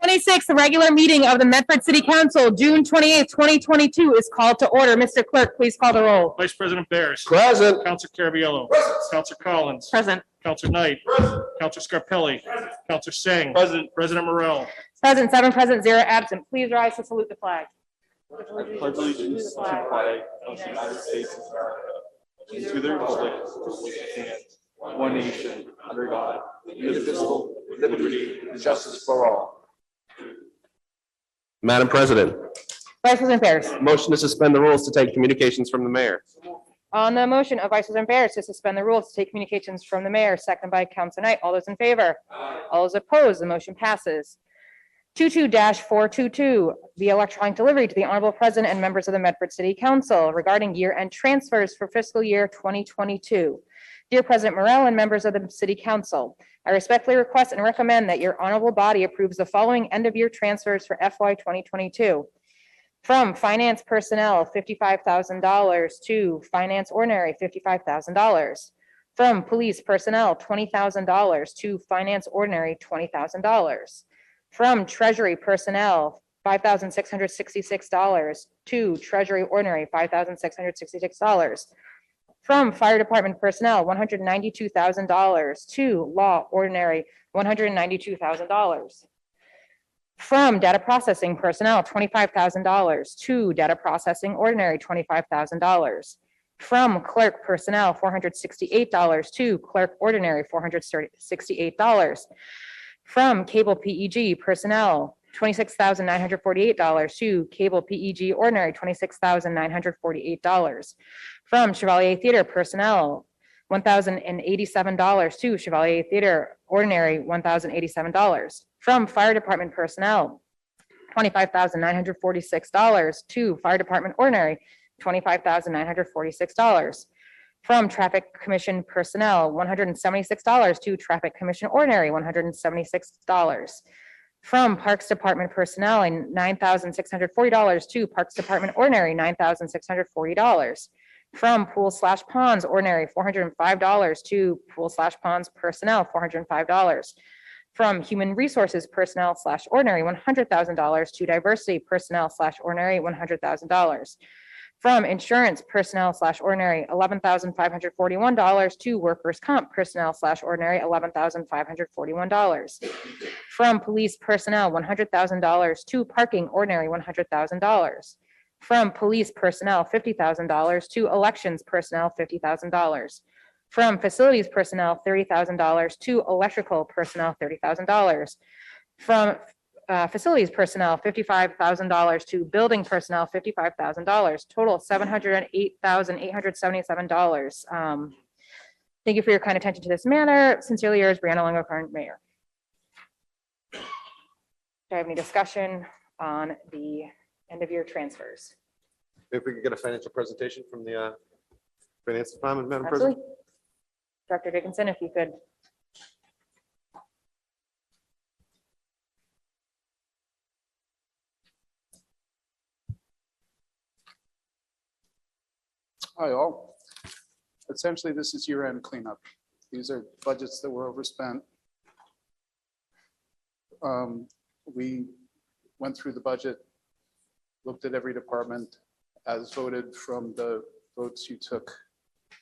26th, the regular meeting of the Medford City Council, June 28th, 2022 is called to order. Mr. Clerk, please call the roll. Vice President Barris. Present. Counselor Caraviallo. Counselor Collins. Present. Counselor Knight. Counselor Scarpelli. Counselor Singh. President Morrell. Present, 7 present, 0 absent. Please rise to salute the flag. Pledge allegiance to the flag of the United States of America, and to the republic for which it stands, one nation, under God, indivisible, with liberty and justice for all. Madam President, Vice President Barris. motion to suspend the rules to take communications from the mayor. On the motion of Vice President Barris to suspend the rules to take communications from the mayor, seconded by Councilor Knight. All those in favor? All those opposed? The motion passes. 22-422, the electronic delivery to the Honorable President and members of the Medford City Council regarding year-end transfers for fiscal year 2022. Dear President Morrell and members of the City Council, I respectfully request and recommend that your honorable body approves the following end-of-year transfers for FY 2022. From Finance Personnel, $55,000 to Finance Ordinary, $55,000. From Police Personnel, $20,000 to Finance Ordinary, $20,000. From Treasury Personnel, $5,666 to Treasury Ordinary, $5,666. From Fire Department Personnel, $192,000 to Law Ordinary, $192,000. From Data Processing Personnel, $25,000 to Data Processing Ordinary, $25,000. From Clerk Personnel, $468 to Clerk Ordinary, $468. From Cable PEG Personnel, $26,948 to Cable PEG Ordinary, $26,948. From Chevalier Theater Personnel, $1,087 to Chevalier Theater Ordinary, $1,087. From Fire Department Personnel, $25,946 to Fire Department Ordinary, $25,946. From Traffic Commission Personnel, $176 to Traffic Commission Ordinary, $176. From Parks Department Personnel, $9,640 to Parks Department Ordinary, $9,640. From Pool/Ponds Ordinary, $405 to Pool/Ponds Personnel, $405. From Human Resources Personnel/Ordinary, $100,000 to Diversity Personnel/Ordinary, $100,000. From Insurance Personnel/Ordinary, $11,541 to Workers' Comp Personnel/Ordinary, $11,541. From Police Personnel, $100,000 to Parking Ordinary, $100,000. From Police Personnel, $50,000 to Elections Personnel, $50,000. From Facilities Personnel, $30,000 to Electrical Personnel, $30,000. From Facilities Personnel, $55,000 to Building Personnel, $55,000, total $708,877. Thank you for your kind attention to this matter. Sincerely yours, Brianna Longo, current mayor. Do I have any discussion on the end of year transfers? If we could get a financial presentation from the Finance Department, Madam President. Absolutely. Director Dickinson, if you could. Hi, all. Essentially, this is year-end cleanup. These are budgets that were overspent. We went through the budget, looked at every department as voted from the votes you took a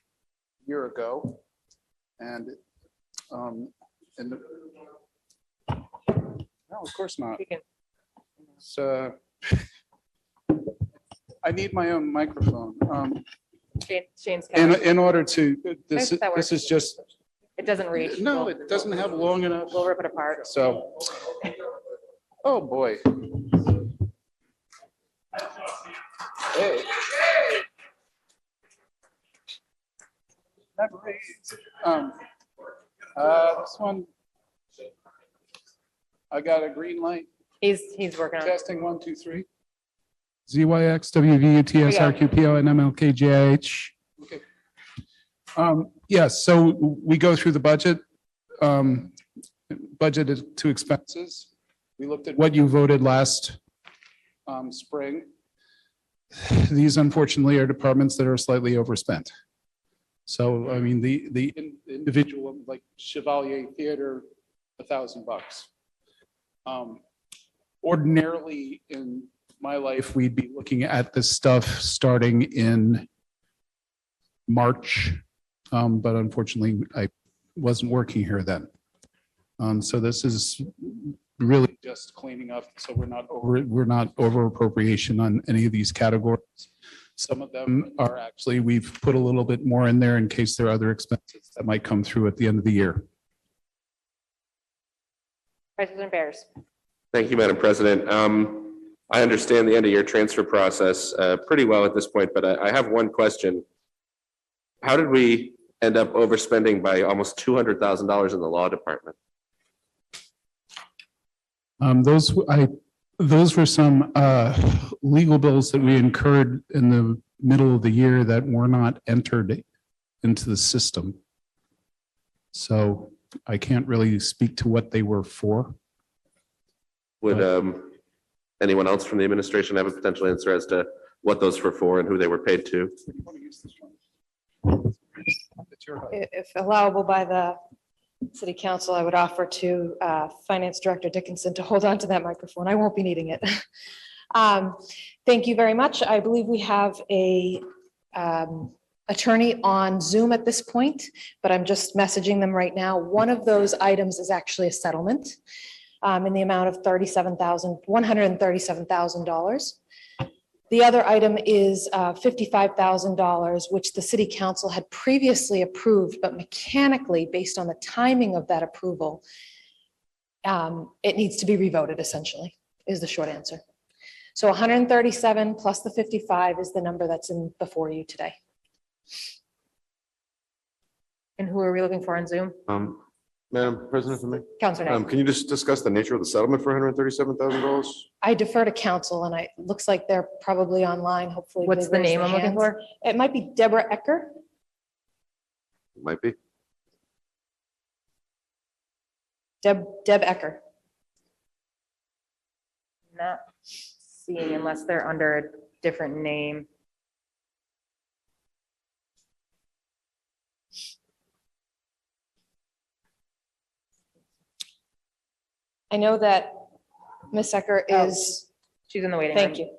year ago. And no, of course not. You can. So I need my own microphone. Shane's counting. In order to, this That works. is just, It doesn't reach. no, it doesn't have long enough. We'll rip it apart. So, oh, boy. Hey. This one, I got a green light. He's working on it. Testing 1, 2, 3. ZYX, WVUTS, RQPO, and MLKJH. Okay. Yes, so we go through the budget, budgeted to expenses. We looked at what you voted last spring. These unfortunately are departments that are slightly overspent. So, I mean, the individual, like Chevalier Theater, $1,000. Ordinarily, in my life, we'd be looking at this stuff starting in March, but unfortunately, I wasn't working here then. So this is really just cleaning up, so we're not over appropriation on any of these categories. Some of them are actually, we've put a little bit more in there in case there are other expenses that might come through at the end of the year. President Bears. Thank you, Madam President. I understand the end of year transfer process pretty well at this point, but I have one question. How did we end up overspending by almost $200,000 in the law department? Those were some legal bills that we incurred in the middle of the year that were not entered into the system. So I can't really speak to what they were for. Would anyone else from the administration have a potential answer as to what those were for and who they were paid to? If allowable by the city council, I would offer to Finance Director Dickinson to hold on to that microphone. I won't be needing it. Thank you very much. I believe we have a attorney on Zoom at this point, but I'm just messaging them right now. One of those items is actually a settlement in the amount of $137,000. The other item is $55,000, which the city council had previously approved, but mechanically, based on the timing of that approval, it needs to be revoted, essentially, is the short answer. So 137 plus the 55 is the number that's in before you today. And who are we looking for on Zoom? Madam President, for me? Counselor Knight. Can you just discuss the nature of the settlement for $137,000? I defer to council, and it looks like they're probably online, hopefully. What's the name I'm looking for? It might be Deborah Ecker. Might be. Deb Ecker. Not seeing unless they're under a different name. I know that Ms. Ecker is, She's in the waiting room. thank you.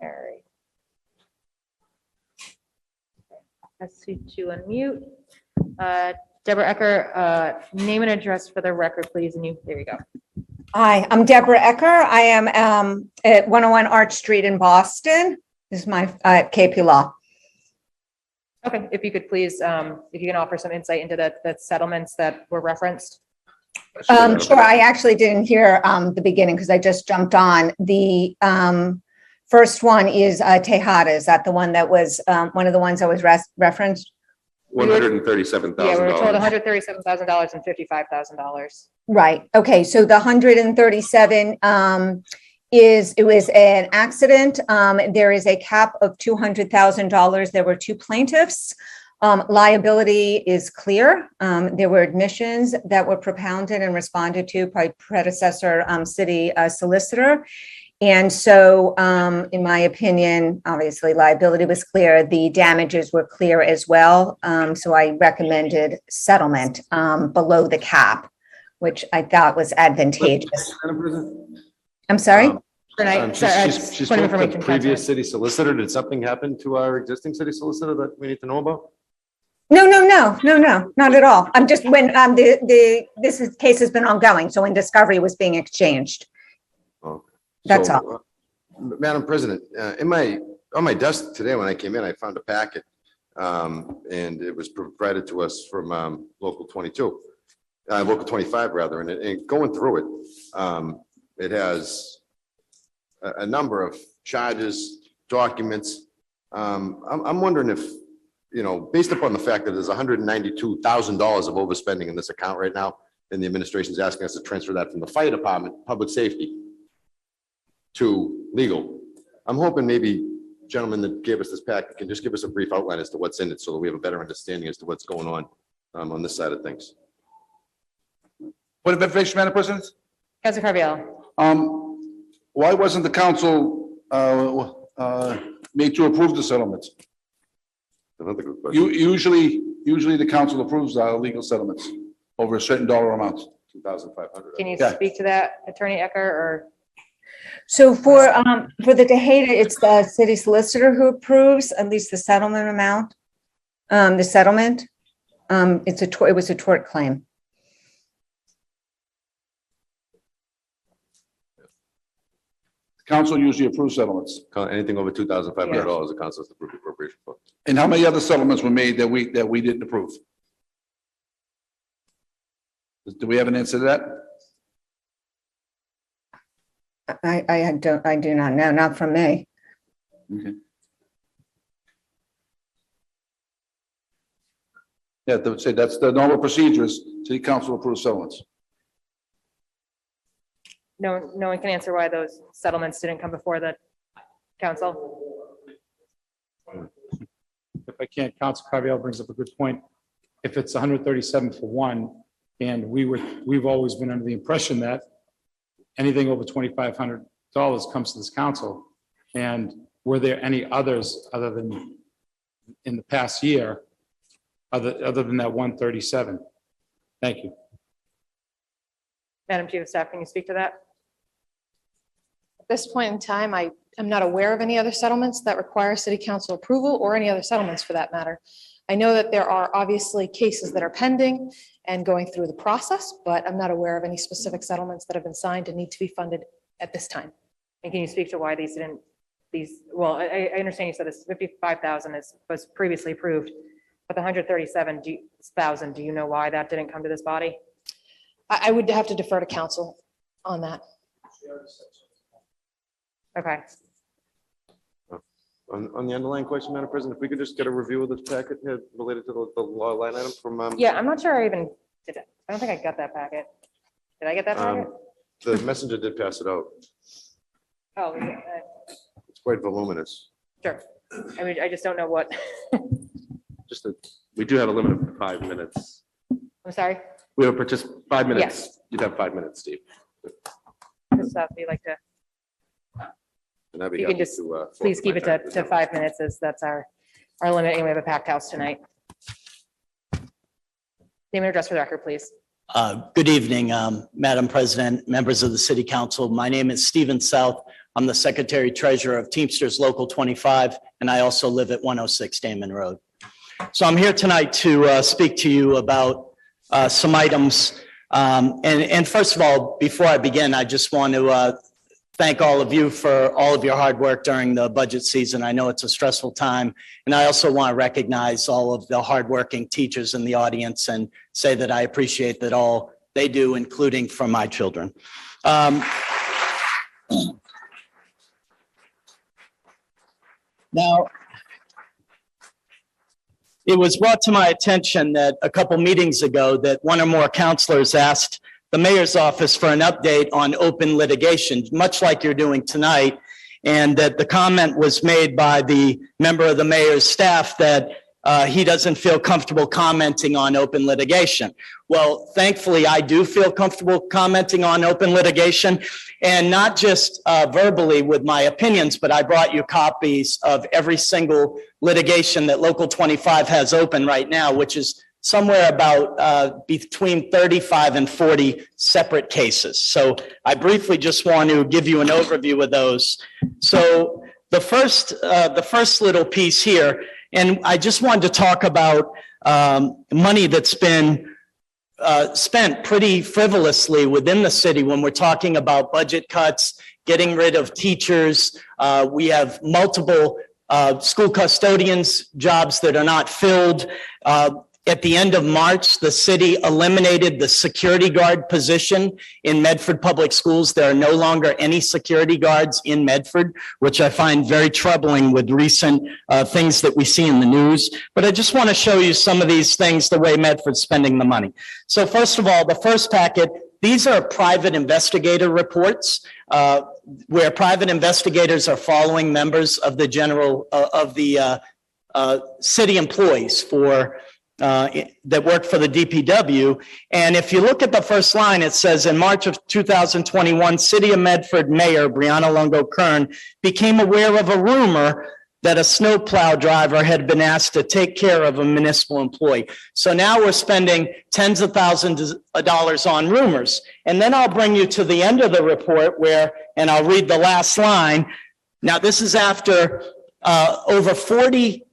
All right. Let's see to unmute. Deborah Ecker, name and address for the record, please. And you, there you go. Hi, I'm Deborah Ecker. I am at 101 Arch Street in Boston. This is my KP Law. Okay, if you could please, if you can offer some insight into the settlements that were referenced. Sure, I actually didn't hear the beginning because I just jumped on. The first one is Tejada. Is that the one that was one of the ones that was referenced? $137,000. Yeah, we were told $137,000 and $55,000. Right. Okay. So the 137 it was an accident. There is a cap of $200,000. There were two plaintiffs. Liability is clear. There were admissions that were propounded and responded to by predecessor city solicitor. And so, in my opinion, obviously liability was clear. The damages were clear as well. So I recommended settlement below the cap, which I thought was advantageous. I'm sorry? She's point of spoke to the information, previous city solicitor. Did something happen to our existing city solicitor that we need to know about? No, not at all. I'm just when this case has been ongoing. So when discovery was being exchanged. Oh. That's all. Madam President, on my desk today when I came in, I found a packet, and it was provided to us from local 22, local 25 rather, and going through it, it has a number of charges, documents. I'm wondering if, based upon the fact that there's $192,000 of overspending in this account right now, and the administration is asking us to transfer that from the fire department, public safety, to legal. I'm hoping maybe gentlemen that gave us this packet can just give us a brief outline as to what's in it so that we have a better understanding as to what's going on this side of things. Point of information, Madam President? Councilor Carviallo. Why wasn't the council made to approve the settlements? Another good question. Usually the council approves our legal settlements over a certain dollar amount. 2,500. Can you Yeah. speak to that, Attorney Ecker, or? So for the Tejada, it's the city solicitor who approves at least the settlement amount. The settlement, it was a tort claim. Council usually approves settlements. Anything over $2,500, the council has to approve the appropriation for. And how many other settlements were made that we didn't approve? Do we have an answer to that? I do not know, not from me. Okay. Yeah, they would say that's the normal procedures. City council approves settlements. No one can answer why those settlements didn't come before the council. If I can't, Council Carviallo brings up a good point. If it's 137 for one, and we've always been under the impression that anything over $2,500 comes to this council. And were there any others other than in the past year, other than that 137? Thank you. Madam Chief of Staff, can you speak to that? At this point in time, I am not aware of any other settlements that require city council approval or any other settlements for that matter. I know that there are obviously cases that are pending and going through the process, but I'm not aware of any specific settlements that have been signed and need to be funded at this time. And can you speak to why well, I understand you said this 55,000 was previously approved, but the 137,000, do you know why that didn't come to this body? I would have to defer to council on that. Okay, On the underlying question, Madam President, if we could just get a review of the packet here related to the law line item from. yeah, I'm not sure I even did it. I don't think I got that packet. Did I get that packet? The messenger did pass it out. Oh, It's quite voluminous. sure. I mean, I just don't know what, Just that we do have a limit of 5 minutes. I'm sorry. We have 5 minutes. Yes. You'd have 5 minutes, Steve. This stuff we like to, And I'd be you can happy just to, please keep it to forward 5 minutes, as that's our limit, and we have a packed house tonight. Name and address for the record, please. Good evening, Madam President, members of the City Council. My name is Stephen South. I'm the Secretary Treasurer of Teamsters Local 25, and I also live at 106 Damon Road. So I'm here tonight to speak to you about some items. And first of all, before I begin, I just want to thank all of you for all of your hard work during the budget season. I know it's a stressful time. And I also want to recognize all of the hardworking teachers in the audience and say that I appreciate that all they do, including for my children. Now, it was brought to my attention that a couple meetings ago that one or more counselors asked the mayor's office for an update on open litigation, much like you're doing tonight, and that the comment was made by the member of the mayor's staff that he doesn't feel comfortable commenting on open litigation. Well, thankfully, I do feel comfortable commenting on open litigation, and not just verbally with my opinions, but I brought you copies of every single litigation that Local 25 has open right now, which is somewhere about between 35 and 40 separate cases. So I briefly just want to give you an overview of those. So the first little piece here, and I just wanted to talk about money that's been spent pretty frivolously within the city when we're talking about budget cuts, getting rid of teachers. We have multiple school custodians jobs that are not filled. At the end of March, the city eliminated the security guard position in Medford Public Schools. There are no longer any security guards in Medford, which I find very troubling with recent things that we see in the news. But I just want to show you some of these things, the way Medford's spending the money. So first of all, the first packet, these are private investigator reports where private investigators are following members of the city employees that work for the DPW. And if you look at the first line, it says in March of 2021, City of Medford Mayor Brianna Longo Kern became aware of a rumor that a snowplow driver had been asked to take care of a municipal employee. So now we're spending tens of thousands of dollars on rumors. And then I'll bring you to the end of the report where, and I'll read the last line. Now, this is after over 40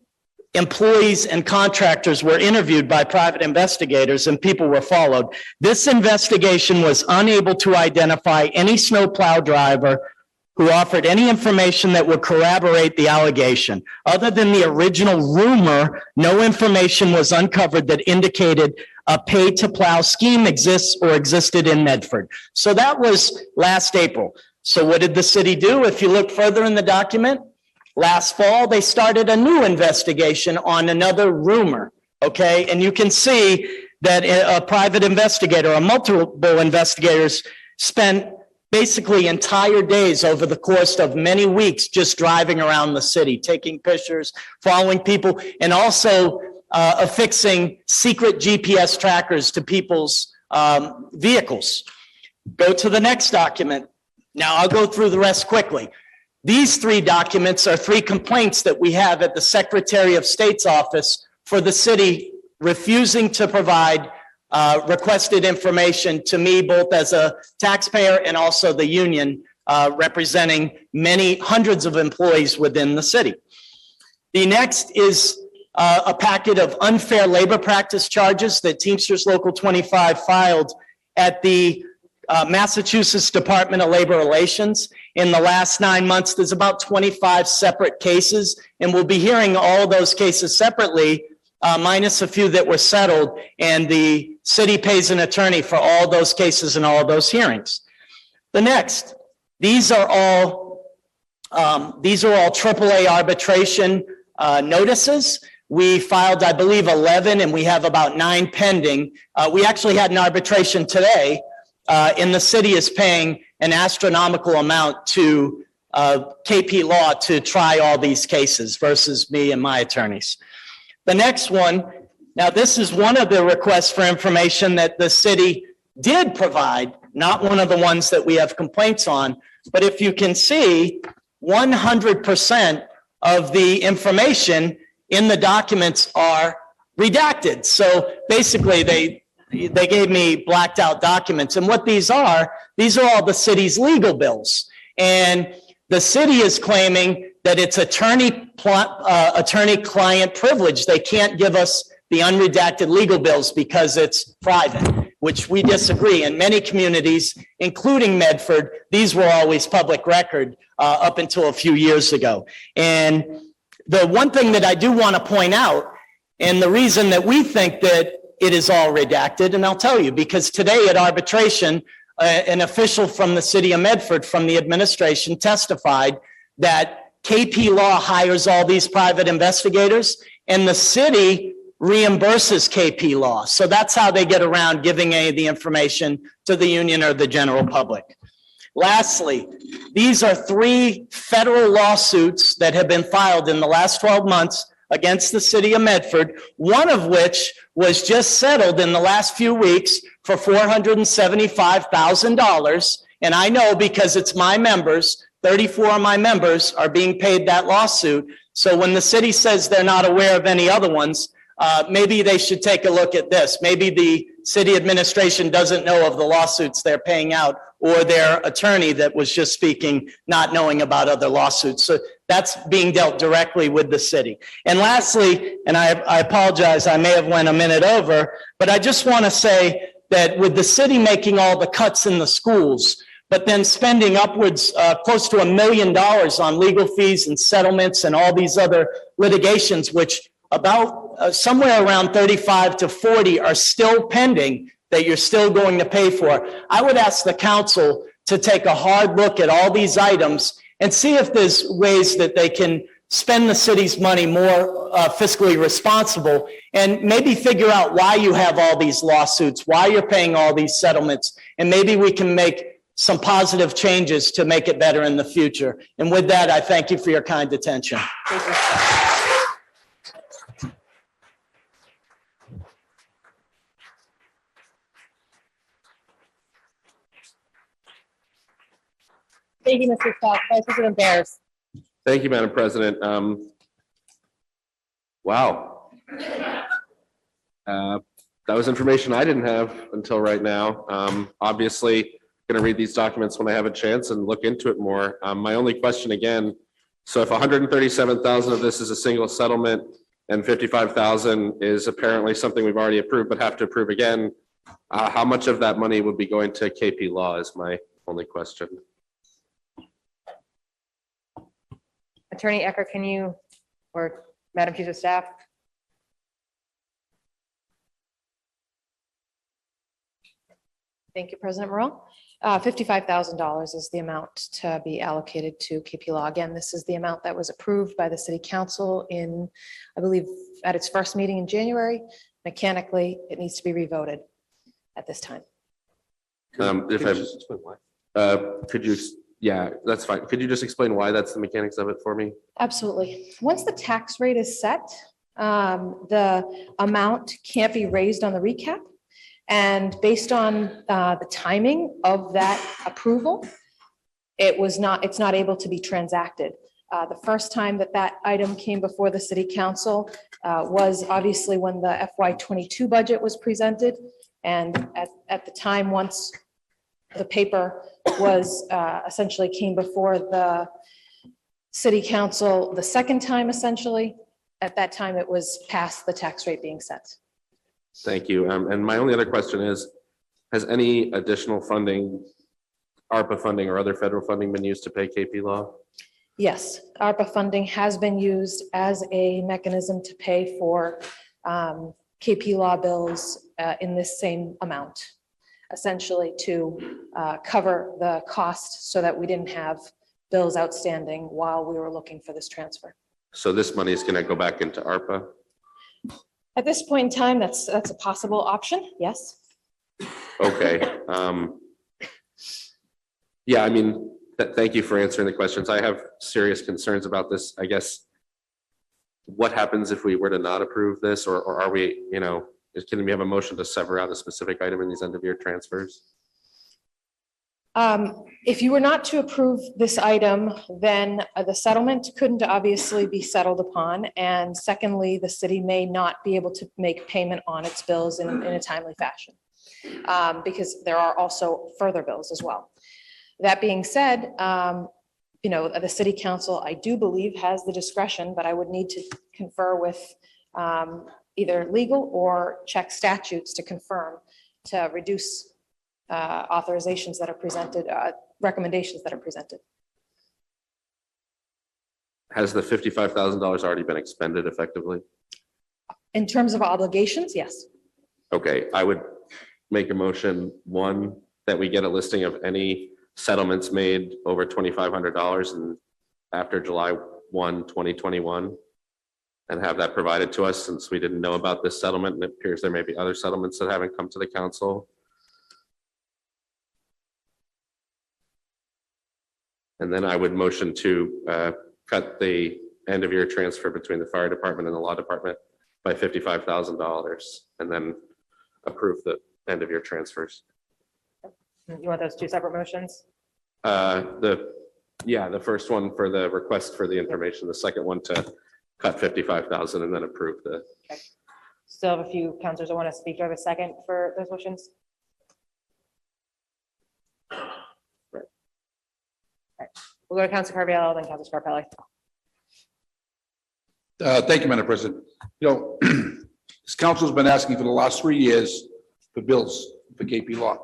employees and contractors were interviewed by private investigators and people were followed. This investigation was unable to identify any snowplow driver who offered any information that would corroborate the allegation. Other than the original rumor, no information was uncovered that indicated a pay-to-plow scheme exists or existed in Medford. So that was last April. So what did the city do? If you look further in the document, last fall, they started a new investigation on another rumor, okay? And you can see that a private investigator, or multiple investigators spent basically entire days over the course of many weeks just driving around the city, taking pictures, following people, and also affixing secret GPS trackers to people's vehicles. Go to the next document. Now, I'll go through the rest quickly. These 3 documents are 3 complaints that we have at the Secretary of State's office for the city refusing to provide requested information to me, both as a taxpayer and also the union representing many hundreds of employees within the city. The next is a packet of unfair labor practice charges that Teamsters Local 25 filed at the Massachusetts Department of Labor Relations. In the last 9 months, there's about 25 separate cases, and we'll be hearing all those cases separately, minus a few that were settled, and the city pays an attorney for all those cases and all those hearings. The next, these are all AAA arbitration notices. We filed, I believe, 11, and we have about 9 pending. We actually had an arbitration today, and the city is paying an astronomical amount to KP Law to try all these cases versus me and my attorneys. The next one, now this is one of the requests for information that the city did provide, not one of the ones that we have complaints on, but if you can see, 100% of the information in the documents are redacted. So basically they gave me blacked out documents. And what these are all the city's legal bills. And the city is claiming that it's attorney-client privilege. They can't give us the unredacted legal bills because it's private, which we disagree. In many communities, including Medford, these were always public record up until a few years ago. And the one thing that I do want to point out, and the reason that we think that it is all redacted, and I'll tell you, because today at arbitration, an official from the city of Medford, from the administration, testified that KP Law hires all these private investigators, and the city reimburses KP Law. So that's how they get around giving any of the information to the union or the general public. Lastly, these are 3 federal lawsuits that have been filed in the last 12 months against the city of Medford, one of which was just settled in the last few weeks for $475,000. And I know because it's my members, 34 of my members are being paid that lawsuit. So when the city says they're not aware of any other ones, maybe they should take a look at this. Maybe the city administration doesn't know of the lawsuits they're paying out, or their attorney that was just speaking, not knowing about other lawsuits. So that's being dealt directly with the city. And lastly, and I apologize, I may have went a minute over, but I just want to say that with the city making all the cuts in the schools, but then spending upwards close to $1 million on legal fees and settlements and all these other litigations, which about somewhere around 35 to 40 are still pending that you're still going to pay for. I would ask the council to take a hard look at all these items and see if there's ways that they can spend the city's money more fiscally responsible, and maybe figure out why you have all these lawsuits, why you're paying all these settlements, and maybe we can make some positive changes to make it better in the future. And with that, I thank you for your kind attention. Thank you, Mr. Scott. Vice President Bears. Thank you, Madam President. Wow. That was information I didn't have until right now. Obviously, going to read these documents when I have a chance and look into it more. My only question again, so if 137,000 of this is a single settlement and 55,000 is apparently something we've already approved but have to approve again, how much of that money would be going to KP Law is my only question. Attorney Ecker, can you, or Madam Chief of Staff? Thank you, President Morrell. $55,000 is the amount to be allocated to KP Law. Again, this is the amount that was approved by the City Council in, I believe, at its first meeting in January. Mechanically, it needs to be revoted at this time. Could you, yeah, that's fine. Could you just explain why that's the mechanics of it for me? Absolutely. Once the tax rate is set, the amount can't be raised on the recap. And based on the timing of that approval, it's not able to be transacted. The first time that that item came before the City Council was obviously when the FY22 budget was presented. And at the time, once the paper was essentially came before the City Council the second time, essentially, at that time, it was past the tax rate being set. Thank you. And my only other question is, has any additional funding, ARPA funding or other federal funding been used to pay KP Law? Yes, ARPA funding has been used as a mechanism to pay for KP Law bills in this same amount, essentially to cover the cost so that we didn't have bills outstanding while we were looking for this transfer. So this money is going to go back into ARPA? At this point in time, that's a possible option, yes. Okay. Yeah, I mean, thank you for answering the questions. I have serious concerns about this. I guess, what happens if we were to not approve this, or are we, can we have a motion to sever out a specific item in these end of year transfers? If you were not to approve this item, then the settlement couldn't obviously be settled upon. And secondly, the city may not be able to make payment on its bills in a timely fashion, because there are also further bills as well. That being said, the City Council, I do believe, has the discretion, but I would need to confer with either legal or check statutes to confirm to reduce authorizations that are presented, recommendations that are presented. Has the $55,000 already been expended effectively? In terms of obligations, yes. Okay, I would make a motion, one, that we get a listing of any settlements made over $2,500 and after July 1, 2021, and have that provided to us, since we didn't know about this settlement and it appears there may be other settlements that haven't come to the council. And then I would motion to cut the end of year transfer between the fire department and the law department by $55,000 and then approve the end of year transfers. You want those two separate motions? The first one for the request for the information, the second one to cut 55,000 and then approve the. Okay. Still have a few councilors that want to speak. Do I have a second for those motions? We'll go to Council Carviallo, then Council Scarpelli. Thank you, Madam President. This council's been asking for the last 3 years for bills for KP Law.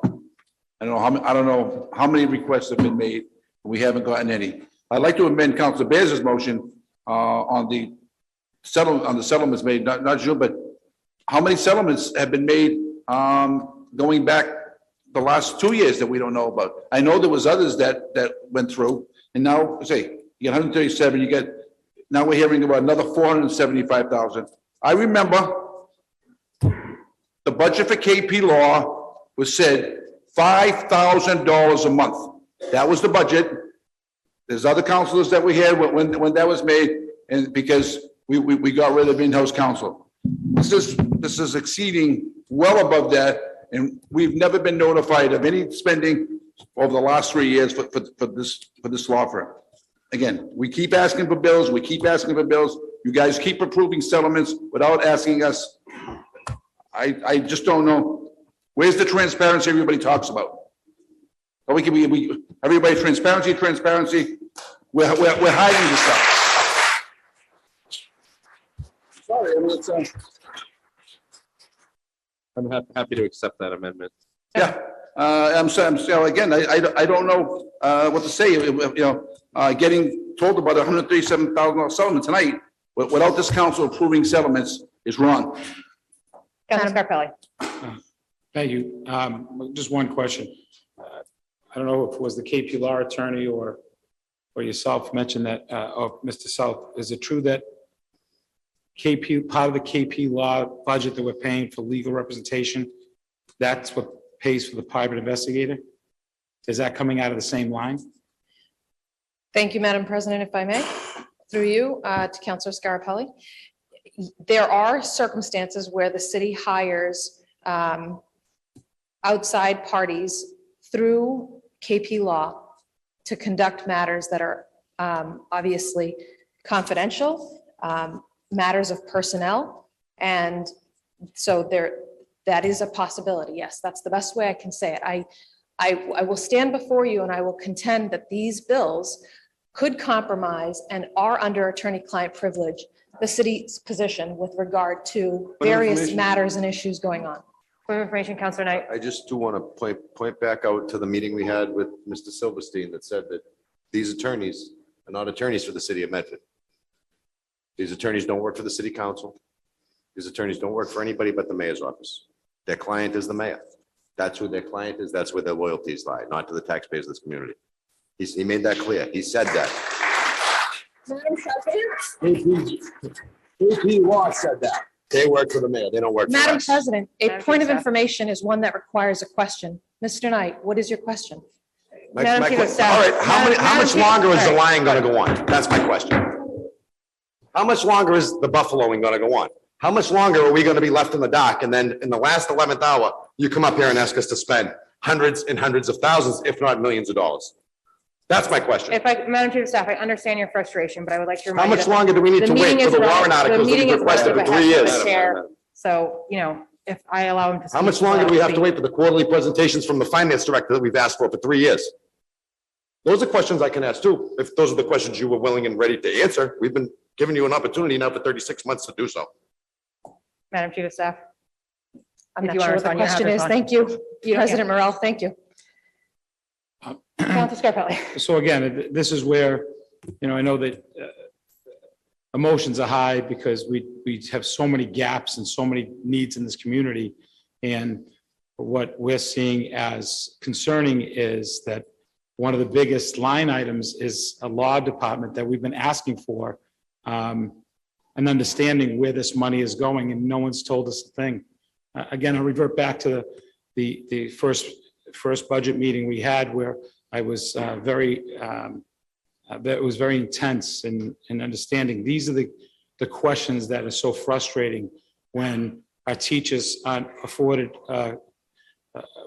I don't know how many requests have been made. We haven't gotten any. I'd like to amend Council Bears' motion on the settlements made, not sure, but how many settlements have been made going back the last 2 years that we don't know about? I know there was others that went through, and now say you get 137, now we're hearing about another 475,000. I remember the budget for KP Law was said $5,000 a month. That was the budget. There's other councilors that we had when that was made, and because we got rid of in-house counsel. This is exceeding well above that, and we've never been notified of any spending over the last 3 years for this law firm. Again, we keep asking for bills, You guys keep approving settlements without asking us. I just don't know. Where's the transparency everybody talks about? Are everybody transparency. We're hiding this stuff. Sorry, I mean, it's, I'm happy to accept that amendment. yeah, I'm so again, I don't know, what to say, getting told about $137,000 settlement tonight, without this council approving settlements is wrong. Councilor Scarpelli. Thank you. Just one question. I don't know if it was the KP Law attorney or yourself mentioned that, or Mr. South, is it true that part of the KP Law budget that we're paying for legal representation, that's what pays for the private investigator? Is that coming out of the same line? Thank you, Madam President, if I may, through you to Councilor Scarpelli. There are circumstances where the city hires outside parties through KP Law to conduct matters that are obviously confidential, matters of personnel. And so that is a possibility. Yes, that's the best way I can say it. I will stand before you and I will contend that these bills could compromise and are under attorney-client privilege the city's position with regard to various matters and issues going on. Point of information, Councilor Knight. I just do want to point back out to the meeting we had with Mr. Silverstein that said that these attorneys are not attorneys for the city of Medford. These attorneys don't work for the city council. These attorneys don't work for anybody but the mayor's office. Their client is the mayor. That's who their client is. That's where their loyalties lie, not to the taxpayers of this community. He made that clear. He said that. KP Law said that. They work for the mayor. They don't work for Madam us. President, a Madam point of Chief of Staff. information is one that requires a question. Mr. Knight, what is your question? Madam Chief of All Staff. right, how Madam much Chief- longer is the all right. line gonna go on? That's my question. How much longer is the buffaloing gonna go on? How much longer are we gonna be left in the dock? And then in the last 11th hour, you come up here and ask us to spend hundreds and hundreds of thousands, if not millions of dollars? That's my question. Madam Chief of Staff, I understand your frustration, but I would like to How remind you. much that longer do we need the to wait meeting for is the running- warrant articles that meeting we is requested running for ahead 3 of years? the chair. So, if I allow him to. How much speak, longer do we have to please. wait for the quarterly presentations from the finance director that we've asked for 3 years? Those are questions I can ask too, if those are the questions you were willing and ready to answer. We've been giving you an opportunity now for 36 months to do so. Madam Chief of Staff. I'm If not you sure wanna what the respond, you have question to is. respond. Thank you, President Morrell. Thank you. Councilor Scarpelli. So again, this is where, I know that emotions are high because we have so many gaps and so many needs in this community. And what we're seeing as concerning is that one of the biggest line items is a law department that we've been asking for, an understanding where this money is going, and no one's told us a thing. Again, I'll revert back to the first budget meeting we had where I was that was very intense in understanding. These are the questions that are so frustrating when our teachers aren't afforded a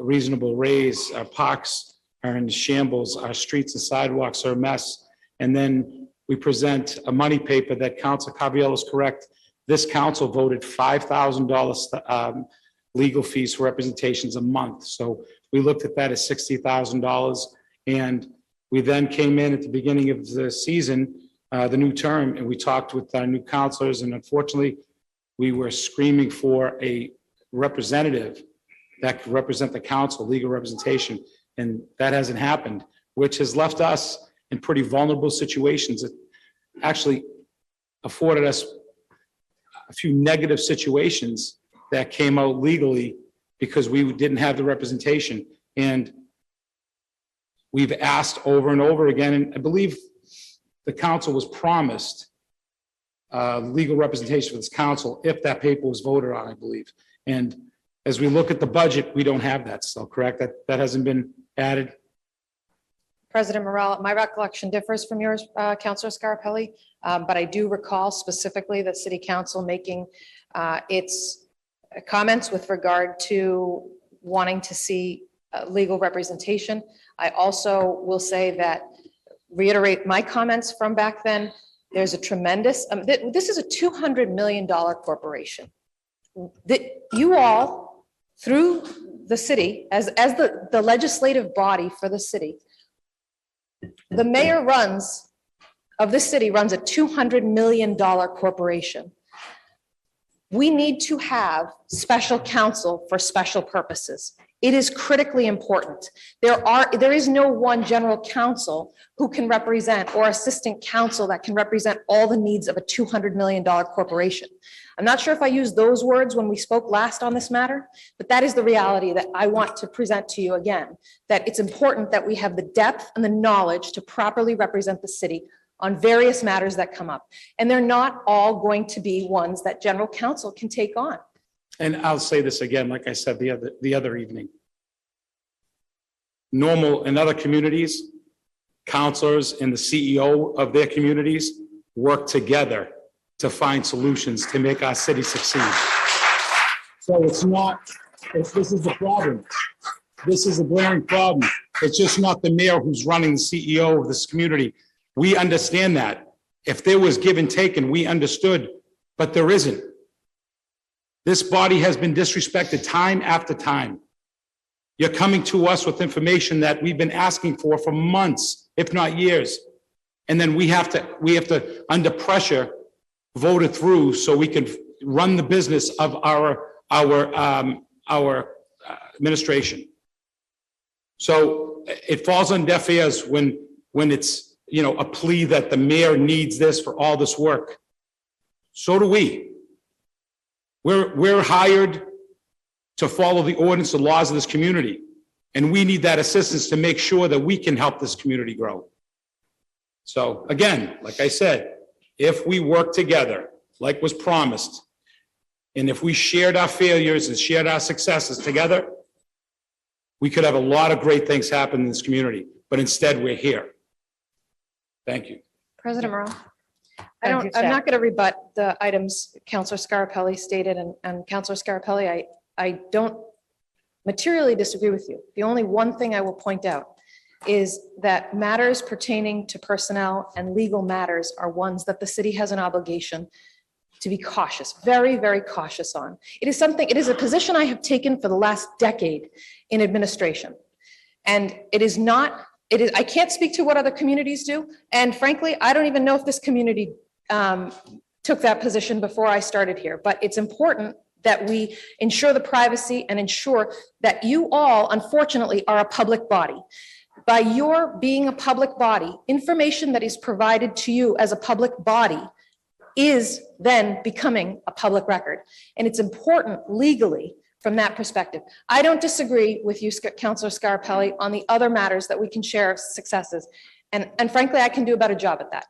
reasonable raise, our parks are in shambles, our streets and sidewalks are a mess. And then we present a money paper that Council Caviello is correct. This council voted $5,000 legal fees for representations a month. So we looked at that as $60,000. And we then came in at the beginning of the season, the new term, and we talked with our new counselors. And unfortunately, we were screaming for a representative that could represent the council, legal representation. And that hasn't happened, which has left us in pretty vulnerable situations. It actually afforded us a few negative situations that came out legally because we didn't have the representation. And we've asked over and over again, and I believe the council was promised legal representation for this council if that paper was voted on, I believe. And as we look at the budget, we don't have that still, correct? That hasn't been added? President Morrell, my recollection differs from yours, Councilor Scarpelli, but I do recall specifically the city council making its comments with regard to wanting to see legal representation. I also will say that, reiterate my comments from back then, There's a tremendous, this is a $200 million corporation. That you all, through the city, as the legislative body for the city, the mayor of this city runs a $200 million corporation. We need to have special counsel for special purposes. It is critically important. There is no one general counsel who can represent, or assistant counsel that can represent all the needs of a $200 million corporation. I'm not sure if I used those words when we spoke last on this matter, but that is the reality that I want to present to you again, that it's important that we have the depth and the knowledge to properly represent the city on various matters that come up. And they're not all going to be ones that general counsel can take on. And I'll say this again, like I said the other evening. Normal in other communities, counselors and the CEO of their communities work together to find solutions to make our city succeed. So this is the problem. This is a glaring problem. It's just not the mayor who's running the CEO of this community. We understand that. If there was give and take, and we understood, but there isn't. This body has been disrespected time after time. You're coming to us with information that we've been asking for months, if not years. And then we have to, under pressure, vote it through so we can run the business of our administration. So it falls on deaf ears when it's, a plea that the mayor needs this for all this work. So do we. We're hired to follow the ordinance, the laws of this community. And we need that assistance to make sure that we can help this community grow. So again, like I said, if we work together, like was promised, and if we shared our failures and shared our successes together, we could have a lot of great things happen in this community. But instead, we're here. Thank you. President Morrell. Thank you, I'm Chair. not going to rebut the items Counselor Scarpelli stated, and Counselor Scarpelli, I don't materially disagree with you. The only one thing I will point out is that matters pertaining to personnel and legal matters are ones that the city has an obligation to be cautious, very, very cautious on. It is a position I have taken for the last decade in administration. And I can't speak to what other communities do. And frankly, I don't even know if this community took that position before I started here, but it's important that we ensure the privacy and ensure that you all, unfortunately, are a public body. By your being a public body, information that is provided to you as a public body is then becoming a public record. And it's important legally from that perspective. I don't disagree with you, Councilor Scarpelli, on the other matters that we can share of successes. And frankly, I can do a better job at that.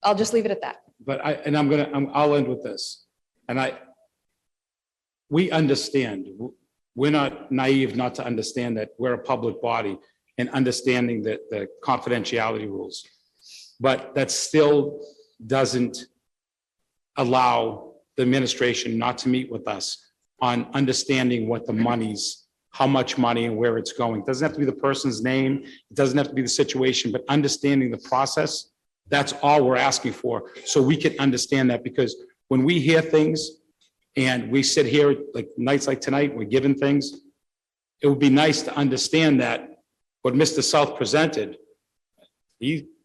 I'll just leave it at that. But I'll end with this. We understand, we're not naive not to understand that we're a public body and understanding that the confidentiality rules. But that still doesn't allow the administration not to meet with us on understanding what the money's, how much money and where it's going. It doesn't have to be the person's name. It doesn't have to be the situation, but understanding the process, that's all we're asking for. So we can understand that, because when we hear things and we sit here like nights like tonight, we're given things, it would be nice to understand that what Mr. South presented,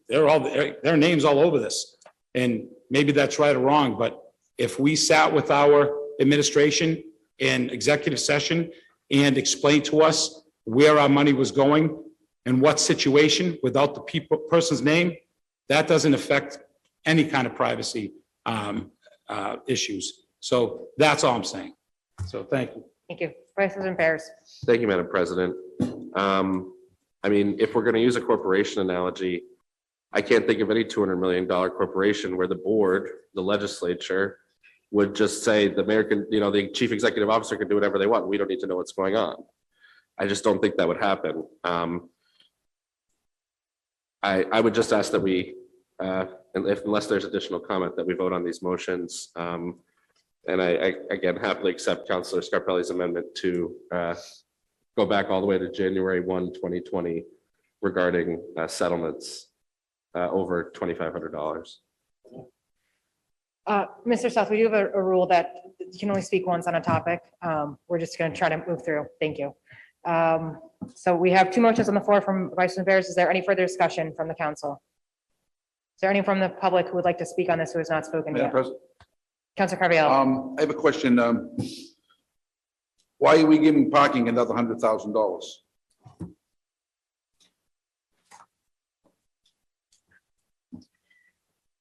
their names all over this. And maybe that's right or wrong, but if we sat with our administration in executive session and explained to us where our money was going and what situation without the person's name, that doesn't affect any kind of privacy issues. So that's all I'm saying. So thank you. Thank you. Vices and pairs. Thank you, Madam President. If we're going to use a corporation analogy, I can't think of any $200 million corporation where the board, the legislature, would just say the mayor can, the chief executive officer can do whatever they want. We don't need to know what's going on. I just don't think that would happen. I would just ask that we, unless there's additional comment, that we vote on these motions. And I again happily accept Councilor Scarpelli's amendment to go back all the way to January 1, 2020 regarding settlements over $2,500. Mr. South, we do have a rule that you can only speak once on a topic. We're just going to try to move through. Thank you. So we have two motions on the floor from Vice President Bears. Is there any further discussion from the council? Is there anyone from the public who would like to speak on this who has not spoken Madam yet? President, Councilor Carviallo. I have a question. Why are we giving parking another $100,000?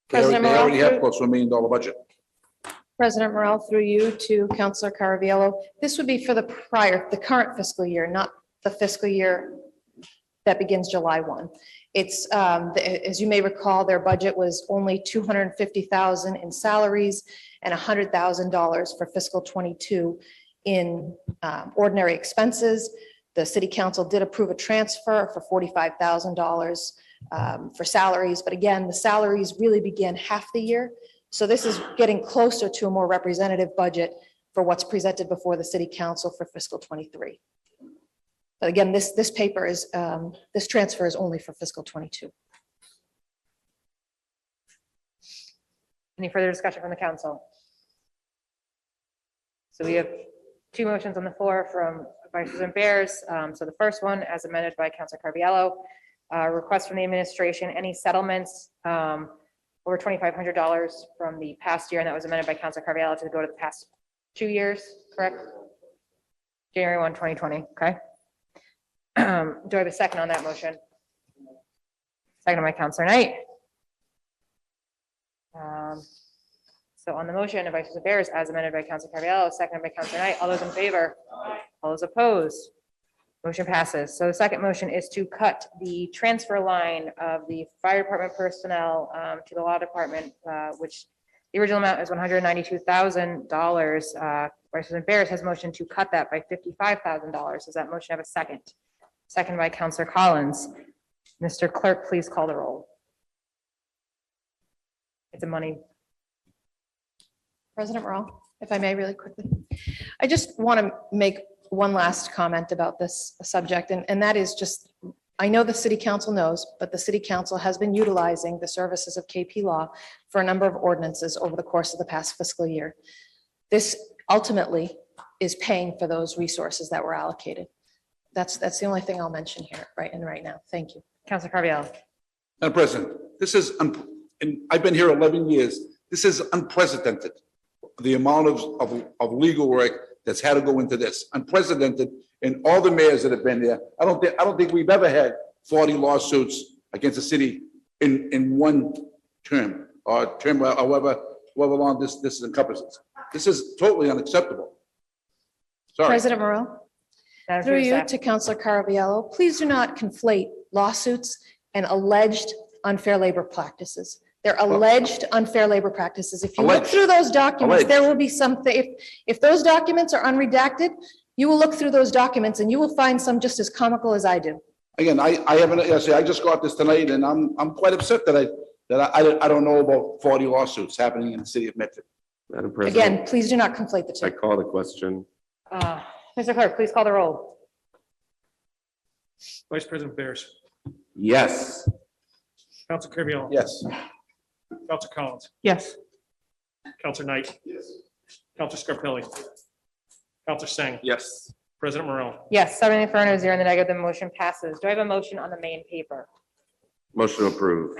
President They already have Morrell, close to $1 million budget. President Morrell, through you to Councilor Caraviallo. This would be for the current fiscal year, not the fiscal year that begins July 1. It's, as you may recall, their budget was only $250,000 in salaries and $100,000 for fiscal '22 in ordinary expenses. The city council did approve a transfer for $45,000 for salaries, but again, the salaries really began half the year. So this is getting closer to a more representative budget for what's presented before the city council for fiscal '23. But again, this paper is, this transfer is only for fiscal '22. Any further discussion from the council? So we have two motions on the floor from Vice President Bears. So the first one, as amended by Councilor Carviallo, request from the administration, any settlements over $2,500 from the past year, and that was amended by Councilor Carviallo to go to the past 2 years, correct? January 1, 2020, okay? Do I have a second on that motion? Second by Councilor Knight. So on the motion of Vice President Bears, as amended by Councilor Carviallo, seconded by Councilor Knight, all those in favor? All those opposed? Motion passes. So the second motion is to cut the transfer line of the fire department personnel to the law department, which the original amount is $192,000. Vice President Bears has motioned to cut that by $55,000. Does that motion have a second? Second by Councilor Collins. Mr. Clerk, please call the roll. It's a money. President Morrell, if I may, really quickly. I just want to make one last comment about this subject, and that is just, I know the city council knows, but the city council has been utilizing the services of KP Law for a number of ordinances over the course of the past fiscal year. This ultimately is paying for those resources that were allocated. That's the only thing I'll mention here right now. Thank you. Councilor Carviallo. Madam President, this is, and I've been here 11 years, this is unprecedented. The amount of legal work that's had to go into this, unprecedented, and all the mayors that have been there. I don't think we've ever had 40 lawsuits against the city in one term, or term, however long this encompasses. This is totally unacceptable. Sorry. President Morrell, through you to Councilor Caraviallo, please do not conflate lawsuits and alleged unfair labor practices. They're alleged unfair labor practices. If you look Alleged. through those documents, Alleged. there will be something, if those documents are unredacted, you will look through those documents and you will find some just as comical as I do. Again, I haven't, I just got this tonight, and I'm quite upset that I don't know about 40 lawsuits happening in the city of Medford. Madam President, Again, please do not conflate the I two. call the question. Mr. Clerk, please call the roll. Vice President Bears. Yes. Councilor Carviallo. Yes. Councilor Collins. Yes. Councilor Knight. Yes. Councilor Scarpelli. Councilor Singh. Yes. President Morrell. Yes, 7 in the affirmative, 0 in the negative, the motion passes. Do I have a motion on the main paper? Motion approved.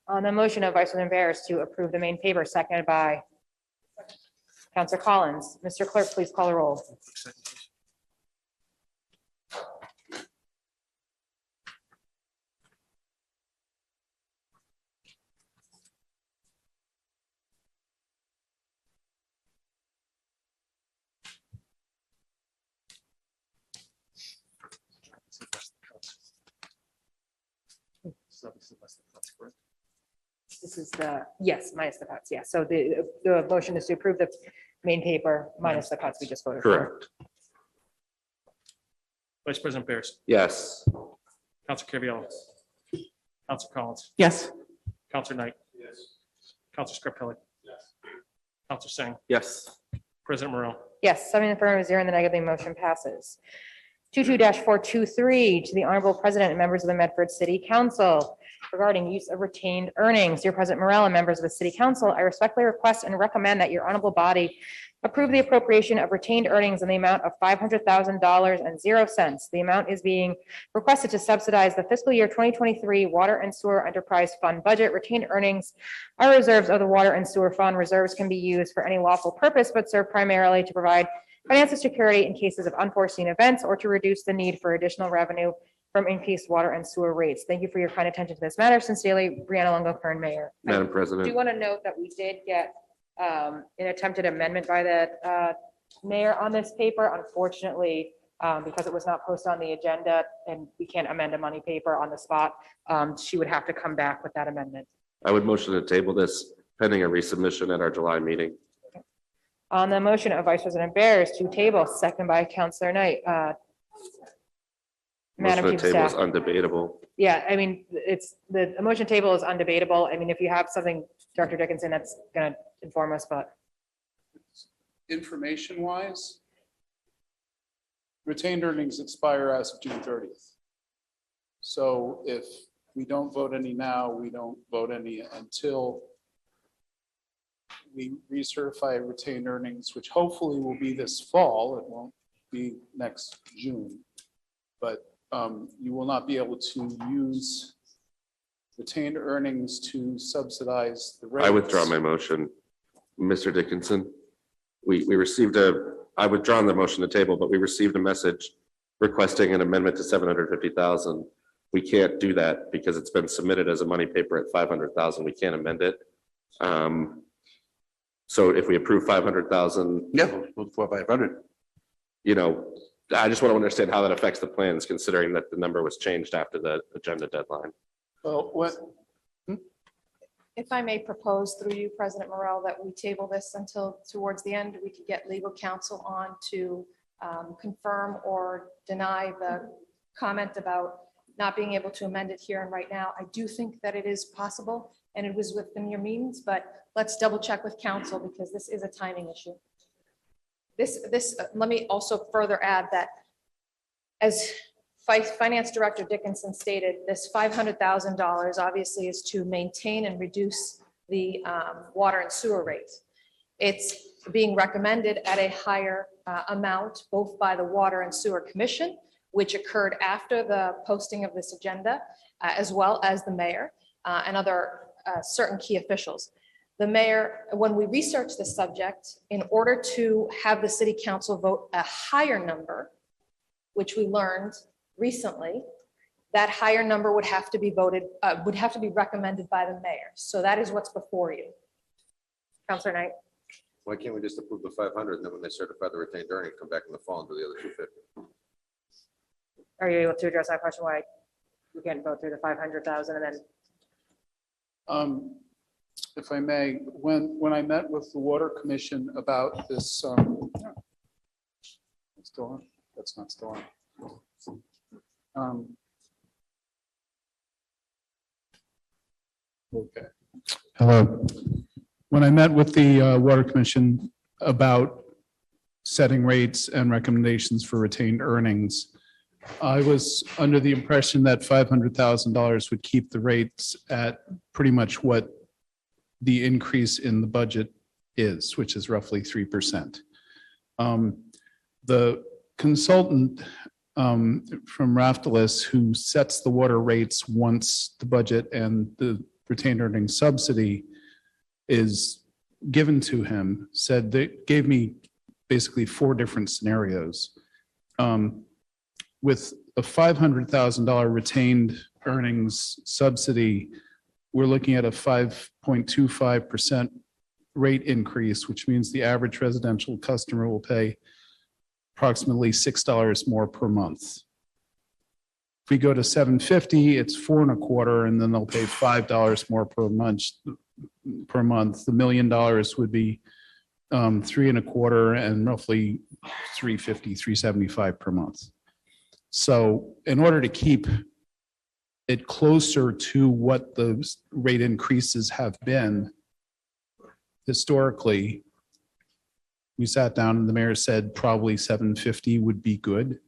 On the motion of Vice President Bears to approve the main paper, seconded by Councilor Collins. Mr. Clerk, please call the roll. This is the, yes, minus the cuts, yes. So the motion is to approve the main paper minus the cuts we just voted for. Correct. Vice President Bears. Yes. Councilor Carviallo. Councilor Collins. Yes. Councilor Knight. Yes. Councilor Scarpelli. Yes. Councilor Singh. Yes. President Morrell. Yes, 7 in the affirmative, 0 in the negative, the motion passes. 22-423 to the Honorable President and members of the Medford City Council. regarding use of retained earnings. Dear President Morrell and members of the City Council, I respectfully request and recommend that your honorable body approve the appropriation of retained earnings in the amount of $500,000.00. The amount is being requested to subsidize the fiscal year 2023 Water and Sewer Enterprise Fund budget. Retained earnings are reserves of the Water and Sewer Fund. Reserves can be used for any lawful purpose, but serve primarily to provide financial security in cases of unforeseen events or to reduce the need for additional revenue from increased water and sewer rates. Thank you for your kind attention to this matter. Sincerely, Brianna Longo, Kern Mayor. Madam I President. do want to note that we did get an attempted amendment by the mayor on this paper. Unfortunately, because it was not posted on the agenda and we can't amend a money paper on the spot, she would have to come back with that amendment. I would motion to table this pending a resubmission at our July meeting. On the motion of Vice President Bears to table, second by Councillor Knight. Madam Motion Chief to of table is Staff. undebatable. Yeah, I mean, it's, the motion table is undebatable. I mean, if you have something, Dr. Dickinson, that's going to inform us, but Information wise, retained earnings expire as of June 30th. So if we don't vote any now, we don't vote any until we recertify retained earnings, which hopefully will be this fall. It won't be next June. But you will not be able to use retained earnings to subsidize the rates. I withdraw my motion. Mr. Dickinson, we received I withdraw the motion to table, but we received a message requesting an amendment to 750,000. We can't do that because it's been submitted as a money paper at 500,000. We can't amend it. So if we approve 500,000, Yeah, we'll for 500. you know, I just want to understand how that affects the plans, considering that the number was changed after the agenda deadline. Well, what, If I may propose through you, President Morrell, that we table this until towards the end, we could get legal counsel on to confirm or deny the comment about not being able to amend it here and right now. I do think that it is possible and it was within your means, but let's double check with counsel because this is a timing issue. Let me also further add that as Finance Director Dickinson stated, this $500,000 obviously is to maintain and reduce the water and sewer rates. It's being recommended at a higher amount, both by the Water and Sewer Commission, which occurred after the posting of this agenda, as well as the mayor and other certain key officials. The mayor, when we researched this subject, in order to have the city council vote a higher number, which we learned recently, that higher number would have to be voted, would have to be recommended by the mayor. So that is what's before you. Councillor Knight. Why can't we just approve the 500 and then when they certify the retained earnings, come back in the fall and do the other 250? Are you able to address that question? Why we can't vote through the 500,000 and then? if I may, when I met with the Water Commission about this, still on? That's not still on. Okay. Hello. When I met with the Water Commission about setting rates and recommendations for retained earnings, I was under the impression that $500,000 would keep the rates at pretty much what the increase in the budget is, which is roughly 3%. The consultant from Raftelis, who sets the water rates once the budget and the retained earnings subsidy is given to him, said they gave me basically 4 different scenarios. With a $500,000 retained earnings subsidy, we're looking at a 5.25% rate increase, which means the average residential customer will pay approximately $6 more per month. If we go to 750, it's 4.25, and then they'll pay $5 more per month. The $1 million would be 3.25 and roughly 350, 375 per month. So in order to keep it closer to what those rate increases have been historically, we sat down and the mayor said probably 750 would be good.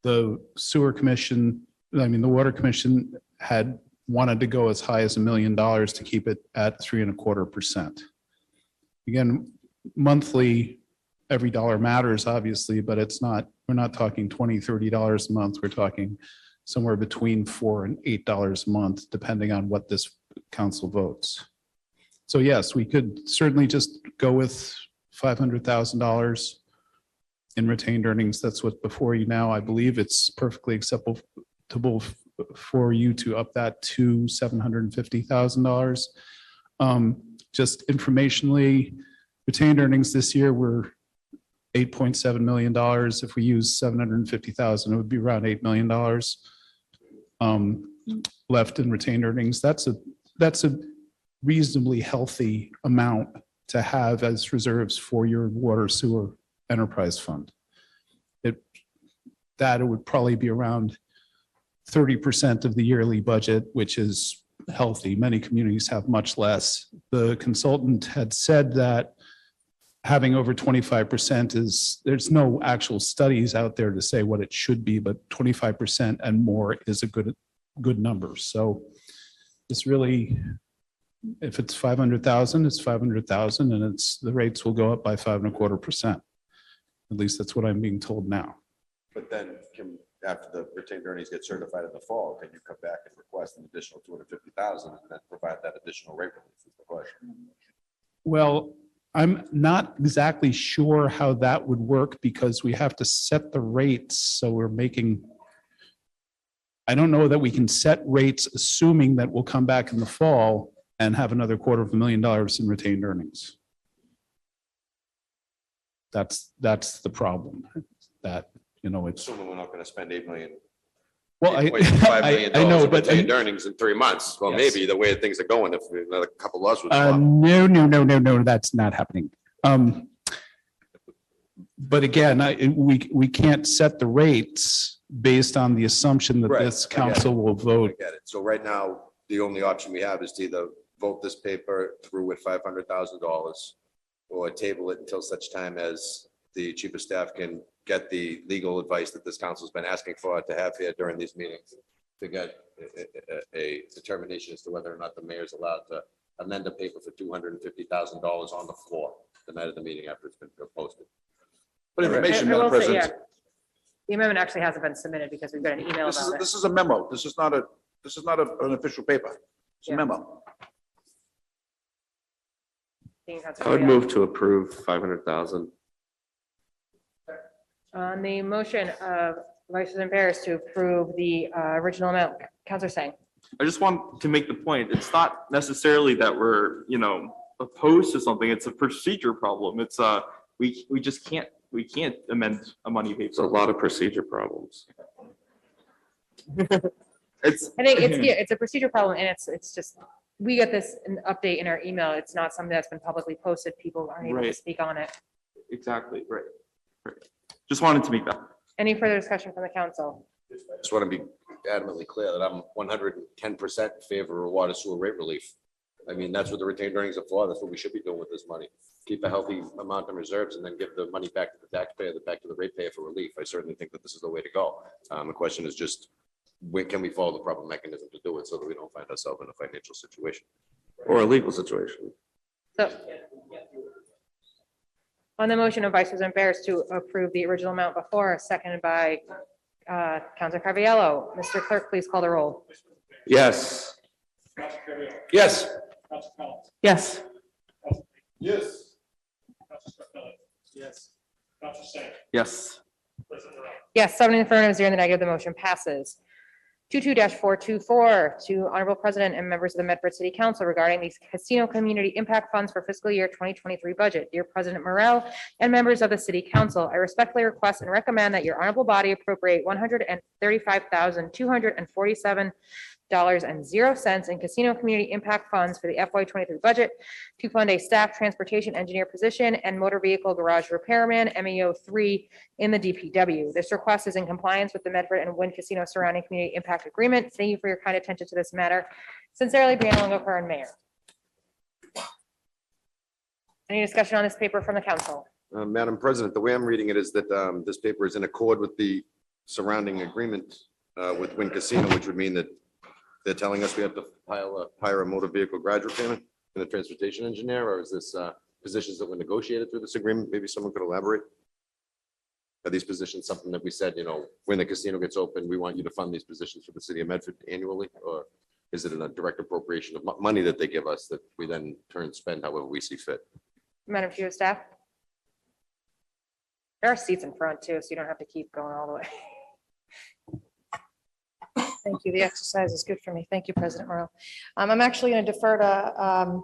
The sewer commission, the water commission had wanted to go as high as $1 million to keep it at 3.25%. Again, monthly, every dollar matters, obviously, but we're not talking $20, $30 a month. We're talking somewhere between $4 and $8 a month, depending on what this council votes. So yes, we could certainly just go with $500,000 in retained earnings. That's what's before you now. I believe it's perfectly acceptable for you to up that to $750,000. Just informationally, retained earnings this year were $8.7 million. If we use $750,000, it would be around $8 million left in retained earnings. That's a reasonably healthy amount to have as reserves for your water sewer enterprise fund. It would probably be around 30% of the yearly budget, which is healthy. Many communities have much less. The consultant had said that having over 25% there's no actual studies out there to say what it should be, but 25% and more is a good number. So it's really, if it's 500,000, it's 500,000, and the rates will go up by 5.25%. At least that's what I'm being told now. But then after the retained earnings get certified in the fall, can you come back and request an additional 250,000 and then provide that additional rate relief is the question. Well, I'm not exactly sure how that would work because we have to set the rates. So I don't know that we can set rates assuming that we'll come back in the fall and have another $250,000 in retained earnings. That's the problem. It's. Assuming we're not going to spend $8 million. Well, $8.5 million I know, in but retained earnings in 3 months. Well, Yes. maybe the way things are going, if another couple laws would. No, that's not happening. But again, we can't set the rates based on the assumption that Right, this I get council it. will vote. I get it. So right now, the only option we have is to either vote this paper through with $500,000 or table it until such time as the chief of staff can get the legal advice that this council's been asking for to have here during these meetings to get a determination as to whether or not the mayor's allowed to amend a paper for $250,000 on the floor the night of the meeting after it's been posted. But information, I Madam will say, President, The amendment actually hasn't been submitted because we've got an email about it. this is a memo. This is not an official paper. It's a Yeah. memo. I would move to approve 500,000. On the motion of Vice President Barris to approve the original amount, Counselor Sang. I just want to make the point, it's not necessarily that we're, opposed to something, it's a procedure problem. It's we just can't amend a money It's a paper. lot of procedure problems. It's, I think it's a procedure problem and it's just, we get this update in our email. It's not something that's been publicly posted. People aren't able to Right. speak on it. exactly, right. Just wanted to make that. Any further discussion from the council? Just want to be adamantly clear that I'm 110% in favor of water sewer rate relief. I mean, that's what the retained earnings are for. That's what we should be doing with this money. Keep a healthy amount in reserves and then give the money back to the taxpayer, back to the ratepayer for relief. I certainly think that this is the way to go. The question is just, when can we follow the proper mechanism to do it so that we don't find ourselves in a financial situation? Or a legal situation. So on the motion of Vice President Barris to approve the original amount before, seconded by Counselor Carviallo. Mr. Clerk, please call the roll. Yes. Yes. Yes. Yes. Yes. Yes. Yes, 7 in the affirmative, 0 in the negative, the motion passes. 22-424 to Honorable President and members of the Medford City Council regarding these casino community impact funds for fiscal year 2023 budget. Dear President Morrell and members of the City Council, I respectfully request and recommend that your honorable body appropriate $135,247.00 in casino community impact funds for the FY23 budget to fund a staff transportation engineer position and motor vehicle garage repairman, MEO 3, in the DPW. This request is in compliance with the Medford and Wynn Casino Surrounding Community Impact Agreement. Thank you for your kind attention to this matter. Sincerely, Brianna Longo, current mayor. Any discussion on this paper from the council? Madam President, the way I'm reading it is that this paper is in accord with the surrounding agreement with Wynn Casino, which would mean that they're telling us we have to hire a motor vehicle graduate payment and a transportation engineer, or is this positions that were negotiated through this agreement? Maybe someone could elaborate. Are these positions something that we said, when the casino gets open, we want you to fund these positions for the city of Medford annually? Or is it in a direct appropriation of money that they give us that we then turn spend however we see fit? Madam Chief of Staff? There are seats in front too, so you don't have to keep going all the way. Thank you. The exercise is good for me. Thank you, President Morrell. I'm actually going to defer to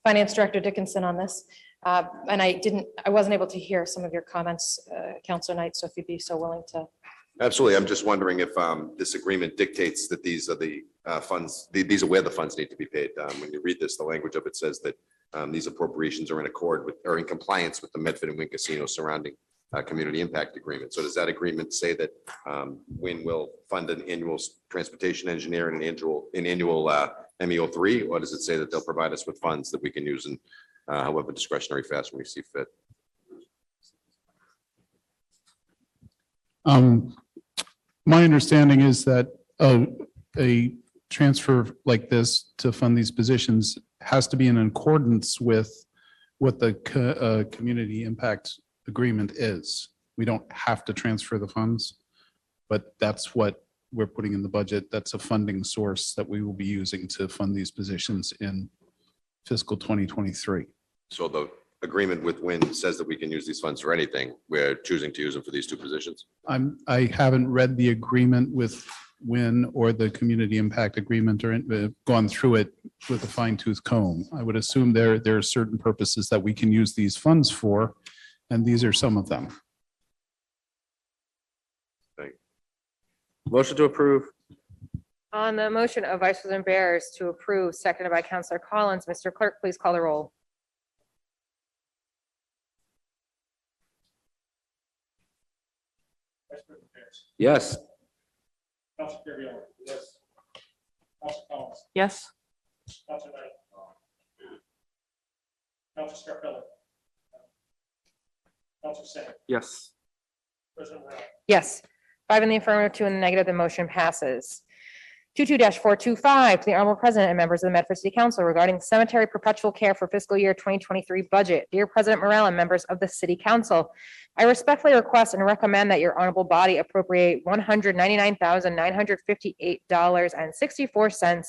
Finance Director Dickinson on this. And I wasn't able to hear some of your comments, Councilor Knight, so if you'd be so willing to. Absolutely. I'm just wondering if this agreement dictates that these are the funds, these are where the funds need to be paid. When you read this, the language of it says that these appropriations are in accord with, or in compliance with the Medford and Wynn Casino surrounding community impact agreement. So does that agreement say that Wynn will fund an annual transportation engineer and an annual MEO3? Or does it say that they'll provide us with funds that we can use in however discretionary fashion we see fit? My understanding is that a transfer like this to fund these positions has to be in accordance with what the community impact agreement is. We don't have to transfer the funds, but that's what we're putting in the budget. That's a funding source that we will be using to fund these positions in fiscal 2023. So the agreement with Wynn says that we can use these funds for anything. We're choosing to use them for these two positions. I haven't read the agreement with Wynn or the community impact agreement or gone through it with a fine tooth comb. I would assume there are certain purposes that we can use these funds for, and these are some of them. Motion to approve. On the motion of Vice President Bears to approve, seconded by Councilor Collins, Mr. Clerk, please call the roll. Yes. Councilor Carviallo. Yes. Councilor Collins. Yes. Councilor Knight. Councilor Scarpelli. Councilor Singh. Yes. President Morrell. Yes. 5 in the affirmative, 2 in the negative, the motion passes. 22-425 to the Honorable President and members of the Medford City Council regarding cemetery perpetual care for fiscal year 2023 budget. Dear President Morrell and members of the City Council, I respectfully request and recommend that your honorable body appropriate $199,958.64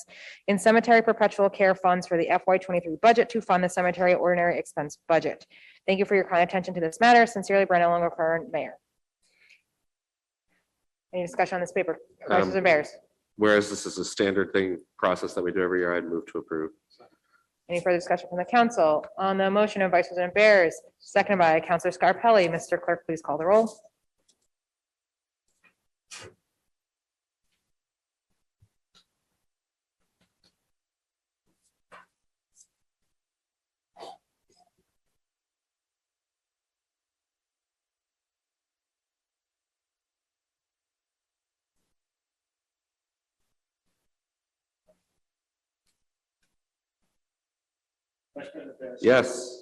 in cemetery perpetual care funds for the FY23 budget to fund the cemetery ordinary expense budget. Thank you for your kind attention to this matter. Sincerely, Brenda Longo, Mayor. Any discussion on this paper? Vice President Bears. Whereas this is a standard process that we do every year, I'd move to approve. Any further discussion from the council? On the motion of Vice President Bears, seconded by Councilor Scarpelli, Mr. Clerk, please call the roll. Vice President Bears. Yes.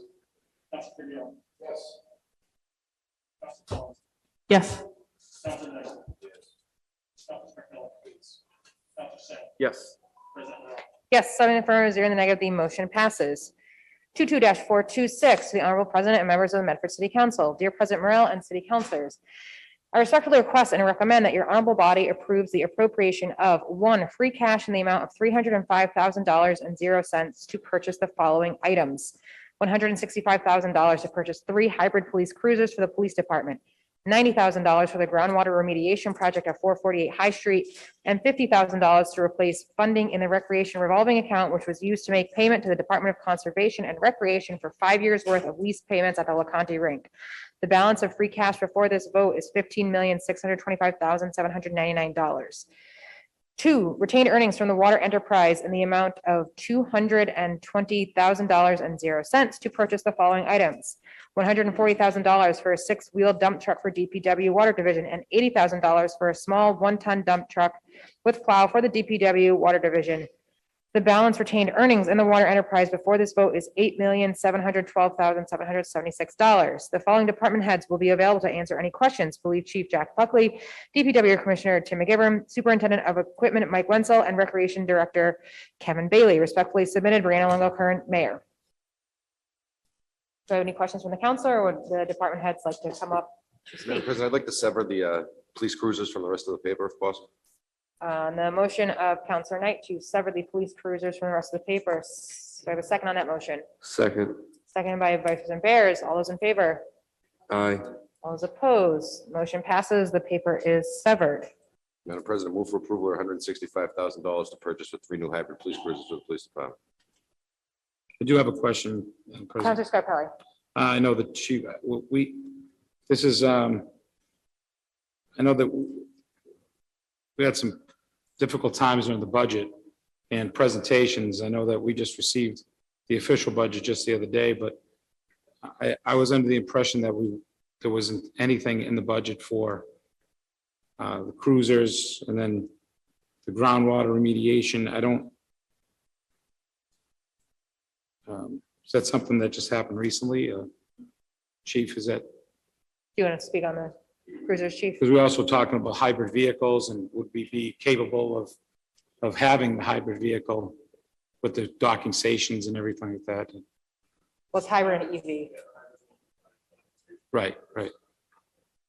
Councilor Carviallo. Yes. Councilor Collins. Yes. Councilor Knight. Yes. Councilor Scarpelli. Councilor Singh. Yes. President Morrell. Yes, 7 affirmative, 0 in the negative, the motion passes. 22-426 to the Honorable President and members of the Medford City Council. Dear President Morrell and City Councilors, I respectfully request and recommend that your honorable body approves the appropriation of 1, free cash in the amount of $305,000.00 to purchase the following items. $165,000 to purchase 3 hybrid police cruisers for the police department, $90,000 for the groundwater remediation project at 448 High Street, and $50,000 to replace funding in the recreation revolving account, which was used to make payment to the Department of Conservation and Recreation for 5 years worth of lease payments at the LeConte Rink. The balance of free cash before this vote is $15,625,799. 2, retained earnings from the water enterprise in the amount of $220,000.00 to purchase the following items. $140,000 for a 6-wheel dump truck for DPW Water Division and $80,000 for a small 1-ton dump truck with plow for the DPW Water Division. The balance retained earnings in the water enterprise before this vote is $8,712,776. The following department heads will be available to answer any questions. Police Chief Jack Buckley, DPW Commissioner Tim McGivern, Superintendent of Equipment Mike Wenzel, and Recreation Director Kevin Bailey. Respectfully submitted, Brianna Longo, current mayor. Do I have any questions from the council, or would the department heads like to come up to Madam speak? President, I'd like to sever the police cruisers from the rest of the paper if possible. On the motion of Counselor Knight to sever the police cruisers from the rest of the papers. Do I have a second on that motion? Second. Seconded by Vice President Bears. All those in favor? Aye. All those opposed? Motion passes. The paper is severed. Madam President, move for approval of $165,000 to purchase for 3 new hybrid police cruisers for the police department. I do have a question, Madam President. Counselor Scarpelli. I know that this is, I know that we had some difficult times during the budget and presentations. I know that we just received the official budget just the other day, but I was under the impression that there wasn't anything in the budget for the cruisers and then the groundwater remediation. Is that something that just happened recently? Chief, is that, Do you want to speak on the cruisers, Chief? because we're also talking about hybrid vehicles, and would we be capable of having the hybrid vehicle with the docking stations and everything like that? Well, it's hybrid and EV. Right.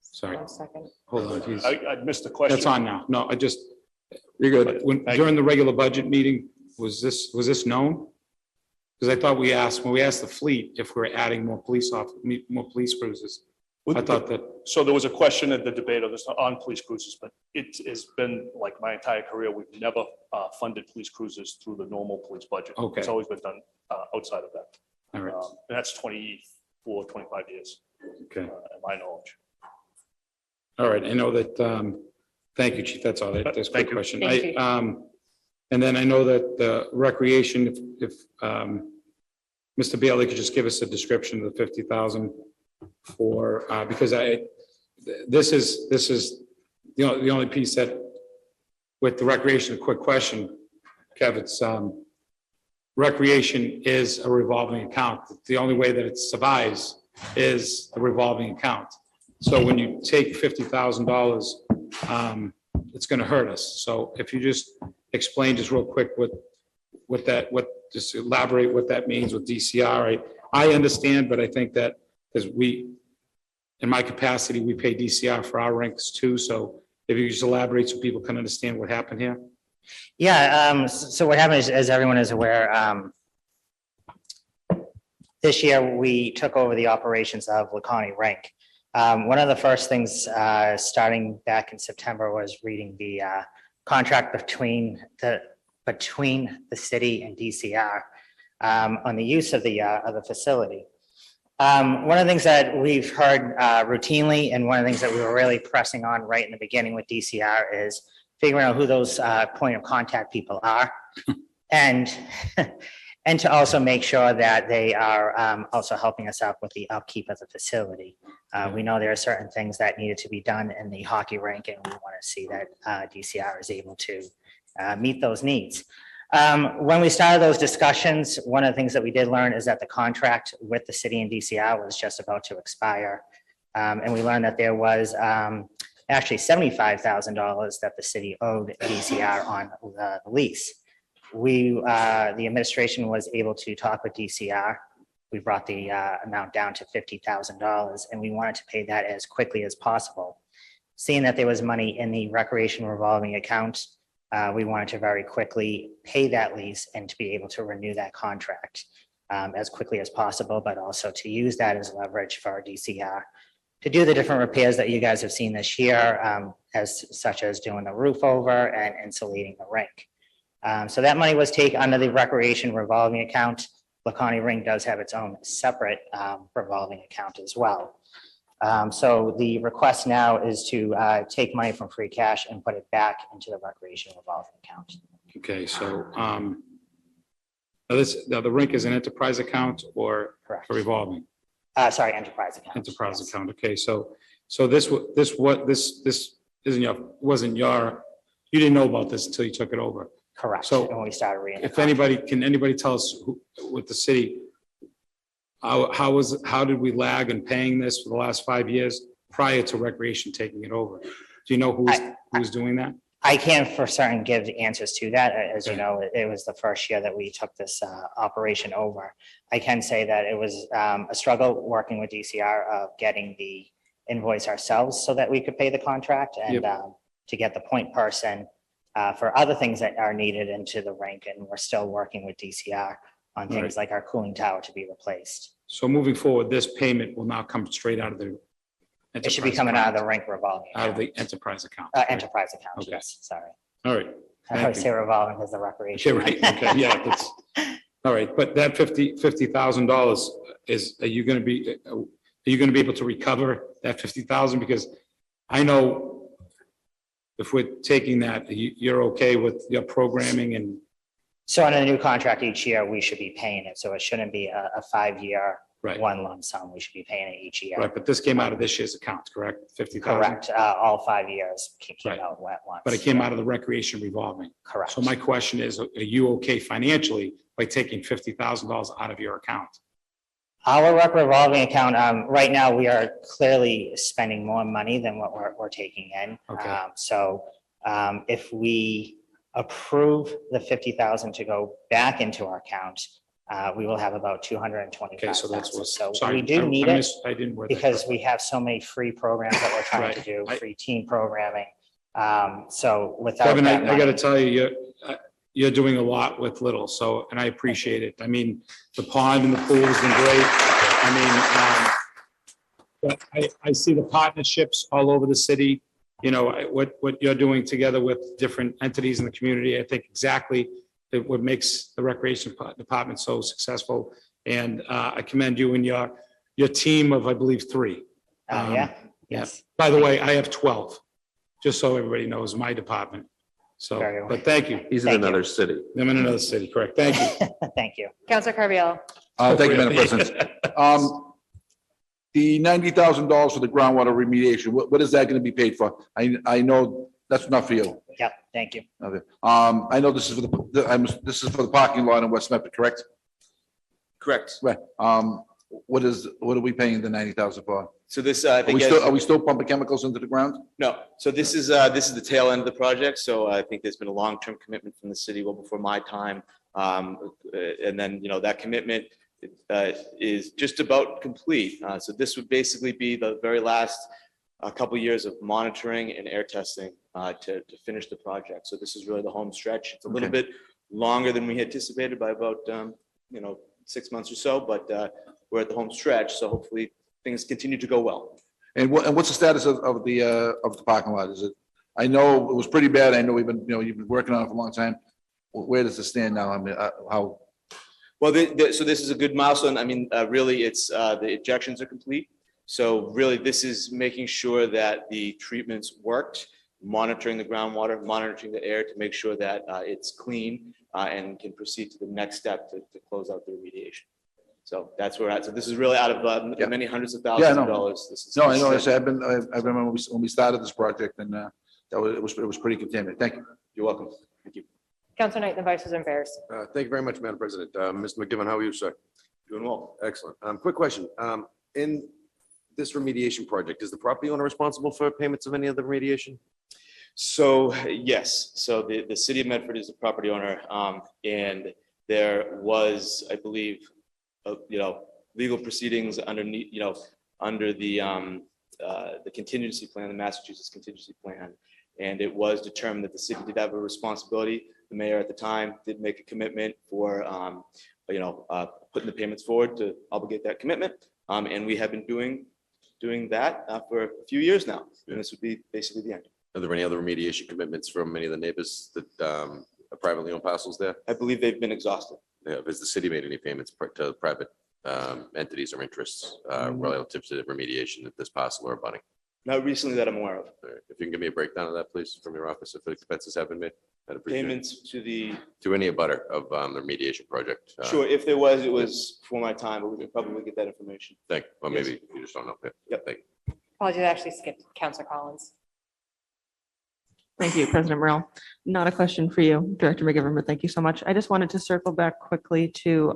Sorry, 1 second. hold on. He's- I missed the question. That's on now. No, You're good. during the regular budget meeting, was this known? Because I thought when we asked the fleet if we're adding more police cruisers, I thought that, So there was a question at the debate of this on police cruisers, but it has been like my entire career, we've never funded police cruisers through the normal police budget. Okay. It's always been done outside of that. all right, And that's 24, 25 years, okay. in my knowledge. All right, I know that, thank you, Chief, that's all, that's a Thank quick you. question. Thank you. And then I know that the recreation, if Mr. Bailey could just give us a description of the 50,000 for, because this is the only piece that, with the recreation, a quick question, Kev, it's, recreation is a revolving account. The only way that it survives is a revolving account. So when you take $50,000, it's going to hurt us. So if you just explain just real quick just elaborate what that means with DCR. I understand, but I think that because in my capacity, we pay DCR for our rinks too. So if you just elaborate so people can understand what happened here. Yeah, so what happened is, as everyone is aware, this year we took over the operations of Laconia Rink. One of the first things, starting back in September, was reading the contract between the city and DCR on the use of the facility. One of the things that we've heard routinely, and one of the things that we were really pressing on right in the beginning with DCR, is figuring out who those point of contact people are, and to also make sure that they are also helping us out with the upkeep of the facility. We know there are certain things that needed to be done in the hockey rink, and we want to see that DCR is able to meet those needs. When we started those discussions, one of the things that we did learn is that the contract with the city and DCR was just about to expire. And we learned that there was actually $75,000 that the city owed DCR on the lease. The administration was able to talk with DCR. We brought the amount down to $50,000, and we wanted to pay that as quickly as possible. Seeing that there was money in the recreation revolving account, we wanted to very quickly pay that lease and to be able to renew that contract as quickly as possible, but also to use that as leverage for our DCR to do the different repairs that you guys have seen this year, such as doing the roof over and insulating the rink. So that money was taken under the recreation revolving account. Laconia Rink does have its own separate revolving account as well. So the request now is to take money from free cash and put it back into the recreation revolving account. Okay, so now the rink is an enterprise account or Correct. a revolving? Sorry, enterprise account. Enterprise Yes. account, okay, so this isn't wasn't your, you didn't know about this until you took it over. Correct. So When we started reading. the if anybody, can anybody tell us with the city, how did we lag in paying this for the last 5 years prior to Recreation taking it over? Do you know who's doing that? I can't for certain give the answers to that. As you Okay. know, it was the first year that we took this operation over. I can say that it was a struggle working with DCR of getting the invoice ourselves so that we could pay the contract and to get the point person for other things that are needed into the rink. And we're still working with DCR on things like our cooling tower to be replaced. So moving forward, this payment will now come straight out of the. It should be coming out of the rink revolving. Out of account. the enterprise account. right? Enterprise account, Okay. yes, sorry. All right. I Thank always you. say revolving because the Okay, recreation. right, okay, yeah, that's, all right, but that $50,000 is, are you gonna be able to recover that 50,000? Because I know if we're taking that, you're okay with your programming and, So on a new contract each year, we should be paying it. So it shouldn't be a 5-year, right, one lump sum. We should be paying it each year. right, but this came out of this year's account, correct? 50,000? Correct. All 5 years came Right. out at once. But it came out of the recreation revolving. Correct. So my question is, are you okay financially by taking $50,000 out of your account? Our rec revolving account, right now, we are clearly spending more money than what we're taking in. Okay. So if we approve the 50,000 to go back into our account, we will have about Okay, so that's 225,000. what. So sorry, we do need it I didn't word that because we have so many free programs that we're trying to Right. do, I- free team programming. So without Kevin, that I gotta money, tell you, you're doing a lot with little, so, and I appreciate it. I mean, the pond and the pool has been great. I mean, but I see the partnerships all over the city. You know, what you're doing together with different entities in the community, I think exactly what makes the recreation department so successful. And I commend you and your team of, I believe, 3. yeah, yes. By the way, I have 12, just so everybody knows, my department. So, Very well. but thank you. He's in Thank you. another city. I'm in another city, correct? Thank you. Thank you. Counselor Carviallo. Thank you, Madam President. The $90,000 for the groundwater remediation, what is that going to be paid for? I know that's not for you. Yep, thank you. Okay. I know this is for this is for the parking lot in West Memphis, correct? Correct. Right. What are we paying the 90,000 for? So this, I Are think, we still pumping chemicals into the ground? no, so this is the tail end of the project. So I think there's been a long-term commitment from the city well before my time. And then, that commitment is just about complete. So this would basically be the very last couple years of monitoring and air testing to finish the project. So this is really the home stretch. It's a little bit longer than we anticipated by about, 6 months or so, but we're at the home stretch. So hopefully things continue to go well. And what's the status of the parking lot? Is it, I know it was pretty bad. I know you've been working on it for a long time. Where does it stand now? I mean, how? Well, so this is a good milestone. I mean, really, it's the ejections are complete. So really, this is making sure that the treatments worked, monitoring the groundwater, monitoring the air to make sure that it's clean and can proceed to the next step to close out the remediation. So that's where we're at. So this is really out of the many hundreds of thousands of dollars. This is- No, I know. I remember when we started this project, and it was pretty contaminated. Thank you. You're welcome. Thank you. Counselor Knight, the Vice President Barris. Thank you very much, Madam President. Mr. McGivern, how are you, sir? Doing well. Excellent. Quick question. In this remediation project, is the property owner responsible for payments of any of the remediation? So yes, so the city of Medford is the property owner, and there was, I believe, legal proceedings underneath, under the contingency plan, the Massachusetts contingency plan, and it was determined that the city did have a responsibility. The mayor at the time did make a commitment for, putting the payments forward to obligate that commitment, and we have been doing that for a few years now, and this would be basically the end. Are there any other remediation commitments from any of the neighbors that are privately owned parcels there? I believe they've been exhausted. Has the city made any payments to private entities or interests relative to the remediation of this parcel or abutting? Not recently that I'm aware of. All right. If you can give me a breakdown of that, please, from your office, if expenses have been made. I'd appreciate it. Payments To any abutter of the remediation project. Sure, if there was, it was for my time, but we could probably get that information. Thank, or Yes. maybe you just don't know. Yep. Thank Apologies, I actually skipped Counselor Collins. Thank you, President Morrell. Not a question for you, Director McGivern, but thank you so much. I just wanted to circle back quickly to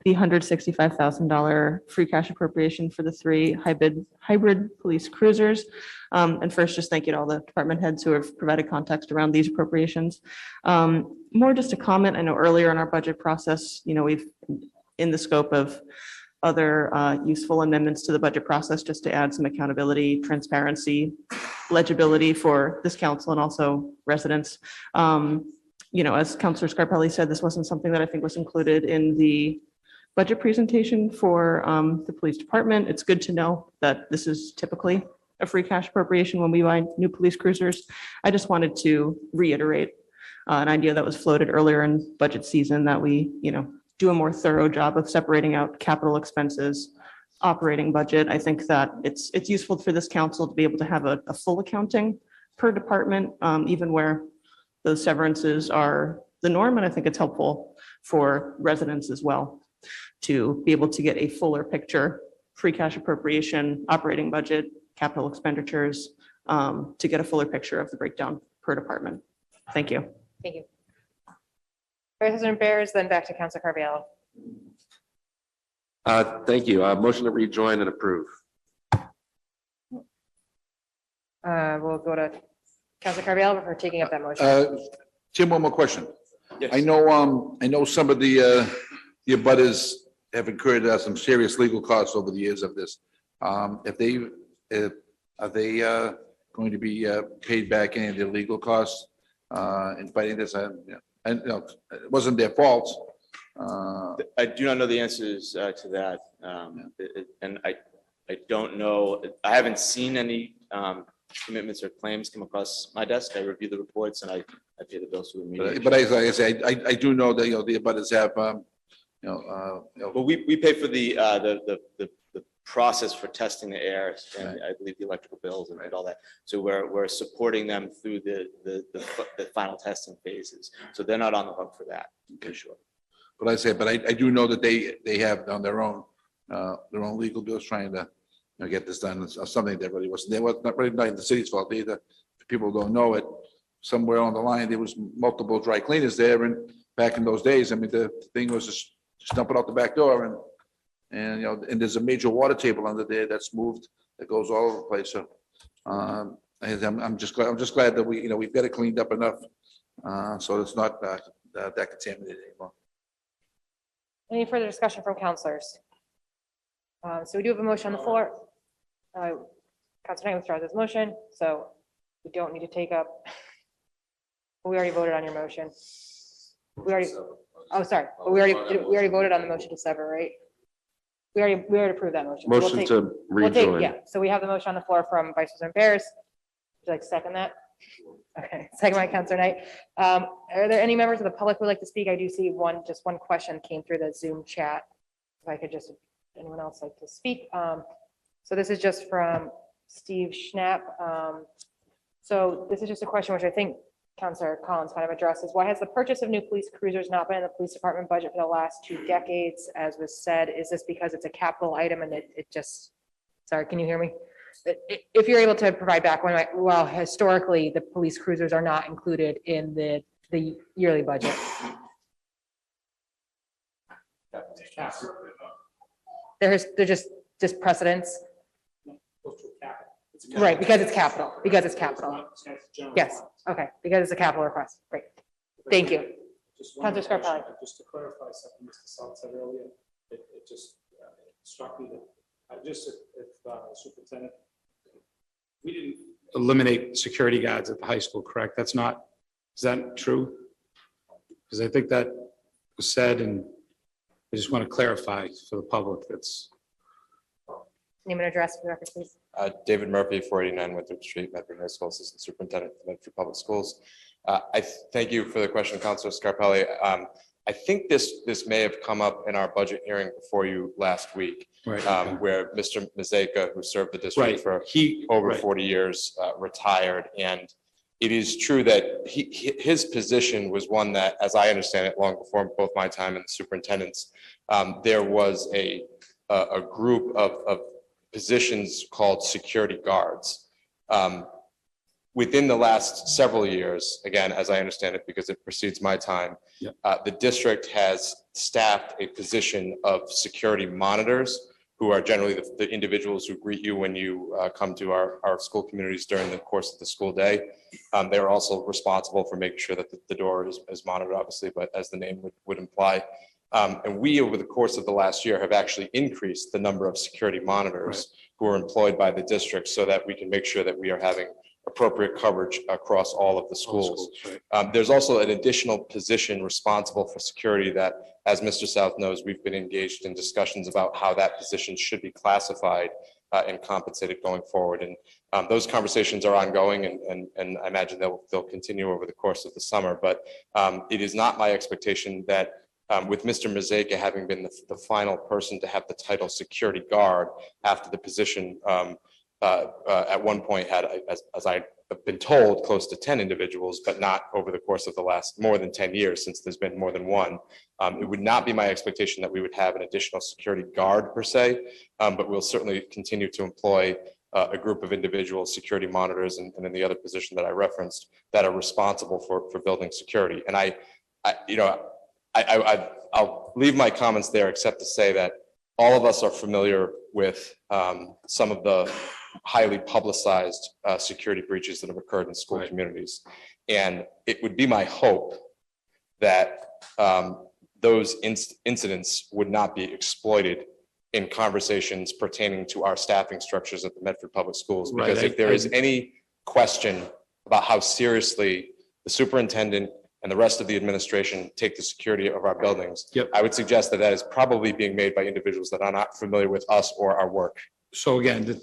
the $165,000 free cash appropriation for the 3 hybrid police cruisers. And first, just thank you to all the department heads who have provided context around these appropriations. More just a comment, I know earlier in our budget process, we've, in the scope of other useful amendments to the budget process, just to add some accountability, transparency, legibility for this council and also residents. As Councilor Scarpelli said, this wasn't something that I think was included in the budget presentation for the police department. It's good to know that this is typically a free cash appropriation when we buy new police cruisers. I just wanted to reiterate an idea that was floated earlier in budget season, that we, do a more thorough job of separating out capital expenses, operating budget. I think that it's useful for this council to be able to have a full accounting per department, even where those severances are the norm. And I think it's helpful for residents as well to be able to get a fuller picture, free cash appropriation, operating budget, capital expenditures, to get a fuller picture of the breakdown per department. Thank you. Thank you. President Bears, then back to Councilor Carviallo. Thank you. Motion to rejoin and approve. We'll go to Councilor Carviallo for taking up that motion. Tim, one more question. Yes. I know some of the abutters have incurred some serious legal costs over the years of this. Are they going to be paid back any of their legal costs in fighting this? And it wasn't their fault. I do not know the answers to that. And I don't know, I haven't seen any commitments or claims come across my desk. I review the reports and I pay the bills through the media. But as I say, I do know that, the abutters have, But we pay for the process for testing the air and I believe the electrical bills and all that. So we're supporting them through the final testing phases. So they're not on the hook for that. Okay, sure. But I do know that they have on their own legal bills trying to get this done. It's something that really wasn't, not the city's fault either. If people don't know it, somewhere on the line, there was multiple dry cleaners there, and back in those days, I mean, the thing was just dump it out the back door, and and there's a major water table under there that's moved, that goes all over the place. So I'm just glad that we've got it cleaned up enough, so it's not that contaminated anymore. Any further discussion from councilors? So we do have a motion on the floor. Councilor Knight withdraws his motion, so we don't need to take up. We already voted on your motion. Oh, sorry. But we already voted on the motion to sever, right? We already approved that motion. Motion to rejoin. Yeah, so we have the motion on the floor from Vice President Bears. Would you like to second that? Okay, second by Councilor Knight. Are there any members of the public who would like to speak? I do see just one question came through the Zoom chat. If I could just, anyone else like to speak? So this is just from Steve Schnapp. So this is just a question which I think Councilor Collins kind of addresses. Why has the purchase of new police cruisers not been in the police department budget for the last 2 decades? As was said, is this because it's a capital item and it just, sorry, can you hear me? If you're able to provide back, well, historically, the police cruisers are not included in the yearly budget. They're just precedents. Right, because it's capital, Yes, okay, because it's a capital request. Great. Thank you. Councilor Scarpelli. Just to clarify something Mr. Salt said earlier, it just struck me that if superintendent, we didn't eliminate security guards at the high school, correct? Is that true? Because I think that was said, and I just want to clarify for the public that's. Name and address for the record, please. David Murphy, 489 Winthrop Street, Medford High School Assistant Superintendent for Medford Public Schools. I thank you for the question, Councilor Scarpelli. I think this may have come up in our budget hearing before you last week, Right. Where Mr. Mazeka, who served the district for over 40 years, retired. And it is true that his position was one that, as I understand it, long before both my time and the superintendent's, there was a group of positions called security guards. within the last several years, again, as I understand it, because it precedes my time, the district has staffed a position of security monitors who are generally the individuals who greet you when you come to our school communities during the course of the school day. They are also responsible for making sure that the door is monitored, obviously, but as the name would imply. And we, over the course of the last year, have actually increased the number of security monitors who are employed by the district so that we can make sure that we are having appropriate coverage across all of the schools. There's also an additional position responsible for security that, as Mr. South knows, we've been engaged in discussions about how that position should be classified and compensated going forward. And those conversations are ongoing, and I imagine they'll continue over the course of the summer. But it is not my expectation that with Mr. Mazeka having been the final person to have the title security guard after the position at one point had, as I've been told, close to 10 individuals, but not over the course of the last more than 10 years, since there's been more than one. It would not be my expectation that we would have an additional security guard per se, but we'll certainly continue to employ a group of individual security monitors and in the other position that I referenced that are responsible for building security. And I'll leave my comments there, except to say that all of us are familiar with some of the highly publicized security breaches that have occurred in school communities. And it would be my hope that those incidents would not be exploited in conversations pertaining to our staffing structures at the Medford Public Schools. Because if there is any question about how seriously the superintendent and the rest of the administration take the security of our buildings, I would suggest that is probably being made by individuals that are not familiar with us or our work. So again,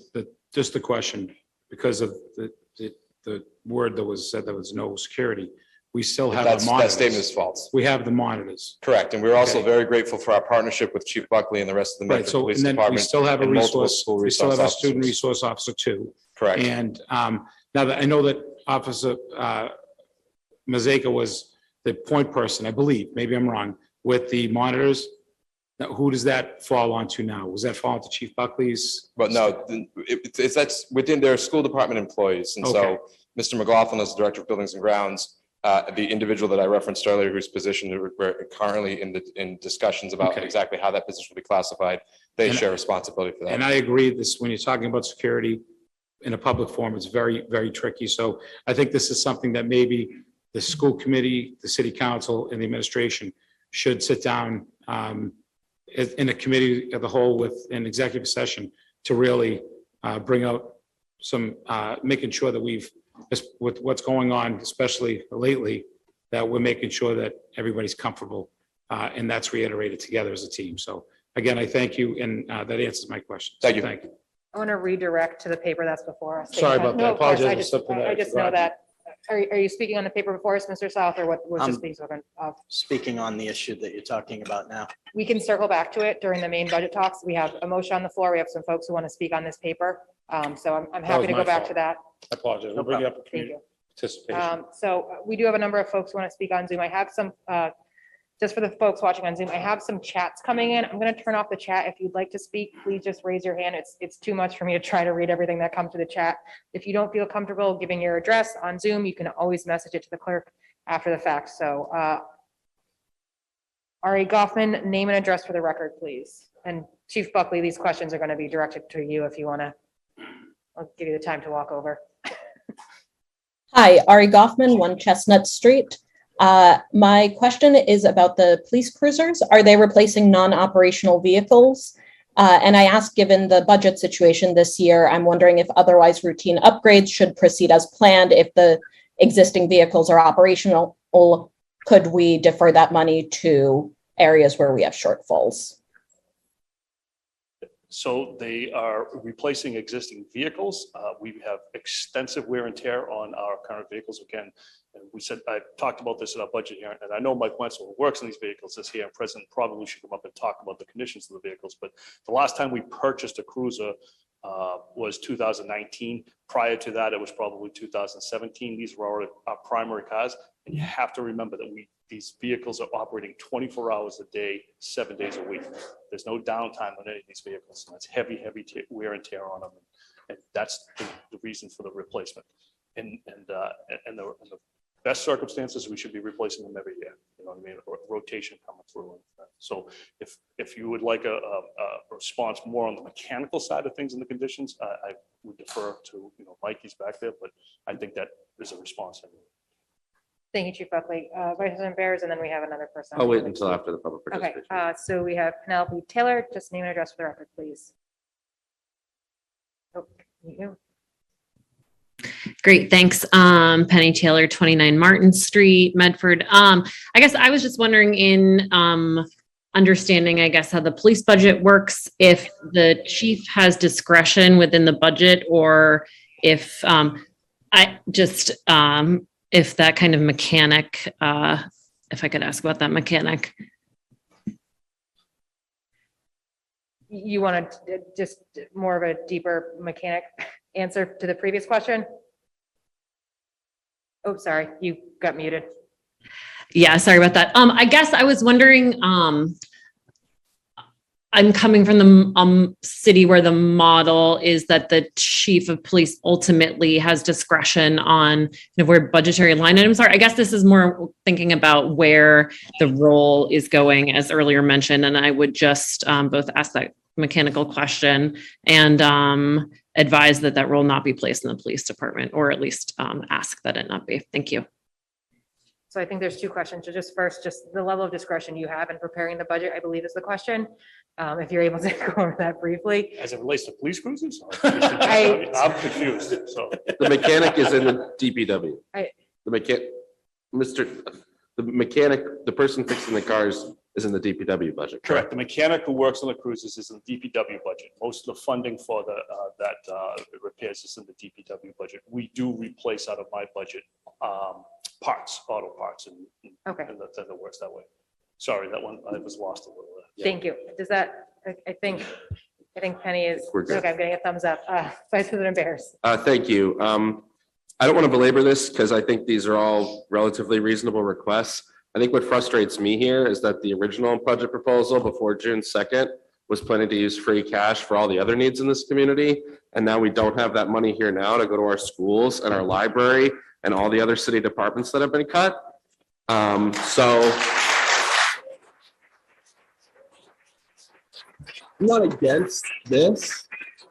just the question, because of the word that was said, there was no security, we still have the monitors. That statement is false. We have the monitors. Correct. And we're also very grateful for our partnership with Chief Buckley and the rest of the Medford Police And then Department. we still have a and multiple resource, school we still have a resource student officers. resource officer too. Correct. And now that I know that Officer Mazeka was the point person, I believe, maybe I'm wrong, with the monitors. Now, who does that fall onto now? Was that fall onto Chief Buckley's? But no, that's within their school department employees. And so Mr. McLaughlin, as the Director of Buildings and Grounds, the individual that I referenced earlier, whose position we're currently in discussions about exactly how that position will be classified, they share responsibility for that. And I agree, this, when you're talking about security in a public forum, it's very, very tricky. So I think this is something that maybe the school committee, the city council, and the administration should sit down in a committee of the whole with an executive session to really bring out some, making sure that with what's going on, especially lately, that we're making sure that everybody's comfortable, and that's reiterated together as a team. So again, I thank you, and that answers my question. Thank you. Thank you. I want to redirect to the paper that's before us. Sorry about that. No, of course, Apologize for something that I I just know forgot. that. Are you speaking on the paper before us, Mr. South, or what was just being spoken of? Speaking on the issue that you're talking about now. We can circle back to it during the main budget talks. We have a motion on the floor. We have some folks who want to speak on this paper. So I'm happy was to my go back fault. to that. I apologize. We'll bring it up in Thank community you. participation. So we do have a number of folks who want to speak on Zoom. I have some, just for the folks watching on Zoom, I have some chats coming in. I'm going to turn off the chat. If you'd like to speak, please just raise your hand. It's too much for me to try to read everything that comes to the chat. If you don't feel comfortable giving your address on Zoom, you can always message it to the clerk after the fact. So Ari Goffman, name and address for the record, please. And Chief Buckley, these questions are going to be directed to you if you want to. I'll give you the time to walk over. Hi, Ari Goffman, 1 Chestnut Street. My question is about the police cruisers. Are they replacing non-operational vehicles? And I ask, given the budget situation this year, I'm wondering if otherwise routine upgrades should proceed as planned. If the existing vehicles are operational, could we defer that money to areas where we have shortfalls? So they are replacing existing vehicles. We have extensive wear and tear on our current vehicles. Again, and I talked about this in our budget here, and I know Mike Wenzel, who works on these vehicles, is here and present, probably should come up and talk about the conditions of the vehicles. But the last time we purchased a cruiser was 2019. Prior to that, it was probably 2017. These were our primary cars. And you have to remember that these vehicles are operating 24 hours a day, 7 days a week. There's no downtime on any of these vehicles. And it's heavy wear and tear on them. And that's the reason for the replacement. in the best circumstances, we should be replacing them every year. You know what I mean? Rotation coming through. So if you would like a response more on the mechanical side of things and the conditions, I would defer to, Mike, he's back there, but I think that is a response. Thank you, Chief Buckley. Vice President Bears, and then we have another person. I'll wait until after the public Okay, participation. so we have Penelope Taylor, just name and address for the record, please. Oh, you. Great, thanks. Penny Taylor, 29 Martin Street, Medford. I guess I was just wondering in understanding, I guess, how the police budget works, if the chief has discretion within the budget or if if that kind of mechanic, if I could ask about that mechanic. You want to just more of a deeper mechanic answer to the previous question? Oh, sorry, you got muted. Yeah, sorry about that. I guess I was wondering, I'm coming from the city where the model is that the chief of police ultimately has discretion on where budgetary line items are. I guess this is more thinking about where the role is going, as earlier mentioned, and I would just both ask that mechanical question and advise that that role not be placed in the police department, or at least ask that it not be. Thank you. So I think there's two questions. So just first, just the level of discretion you have in preparing the budget, I believe is the question. If you're able to go over that briefly. As it relates to police cruisers? I'm confused, so. The mechanic is in the DPW. The mechanic, the person fixing the cars is in the DPW budget. Correct. The mechanic who works on the cruises is in the DPW budget. Most of the funding for repairs is in the DPW budget. We do replace out of my budget parts, auto parts, and that works that way. Sorry, that one, I was lost a little bit. Thank you. Does that, I think Penny is, We're good. okay, I'm getting a thumbs up. Vice President Bears. Thank you. I don't want to belabor this because I think these are all relatively reasonable requests. I think what frustrates me here is that the original budget proposal before June 2nd was planning to use free cash for all the other needs in this community. And now we don't have that money here now to go to our schools and our library and all the other city departments that have been cut. So I'm not against this.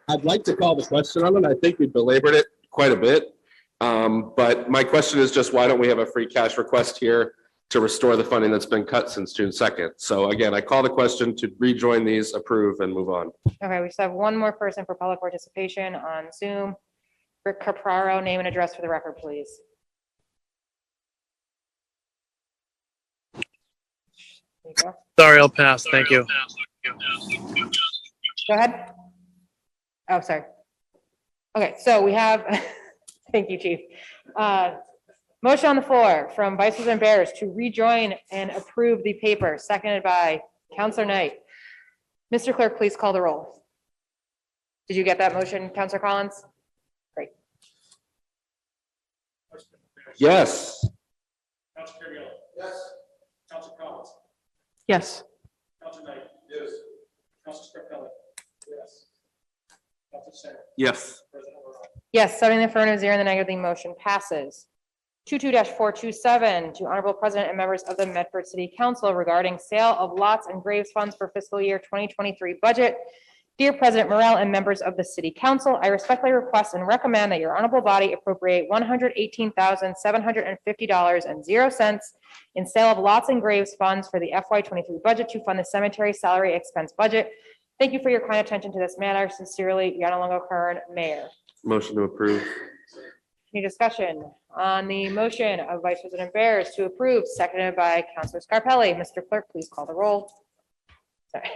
I'd like to call the question on it. I think we belabored it quite a bit. But my question is just, why don't we have a free cash request here to restore the funding that's been cut since June 2nd? So again, I call the question to rejoin these, approve, and move on. Okay, we just have one more person for public participation on Zoom. Rick Capraro, name and address for the record, please. There you go. Sorry, I'll pass. Thank you. Go ahead. Oh, sorry. Okay, so we have, thank you, Chief. Motion on the floor from Vice President Bears to rejoin and approve the paper, seconded by Counselor Knight. Mr. Clerk, please call the roll. Did you get that motion, Counselor Collins? Great. Yes. Counselor Kerry. Yes. Counselor Collins. Yes. Counselor Knight. Yes. Counselor Scarpelli. Yes. Counselor Sarah. Yes. Yes, 7 in the affirmative, 0 in the negative, the motion passes. 22-427 to Honorable President and members of the Medford City Council regarding sale of lots and graves funds for fiscal year 2023 budget. Dear President Morrell and members of the City Council, I respectfully request and recommend that your honorable body appropriate $118,750.00 in sale of lots and graves funds for the FY23 budget to fund the cemetery salary expense budget. Thank you for your kind attention to this matter. Sincerely, Yana Longo Kern, Mayor. Motion to approve. Any discussion on the motion of Vice President Bears to approve, seconded by Councilor Scarpelli? Mr. Clerk, please call the roll. Sorry.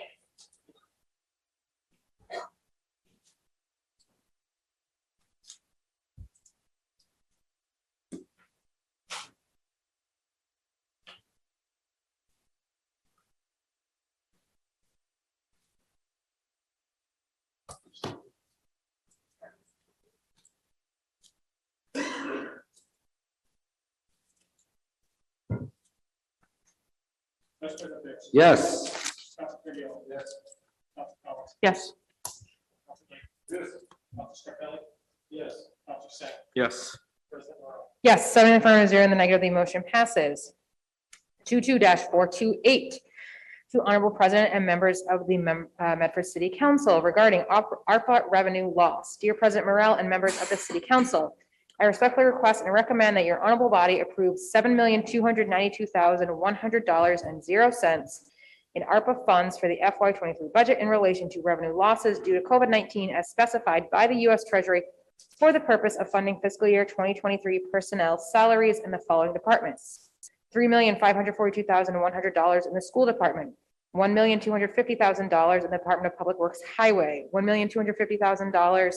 Yes. Yes. Yes. Yes. Yes, 7 in the affirmative, 0 in the negative, the motion passes. 22-428 to Honorable President and members of the Medford City Council regarding ARPA revenue loss. Dear President Morrell and members of the City Council, I respectfully request and recommend that your honorable body approve $7,292,100.00 in ARPA funds for the FY23 budget in relation to revenue losses due to COVID-19 as specified by the U.S. Treasury for the purpose of funding fiscal year 2023 personnel salaries in the following departments. $3,542,100 in the school department, $1,250,000 in the Department of Public Works Highway, $1,250,000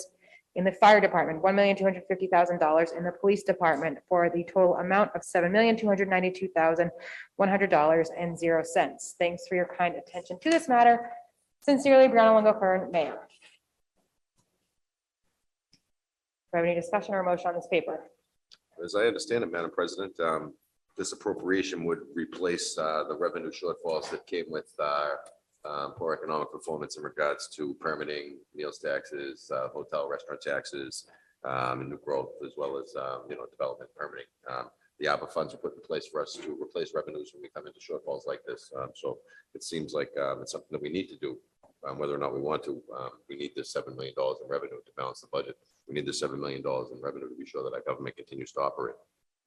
in the fire department, $1,250,000 in the police department, for the total amount of $7,292,100.00. Thanks for your kind attention to this matter. Sincerely, Brianna Longo Kern, Mayor. Do we have any discussion or motion on this paper? As I understand it, Madam President, this appropriation would replace the revenue shortfalls that came with poor economic performance in regards to permitting, meals taxes, hotel, restaurant taxes, and new growth, as well as, development permitting. The ARPA funds are put in place for us to replace revenues when we come into shortfalls like this. So it seems like it's something that we need to do, whether or not we want to. We need this $7 million in revenue to balance the budget. We need this $7 million in revenue to be sure that our government continues to operate.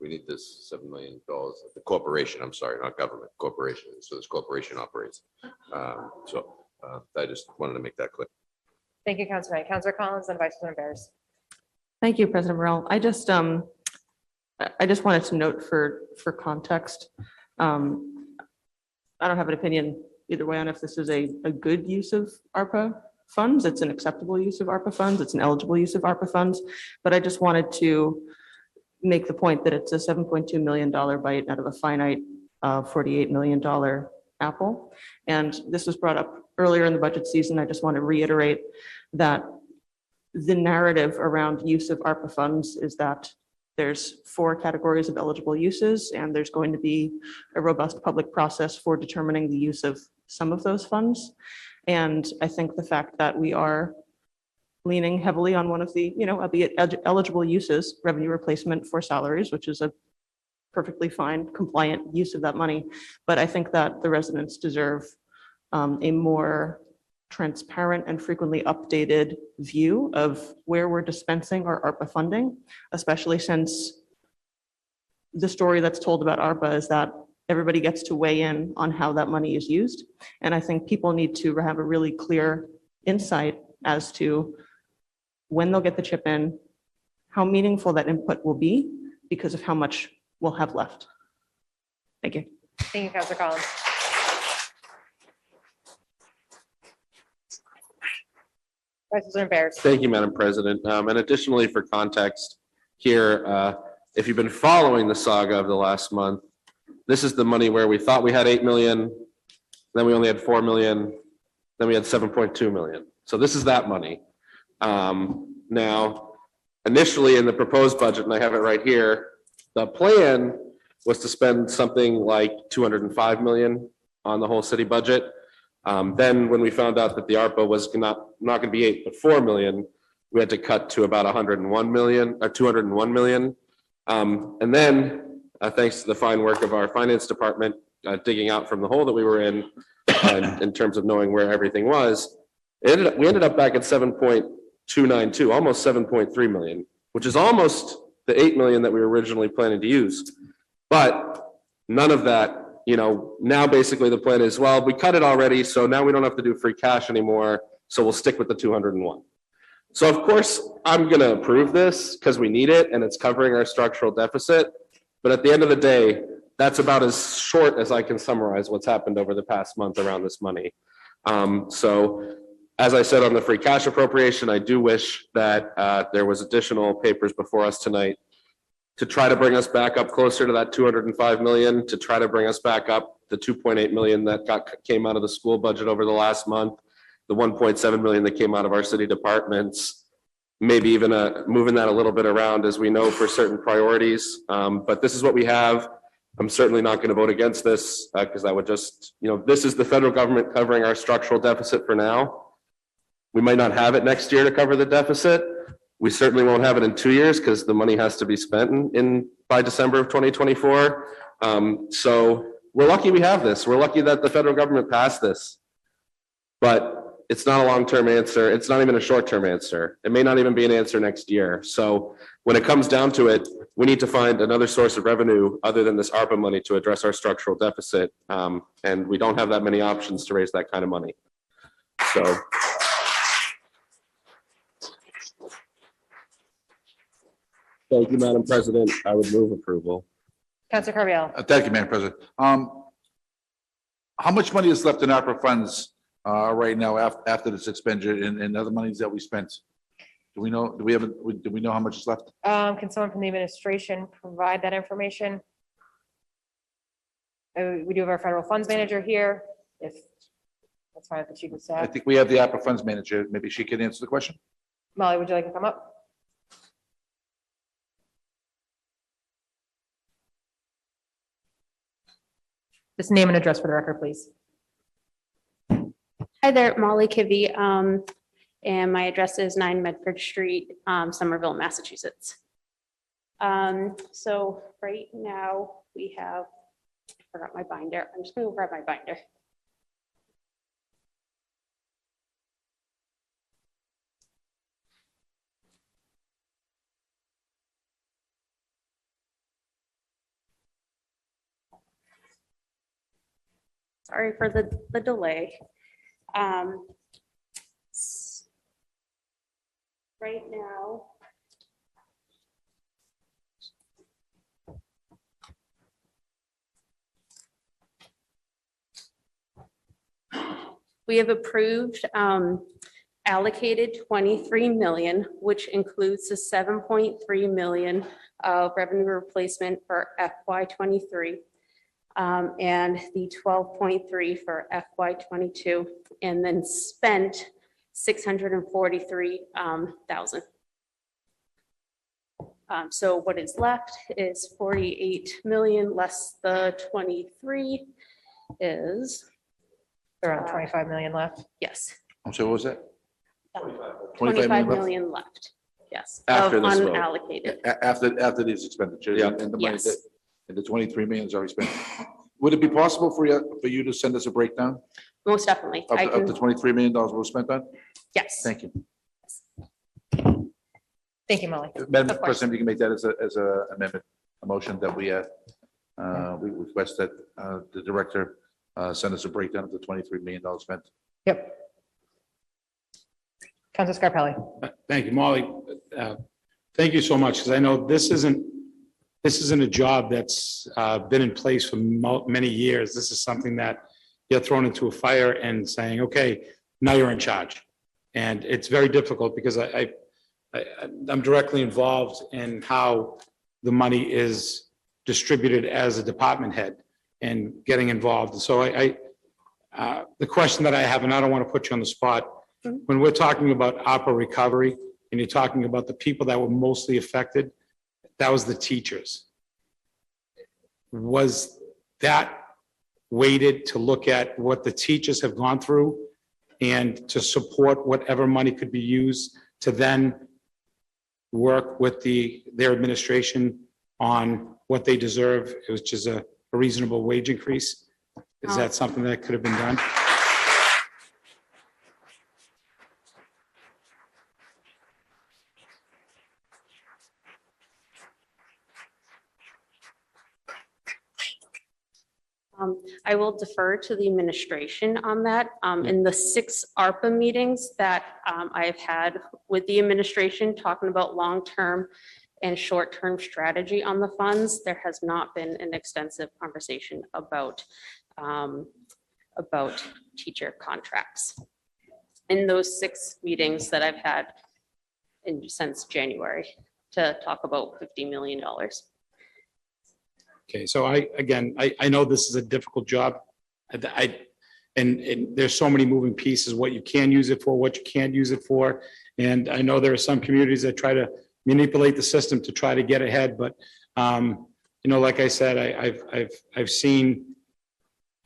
We need this $7 million, the corporation, I'm sorry, not government, corporation. So this corporation operates. I just wanted to make that clear. Thank you, Councilor Knight. Councilor Collins and Vice President Barris. Thank you, President Morrell. I just wanted to note for context, I don't have an opinion either way on if this is a good use of ARPA funds. It's an acceptable use of ARPA funds. It's an eligible use of ARPA funds. But I just wanted to make the point that it's a $7.2 million bite out of a finite $48 million apple. And this was brought up earlier in the budget season. I just want to reiterate that the narrative around use of ARPA funds is that there's 4 categories of eligible uses, and there's going to be a robust public process for determining the use of some of those funds. And I think the fact that we are leaning heavily on one of the, eligible uses, revenue replacement for salaries, which is a perfectly fine, compliant use of that money. But I think that the residents deserve a more transparent and frequently updated view of where we're dispensing our ARPA funding, especially since the story that's told about ARPA is that everybody gets to weigh in on how that money is used. And I think people need to have a really clear insight as to when they'll get the chip in, how meaningful that input will be because of how much we'll have left. Thank you. Thank you, Councilor Collins. Vice President Barris. Thank you, Madam President. And additionally, for context here, if you've been following the saga of the last month, this is the money where we thought we had 8 million, then we only had 4 million, then we had 7.2 million. So this is that money. Now, initially in the proposed budget, and I have it right here, the plan was to spend something like 205 million on the whole city budget. Then when we found out that the ARPA was not going to be 8, but 4 million, we had to cut to about 101 million or 201 million. And then thanks to the fine work of our finance department, digging out from the hole that we were in terms of knowing where everything was, we ended up back at 7.292, almost 7.3 million, which is almost the 8 million that we were originally planning to use. But none of that, now basically the plan is, well, we cut it already, so now we don't have to do free cash anymore, so we'll stick with the 201. So of course, I'm going to approve this because we need it and it's covering our structural deficit. But at the end of the day, that's about as short as I can summarize what's happened over the past month around this money. So as I said on the free cash appropriation, I do wish that there was additional papers before us tonight to try to bring us back up closer to that 205 million, to try to bring us back up the 2.8 million that came out of the school budget over the last month, the 1.7 million that came out of our city departments, maybe even moving that a little bit around as we know for certain priorities. But this is what we have. I'm certainly not going to vote against this because I would just, this is the federal government covering our structural deficit for now. We might not have it next year to cover the deficit, We certainly won't have it in 2 years because the money has to be spent by December of 2024. So we're lucky we have this. We're lucky that the federal government passed this. But it's not a long-term answer. It's not even a short-term answer. It may not even be an answer next year. So when it comes down to it, we need to find another source of revenue other than this ARPA money to address our structural deficit. And we don't have that many options to raise that kind of money. So. Thank you, Madam President. I would move approval. Counselor Carviallo. Thank you, Madam President. How much money is left in ARPA funds right now after this expenditure and other monies that we spent? Do we know, do we know how much is left? Can someone from the administration provide that information? We do have our federal funds manager here, if that's fine with the chief of I staff. think we have the ARPA funds manager. Maybe she can answer the question. Molly, would you like to come up? Just name and address for the record, please. Hi there, Molly Kivy, and my address is 9 Medford Street, Somerville, Massachusetts. So right now we have, I forgot my binder. I'm just going to grab my binder. Sorry for the delay. Right now, we have approved allocated 23 million, which includes the 7.3 million of revenue replacement for FY23. And the 12.3 for FY22, and then spent 643,000. So what is left is 48 million less the 23 is around 25 million left. Yes. I'm sorry, what was that? 25 million left. Yes. After of this vote. unallocated. After these expenditures. Yeah. And the money Yes. that, and the 23 million is already spent. Would it be possible for you to send us a breakdown Most definitely. of I the, of the can, $23 million was spent on? yes. Thank you. Thank you, Molly. Madam Of course. President, you can make that as a amendment, a motion that we request that the director send us a breakdown of the $23 million spent. Yep. Counselor Scarpelli. Thank you, Molly. Thank you so much, because I know this isn't a job that's been in place for many years. This is something that you're thrown into a fire and saying, okay, now you're in charge. And it's very difficult because I'm directly involved in how the money is distributed as a department head and getting involved. So the question that I have, and I don't want to put you on the spot, when we're talking about ARPA recovery and you're talking about the people that were mostly affected, that was the teachers. Was that weighted to look at what the teachers have gone through and to support whatever money could be used to then work with their administration on what they deserve, which is a reasonable wage increase? Is that something that could have been done? I will defer to the administration on that. In the 6 ARPA meetings that I've had with the administration talking about long-term and short-term strategy on the funds, there has not been an extensive conversation about teacher contracts. In those 6 meetings that I've had since January to talk about $50 million. Okay, so I know this is a difficult job. And there's so many moving pieces, what you can use it for, what you can't use it for. And I know there are some communities that try to manipulate the system to try to get ahead, but like I said, I've seen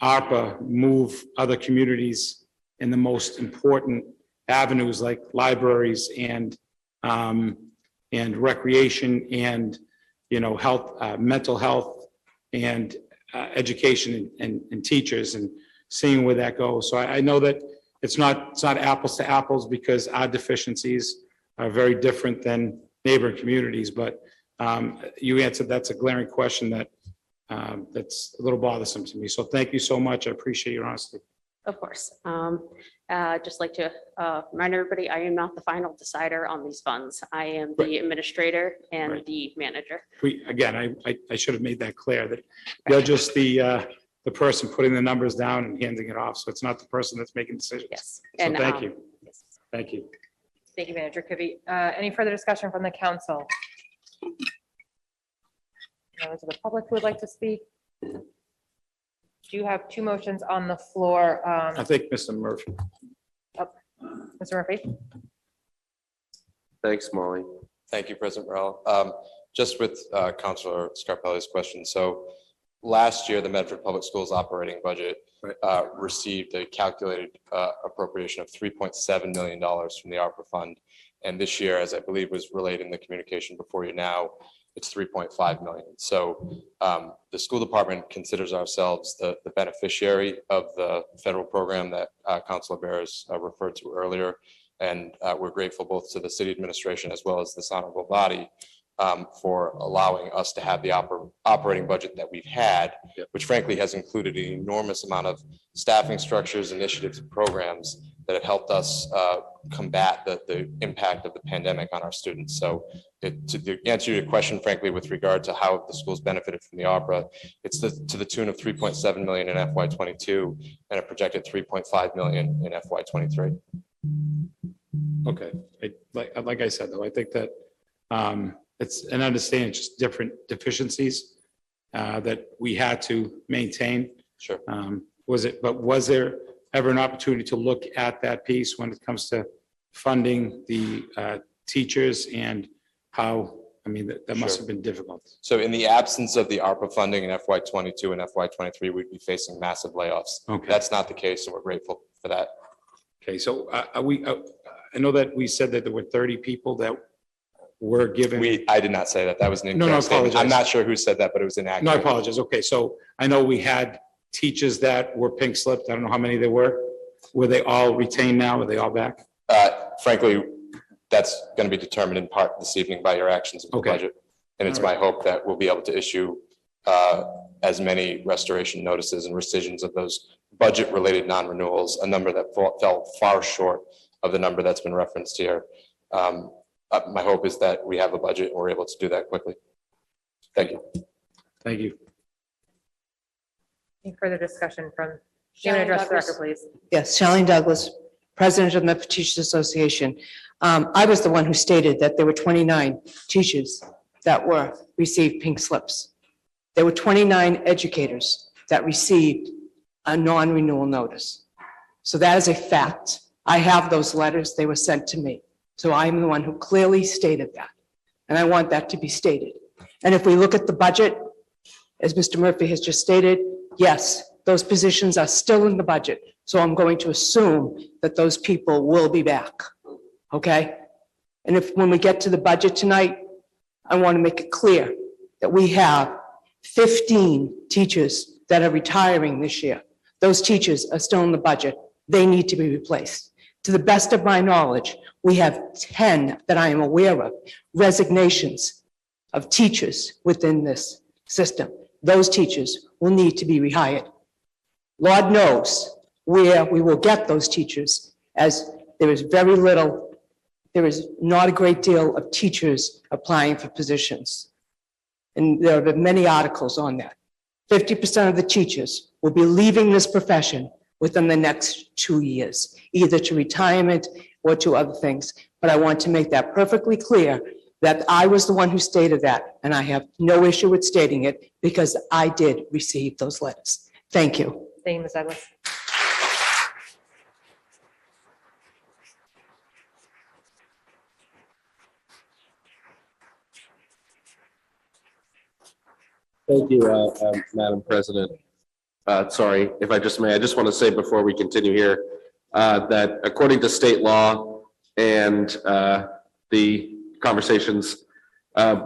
ARPA move other communities in the most important avenues like libraries and and recreation and, health, mental health and education and teachers and seeing where that goes. So I know that it's not apples to apples because our deficiencies are very different than neighboring communities, but you answered, that's a glaring question that's a little bothersome to me. So thank you so much. I appreciate your honesty. Of course. Just like to remind everybody, I am not the final decider on these funds. I am the administrator and Right. the manager. Again, I should have made that clear that you're just the person putting the numbers down and handing it off. So it's not the person that's making decisions. Yes. So And, thank you. Thank you. Thank you, Manager Covey. Any further discussion from the council? Members of the public who would like to speak? Do you have two motions on the floor? I think Mr. Murphy. Mr. Murphy? Thanks, Molly. Thank you, President Morrell. Just with Councilor Scarpelli's question. So last year, the Medford Public Schools operating budget received a calculated appropriation of $3.7 million from the ARPA fund. And this year, as I believe was relayed in the communication before you now, it's 3.5 million. So the school department considers ourselves the beneficiary of the federal program that Councilor Barris referred to earlier. And we're grateful both to the city administration as well as this honorable body for allowing us to have the operating budget that we've had, which frankly has included an enormous amount of staffing structures, initiatives, and programs that have helped us combat the impact of the pandemic on our students. So to answer your question, frankly, with regard to how the schools benefited from the ARPA, it's to the tune of 3.7 million in FY22 and a projected 3.5 million in FY23. Okay. Like I said, though, I think that it's an understanding, just different deficiencies that we had to maintain. Sure. Was there ever an opportunity to look at that piece when it comes to funding the teachers and how, that must have been difficult. So in the absence of the ARPA funding in FY22 and FY23, we'd be facing massive layoffs. Okay. That's not the case, and we're grateful for that. Okay, so I know that we said that there were 30 people that were given. I did not say that. That was an No, I incorrect statement. I'm apologize. not sure who said that, but it was inaccurate. No, I apologize. Okay, so I know we had teachers that were pink slipped. I don't know how many there were. Were they all retained now? Are they all back? Frankly, that's going to be determined in part this evening by your actions of the Okay. budget. And it's All my hope that we'll be able to issue as many restoration notices and rescissions of those budget-related non-renewals, a number that fell far short of the number that's been referenced here. My hope is that we have a budget and we're able to do that quickly. Thank you. Thank you. Any further discussion from, name and address for the record, please. Yes, Charlene Douglas, President of the Medford Teachers Association. I was the one who stated that there were 29 teachers that received pink slips. There were 29 educators that received a non-renewal notice. So that is a fact. I have those letters. They were sent to me. So I'm the one who clearly stated that. And I want that to be stated. And if we look at the budget, as Mr. Murphy has just stated, yes, those positions are still in the budget. So I'm going to assume that those people will be back. Okay? And when we get to the budget tonight, I want to make it clear that we have 15 teachers that are retiring this year. Those teachers are still in the budget. They need to be replaced. To the best of my knowledge, we have 10 that I am aware of, resignations of teachers within this system. Those teachers will need to be rehired. Lord knows where we will get those teachers, as there is very little, there is not a great deal of teachers applying for positions. And there have been many articles on that. 50% of the teachers will be leaving this profession within the next 2 years, either to retirement or to other things. But I want to make that perfectly clear that I was the one who stated that, and I have no issue with stating it because I did receive those letters. Thank you. Thank you, Ms. Douglas. Thank you, Madam President. Sorry, if I just may, I just want to say before we continue here, that according to state law and the conversations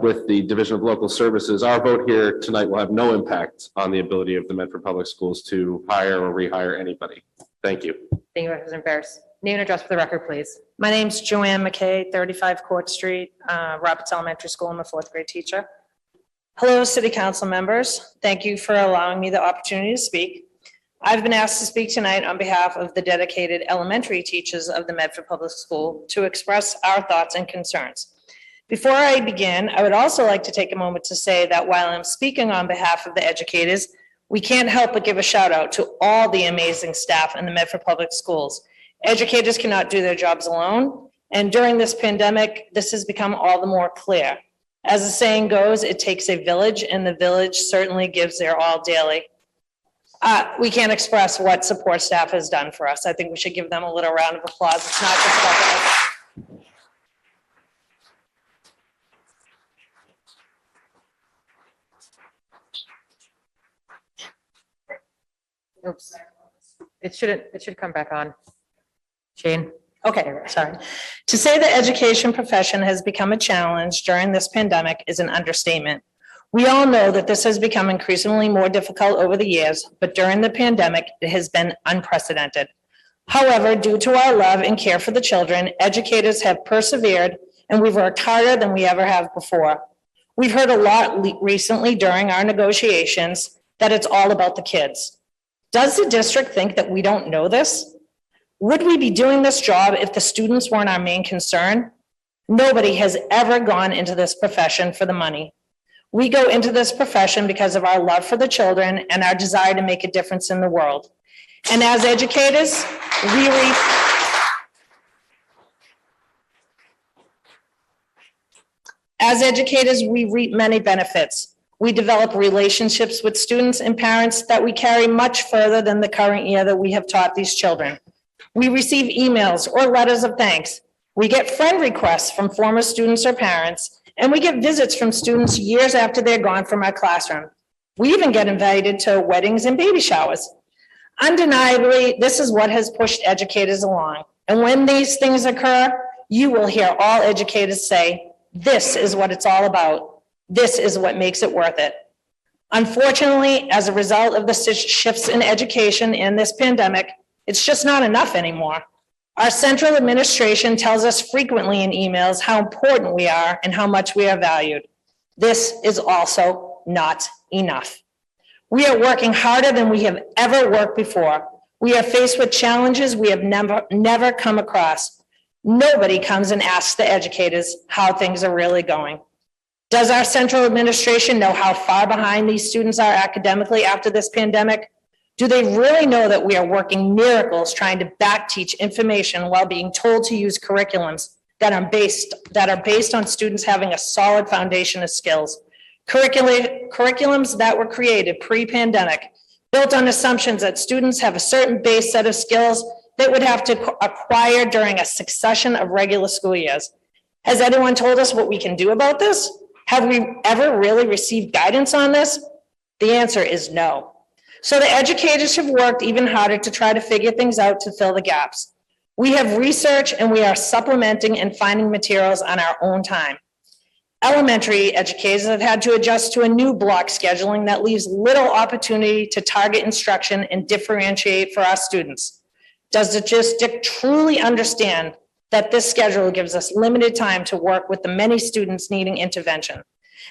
with the Division of Local Services, our vote here tonight will have no impact on the ability of the Medford Public Schools to hire or rehire anybody. Thank you. Thank you, Representative Bears. Name and address for the record, please. My name's Joanne McKay, 35 Court Street, Roberts Elementary School. I'm a fourth grade teacher. Hello, City Council members. Thank you for allowing me the opportunity to speak. I've been asked to speak tonight on behalf of the dedicated elementary teachers of the Medford Public School to express our thoughts and concerns. Before I begin, I would also like to take a moment to say that while I'm speaking on behalf of the educators, we can't help but give a shout out to all the amazing staff in the Medford Public Schools. Educators cannot do their jobs alone, and during this pandemic, this has become all the more clear. As the saying goes, it takes a village, and the village certainly gives their all daily. We can't express what support staff has done for us. I think we should give them a little round of applause. It's not just about us. Oops. It should come back on. Shane? Okay, sorry. To say the education profession has become a challenge during this pandemic is an understatement. We all know that this has become increasingly more difficult over the years, but during the pandemic, it has been unprecedented. However, due to our love and care for the children, educators have persevered, and we've worked harder than we ever have before. We've heard a lot recently during our negotiations that it's all about the kids. Does the district think that we don't know this? Would we be doing this job if the students weren't our main concern? Nobody has ever gone into this profession for the money. We go into this profession because of our love for the children and our desire to make a difference in the world. And as educators, we reap many benefits. We develop relationships with students and parents that we carry much further than the current year that we have taught these children. We receive emails or letters of thanks. We get friend requests from former students or parents, and we get visits from students years after they're gone from our classroom. We even get invited to weddings and baby showers. Undeniably, this is what has pushed educators along. And when these things occur, you will hear all educators say, this is what it's all about. This is what makes it worth it. Unfortunately, as a result of the shifts in education in this pandemic, it's just not enough anymore. Our central administration tells us frequently in emails how important we are and how much we are valued. This is also not enough. We are working harder than we have ever worked before. We are faced with challenges we have never come across. Nobody comes and asks the educators how things are really going. Does our central administration know how far behind these students are academically after this pandemic? Do they really know that we are working miracles trying to back teach information while being told to use curriculums that are based on students having a solid foundation of skills? Curriculums that were created pre-pandemic, built on assumptions that students have a certain base set of skills they would have to acquire during a succession of regular school years. Has anyone told us what we can do about this? Have we ever really received guidance on this? The answer is no. So the educators have worked even harder to try to figure things out to fill the gaps. We have researched and we are supplementing and finding materials on our own time. Elementary educators have had to adjust to a new block scheduling that leaves little opportunity to target instruction and differentiate for our students. Does the district truly understand that this schedule gives us limited time to work with the many students needing intervention?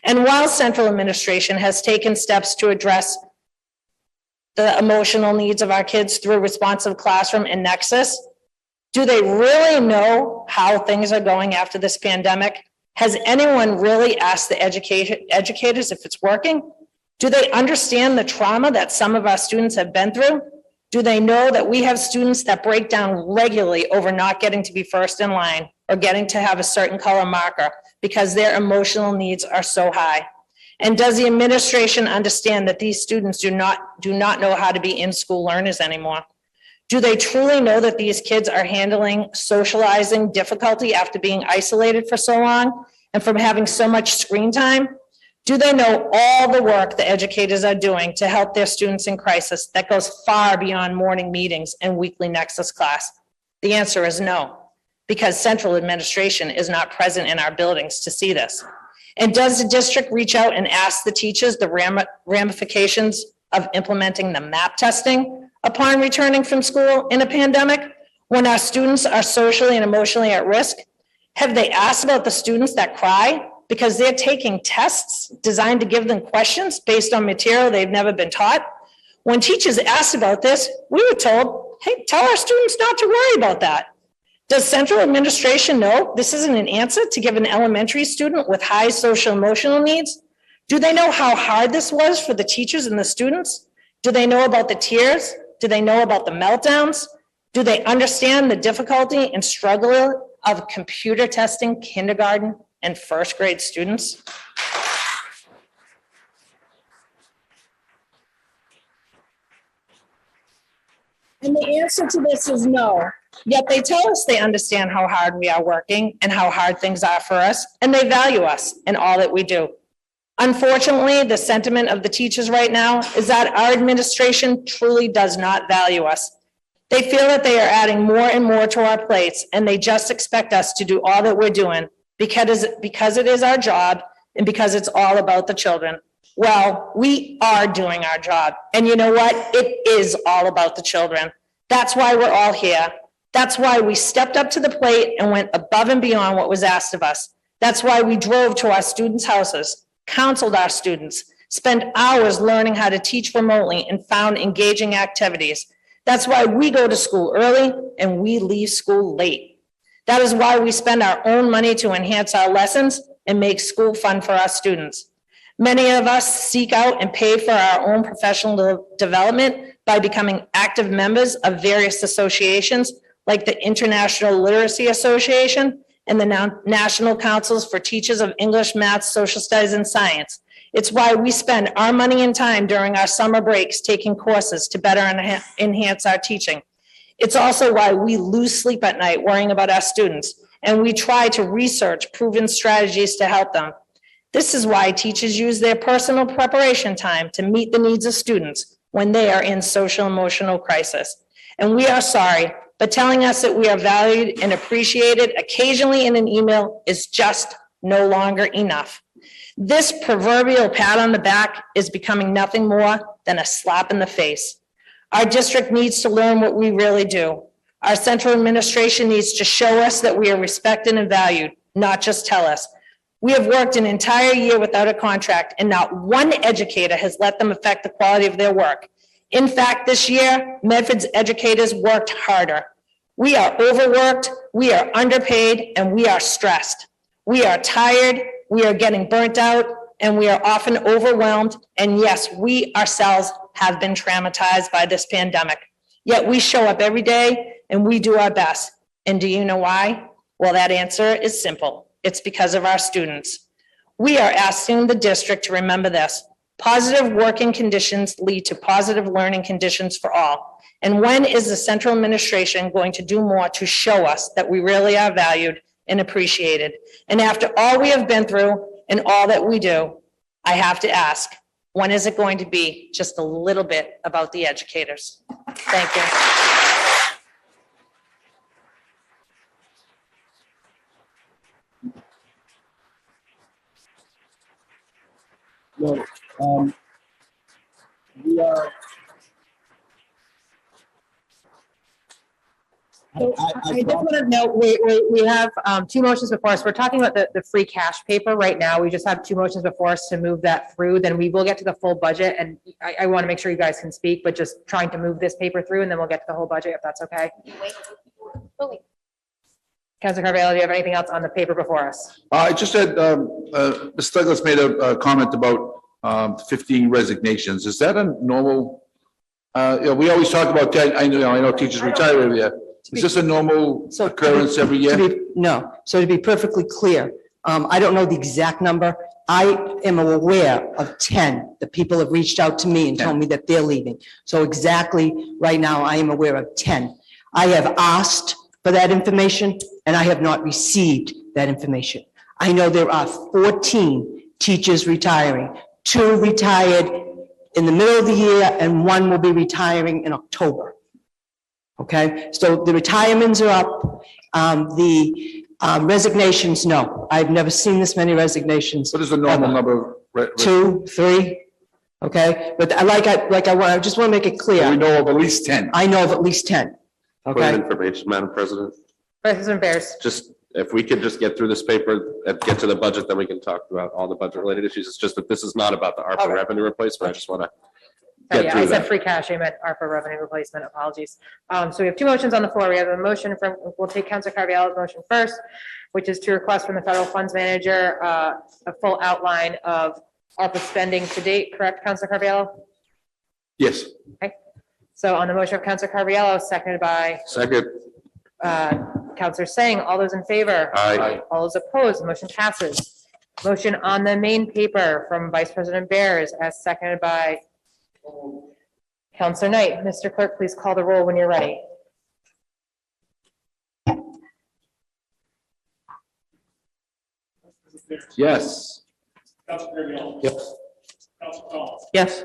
And while central administration has taken steps to address the emotional needs of our kids through Responsive Classroom and Nexus, do they really know how things are going after this pandemic? Has anyone really asked the educators if it's working? Do they understand the trauma that some of our students have been through? Do they know that we have students that break down regularly over not getting to be first in line or getting to have a certain color marker because their emotional needs are so high? And does the administration understand that these students do not know how to be in-school learners anymore? Do they truly know that these kids are handling socializing difficulty after being isolated for so long and from having so much screen time? Do they know all the work the educators are doing to help their students in crisis that goes far beyond morning meetings and weekly Nexus class? The answer is no. because central administration is not present in our buildings to see this? And does the district reach out and ask the teachers the ramifications of implementing the MAP testing upon returning from school in a pandemic when our students are socially and emotionally at risk? Have they asked about the students that cry because they're taking tests designed to give them questions based on material they've never been taught? When teachers asked about this, we were told, hey, tell our students not to worry about that. Does central administration know this isn't an answer to give an elementary student with high social emotional needs? Do they know how hard this was for the teachers and the students? Do they know about the tears? Do they know about the meltdowns? Do they understand the difficulty and struggle of computer testing kindergarten and first grade students? And the answer to this is no. Yet they tell us they understand how hard we are working and how hard things are for us, and they value us in all that we do. Unfortunately, the sentiment of the teachers right now is that our administration truly does not value us. They feel that they are adding more and more to our plates, and they just expect us to do all that we're doing because it is our job and because it's all about the children. Well, we are doing our job. And you know what? It is all about the children. That's why we're all here. That's why we stepped up to the plate and went above and beyond what was asked of us. That's why we drove to our students' houses, counseled our students, spent hours learning how to teach remotely, and found engaging activities. That's why we go to school early and we leave school late. That is why we spend our own money to enhance our lessons and make school fun for our students. Many of us seek out and pay for our own professional development by becoming active members of various associations like the International Literacy Association and the National Councils for Teachers of English, Math, Social Studies, and Science. It's why we spend our money and time during our summer breaks taking courses to better enhance our teaching. It's also why we lose sleep at night worrying about our students, and we try to research proven strategies to help them. This is why teachers use their personal preparation time to meet the needs of students when they are in social emotional crisis. And we are sorry, but telling us that we are valued and appreciated occasionally in an email is just no longer enough. This proverbial pat on the back is becoming nothing more than a slap in the face. Our district needs to learn what we really do. Our central administration needs to show us that we are respected and valued, not just tell us. We have worked an entire year without a contract, and not one educator has let them affect the quality of their work. In fact, this year, Medford's educators worked harder. We are overworked, we are underpaid, and we are stressed. We are tired, we are getting burnt out, and we are often overwhelmed. And yes, we ourselves have been traumatized by this pandemic. Yet we show up every day and we do our best. And do you know why? Well, that answer is simple. It's because of our students. We are asking the district to remember this. Positive working conditions lead to positive learning conditions for all. And when is the central administration going to do more to show us that we really are valued and appreciated? And after all we have been through and all that we do, I have to ask, when is it going to be just a little bit about the educators? Thank you. No, we are. I just want to note, we have two motions before us. We're talking about the free cash paper right now. We just have two motions before us to move that through. Then we will get to the full budget, and I want to make sure you guys can speak, but just trying to move this paper through, and then we'll get to the whole budget if that's okay. Councilor Carvalho, do you have anything else on the paper before us? I just had, Ms. Douglas made a comment about 15 resignations. Is that a normal, we always talk about that. I know teachers retire every year. Is this a normal occurrence every year? No. So to be perfectly clear, I don't know the exact number. I am aware of 10. The people have reached out to me and told me that they're leaving. So exactly right now, I am aware of 10. I have asked for that information and I have not received that information. I know there are 14 teachers retiring. 2 retired in the middle of the year and 1 will be retiring in October. Okay, so the retirements are up The resignations, no, I've never seen this many resignations. What is the normal number? of 2, 3, okay? But I just want to make it clear. We know of at least 10. I know of at least 10, Point of okay? information, Madam President, President Bears. just if we could just get through this paper and get to the budget, then we can talk about all the budget related issues. It's just that this is not about the ARPA Okay. revenue replacement. I just want to Sorry, get yeah, I through said that. free cash, I meant ARPA revenue replacement, apologies. So we have two motions on the floor. We have a motion from, we'll take Councilor Carviallo's motion first, which is to request from the federal funds manager a full outline of ARPA spending to date, correct, Councilor Carviallo? Yes. Okay. So on the motion of Councilor Carviallo, seconded by Second. Councilor Singh, all those in favor? Aye. All those opposed, the motion passes. Motion on the main paper from Vice President Bears as seconded by Councilor Knight. Mr. Clerk, please call the roll when you're ready. Yes. Yes. Yes.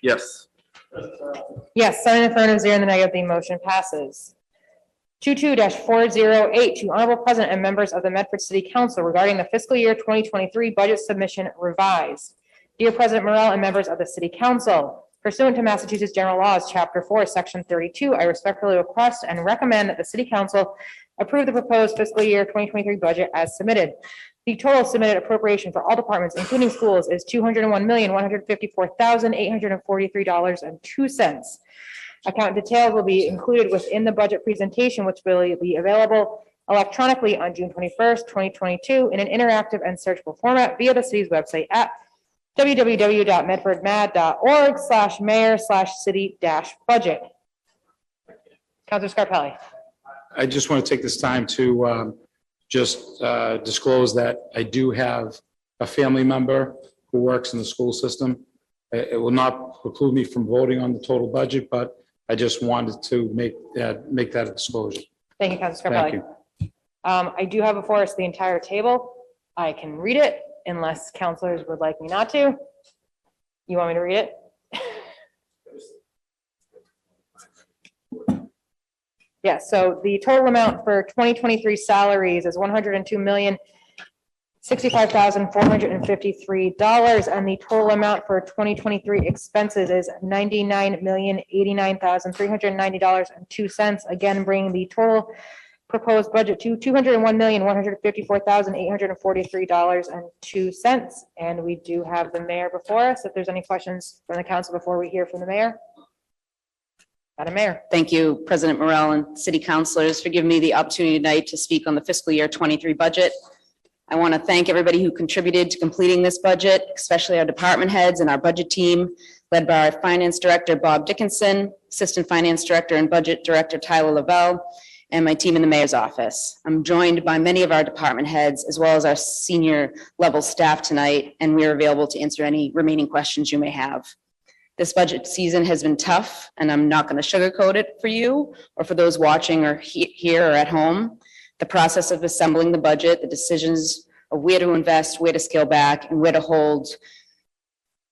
Yes. Yes, 7 affirmative, 0 in the negative, the motion passes. 22-408 to Honorable President and members of the Medford City Council regarding the fiscal year 2023 budget submission revised. Dear President Morrell and members of the City Council, pursuant to Massachusetts General Laws, Chapter 4, Section 32, I respectfully request and recommend that the City Council approve the proposed fiscal year 2023 budget as submitted. The total submitted appropriation for all departments, including schools, is $201,154,843.02. Account details will be included within the budget presentation, which will be available electronically on June 21st, 2022, in an interactive and searchable format via the city's website at www.medfordmad.org/mayor/city-budget. Councilor Scarpelli. I just want to take this time to just disclose that I do have a family member who works in the school system. It will not preclude me from voting on the total budget, but I just wanted to make that a disclosure. Thank you, Councilor Thank Scarpelli. you. I do have before us the entire table. I can read it unless counselors would like me not to. You want me to read it? Yes, so the total amount for 2023 salaries is $102,065,453, and the total amount for 2023 expenses is $99,089,390.02. Again, bringing the total proposed budget to $201,154,843.02. And we do have the mayor before us. If there's any questions from the council before we hear from the mayor. Madam Mayor. Thank you, President Morrell and city councilors, for giving me the opportunity tonight to speak on the fiscal year 23 budget. I want to thank everybody who contributed to completing this budget, especially our department heads and our budget team, led by our Finance Director, Bob Dickinson, Assistant Finance Director and Budget Director, Tyler Lavelle, and my team in the mayor's office. I'm joined by many of our department heads, as well as our senior level staff tonight, and we are available to answer any remaining questions you may have. This budget season has been tough, and I'm not going to sugarcoat it for you or for those watching or here or at home. The process of assembling the budget, the decisions of where to invest, where to scale back, and where to hold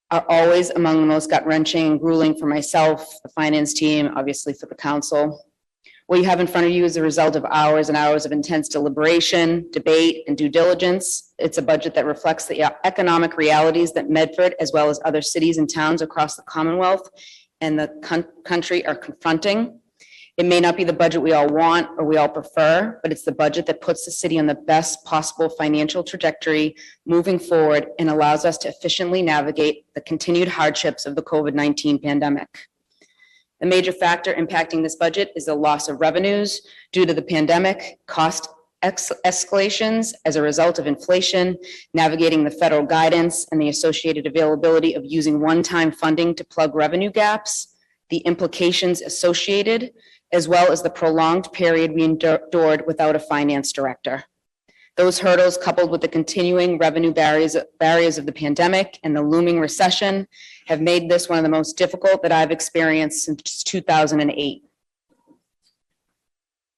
are always among the most gut-wrenching and grueling for myself, the finance team, obviously for the council. What you have in front of you is a result of hours and hours of intense deliberation, debate, and due diligence. It's a budget that reflects the economic realities that Medford, as well as other cities and towns across the Commonwealth and the country are confronting. It may not be the budget we all want or we all prefer, but it's the budget that puts the city on the best possible financial trajectory moving forward and allows us to efficiently navigate the continued hardships of the COVID-19 pandemic. The major factor impacting this budget is the loss of revenues due to the pandemic, cost escalations as a result of inflation, navigating the federal guidance and the associated availability of using one-time funding to plug revenue gaps, the implications associated, as well as the prolonged period we endured without a finance director. Those hurdles, coupled with the continuing revenue barriers of the pandemic and the looming recession, have made this one of the most difficult that I've experienced since 2008.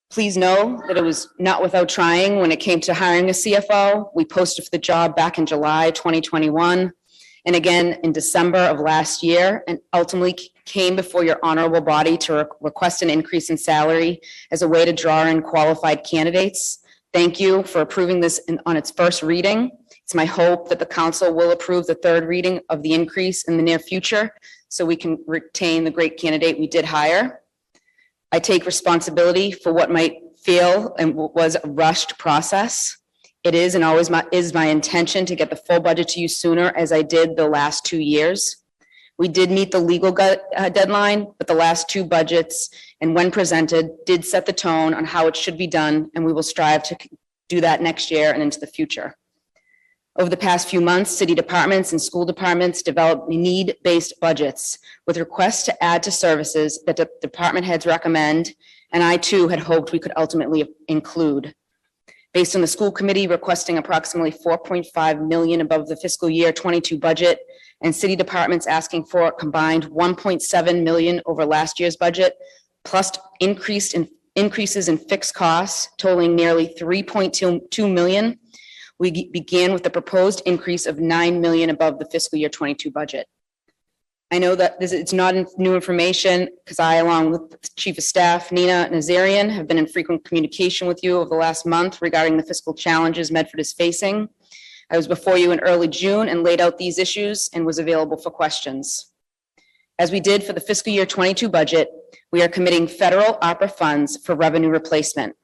Please know that it was not without trying when it came to hiring a CFO. We posted for the job back in July 2021, and again in December of last year, and ultimately came before your honorable body to request an increase in salary as a way to draw in qualified candidates. Thank you for approving this on its first reading. It's my hope that the council will approve the third reading of the increase in the near future so we can retain the great candidate we did hire. I take responsibility for what might feel and was a rushed process. It is and always is my intention to get the full budget to you sooner, as I did the last 2 years. We did meet the legal deadline, but the last two budgets, and when presented, did set the tone on how it should be done, and we will strive to do that next year and into the future. Over the past few months, city departments and school departments developed need-based budgets with requests to add to services that the department heads recommend, and I too had hoped we could ultimately include. Based on the school committee requesting approximately 4.5 million above the fiscal year 22 budget, and city departments asking for a combined 1.7 million over last year's budget, plus increases in fixed costs totaling nearly 3.2 million, we began with the proposed increase of 9 million above the fiscal year 22 budget. I know that it's not new information because I, along with Chief of Staff Nina Nazarian, have been in frequent communication with you over the last month regarding the fiscal challenges Medford is facing. I was before you in early June and laid out these issues and was available for questions. As we did for the fiscal year 22 budget, we are committing federal ARPA funds for revenue replacement.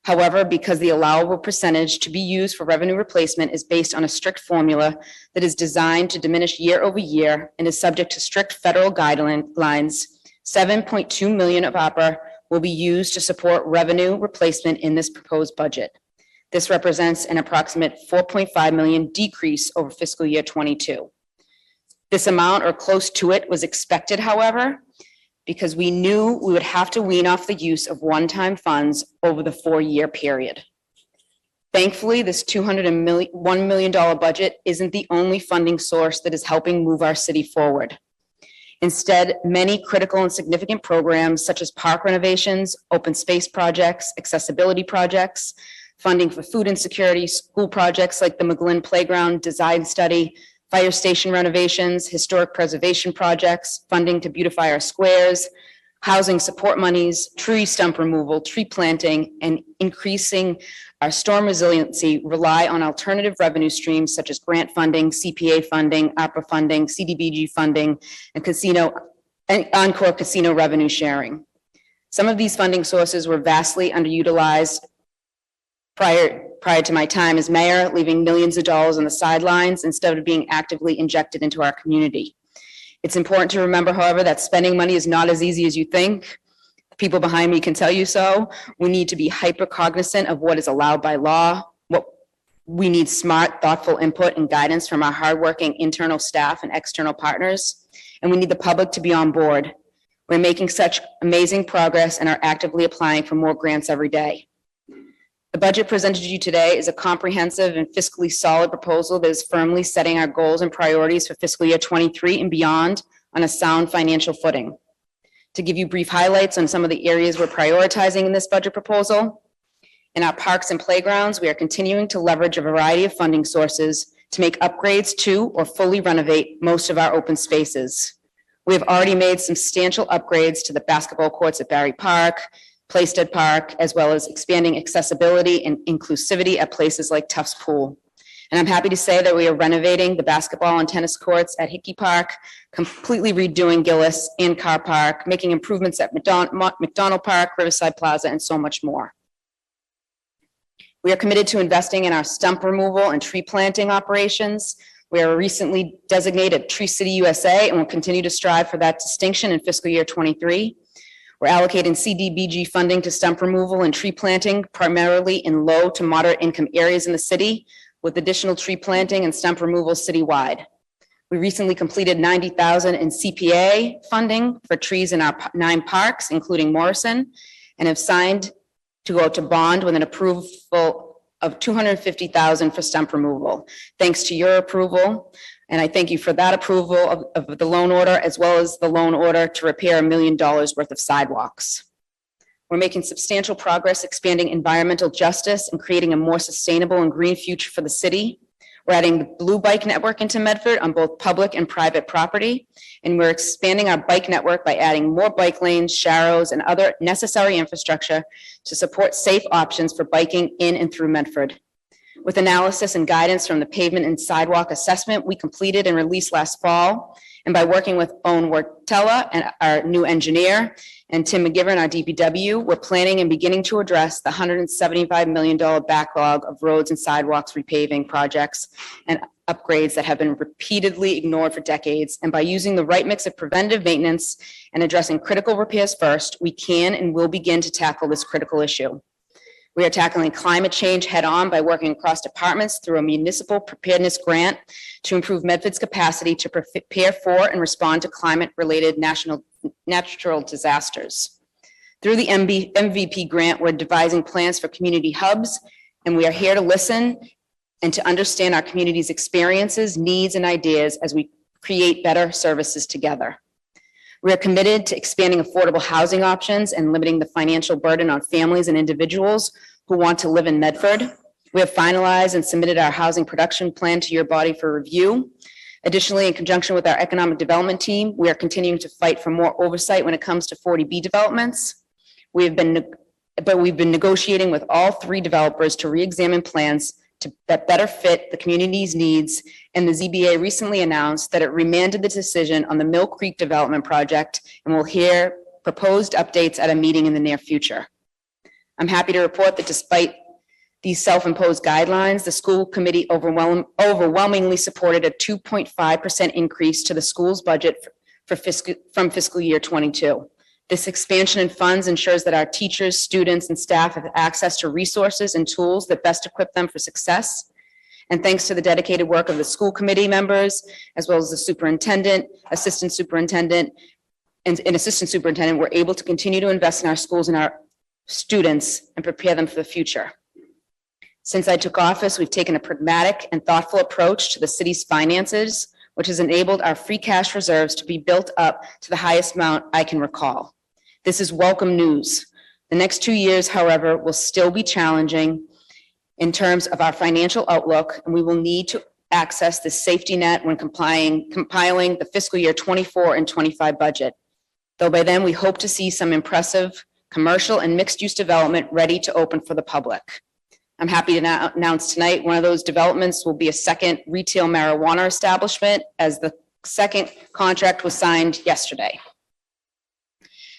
However, because the allowable percentage to be used for revenue replacement is based on a strict formula that is designed to diminish year over year and is subject to strict federal guidelines, 7.2 million of ARPA will be used to support revenue replacement in this proposed budget. This represents an approximate 4.5 million decrease over fiscal year 22. This amount or close to it was expected, however, because we knew we would have to wean off the use of one-time funds over the 4-year period. Thankfully, this $201 million budget isn't the only funding source that is helping move our city forward. Instead, many critical and significant programs such as park renovations, open space projects, accessibility projects, funding for food insecurity, school projects like the McGlynn Playground Design Study, fire station renovations, historic preservation projects, funding to beautify our squares, housing support monies, tree stump removal, tree planting, and increasing our storm resiliency rely on alternative revenue streams such as grant funding, CPA funding, ARPA funding, CDBG funding, and Encore casino revenue sharing. Some of these funding sources were vastly underutilized prior to my time as mayor, leaving millions of dollars on the sidelines instead of being actively injected into our community. It's important to remember, however, that spending money is not as easy as you think. The people behind me can tell you so. We need to be hyper cognizant of what is allowed by law. We need smart, thoughtful input and guidance from our hardworking internal staff and external partners, and we need the public to be on board. We're making such amazing progress and are actively applying for more grants every day. The budget presented to you today is a comprehensive and fiscally solid proposal that is firmly setting our goals and priorities for fiscal year 23 and beyond on a sound financial footing. To give you brief highlights on some of the areas we're prioritizing in this budget proposal, in our parks and playgrounds, we are continuing to leverage a variety of funding sources to make upgrades to or fully renovate most of our open spaces. We have already made substantial upgrades to the basketball courts at Barry Park, Plaisted Park, as well as expanding accessibility and inclusivity at places like Tufts Pool. And I'm happy to say that we are renovating the basketball and tennis courts at Hickey Park, completely redoing Gillis and Carr Park, making improvements at McDonald Park, Riverside Plaza, and so much more. We are committed to investing in our stump removal and tree planting operations. We are recently designated Tree City USA and will continue to strive for that distinction in fiscal year 23. We're allocating CDBG funding to stump removal and tree planting, primarily in low to moderate income areas in the city, with additional tree planting and stump removal citywide. We recently completed $90,000 in CPA funding for trees in our 9 parks, including Morrison, and have signed to go to bond with an approval of $250,000 for stump removal. Thanks to your approval, and I thank you for that approval of the loan order, as well as the loan order to repair $1 million worth of sidewalks. We're making substantial progress expanding environmental justice and creating a more sustainable and green future for the city. We're adding the Blue Bike Network into Medford on both public and private property. And we're expanding our bike network by adding more bike lanes, sharrows, and other necessary infrastructure to support safe options for biking in and through Medford. With analysis and guidance from the pavement and sidewalk assessment we completed and released last fall, and by working with Owen Wartella and our new engineer and Tim McGivern, our DPW, we're planning and beginning to address the $175 million backlog of roads and sidewalks repaving projects and upgrades that have been repeatedly ignored for decades. And by using the right mix of preventive maintenance and addressing critical repairs first, we can and will begin to tackle this critical issue. We are tackling climate change head-on by working across departments through a municipal preparedness grant to improve Medford's capacity to prepare for and respond to climate-related natural disasters. Through the MVP grant, we're devising plans for community hubs, and we are here to listen and to understand our community's experiences, needs, and ideas as we create better services together. We are committed to expanding affordable housing options and limiting the financial burden on families and individuals who want to live in Medford. We have finalized and submitted our housing production plan to your body for review. Additionally, in conjunction with our economic development team, we are continuing to fight for more oversight when it comes to 40B developments. We've been negotiating with all three developers to re-examine plans that better fit the community's needs, and the ZBA recently announced that it remanded the decision on the Mill Creek development project and will hear proposed updates at a meeting in the near future. I'm happy to report that despite these self-imposed guidelines, the school committee overwhelmingly supported a 2.5% increase to the school's budget from fiscal year 22. This expansion in funds ensures that our teachers, students, and staff have access to resources and tools that best equip them for success. And thanks to the dedicated work of the school committee members, as well as the superintendent, assistant superintendent, and assistant superintendent, we're able to continue to invest in our schools and our students and prepare them for the future. Since I took office, we've taken a pragmatic and thoughtful approach to the city's finances, which has enabled our free cash reserves to be built up to the highest amount I can recall. This is welcome news. The next 2 years, however, will still be challenging in terms of our financial outlook, and we will need to access this safety net when compiling the fiscal year 24 and 25 budget. Though by then, we hope to see some impressive commercial and mixed-use development ready to open for the public. I'm happy to announce tonight one of those developments will be a second retail marijuana establishment, as the second contract was signed yesterday.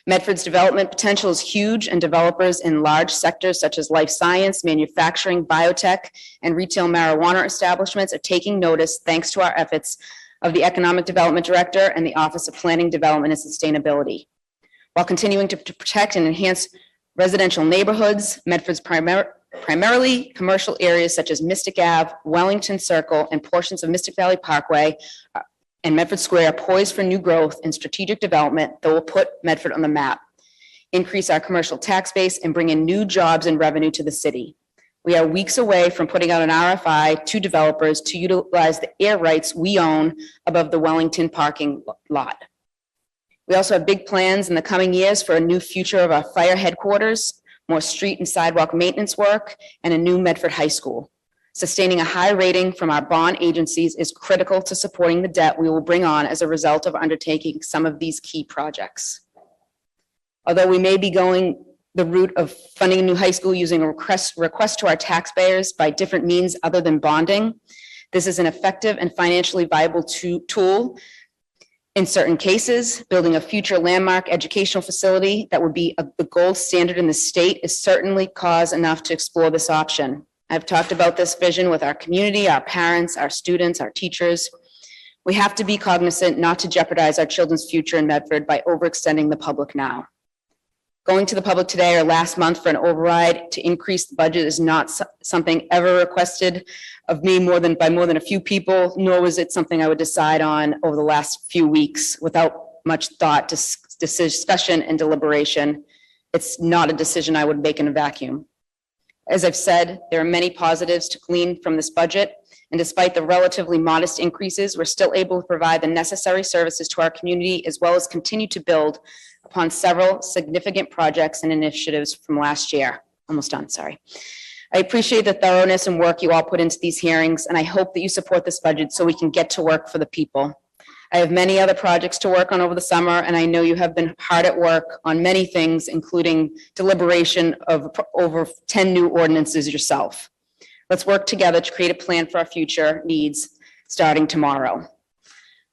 Medford's development potential is huge, and developers in large sectors such as life science, manufacturing, biotech, and retail marijuana establishments are taking notice thanks to our efforts of the Economic Development Director and the Office of Planning, Development, and Sustainability. While continuing to protect and enhance residential neighborhoods, Medford's primarily commercial areas such as Mystic Ave, Wellington Circle, and portions of Mystic Valley Parkway and Medford Square are poised for new growth and strategic development that will put Medford on the map, increase our commercial tax base, and bring in new jobs and revenue to the city. We are weeks away from putting out an RFI to developers to utilize the air rights we own above the Wellington parking lot. We also have big plans in the coming years for a new future of our fire headquarters, more street and sidewalk maintenance work, and a new Medford High School. Sustaining a high rating from our bond agencies is critical to supporting the debt we will bring on as a result of undertaking some of these key projects. Although we may be going the route of funding a new high school using a request to our taxpayers by different means other than bonding, this is an effective and financially viable tool. In certain cases, building a future landmark educational facility that would be the gold standard in the state is certainly cause enough to explore this option. I've talked about this vision with our community, our parents, our students, our teachers. We have to be cognizant not to jeopardize our children's future in Medford by overextending the public now. Going to the public today or last month for an override to increase the budget is not something ever requested of me by more than a few people, nor was it something I would decide on over the last few weeks without much thought, discussion, and deliberation. It's not a decision I would make in a vacuum. As I've said, there are many positives to glean from this budget, and despite the relatively modest increases, we're still able to provide the necessary services to our community, as well as continue to build upon several significant projects and initiatives from last year. Almost done, sorry. I appreciate the thoroughness and work you all put into these hearings, and I hope that you support this budget so we can get to work for the people. I have many other projects to work on over the summer, and I know you have been hard at work on many things, including deliberation of over 10 new ordinances yourself. Let's work together to create a plan for our future needs starting tomorrow.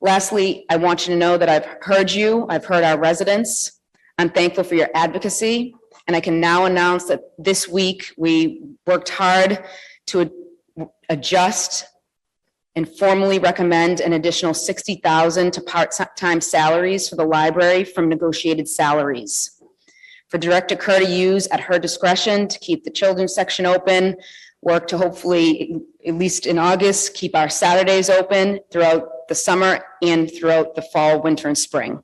Lastly, I want you to know that I've heard you, I've heard our residents. I'm thankful for your advocacy, and I can now announce that this week we worked hard to adjust and formally recommend an additional $60,000 to part-time salaries for the library from negotiated salaries. For Director Kerr to use at her discretion to keep the children's section open, work to hopefully, at least in August, keep our Saturdays open throughout the summer and throughout the fall, winter, and spring.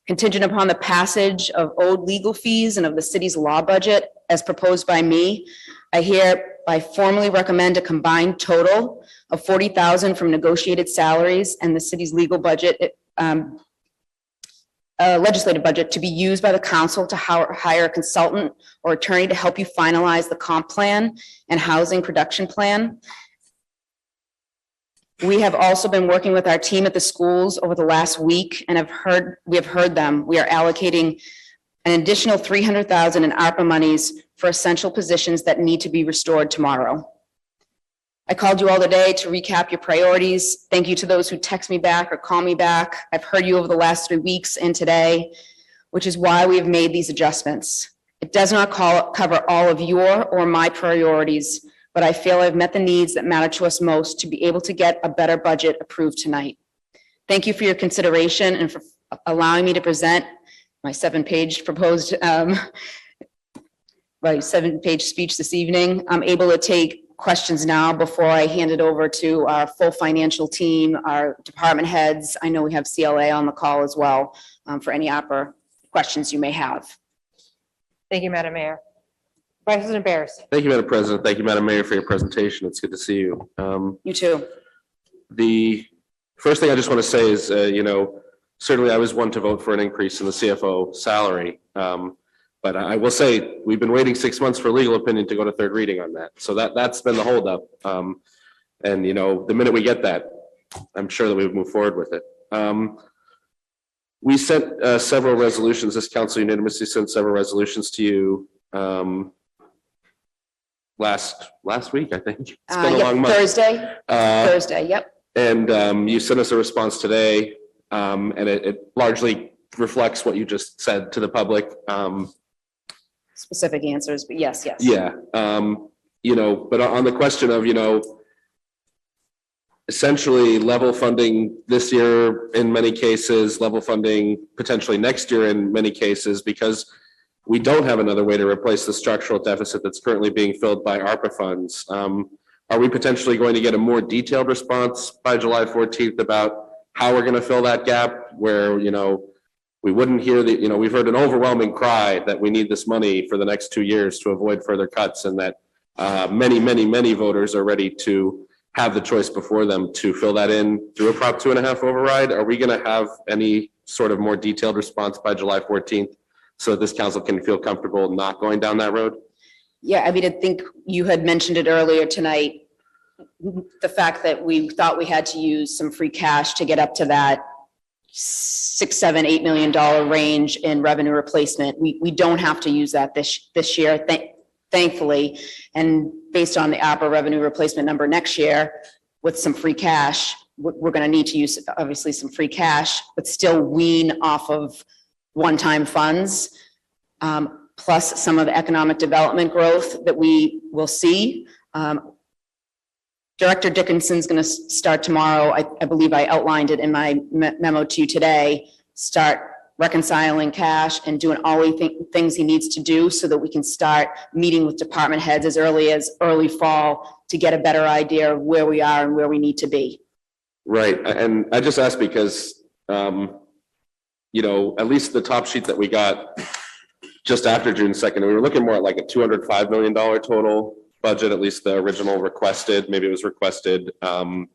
Contingent upon the passage of owed legal fees and of the city's law budget as proposed by me, I hereby formally recommend a combined total of $40,000 from negotiated salaries and the city's legal budget, legislative budget, to be used by the council to hire a consultant or attorney to help you finalize the comp plan and housing production plan. We have also been working with our team at the schools over the last week and we have heard them. We are allocating an additional $300,000 in ARPA monies for essential positions that need to be restored tomorrow. I called you all today to recap your priorities. Thank you to those who text me back or call me back. I've heard you over the last 3 weeks and today, which is why we have made these adjustments. It does not cover all of your or my priorities, but I feel I've met the needs that matter to us most to be able to get a better budget approved tonight. Thank you for your consideration and for allowing me to present my 7-page proposed, my 7-page speech this evening. I'm able to take questions now before I hand it over to our full financial team, our department heads. I know we have CLA on the call as well for any ARPA questions you may have. Thank you, Madam Mayor. Vice President Bears. Thank you, Madam President. Thank you, Madam Mayor, for your presentation. It's good to see you. You too. The first thing I just want to say is, certainly I was one to vote for an increase in the CFO salary. But I will say, we've been waiting 6 months for legal opinion to go to third reading on that. So that's been the holdup. And, the minute we get that, I'm sure that we would move forward with it. We sent several resolutions. This council unanimously sent several resolutions to you last week, I think. It's been a long month. Thursday, yep. And you sent us a response today, and it largely reflects what you just said to the public. Specific answers, but yes. Yeah, but on the question of, essentially level funding this year in many cases, level funding potentially next year in many cases, because we don't have another way to replace the structural deficit that's currently being filled by ARPA funds. Are we potentially going to get a more detailed response by July 14th about how we're going to fill that gap where, we wouldn't hear we've heard an overwhelming cry that we need this money for the next 2 years to avoid further cuts, and that many voters are ready to have the choice before them to fill that in through a Prop 2.5 override. Are we going to have any sort of more detailed response by July 14th so that this council can feel comfortable not going down that road? Yeah, I think you had mentioned it earlier tonight, the fact that we thought we had to use some free cash to get up to that $6, $7, $8 million range in revenue replacement. We don't have to use that this year, thankfully. And based on the ARPA revenue replacement number next year, with some free cash, we're going to need to use obviously some free cash, but still wean off of one-time funds, plus some of the economic development growth that we will see. Director Dickinson's going to start tomorrow. I believe I outlined it in my memo to you today. Start reconciling cash and doing all the things he needs to do so that we can start meeting with department heads as early fall to get a better idea of where we are and where we need to be. Right. And I just asked because, at least the top sheet that we got just after June 2nd, we were looking more at like a $205 million total budget, at least the original requested, maybe it was requested. And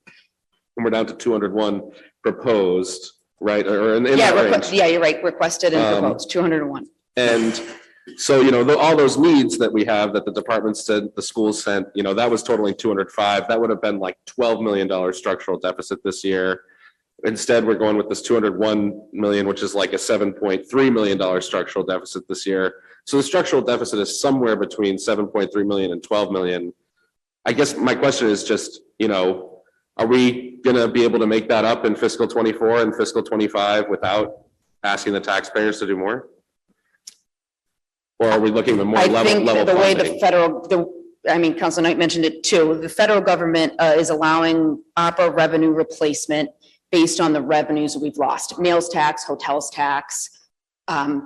we're down to 201 proposed, right? Or in that range. Yeah, you're right. Requested and proposed, 201. And So, all those needs that we have that the departments said, the schools sent, that was totaling 205. That would have been like $12 million structural deficit this year. Instead, we're going with this 201 million, which is like a $7.3 million structural deficit this year. So the structural deficit is somewhere between 7.3 million and 12 million. I guess my question is just, are we going to be able to make that up in fiscal 24 and fiscal 25 without asking the taxpayers to do more? Or are we looking at more I level think the way the funding? Council Knight mentioned it too, the federal government is allowing ARPA revenue replacement based on the revenues that we've lost, meals tax, hotels tax, a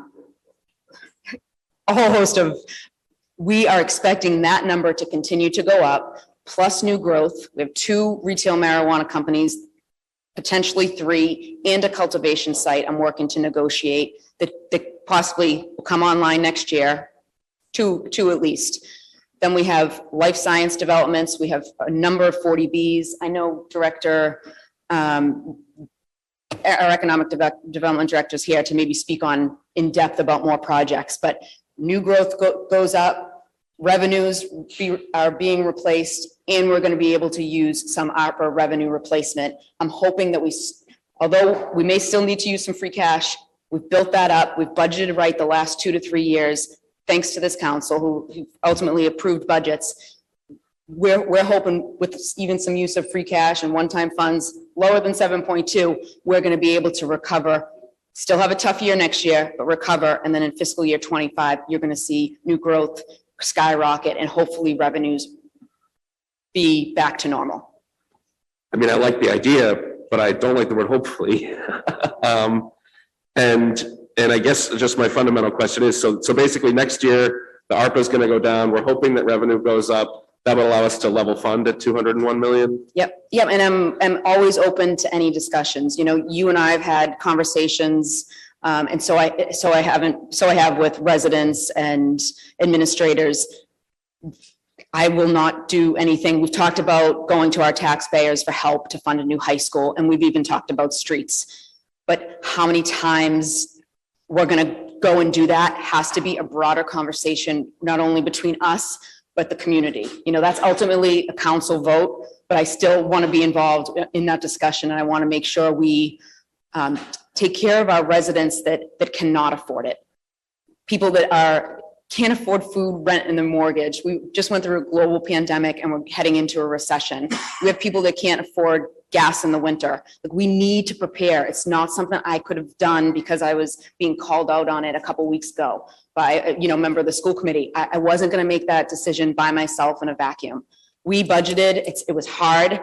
whole host of, we are expecting that number to continue to go up, plus new growth. We have 2 retail marijuana companies, potentially 3, and a cultivation site I'm working to negotiate that possibly will come online next year, 2 at least. Then we have life science developments. We have a number of 40Bs. I know Director, our economic development director is here to maybe speak on in depth about more projects, but new growth goes up, revenues are being replaced, and we're going to be able to use some ARPA revenue replacement. I'm hoping that although we may still need to use some free cash, we've built that up. We've budgeted right the last 2 to 3 years, thanks to this council who ultimately approved budgets. We're hoping with even some use of free cash and one-time funds lower than 7.2, we're going to be able to recover, still have a tough year next year, but recover. And then in fiscal year 25, you're going to see new growth skyrocket and hopefully revenues be back to normal. I mean, I like the idea, but I don't like the word hopefully. And I guess just my fundamental question is, so basically next year, the ARPA is going to go down. We're hoping that revenue goes up. That would allow us to level fund at 201 million. Yep. And I'm always open to any discussions. You and I have had conversations, and so I have with residents and administrators. I will not do anything. We've talked about going to our taxpayers for help to fund a new high school, and we've even talked about streets. But how many times we're going to go and do that has to be a broader conversation, not only between us, but the community. That's ultimately a council vote, but I still want to be involved in that discussion. And I want to make sure we take care of our residents that cannot afford it. People that can't afford food, rent, and their mortgage. We just went through a global pandemic and we're heading into a recession. We have people that can't afford gas in the winter. Like, we need to prepare. It's not something I could have done because I was being called out on it a couple weeks ago by a member of the school committee. I wasn't going to make that decision by myself in a vacuum. We budgeted. It was hard.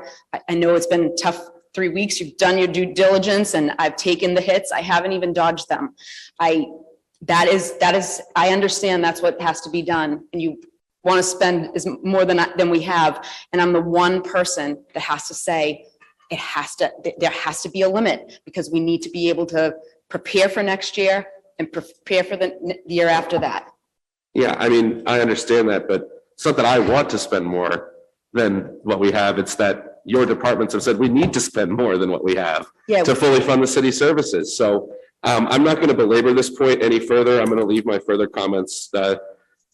I know it's been tough 3 weeks. You've done your due diligence, and I've taken the hits. I haven't even dodged them. That is, I understand that's what has to be done, and you want to spend more than we have. And I'm the one person that has to say, there has to be a limit, because we need to be able to prepare for next year and prepare for the year after that. Yeah, I mean, I understand that, but it's not that I want to spend more than what we have. It's that your departments have said we need to spend more than what we have to fully fund the city services. So I'm not going to belabor this point any further. I'm going to leave my further comments to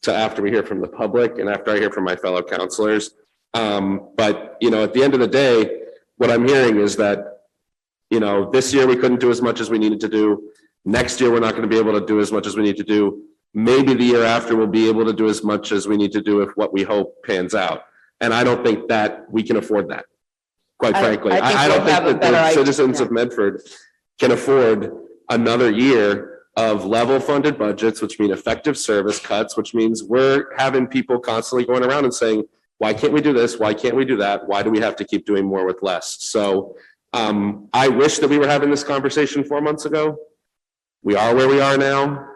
after we hear from the public and after I hear from my fellow counselors. But, at the end of the day, what I'm hearing is that, this year we couldn't do as much as we needed to do. Next year, we're not going to be able to do as much as we need to do. Maybe the year after we'll be able to do as much as we need to do if what we hope pans out. And I don't think that we can afford that, quite frankly. I don't think that the citizens of Medford can afford another year of level funded budgets, which mean effective service cuts, which means we're having people constantly going around and saying, why can't we do this? Why can't we do that? Why do we have to keep doing more with less? So I wish that we were having this conversation 4 months ago. We are where we are now.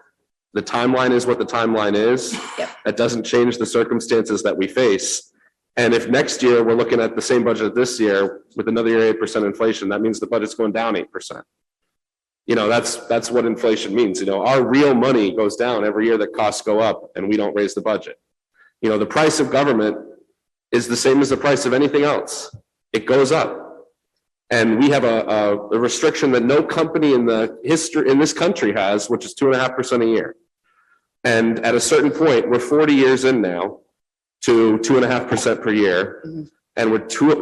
The timeline is what the timeline is. That doesn't change the circumstances that we face. And if next year we're looking at the same budget this year with another year 8% inflation, that means the budget's going down 8%. That's what inflation means. Our real money goes down every year that costs go up and we don't raise the budget. The price of government is the same as the price of anything else. It goes up. And we have a restriction that no company in this country has, which is 2.5% a year. And at a certain point, we're 40 years in now to 2.5% per year. And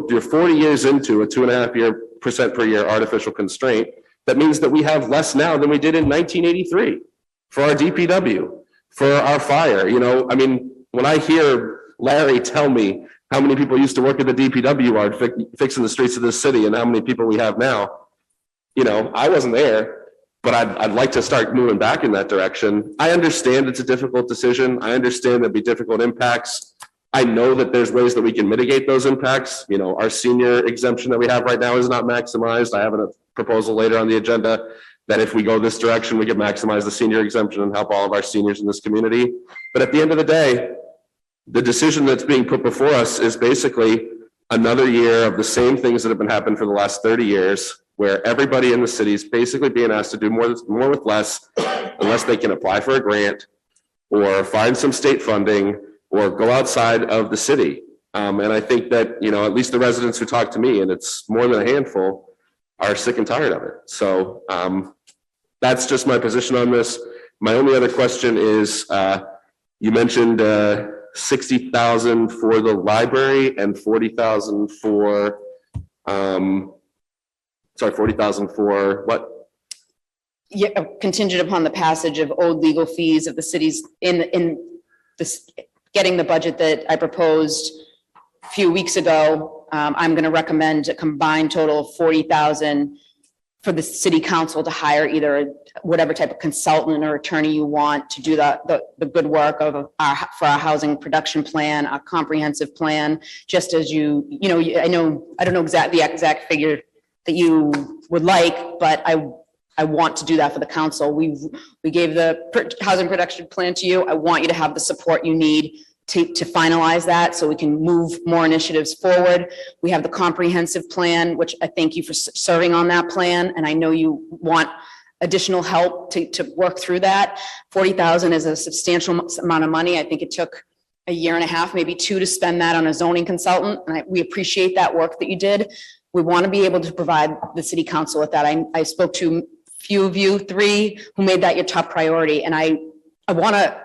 you're 40 years into a 2.5% per year artificial constraint. That means that we have less now than we did in 1983 for our DPW, for our fire. You know, I mean, when I hear Larry tell me how many people used to work at the DPW yard fixing the streets of this city and how many people we have now, you know, I wasn't there, but I'd like to start moving back in that direction. I understand it's a difficult decision. I understand there'd be difficult impacts. I know that there's ways that we can mitigate those impacts. You know, our senior exemption that we have right now is not maximized. I have a proposal later on the agenda that if we go this direction, we can maximize the senior exemption and help all of our seniors in this community. But at the end of the day, the decision that's being put before us is basically another year of the same things that have been happening for the last 30 years, where everybody in the city is basically being asked to do more with less, unless they can apply for a grant or find some state funding or go outside of the city. And I think that, you know, at least the residents who talk to me, and it's more than a handful, are sick and tired of it. So that's just my position on this. My only other question is, you mentioned 60,000 for the library and 40,000 for, 40,000 for what? Yeah, contingent upon the passage of owed legal fees of the cities in this, getting the budget that I proposed a few weeks ago. I'm going to recommend a combined total of 40,000 for the city council to hire either whatever type of consultant or attorney you want to do the good work of for our housing production plan, our comprehensive plan, just as I don't know the exact figure that you would like, but I want to do that for the council. We gave the housing production plan to you. I want you to have the support you need to finalize that so we can move more initiatives forward. We have the comprehensive plan, which I thank you for serving on that plan. And I know you want additional help to work through that. 40,000 is a substantial amount of money. I think it took a year and a half, maybe 2 to spend that on a zoning consultant. And we appreciate that work that you did. We want to be able to provide the city council with that. I spoke to a few of you, 3, who made that your top priority. And I want to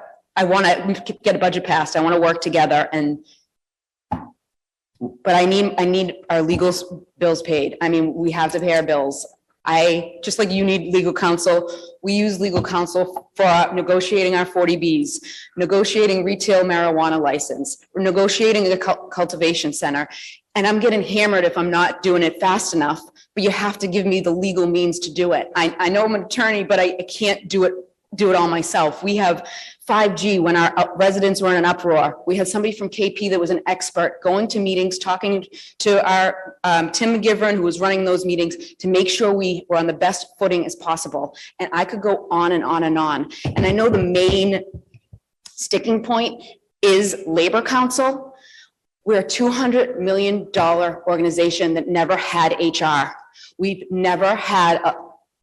get a budget passed. I want to work together but I need our legal bills paid. I mean, we have to pay our bills. Just like you need legal counsel, we use legal counsel for negotiating our 40Bs, negotiating retail marijuana license, negotiating the cultivation center. And I'm getting hammered if I'm not doing it fast enough, but you have to give me the legal means to do it. I know I'm an attorney, but I can't do it all myself. We have 5G when our residents were in an uproar. We had somebody from KP that was an expert going to meetings, talking to our Tim McGivern, who was running those meetings, to make sure we were on the best footing as possible. And I could go on and on and on. And I know the main sticking point is Labor Council. We're a $200 million organization that never had HR. We've never had a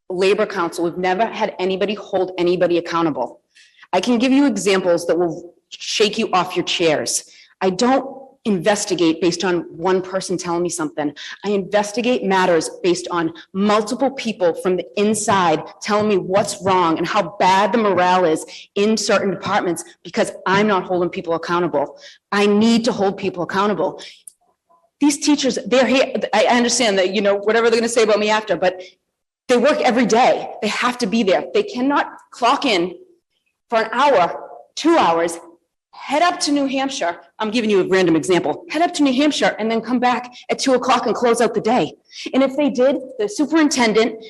Labor Council. We've never had anybody hold anybody accountable. I can give you examples that will shake you off your chairs. I don't investigate based on one person telling me something. I investigate matters based on multiple people from the inside telling me what's wrong and how bad the morale is in certain departments, because I'm not holding people accountable. I need to hold people accountable. These teachers, they're here. I understand that, whatever they're going to say about me after, but they work every day. They have to be there. They cannot clock in for an hour, 2 hours, head up to New Hampshire. I'm giving you a random example. Head up to New Hampshire and then come back at 2 o'clock and close out the day. And if they did, the superintendent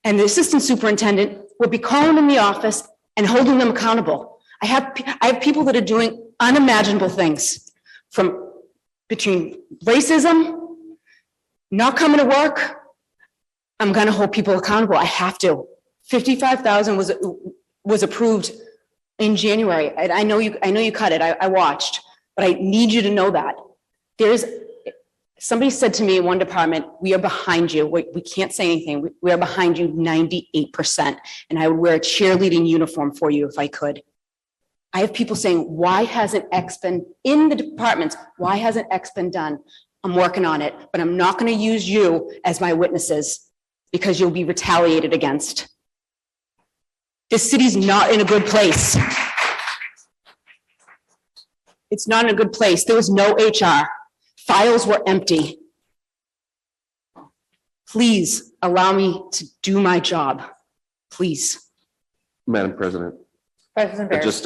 and the assistant superintendent would be calling in the office and holding them accountable. I have people that are doing unimaginable things, from between racism, not coming to work. I'm going to hold people accountable. I have to. 55,000 was approved in January. And I know you cut it. I watched, but I need you to know that somebody said to me in one department, we are behind you. We can't say anything. We are behind you 98%. And I would wear a cheerleading uniform for you if I could. I have people saying, why hasn't X been in the departments? Why hasn't X been done? I'm working on it, but I'm not going to use you as my witnesses, because you'll be retaliated against. This city's not in a good place. It's not in a good place. There was no HR. Files were empty. Please allow me to do my job. Please. Madam President. President Barrett. Just,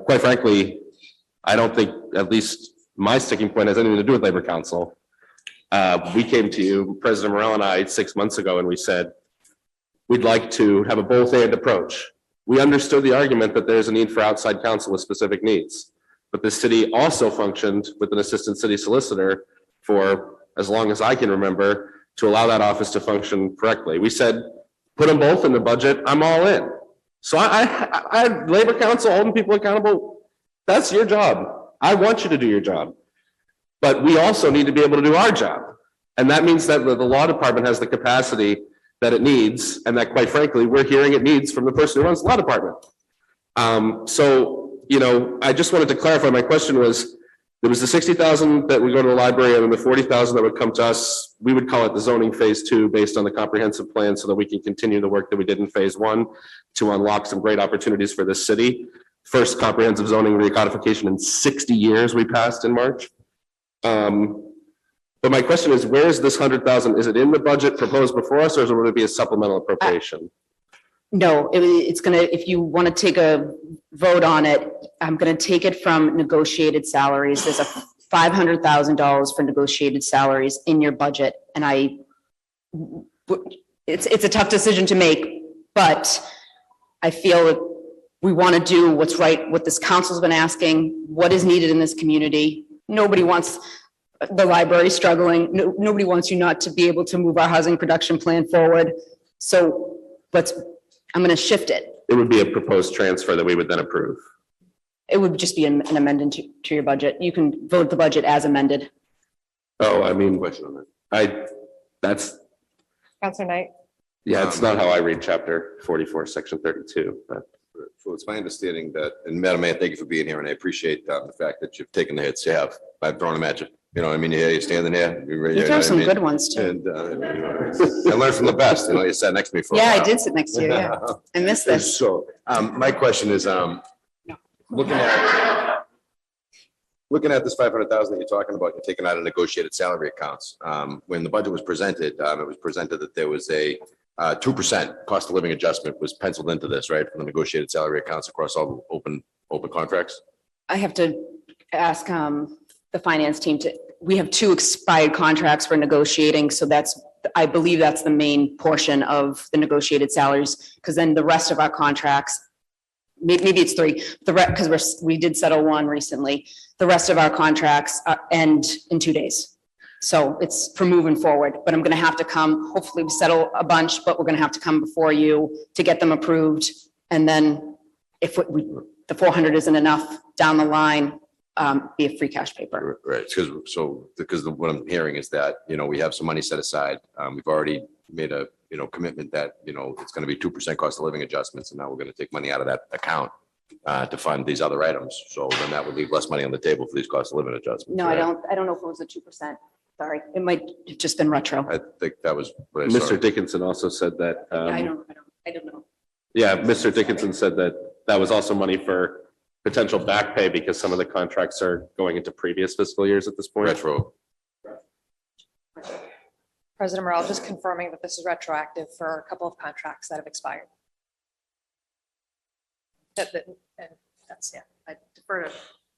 quite frankly, I don't think, at least my sticking point has anything to do with Labor Council. We came to you, President Morrell and I, 6 months ago, and we said, we'd like to have a both-and approach. We understood the argument that there's a need for outside counsel with specific needs. But the city also functioned with an assistant city solicitor for as long as I can remember to allow that office to function correctly. We said, put them both in the budget, I'm all in. So I Labor Council holding people accountable, that's your job. I want you to do your job. But we also need to be able to do our job. And that means that the law department has the capacity that it needs, and that quite frankly, we're hearing it needs from the person who runs the law department. So, you know, I just wanted to clarify, my question was, there was the 60,000 that would go to the library and then the 40,000 that would come to us. We would call it the zoning phase 2 based on the comprehensive plan so that we can continue the work that we did in phase 1 to unlock some great opportunities for this city. First comprehensive zoning recodification in 60 years we passed in March. But my question is, where is this 100,000? Is it in the budget proposed before us, or will it be a supplemental appropriation? No, it's gonna, if you want to take a vote on it, I'm gonna take it from negotiated salaries. There's a $500,000 for negotiated salaries in your budget. And it's a tough decision to make, but I feel that we want to do what's right, what this council's been asking, what is needed in this community. Nobody wants the library struggling. Nobody wants you not to be able to move our housing production plan forward. So I'm going to shift it. It would be a proposed transfer that we would then approve. It would just be an amendment to your budget. You can vote the budget as amended. Oh, I mean, that's, Counselor Knight. yeah, it's not how I read chapter 44, section 32, but. So it's my understanding that, and Madam Mayor, thank you for being here, and I appreciate the fact that you've taken the hits you have. I've thrown them at you. You know what I mean? You're standing there. You throw some good ones too. And I learned from the best. You know, you sat next to me for a Yeah, while. I did sit next to you. Yeah. I missed this. So, my question is, looking at this 500,000 that you're talking about, you're taking out of negotiated salary accounts. When the budget was presented, it was presented that there was a 2% cost of living adjustment was penciled into this, right? From the negotiated salary accounts across all open contracts. I have to ask the finance team we have 2 expired contracts for negotiating. So I believe that's the main portion of the negotiated salaries, because then the rest of our contracts, maybe it's 3, because we did settle 1 recently. The rest of our contracts end in 2 days. So it's for moving forward, but I'm going to have to come, hopefully we settle a bunch, but we're going to have to come before you to get them approved. And then if the 400 isn't enough down the line, be a free cash paper. Right, because what I'm hearing is that, you know, we have some money set aside. We've already made a, commitment that, it's going to be 2% cost of living adjustments, and now we're going to take money out of that account to fund these other items. So then that would leave less money on the table for these cost of living adjustments. No, right? I don't know if it was a 2%. Sorry, it might have just been retro. I think that was what I saw. Mr. Dickinson also said that. I don't know. Yeah, Mr. Dickinson said that that was also money for potential back pay because some of the contracts are going into previous fiscal years at this point. Retro. President Morrell, just confirming that this is retroactive for a couple of contracts that have expired. And that's, yeah, I defer to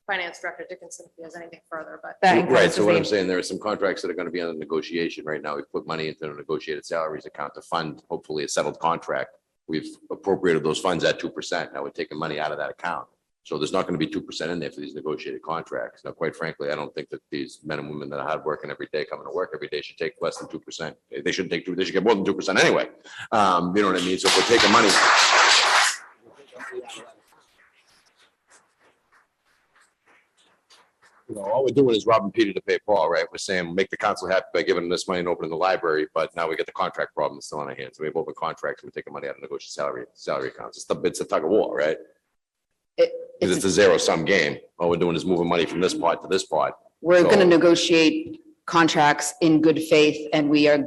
Finance Director Dickinson if he has anything further, but. Right, so what I'm saying, there are some contracts that are going to be under negotiation right now. We've put money into the negotiated salaries account to fund hopefully a settled contract. We've appropriated those funds at 2%. Now we're taking money out of that account. So there's not going to be 2% in there for these negotiated contracts. Now, quite frankly, I don't think that these men and women that are hardworking every day, coming to work every day should take less than 2%. They shouldn't take they should get more than 2% anyway. You know what I mean? So if we're taking money. All we're doing is robbing Peter to pay Paul, right? We're saying, make the council happy by giving them this money and opening the library, but now we get the contract problem still on our hands. So we have open contracts, and we're taking money out of negotiated salary accounts. It's a tug of war, right? Because it's a zero-sum game. All we're doing is moving money from this pot to this pot. We're going to negotiate contracts in good faith, and we are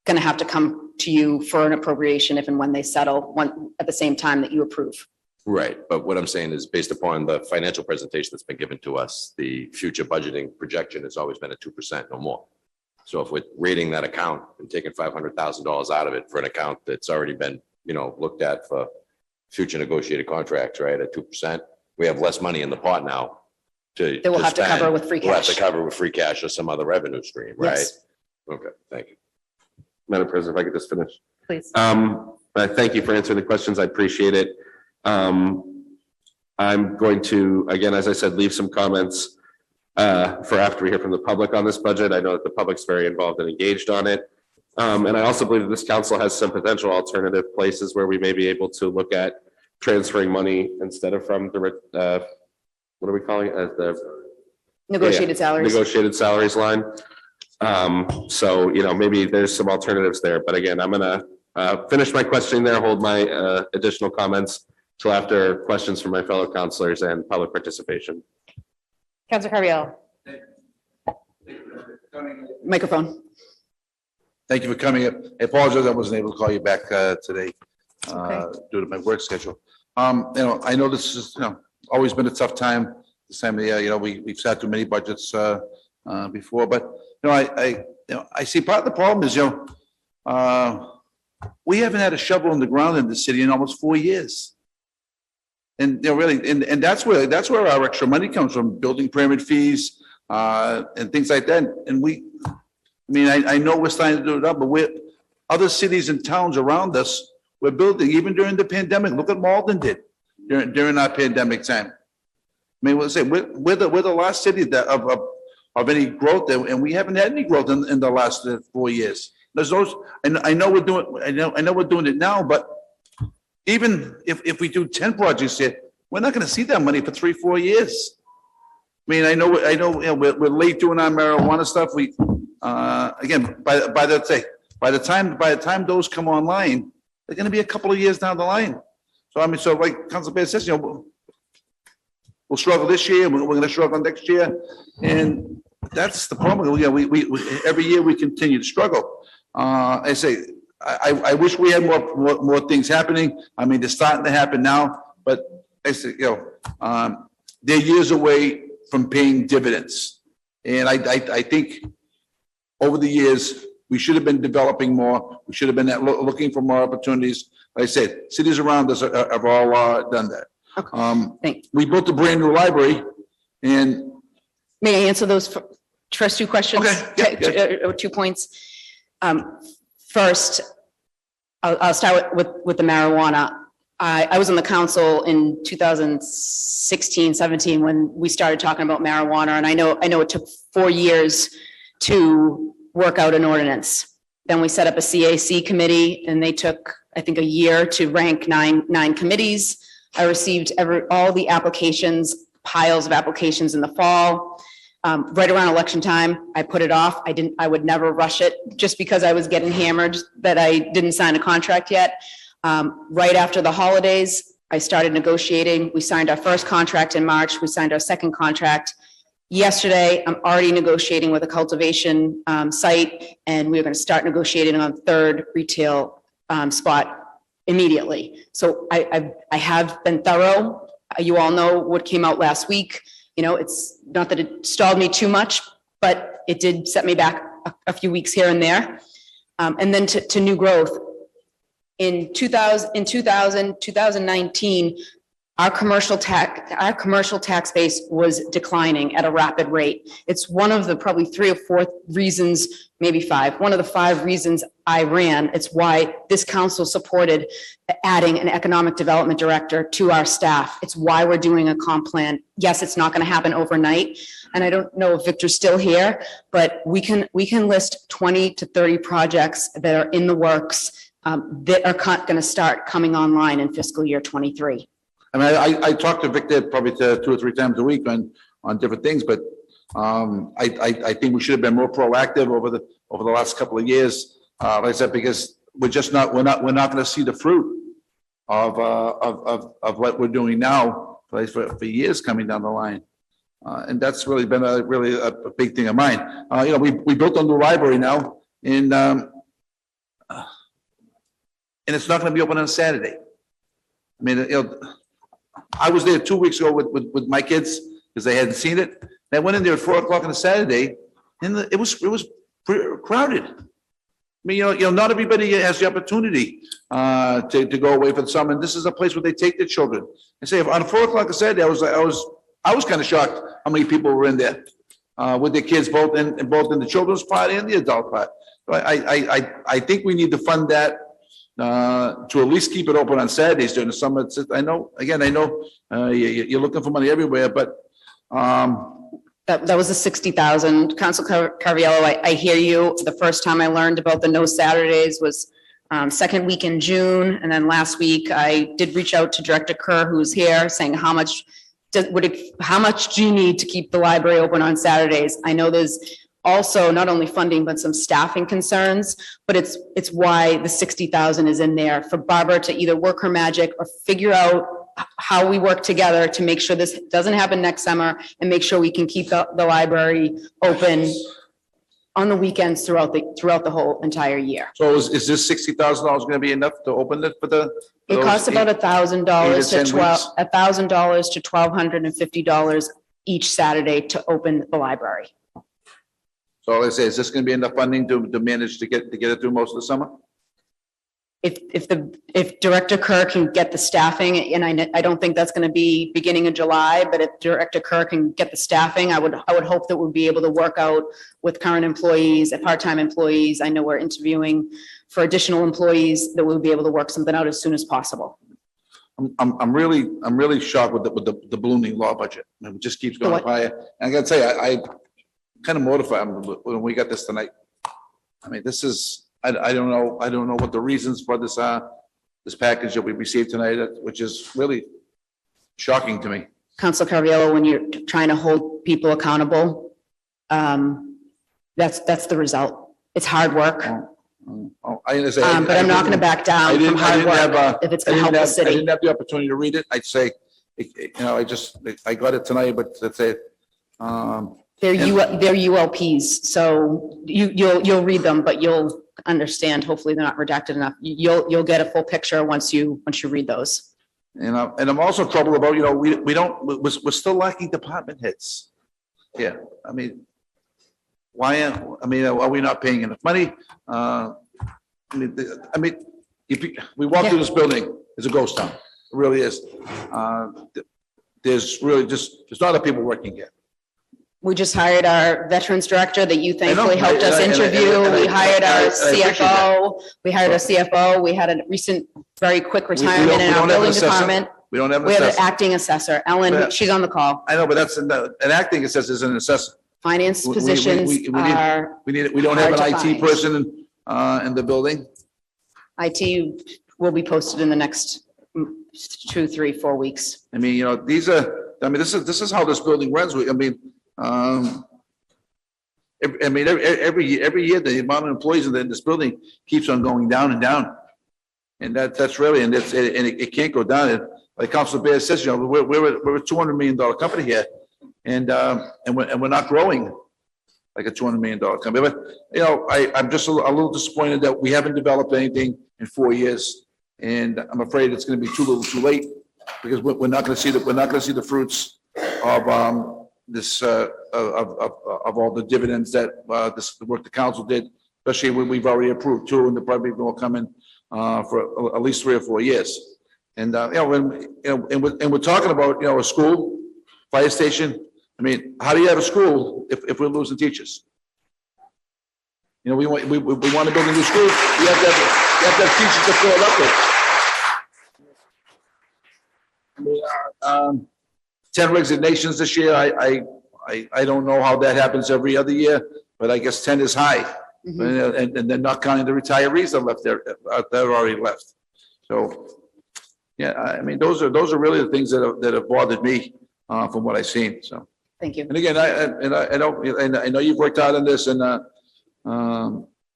going to have to come to you for an appropriation if and when they settle at the same time that you approve. Right, but what I'm saying is based upon the financial presentation that's been given to us, the future budgeting projection has always been at 2%, no more. So if we're rating that account and taking $500,000 out of it for an account that's already been, looked at for future negotiated contracts, right, at 2%, we have less money in the pot now to. That we'll have to spend. cover with free We'll have to cash. cover with free cash or some other revenue stream, right? Yes. Okay, thank you. Madam President, if I could just finish. Please. Thank you for answering the questions. I appreciate it. I'm going to, again, as I said, leave some comments for after we hear from the public on this budget. I know that the public's very involved and engaged on it. And I also believe that this council has some potential alternative places where we may be able to look at transferring money instead of from the, what are we calling it? As the Negotiated salaries. negotiated salaries line. So, maybe there's some alternatives there, but again, I'm gonna finish my questioning there, hold my additional comments till after questions from my fellow counselors and public participation. Counselor Carviallo. Microphone. Thank you for coming up. I apologize, I wasn't able to call you back today due to my work schedule. I know this is, always been a tough time this time of the year. We've sat through many budgets before, but I see part of the problem is, we haven't had a shovel in the ground in the city in almost 4 years. And really, and that's where our extra money comes from, building permit fees and things like that. And I know we're starting to do it up, but other cities and towns around us, we're building, even during the pandemic. Look at Malden did during our pandemic time. We'll say we're the last city that of any growth, and we haven't had any growth in the last 4 years. There's those, and I know we're doing it now, but even if we do 10 projects here, we're not going to see that money for 3-4 years. I know, we're late doing our marijuana stuff. We, again, by the time those come online, they're going to be a couple of years down the line. So so like Council Baer says, we'll struggle this year, we're going to struggle next year, and that's the problem. We every year we continue to struggle. I say, I wish we had more things happening. They're starting to happen now, but I say, they're years away from paying dividends. And I think over the years, we should have been developing more. We should have been looking for more opportunities. Like I said, cities around us have all done that. We built a brand new library, and May I answer those first two questions? Okay. 2 points. First, I'll start with the marijuana. I was on the council in 2016, 17, when we started talking about marijuana, and I know it took 4 years to work out an ordinance. Then we set up a CAC committee, and they took, I think, a year to rank nine committees. I received all the applications, piles of applications in the fall. Right around election time, I put it off. I would never rush it just because I was getting hammered that I didn't sign a contract yet. Right after the holidays, I started negotiating. We signed our first contract in March. We signed our second contract yesterday. I'm already negotiating with a cultivation site, and we're going to start negotiating on third retail spot immediately. So I have been thorough. You all know what came out last week. It's not that it stalled me too much, but it did set me back a few weeks here and there. And then to new growth. In 2019, our commercial tax base was declining at a rapid rate. It's one of the probably 3 or 4 reasons, maybe 5. One of the 5 reasons I ran. It's why this council supported adding an economic development director to our staff. It's why we're doing a comp plan. Yes, it's not going to happen overnight. And I don't know if Victor's still here, but we can list 20 to 30 projects that are in the works that are going to start coming online in fiscal year 23. I talk to Victor probably 2 or 3 times a week on different things, but I think we should have been more proactive over the last couple of years. Like I said, because we're not going to see the fruit of what we're doing now for years coming down the line. And that's really been a big thing of mine. We built a new library now, and it's not going to be open on Saturday. I was there 2 weeks ago with my kids because they hadn't seen it. They went in there at 4 o'clock on a Saturday and it was crowded. I mean, not everybody has the opportunity to go away for the summer. And this is a place where they take their children. And say, on 4 o'clock on Saturday, I was kind of shocked how many people were in there with their kids, both in the children's part and the adult part. So I think we need to fund that to at least keep it open on Saturdays during the summer. I know you're looking for money everywhere, but That was the 60,000. Council Carviallo, I hear you. The first time I learned about the no Saturdays was second week in June. And then last week I did reach out to Director Kerr, who's here, saying how much do you need to keep the library open on Saturdays? I know there's also not only funding, but some staffing concerns, but it's why the 60,000 is in there for Barbara to either work her magic or figure out how we work together to make sure this doesn't happen next summer and make sure we can keep the library open on the weekends throughout the whole entire year. so is this $60,000 going to be enough to open it for the? It costs about $1,000 to $1,200 to $1,250 each Saturday to open the library. So let's say, is this going to be enough funding to manage to get it through most of the summer? If Director Kerr can get the staffing, and I don't think that's going to be beginning of July, but if Director Kerr can get the staffing, I would hope that we'll be able to work out with current employees, part-time employees. I know we're interviewing for additional employees, that we'll be able to work something out as soon as possible. I'm really shocked with the ballooning law budget. It just keeps going up higher. And I gotta tell you, I kind of mortified when we got this tonight. I mean, this is, I don't know what the reasons for this are, this package that we received tonight, which is really shocking to me. Council Carviallo, when you're trying to hold people accountable, that's the result. It's hard work. I understand. But I'm not going to back down from hard work if it's going to help the I city. didn't have the opportunity to read it. I'd say, I got it tonight, but let's say, They're ULPs, so you'll read them, but you'll understand. Hopefully they're not redacted enough. You'll get a full picture once you read those. and I'm also troubled about, we're still lacking department heads. Yeah, I mean, are we not paying enough money? We walk through this building, it's a ghost town. It really is. There's not a lot of people working here. We just hired our veterans director that you thankfully I know. helped us And I- interview. and I- We hired our I appreciate CFO. We had a recent, very quick retirement in our building department. We don't have an We have an assessor. acting assessor. Ellen, Yeah. she's on the call. I know, but that's an acting assessor is an assessor. Finance We positions need- are, We don't have an hard to IT find. person in the building. IT will be posted in the next 2, 3, 4 weeks. I mean, this is how this building runs. Every year, the amount of employees in this building keeps on going down and down. And that's really, and it can't go down. And like Councilor Bear says, we're a $200 million company here. And we're not growing like a $200 million company. But, I'm just a little disappointed that we haven't developed anything in 4 years. And I'm afraid it's going to be too little too late because we're not going to see the fruits of this of all the dividends that the work the council did, especially when we've already approved 2 and the probably will come in for at least 3 or 4 years. And we're talking about a school, fire station. I mean, how do you have a school if we're losing teachers? We want to build a new school. You have to have teachers to fill it up with. 10 resignations this year. I don't know how that happens every other year, but I guess 10 is high. And they're not counting the retirees that left there, that are already left. So, yeah, I mean, those are really the things that have bothered me from what I've seen. So, thank you. And again, I know you've worked hard on this,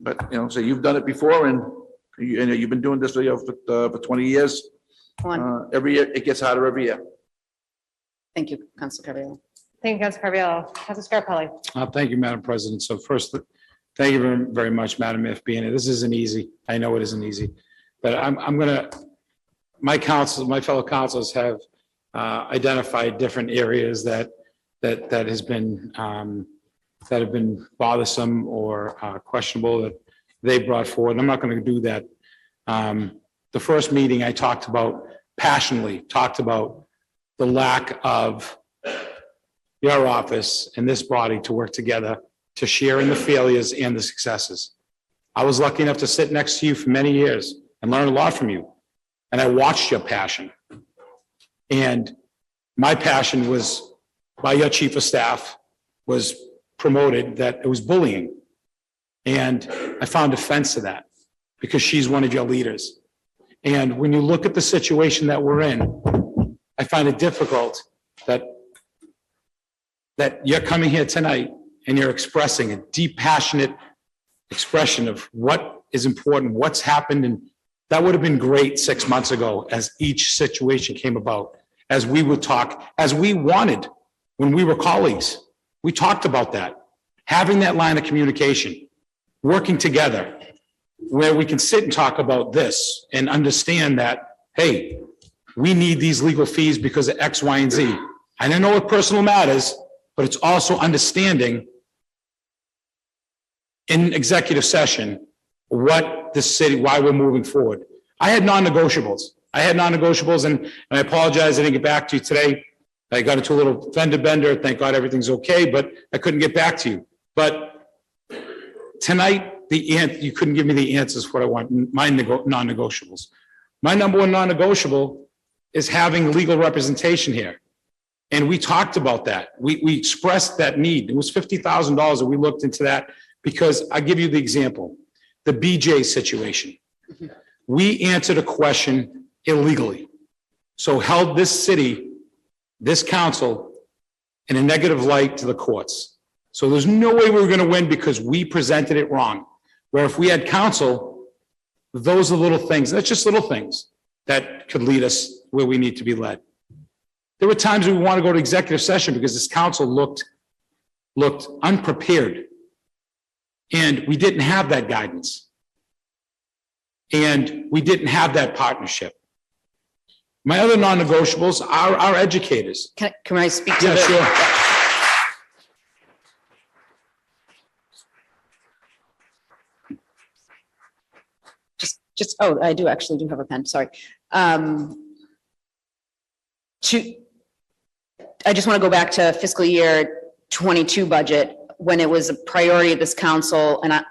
but so you've done it before, and you've been doing this for 20 years. Every year it gets harder every year. Thank you, Council Carviallo. Thank you, Council Carviallo. Council Scarpelli. Thank you, Madam President. So first, thank you very, very much, Madam FB. This isn't easy. I know it isn't easy, but my fellow councilors have identified different areas that has been, that have been bothersome or questionable that they brought forward. I'm not going to do that. The first meeting I talked about passionately, talked about the lack of your office and this body to work together to share in the failures and the successes. I was lucky enough to sit next to you for many years and learn a lot from you. And I watched your passion. And my passion was by your chief of staff was promoted that it was bullying. And I found offense to that because she's one of your leaders. And when you look at the situation that we're in, I find it difficult that you're coming here tonight and you're expressing a deep, passionate expression of what is important, what's happened. And that would have been great 6 months ago as each situation came about, as we would talk, as we wanted when we were colleagues. We talked about that, having that line of communication, working together where we can sit and talk about this and understand that, hey, we need these legal fees because of X, Y, and Z. I don't know what personal matters, but it's also understanding in executive session what the city, why we're moving forward. I had non-negotiables. And I apologize, I didn't get back to you today. I got into a little fender bender. Thank God everything's okay, but I couldn't get back to you. But tonight, you couldn't give me the answers for what I want, my non-negotiables. My number one non-negotiable is having legal representation here. And we talked about that. We expressed that need. It was $50,000 that we looked into that because I give you the example, the BJ situation. We answered a question illegally. So held this city, this council in a negative light to the courts. So there's no way we were going to win because we presented it wrong. Where if we had counsel, those are little things, that's just little things that could lead us where we need to be led. There were times we want to go to executive session because this council looked unprepared. And we didn't have that guidance. And we didn't have that partnership. My other non-negotiables are our educators. Can I speak to Yeah, sure. Oh, I actually do have a pen, sorry. I just want to go back to fiscal year 22 budget, when it was a priority of this council and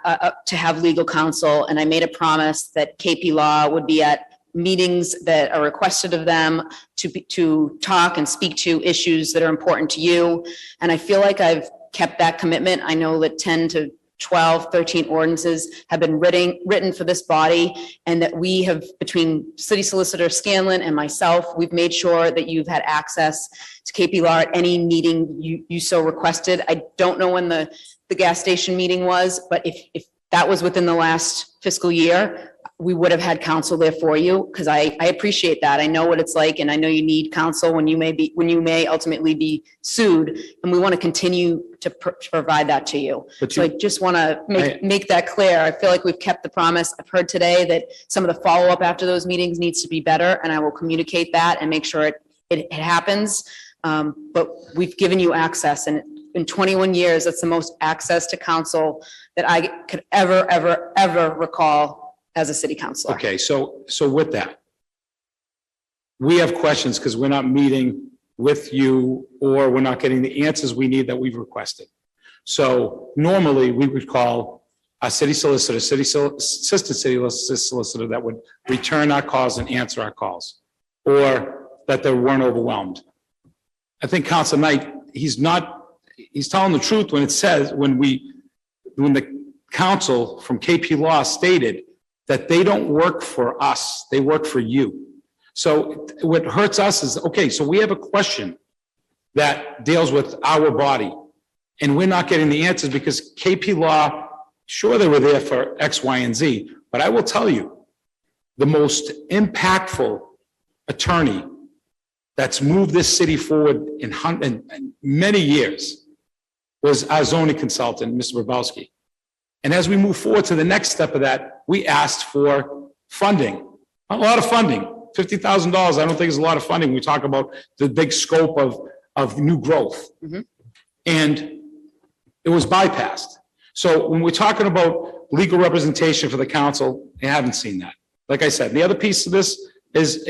to have legal counsel. And I made a promise that KP Law would be at meetings that are requested of them to talk and speak to issues that are important to you. And I feel like I've kept that commitment. I know that 10 to 12, 13 ordinances have been written for this body, and that we have, between City Solicitor Scanlon and myself, we've made sure that you've had access to KP Law at any meeting you so requested. I don't know when the gas station meeting was, but if that was within the last fiscal year, we would have had counsel there for you, because I appreciate that. I know what it's like, and I know you need counsel when you may ultimately be sued, and we want to continue to provide that to you. So I just want to make that clear. I feel like we've kept the promise. I've heard today that some of the follow-up after those meetings needs to be better, and I will communicate that and make sure it happens. But we've given you access, and in 21 years, that's the most access to counsel that I could ever recall as a city councilor. Okay, so with that, we have questions because we're not meeting with you or we're not getting the answers we need that we've requested. So normally we would call a city solicitor, assistant city solicitor that would return our calls and answer our calls, or that they weren't overwhelmed. I think Council Knight, he's telling the truth when it says, when the council from KP Law stated that they don't work for us, they work for you. So what hurts us is, okay, so we have a question that deals with our body, and we're not getting the answers because KP Law, sure, they were there for X, Y, and Z, but I will tell you, the most impactful attorney that's moved this city forward in many years was our zoning consultant, Mr. Bobrowski. And as we move forward to the next step of that, we asked for funding, a lot of funding, $50,000, I don't think is a lot of funding. We talk about the big scope of new growth. And it was bypassed. So when we're talking about legal representation for the council, I haven't seen that. Like I said, the other piece of this is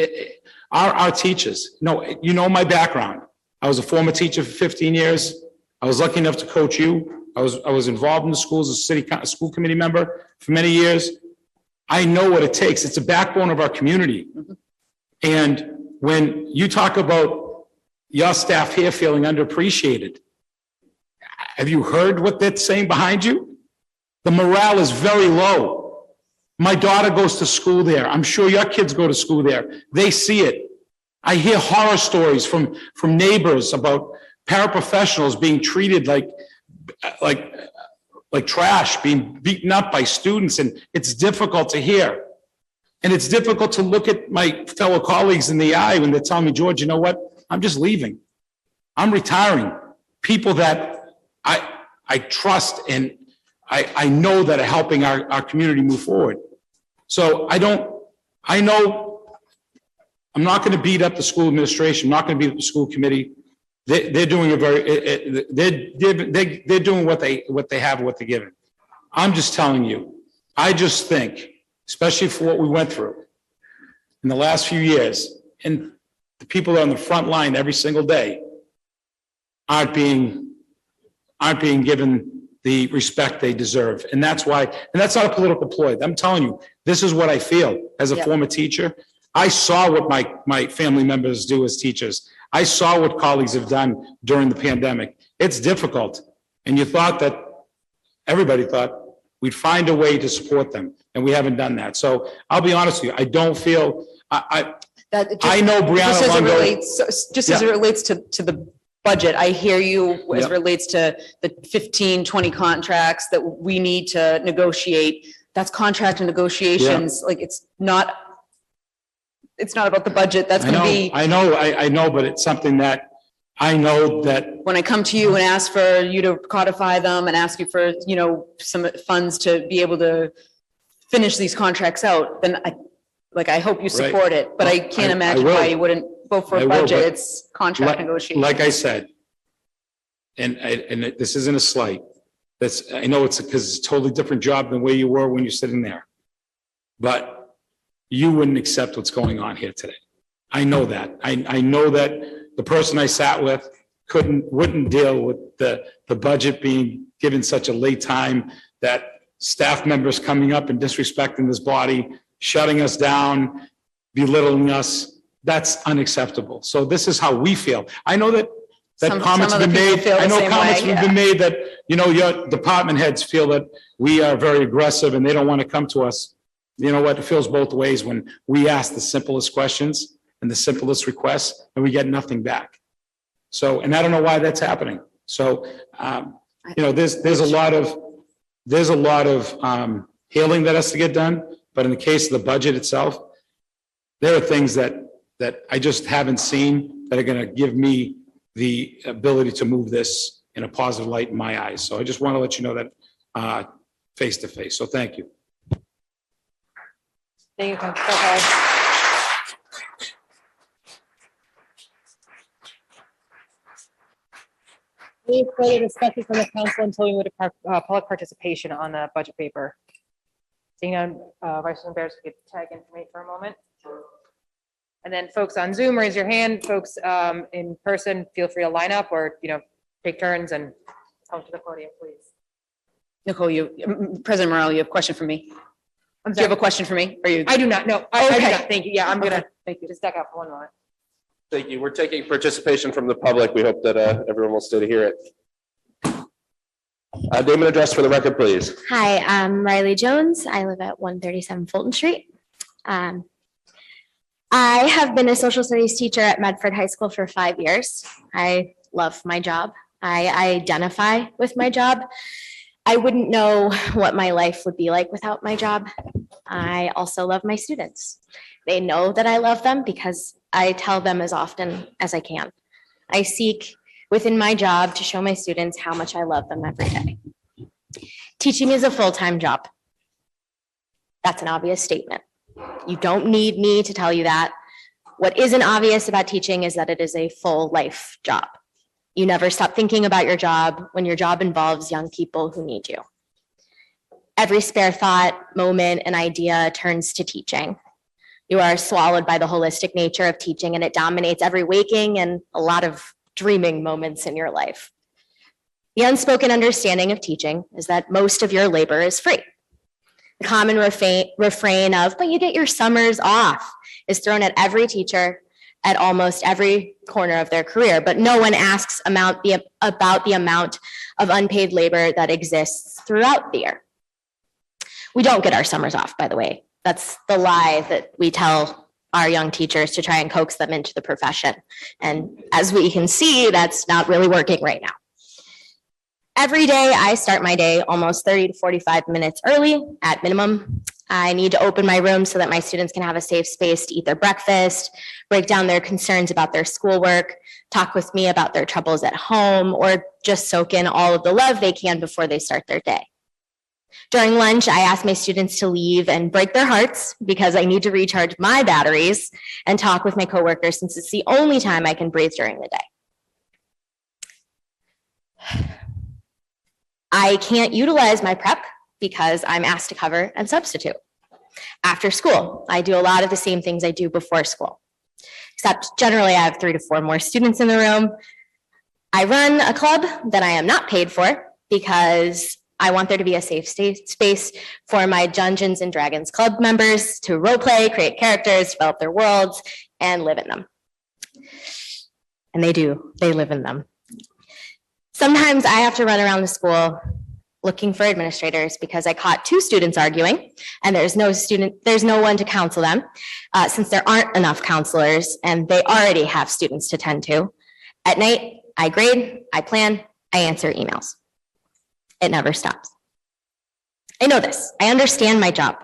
our teachers. No, you know my background. I was a former teacher for 15 years. I was lucky enough to coach you. I was involved in the schools as a school committee member for many years. I know what it takes. It's a backbone of our community. And when you talk about your staff here feeling underappreciated, have you heard what they're saying behind you? The morale is very low. My daughter goes to school there. I'm sure your kids go to school there. They see it. I hear horror stories from neighbors about paraprofessionals being treated like trash, being beaten up by students, and it's difficult to hear. And it's difficult to look at my fellow colleagues in the eye when they're telling me, George, you know what? I'm just leaving. I'm retiring. People that I trust and I know that are helping our community move forward. So I know I'm not going to beat up the school administration. I'm not going to beat up the school committee. They're doing they're doing what they have, what they're given. I'm just telling you, I just think, especially for what we went through in the last few years, and the people on the front line every single day aren't being given the respect they deserve. And that's why, and that's not a political ploy. I'm telling you, this is what I feel as a former teacher. I saw what my family members do as teachers. I saw what colleagues have done during the pandemic. It's difficult. And you thought that, everybody thought we'd find a way to support them, and we haven't done that. So I'll be honest with you, I don't feel, I know Brianna Longo. Just as it relates to the budget, I hear you as it relates to the 15, 20 contracts that we need to negotiate. That's contract and negotiations. Like, it's not about the budget. That's going to be. I know, but it's something that I know that. When I come to you and ask for you to codify them and ask you for, some funds to be able to finish these contracts out, then I hope you support it, but I can't imagine why you wouldn't vote for a budget. It's contract negotiation. Like I said, and this isn't a slight. I know it's because it's a totally different job than where you were when you're sitting there. But you wouldn't accept what's going on here today. I know that. I know that the person I sat with wouldn't deal with the budget being given such a late time, that staff members coming up and disrespecting this body, shutting us down, belittling us. That's unacceptable. So this is how we feel. I know that comments have been made. I know comments have been made that, your department heads feel that we are very aggressive and they don't want to come to us. You know what? It feels both ways when we ask the simplest questions and the simplest requests and we get nothing back. So, and I don't know why that's happening. So, there's a lot of healing that has to get done. But in the case of the budget itself, there are things that I just haven't seen that are going to give me the ability to move this in a positive light in my eyes. So I just want to let you know that face to face. So thank you. Thank you, Councilor Hall. Any further discussion from the council until we move to public participation on the budget paper? Seeing none, Vice President Barris, we could tag in for me for a moment. And then folks on Zoom, raise your hand. Folks in person, feel free to line up or, take turns and come to the podium, please. Nicole, President Morrell, you have a question for me? Do you have a question for me? I do not. No, I do not. Thank you. Yeah, I'm gonna just duck out for one moment. Thank you. We're taking participation from the public. We hope that everyone will stay to hear it. Name and address for the record, please. Hi, I'm Riley Jones. I live at 137 Fulton Street. I have been a social studies teacher at Medford High School for 5 years. I love my job. I identify with my job. I wouldn't know what my life would be like without my job. I also love my students. They know that I love them because I tell them as often as I can. I seek within my job to show my students how much I love them every day. Teaching is a full-time job. That's an obvious statement. You don't need me to tell you that. What isn't obvious about teaching is that it is a full life job. You never stop thinking about your job when your job involves young people who need you. Every spare thought, moment, and idea turns to teaching. You are swallowed by the holistic nature of teaching, and it dominates every waking and a lot of dreaming moments in your life. The unspoken understanding of teaching is that most of your labor is free. The common refrain of, but you get your summers off, is thrown at every teacher at almost every corner of their career, but no one asks about the amount of unpaid labor that exists throughout the year. We don't get our summers off, by the way. That's the lie that we tell our young teachers to try and coax them into the profession. And as we can see, that's not really working right now. Every day, I start my day almost 30 to 45 minutes early at minimum. I need to open my room so that my students can have a safe space to eat their breakfast, break down their concerns about their schoolwork, talk with me about their troubles at home, or just soak in all of the love they can before they start their day. During lunch, I ask my students to leave and break their hearts because I need to recharge my batteries and talk with my coworkers since it's the only time I can breathe during the day. I can't utilize my prep because I'm asked to cover and substitute. After school, I do a lot of the same things I do before school, except generally I have 3 to 4 more students in the room. I run a club that I am not paid for because I want there to be a safe space for my Dungeons and Dragons club members to role play, create characters, develop their worlds, and live in them. And they do, they live in them. Sometimes I have to run around the school looking for administrators because I caught 2 students arguing and there's no one to counsel them since there aren't enough counselors and they already have students to tend to. At night, I grade, I plan, I answer emails. It never stops. I know this. I understand my job.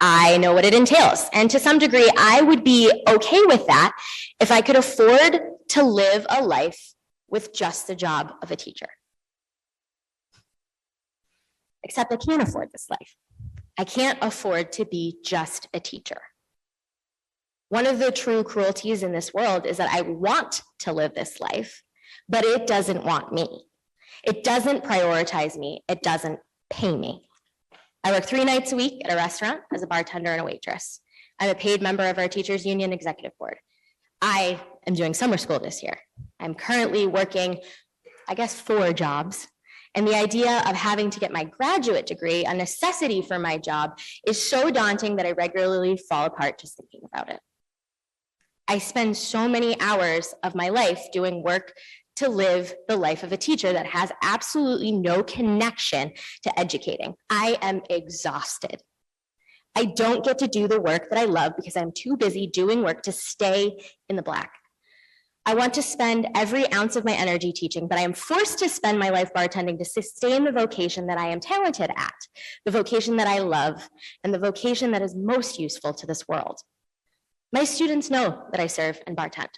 I know what it entails. And to some degree, I would be okay with that if I could afford to live a life with just the job of a teacher. Except I can't afford this life. I can't afford to be just a teacher. One of the true cruelties in this world is that I want to live this life, but it doesn't want me. It doesn't prioritize me. It doesn't pay me. I work 3 nights a week at a restaurant as a bartender and a waitress. I'm a paid member of our teachers union executive board. I am doing summer school this year. I'm currently working, 4 jobs. And the idea of having to get my graduate degree, a necessity for my job, is so daunting that I regularly fall apart just thinking about it. I spend so many hours of my life doing work to live the life of a teacher that has absolutely no connection to educating. I am exhausted. I don't get to do the work that I love because I'm too busy doing work to stay in the black. I want to spend every ounce of my energy teaching, but I am forced to spend my life bartending to sustain the vocation that I am talented at, the vocation that I love, and the vocation that is most useful to this world. My students know that I serve and bartend.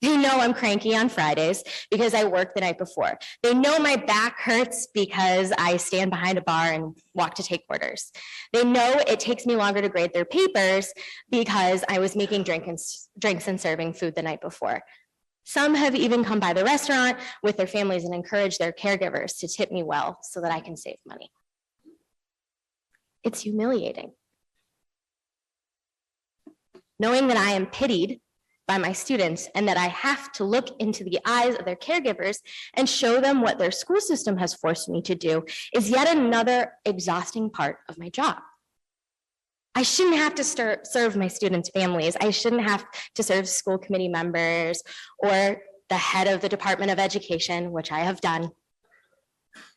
They know I'm cranky on Fridays because I work the night before. They know my back hurts because I stand behind a bar and walk to take orders. They know it takes me longer to grade their papers because I was making drinks and serving food the night before. Some have even come by the restaurant with their families and encouraged their caregivers to tip me well so that I can save money. It's humiliating. Knowing that I am pitied by my students and that I have to look into the eyes of their caregivers and show them what their school system has forced me to do is yet another exhausting part of my job. I shouldn't have to serve my students' families. I shouldn't have to serve school committee members or the head of the Department of Education, which I have done.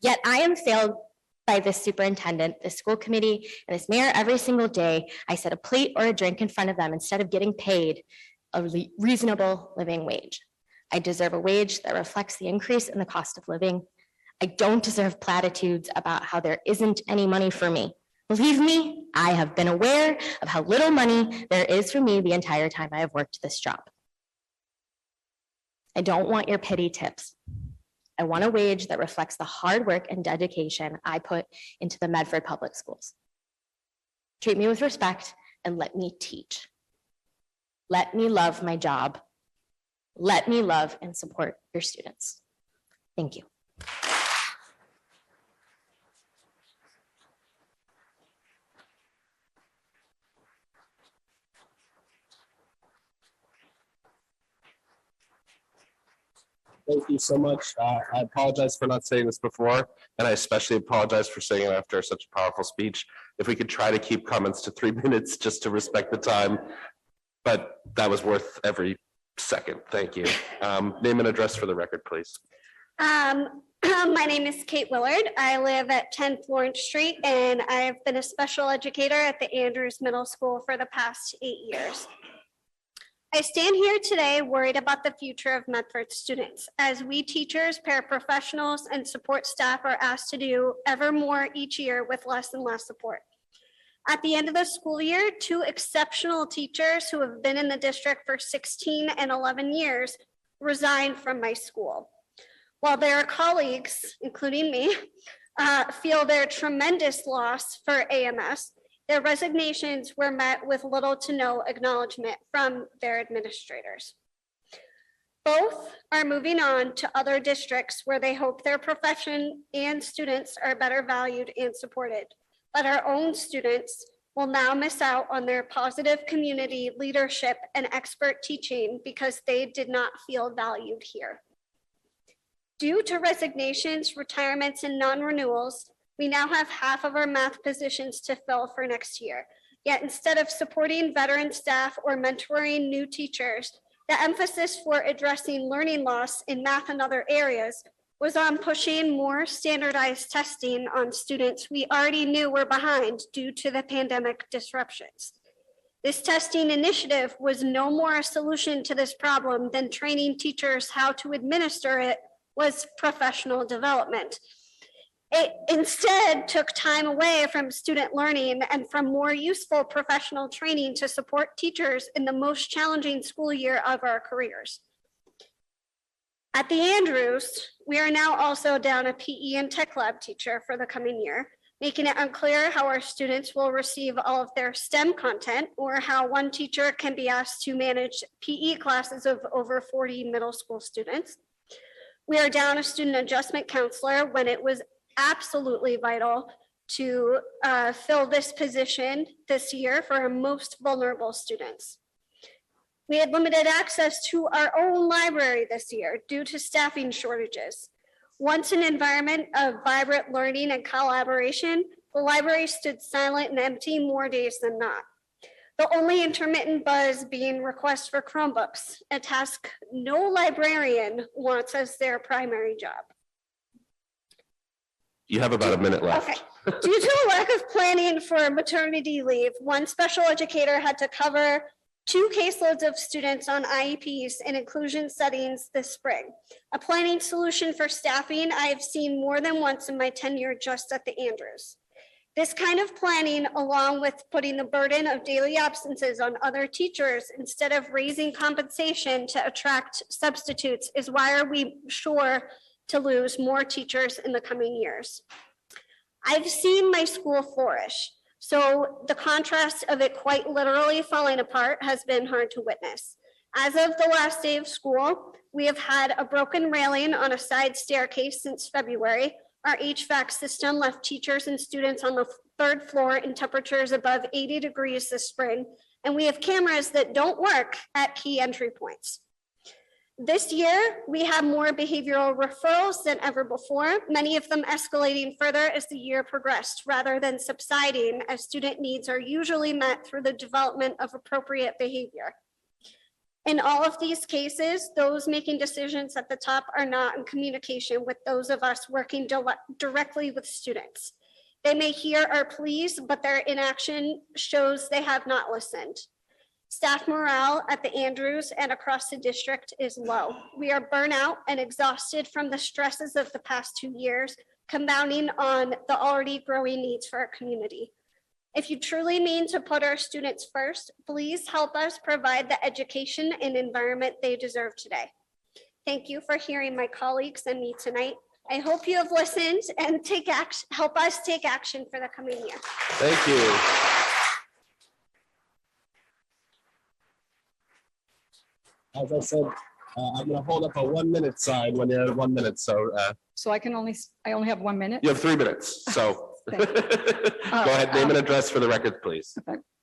Yet I am failed by this superintendent, this school committee, and this mayor every single day. I set a plate or a drink in front of them instead of getting paid a reasonable living wage. I deserve a wage that reflects the increase in the cost of living. I don't deserve platitudes about how there isn't any money for me. Believe me, I have been aware of how little money there is for me the entire time I have worked this job. I don't want your pity tips. I want a wage that reflects the hard work and dedication I put into the Medford Public Schools. Treat me with respect and let me teach. Let me love my job. Let me love and support your students. Thank you. Thank you so much. I apologize for not saying this before, and I especially apologize for saying it after such a powerful speech. If we could try to keep comments to 3 minutes just to respect the time, but that was worth every second. Thank you. Name and address for the record, please. My name is Kate Willard. I live at 10 Florence Street, and I've been a special educator at the Andrews Middle School for the past 8 years. I stand here today worried about the future of Medford students, as we teachers, paraprofessionals, and support staff are asked to do ever more each year with less and less support. At the end of the school year, 2 exceptional teachers who have been in the district for 16 and 11 years resigned from my school. While their colleagues, including me, feel their tremendous loss for AMS, their resignations were met with little to no acknowledgement from their administrators. Both are moving on to other districts where they hope their profession and students are better valued and supported. But our own students will now miss out on their positive community leadership and expert teaching because they did not feel valued here. Due to resignations, retirements, and non-renewals, we now have half of our math positions to fill for next year. Yet instead of supporting veteran staff or mentoring new teachers, the emphasis for addressing learning loss in math and other areas was on pushing more standardized testing on students we already knew were behind due to the pandemic disruptions. This testing initiative was no more a solution to this problem than training teachers how to administer it was professional development. It instead took time away from student learning and from more useful professional training to support teachers in the most challenging school year of our careers. At the Andrews, we are now also down a PE and tech lab teacher for the coming year, making it unclear how our students will receive all of their STEM content or how one teacher can be asked to manage PE classes of over 40 middle school students. We are down a student adjustment counselor when it was absolutely vital to fill this position this year for our most vulnerable students. We had limited access to our own library this year due to staffing shortages. Once an environment of vibrant learning and collaboration, the library stood silent and empty more days than not. The only intermittent buzz being requests for Chromebooks, a task no librarian wants as their primary job. You have about a minute left. Okay. Due to a lack of planning for maternity leave, one special educator had to cover 2 caseloads of students on IEPs and inclusion settings this spring. A planning solution for staffing I have seen more than once in my tenure just at the Andrews. This kind of planning, along with putting the burden of daily absences on other teachers instead of raising compensation to attract substitutes, is why are we sure to lose more teachers in the coming years. I've seen my school flourish, so the contrast of it quite literally falling apart has been hard to witness. As of the last day of school, we have had a broken railing on a side staircase since February. Our HVAC system left teachers and students on the 3rd floor in temperatures above 80 degrees this spring, and we have cameras that don't work at key entry points. This year, we have more behavioral referrals than ever before, many of them escalating further as the year progressed rather than subsiding, as student needs are usually met through the development of appropriate behavior. In all of these cases, those making decisions at the top are not in communication with those of us working directly with students. They may hear our pleas, but their inaction shows they have not listened. Staff morale at the Andrews and across the district is low. We are burnout and exhausted from the stresses of the past 2 years, compounding on the already growing needs for our community. If you truly mean to put our students first, please help us provide the education and environment they deserve today. Thank you for hearing my colleagues and me tonight. I hope you have listened and help us take action for the coming year. Thank you. as I said, I'm gonna hold up a 1 minute sign when you're at 1 minute, so, So I only have 1 minute? you have 3 minutes, so. Go Thank ahead, name and address for the record, please.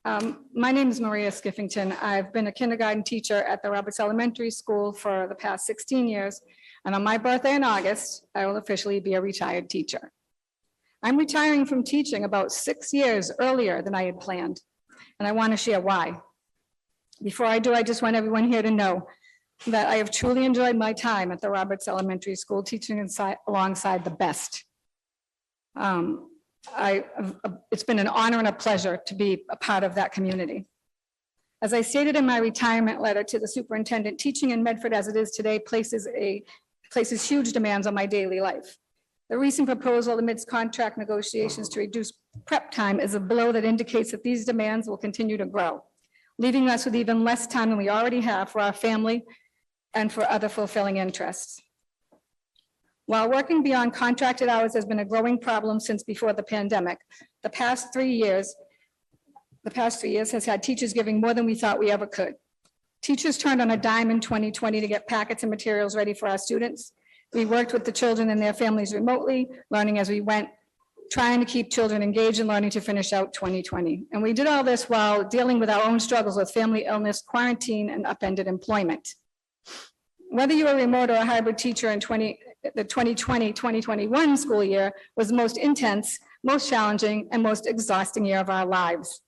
My name is Maria Skiffington. I've been a kindergarten teacher at the Roberts Elementary School for the past 16 years. And on my birthday in August, I will officially be a retired teacher. I'm retiring from teaching about 6 years earlier than I had planned. And I want to share why. Before I do, I just want everyone here to know that I have truly enjoyed my time at the Roberts Elementary School, teaching alongside the best. It's been an honor and a pleasure to be a part of that community. As I stated in my retirement letter to the superintendent, teaching in Medford as it is today places huge demands on my daily life. The recent proposal amidst contract negotiations to reduce prep time is a blow that indicates that these demands will continue to grow, leaving us with even less time than we already have for our family and for other fulfilling interests. While working beyond contracted hours has been a growing problem since before the pandemic, the past 3 years has had teachers giving more than we thought we ever could. Teachers turned on a dime in 2020 to get packets and materials ready for our students. We worked with the children and their families remotely, learning as we went, trying to keep children engaged and learning to finish out 2020. And we did all this while dealing with our own struggles with family illness, quarantine, and upended employment. Whether you are a remote or a hybrid teacher in the 2020-2021 school year was the most intense, most challenging, and most exhausting year of our lives.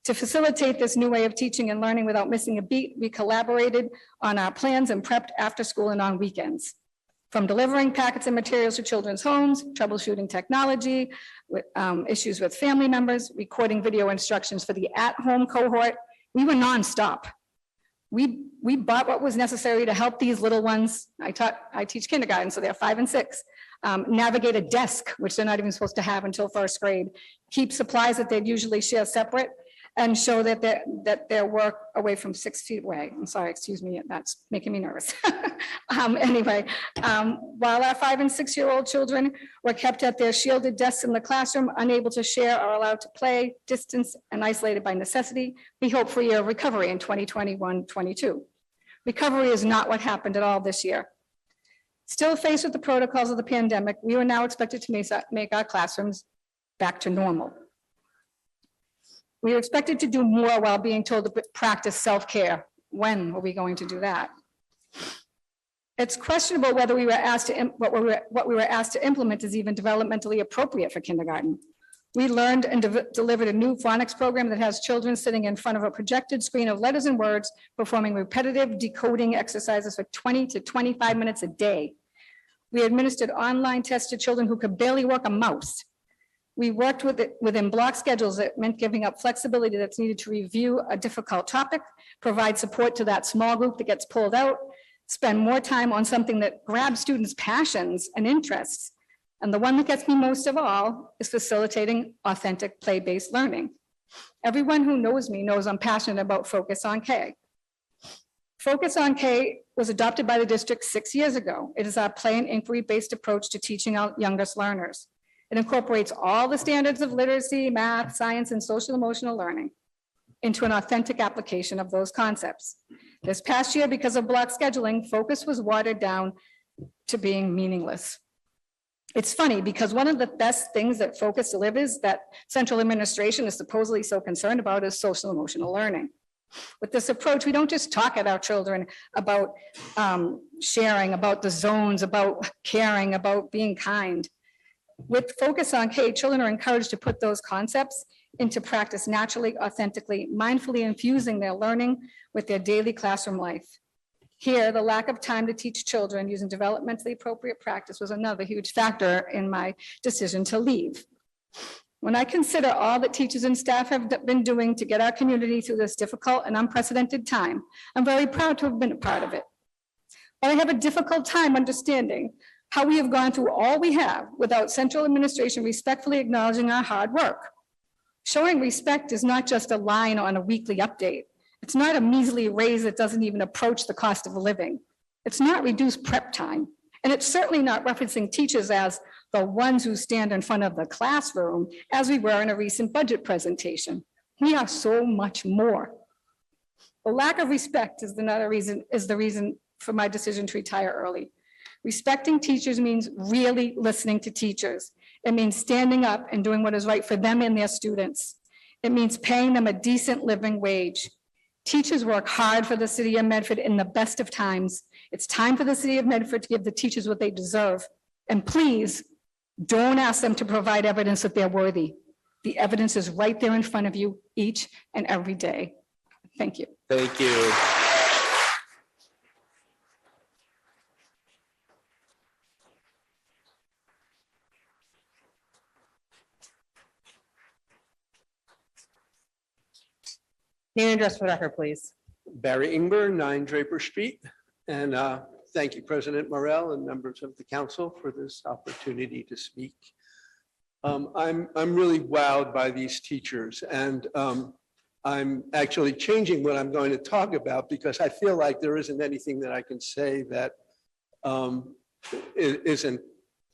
To facilitate this new way of teaching and learning without missing a beat, we collaborated on our plans and prepped after school and on weekends. From delivering packets and materials to children's homes, troubleshooting technology, issues with family members, recording video instructions for the at-home cohort, we were nonstop. We bought what was necessary to help these little ones. I teach kindergarten, so they're 5 and 6. Navigate a desk, which they're not even supposed to have until first grade. Keep supplies that they'd usually share separate, and show that their work away from 6 feet away. I'm sorry, excuse me, that's making me nervous. Anyway, while our 5 and 6-year-old children were kept at their shielded desks in the classroom, unable to share or allowed to play, distanced and isolated by necessity, we hope for a year of recovery in 2021-22. Recovery is not what happened at all this year. Still faced with the protocols of the pandemic, we are now expected to make our classrooms back to normal. We are expected to do more while being told to practice self-care. When are we going to do that? It's questionable whether what we were asked to implement is even developmentally appropriate for kindergarten. We learned and delivered a new phonics program that has children sitting in front of a projected screen of letters and words, performing repetitive decoding exercises for 20 to 25 minutes a day. We administered online tests to children who could barely work a mouse. We worked within block schedules that meant giving up flexibility that's needed to review a difficult topic, provide support to that small group that gets pulled out, spend more time on something that grabs students' passions and interests. And the one that gets me most of all is facilitating authentic play-based learning. Everyone who knows me knows I'm passionate about Focus on K. Focus on K was adopted by the district 6 years ago. It is our play and inquiry-based approach to teaching our youngest learners. It incorporates all the standards of literacy, math, science, and social emotional learning into an authentic application of those concepts. This past year, because of block scheduling, Focus was watered down to being meaningless. It's funny because one of the best things that Focus delivers that central administration is supposedly so concerned about is social emotional learning. With this approach, we don't just talk at our children about sharing, about the zones, about caring, about being kind. With Focus on K, children are encouraged to put those concepts into practice naturally, authentically, mindfully infusing their learning with their daily classroom life. Here, the lack of time to teach children using developmentally appropriate practice was another huge factor in my decision to leave. When I consider all that teachers and staff have been doing to get our community through this difficult and unprecedented time, I'm very proud to have been a part of it. But I have a difficult time understanding how we have gone through all we have without central administration respectfully acknowledging our hard work. Showing respect is not just a line on a weekly update. It's not a measly raise that doesn't even approach the cost of living. It's not reduced prep time. And it's certainly not referencing teachers as the ones who stand in front of the classroom, as we were in a recent budget presentation. We are so much more. The lack of respect is the reason for my decision to retire early. Respecting teachers means really listening to teachers. It means standing up and doing what is right for them and their students. It means paying them a decent living wage. Teachers work hard for the city of Medford in the best of times. It's time for the city of Medford to give the teachers what they deserve. And please, don't ask them to provide evidence that they're worthy. The evidence is right there in front of you each and every day. Thank you. Thank you. Name and address for the record, please. Barry Ingber, 9 Draper Street. And thank you, President Morel and members of the council for this opportunity to speak. I'm really wowed by these teachers, and I'm actually changing what I'm going to talk about because I feel like there isn't anything that I can say that isn't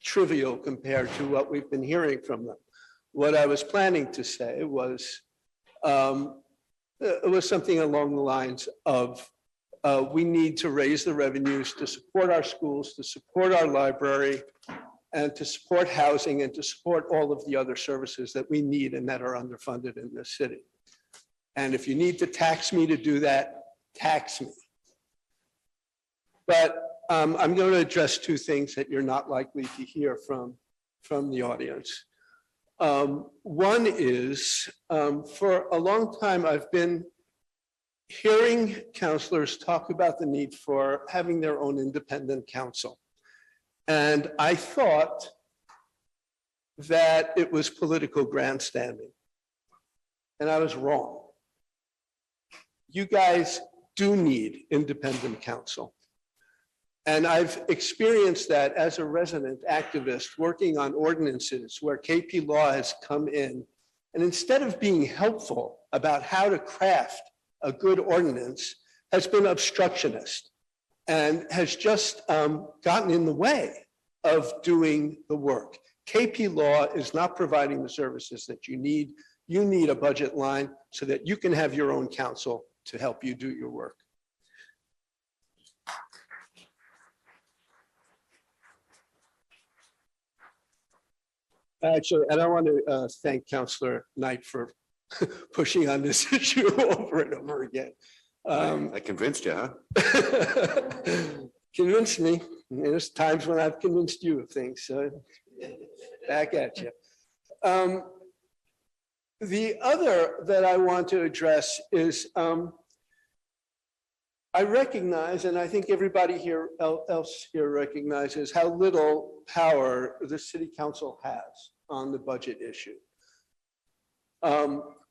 trivial compared to what we've been hearing from them. What I was planning to say was something along the lines of we need to raise the revenues to support our schools, to support our library, and to support housing, and to support all of the other services that we need and that are underfunded in this city. And if you need to tax me to do that, tax me. But I'm going to address two things that you're not likely to hear from the audience. One is, for a long time, I've been hearing counselors talk about the need for having their own independent counsel. And I thought that it was political grandstanding. And I was wrong. You guys do need independent counsel. And I've experienced that as a resident activist working on ordinances where KP Law has come in. And instead of being helpful about how to craft a good ordinance, has been obstructionist and has just gotten in the way of doing the work. KP Law is not providing the services that you need. You need a budget line so that you can have your own counsel to help you do your work. Actually, and I want to thank Councilor Knight for pushing on this issue over and over again. I convinced you, huh? Convinced me. There's times when I've convinced you of things, so back at you. The other that I want to address is I recognize, and I think everybody here else here recognizes how little power the city council has on the budget issue.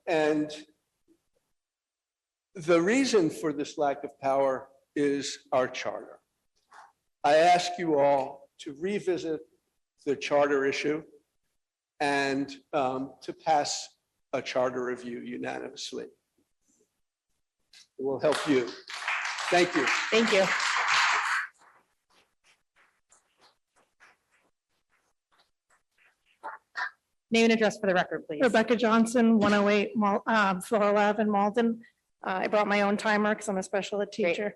And the reason for this lack of power is our charter. I ask you all to revisit the charter issue and to pass a charter review unanimously. It will help you. Thank you. Thank you. Name and address for the record, please. Rebecca Johnson, 108 Floral Ave in Malden. I brought my own timer because I'm a special ed teacher.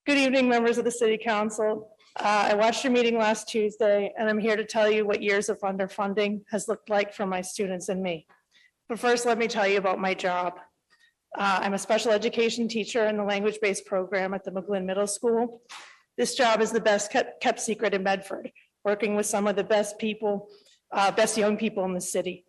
Good evening, members of the City Council. I watched your meeting last Tuesday, and I'm here to tell you what years of underfunding has looked like for my students and me. But first, let me tell you about my job. I'm a special education teacher in the language-based program at the McGlynn Middle School. This job is the best kept secret in Medford, working with some of the best people, best young people in the city.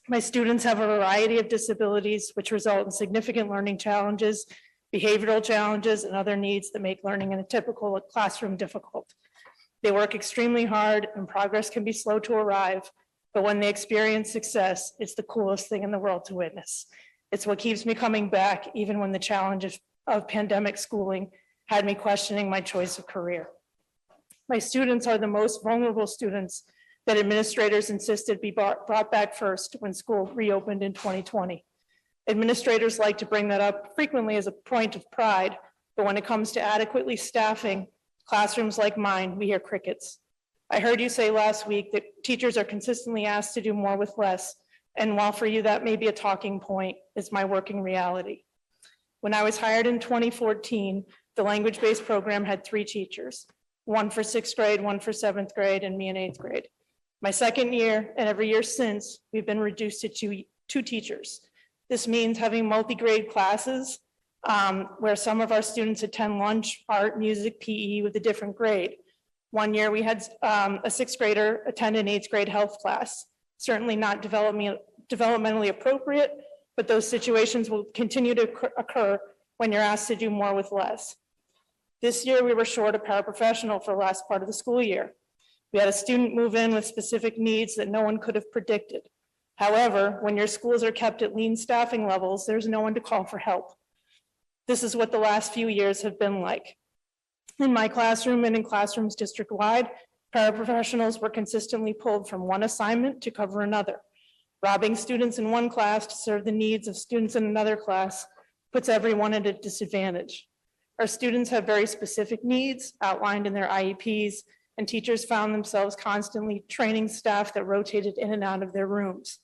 My students have a variety of disabilities, which result in significant learning challenges, behavioral challenges, and other needs that make learning in a typical classroom difficult. They work extremely hard and progress can be slow to arrive, but when they experience success, it's the coolest thing in the world to witness. It's what keeps me coming back, even when the challenges of pandemic schooling had me questioning my choice of career. My students are the most vulnerable students that administrators insisted be brought back first when school reopened in 2020. Administrators like to bring that up frequently as a point of pride, but when it comes to adequately staffing classrooms like mine, we hear crickets. I heard you say last week that teachers are consistently asked to do more with less, And while for you that may be a talking point, it's my working reality. When I was hired in 2014, the language-based program had 3 teachers, one for 6th grade, one for 7th grade, and me in 8th grade. My second year and every year since, we've been reduced to two teachers. This means having multi-grade classes where some of our students attend lunch, art, music, PE with a different grade. One year we had a 6th grader attend an 8th grade health class. Certainly not developmentally appropriate, but those situations will continue to occur when you're asked to do more with less. This year we were short a paraprofessional for the last part of the school year. We had a student move in with specific needs that no one could have predicted. However, when your schools are kept at lean staffing levels, there's no one to call for help. This is what the last few years have been like. In my classroom and in classrooms district-wide, paraprofessionals were consistently pulled from one assignment to cover another. Robbing students in one class to serve the needs of students in another class puts everyone at a disadvantage. Our students have very specific needs outlined in their IEPs, and teachers found themselves constantly training staff that rotated in and out of their rooms.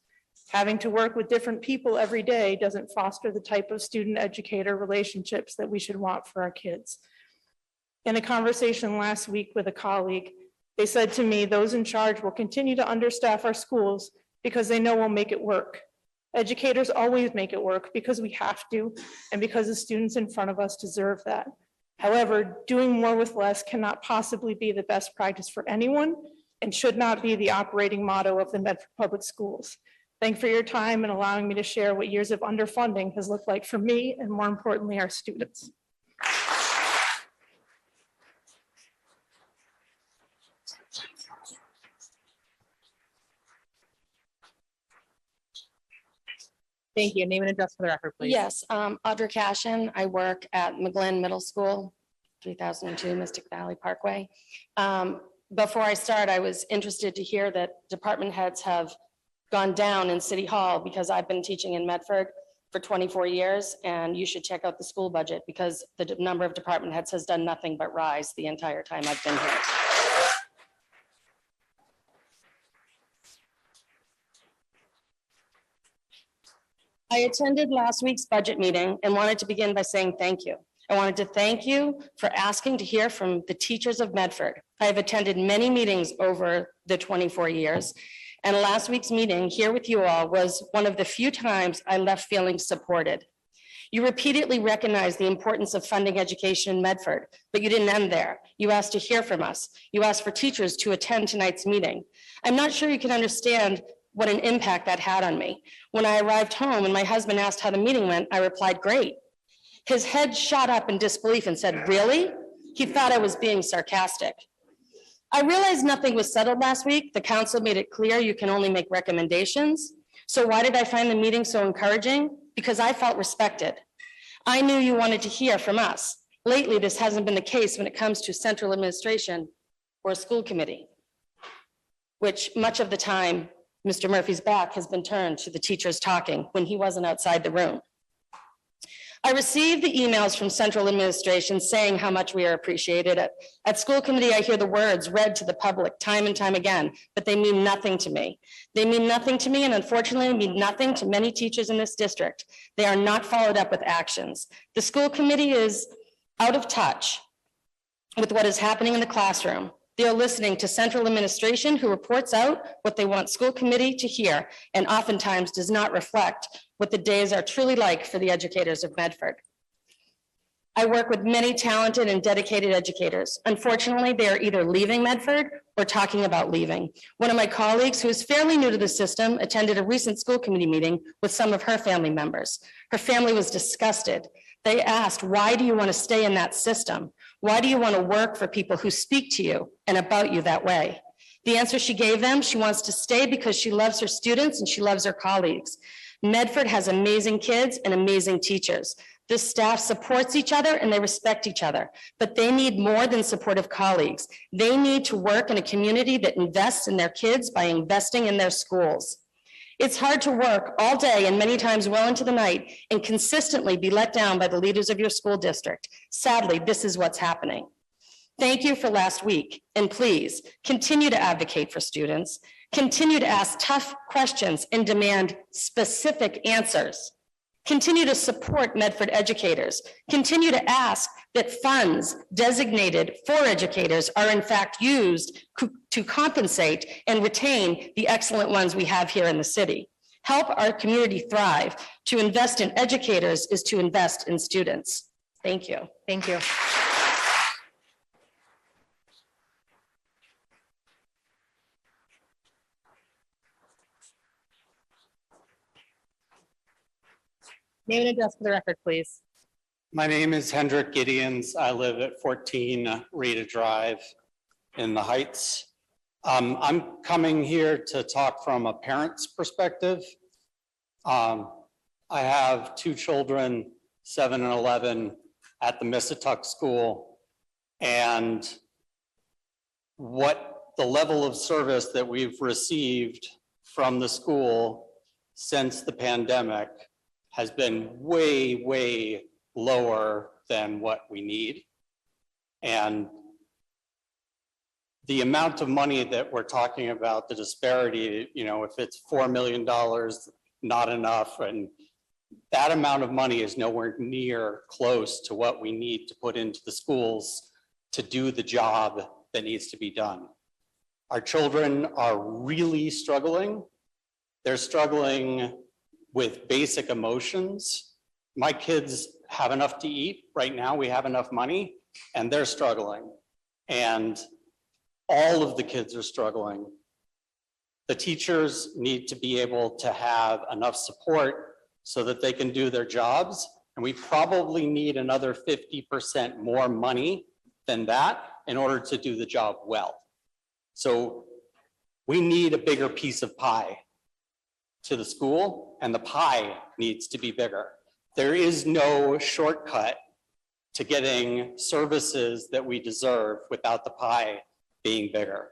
Having to work with different people every day doesn't foster the type of student-educator relationships that we should want for our kids. In a conversation last week with a colleague, they said to me, those in charge will continue to understaff our schools because they know we'll make it work. Educators always make it work because we have to, and because the students in front of us deserve that. However, doing more with less cannot possibly be the best practice for anyone and should not be the operating motto of the Medford Public Schools. Thank you for your time and allowing me to share what years of underfunding has looked like for me and, more importantly, our students. Thank you. Name and address for the record, please. Yes, Audra Cashin. I work at McGlynn Middle School, 3002 Mystic Valley Parkway. Before I start, I was interested to hear that department heads have gone down in City Hall because I've been teaching in Medford for 24 years, and you should check out the school budget because the number of department heads has done nothing but rise the entire time I've been here. I attended last week's budget meeting and wanted to begin by saying thank you. I wanted to thank you for asking to hear from the teachers of Medford. I have attended many meetings over the 24 years, and last week's meeting here with you all was one of the few times I left feeling supported. You repeatedly recognized the importance of funding education in Medford, but you didn't end there. You asked to hear from us. You asked for teachers to attend tonight's meeting. I'm not sure you can understand what an impact that had on me. When I arrived home and my husband asked how the meeting went, I replied, great. His head shot up in disbelief and said, really? He thought I was being sarcastic. I realized nothing was settled last week. The council made it clear you can only make recommendations. So why did I find the meeting so encouraging? Because I felt respected. I knew you wanted to hear from us. Lately, this hasn't been the case when it comes to central administration or a school committee, which much of the time, Mr. Murphy's back has been turned to the teachers talking when he wasn't outside the room. I received the emails from central administration saying how much we are appreciated. At school committee, I hear the words read to the public time and time again, but they mean nothing to me. They mean nothing to me, and unfortunately mean nothing to many teachers in this district. They are not followed up with actions. The school committee is out of touch with what is happening in the classroom. They are listening to central administration who reports out what they want school committee to hear and oftentimes does not reflect what the days are truly like for the educators of Medford. I work with many talented and dedicated educators. Unfortunately, they are either leaving Medford or talking about leaving. One of my colleagues who is fairly new to the system attended a recent school committee meeting with some of her family members. Her family was disgusted. They asked, why do you want to stay in that system? Why do you want to work for people who speak to you and about you that way? The answer she gave them, she wants to stay because she loves her students and she loves her colleagues. Medford has amazing kids and amazing teachers. This staff supports each other and they respect each other, but they need more than supportive colleagues. They need to work in a community that invests in their kids by investing in their schools. It's hard to work all day and many times well into the night and consistently be let down by the leaders of your school district. Sadly, this is what's happening. Thank you for last week, and please continue to advocate for students. Continue to ask tough questions and demand specific answers. Continue to support Medford educators. Continue to ask that funds designated for educators are in fact used to compensate and retain the excellent ones we have here in the city. Help our community thrive. To invest in educators is to invest in students. Thank you. Thank you. Name and address for the record, please. My name is Hendrik Gideons. I live at 14 Rita Drive in the Heights. I'm coming here to talk from a parent's perspective. I have two children, 7 and 11, at the Missatuck School. And what the level of service that we've received from the school since the pandemic has been way, way lower than what we need. And the amount of money that we're talking about, the disparity, you know, if it's $4 million, not enough, and that amount of money is nowhere near close to what we need to put into the schools to do the job that needs to be done. Our children are really struggling. They're struggling with basic emotions. My kids have enough to eat right now. We have enough money and they're struggling. And all of the kids are struggling. The teachers need to be able to have enough support so that they can do their jobs. And we probably need another 50% more money than that in order to do the job well. So we need a bigger piece of pie to the school, and the pie needs to be bigger. There is no shortcut to getting services that we deserve without the pie being bigger.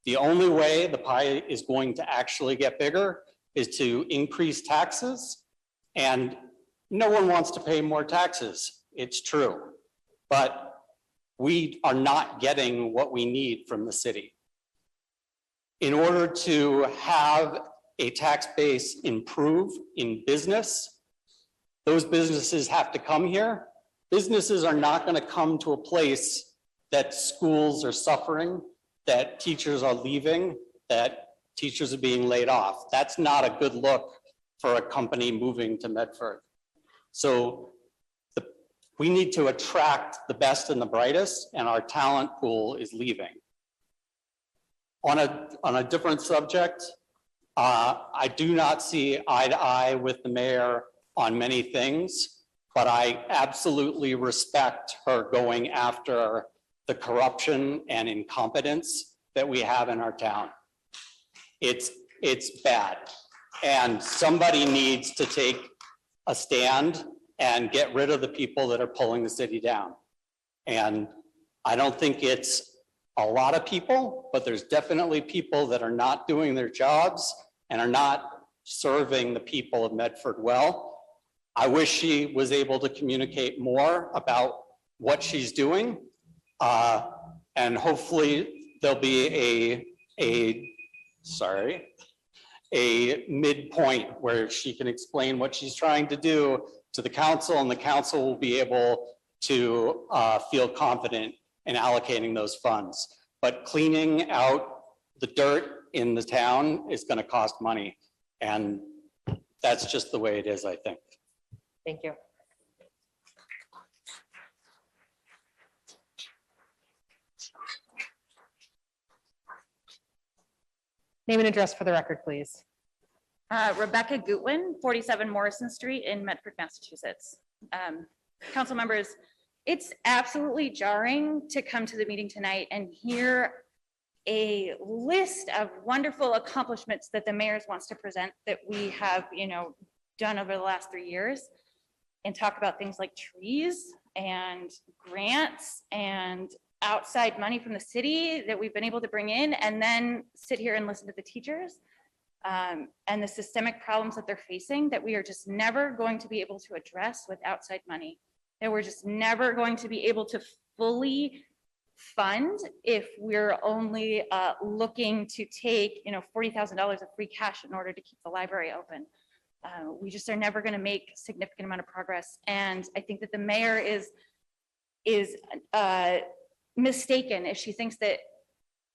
The only way the pie is going to actually get bigger is to increase taxes, and no one wants to pay more taxes. It's true, but we are not getting what we need from the city. In order to have a tax base improve in business, those businesses have to come here. Businesses are not going to come to a place that schools are suffering, that teachers are leaving, that teachers are being laid off. That's not a good look for a company moving to Medford. So we need to attract the best and the brightest, and our talent pool is leaving. On a different subject, I do not see eye to eye with the mayor on many things, but I absolutely respect her going after the corruption and incompetence that we have in our town. It's bad. And somebody needs to take a stand and get rid of the people that are pulling the city down. And I don't think it's a lot of people, but there's definitely people that are not doing their jobs and are not serving the people of Medford well. I wish she was able to communicate more about what she's doing. And hopefully there'll be a midpoint where she can explain what she's trying to do to the council, and the council will be able to feel confident in allocating those funds. But cleaning out the dirt in the town is going to cost money. And that's just the way it is, I think. Thank you. Name and address for the record, please. Rebecca Gutwin, 47 Morrison Street in Medford, Massachusetts. Council members, it's absolutely jarring to come to the meeting tonight and hear a list of wonderful accomplishments that the mayor wants to present that we have, done over the last 3 years, and talk about things like trees and grants and outside money from the city that we've been able to bring in, and then sit here and listen to the teachers and the systemic problems that they're facing that we are just never going to be able to address with outside money, that we're just never going to be able to fully fund if we're only looking to take, $40,000 of free cash in order to keep the library open. We just are never going to make a significant amount of progress. And I think that the mayor is mistaken if she thinks that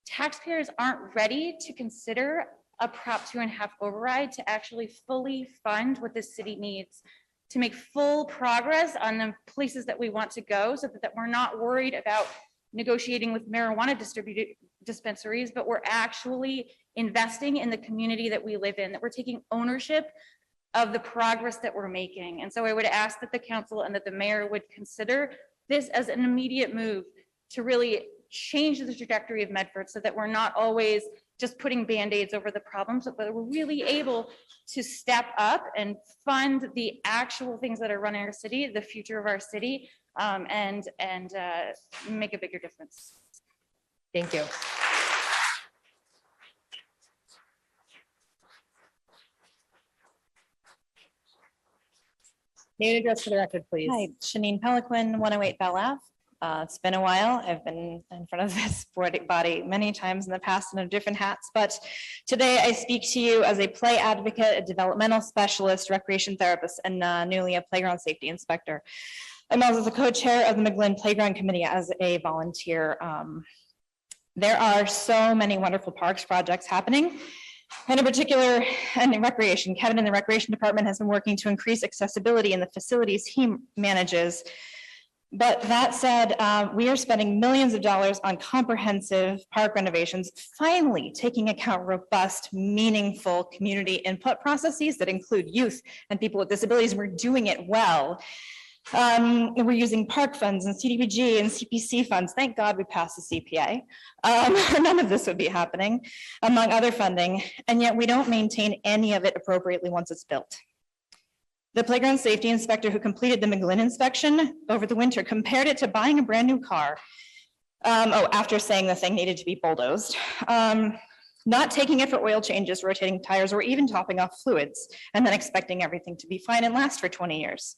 taxpayers aren't ready to consider a Prop 2.5 override to actually fully fund what the city needs to make full progress on the places that we want to go, so that we're not worried about negotiating with marijuana dispensaries, but we're actually investing in the community that we live in, that we're taking ownership of the progress that we're making. And so I would ask that the council and that the mayor would consider this as an immediate move to really change the trajectory of Medford, so that we're not always just putting Band-Aids over the problems, but we're really able to step up and fund the actual things that are running our city, the future of our city, and make a bigger difference. Thank you. Name and address for the record, please. Hi, Shanine Peliquin, 108 Bell Ave. It's been a while. I've been in front of this body many times in the past in different hats, but today I speak to you as a play advocate, a developmental specialist, recreation therapist, and newly a playground safety inspector. I'm also the co-chair of the McGlynn Playground Committee as a volunteer. There are so many wonderful parks projects happening. And in particular, and in recreation, Kevin in the recreation department has been working to increase accessibility in the facilities he manages. But that said, we are spending millions of dollars on comprehensive park renovations, finally taking account robust, meaningful community input processes that include youth and people with disabilities. We're doing it well. We're using park funds and CDBG and CPC funds. Thank God we passed the CPA. None of this would be happening, among other funding, and yet we don't maintain any of it appropriately once it's built. The playground safety inspector who completed the McGlynn inspection over the winter compared it to buying a brand new car. After saying the thing needed to be bulldozed. Not taking it for oil changes, rotating tires, or even topping off fluids, and then expecting everything to be fine and last for 20 years.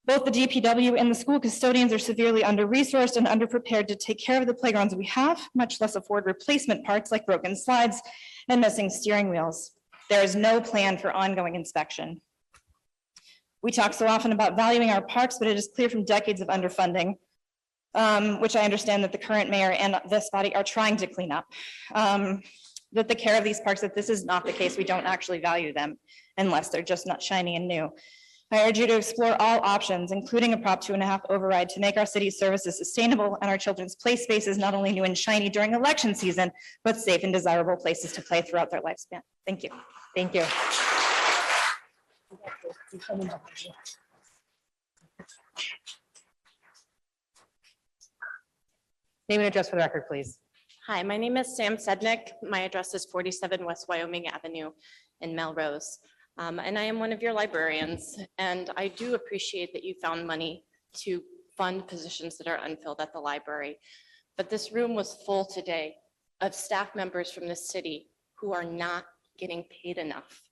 Both the DPW and the school custodians are severely under-resourced and underprepared to take care of the playgrounds we have, much less afford replacement parts like broken slides and missing steering wheels. There is no plan for ongoing inspection. We talk so often about valuing our parks, but it is clear from decades of underfunding, which I understand that the current mayor and this body are trying to clean up, that the care of these parks, that this is not the case. We don't actually value them unless they're just not shiny and new. I urge you to explore all options, including a Prop 2.5 override, to make our city's services sustainable and our children's play spaces not only new and shiny during election season, but safe and desirable places to play throughout their lifespan. Thank you. Thank you. Name and address for the record, please. Hi, my name is Sam Sednick. My address is 47 West Wyoming Avenue in Melrose. And I am one of your librarians, and I do appreciate that you found money to fund positions that are unfilled at the library. But this room was full today of staff members from the city who are not getting paid enough,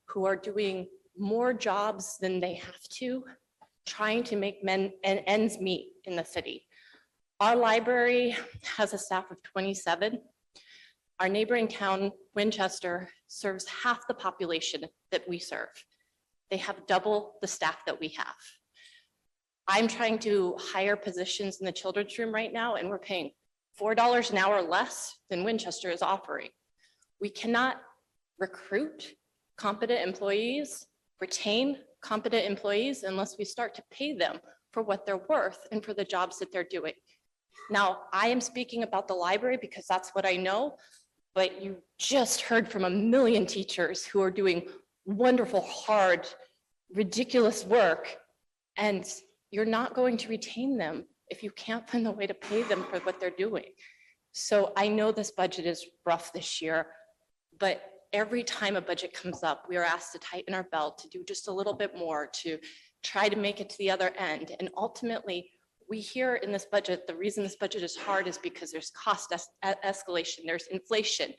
who are doing more jobs than they have to, trying to make ends meet in the city. Our library has a staff of 27. Our neighboring town, Winchester, serves half the population that we serve. They have double the staff that we have. I'm trying to hire positions in the children's room right now, and we're paying $4 an hour less than Winchester is offering. We cannot recruit competent employees, retain competent employees, unless we start to pay them for what they're worth and for the jobs that they're doing. Now, I am speaking about the library because that's what I know, but you just heard from a million teachers who are doing wonderful, hard, ridiculous work, and you're not going to retain them if you can't find a way to pay them for what they're doing. So I know this budget is rough this year, but every time a budget comes up, we are asked to tighten our belt, to do just a little bit more, to try to make it to the other end. And ultimately, we hear in this budget, the reason this budget is hard is because there's cost escalation, there's inflation.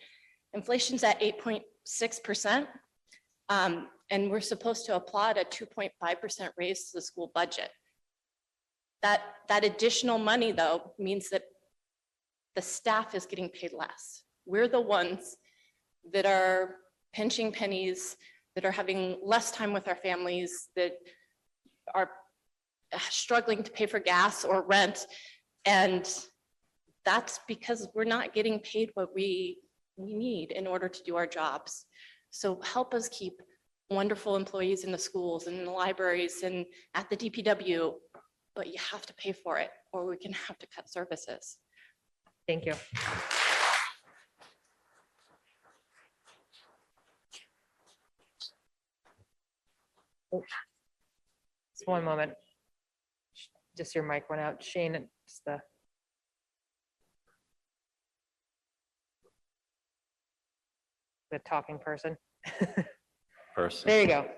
Inflation's at 8.6%, and we're supposed to applaud a 2.5% raise to the school budget. That additional money, though, means that the staff is getting paid less. We're the ones that are pinching pennies, that are having less time with our families, that are struggling to pay for gas or rent. And that's because we're not getting paid what we need in order to do our jobs. So help us keep wonderful employees in the schools and in the libraries and at the DPW, but you have to pay for it or we're gonna have to cut services. Thank you. Just one moment. Just your mic went out. Shane, it's the talking person. There you go.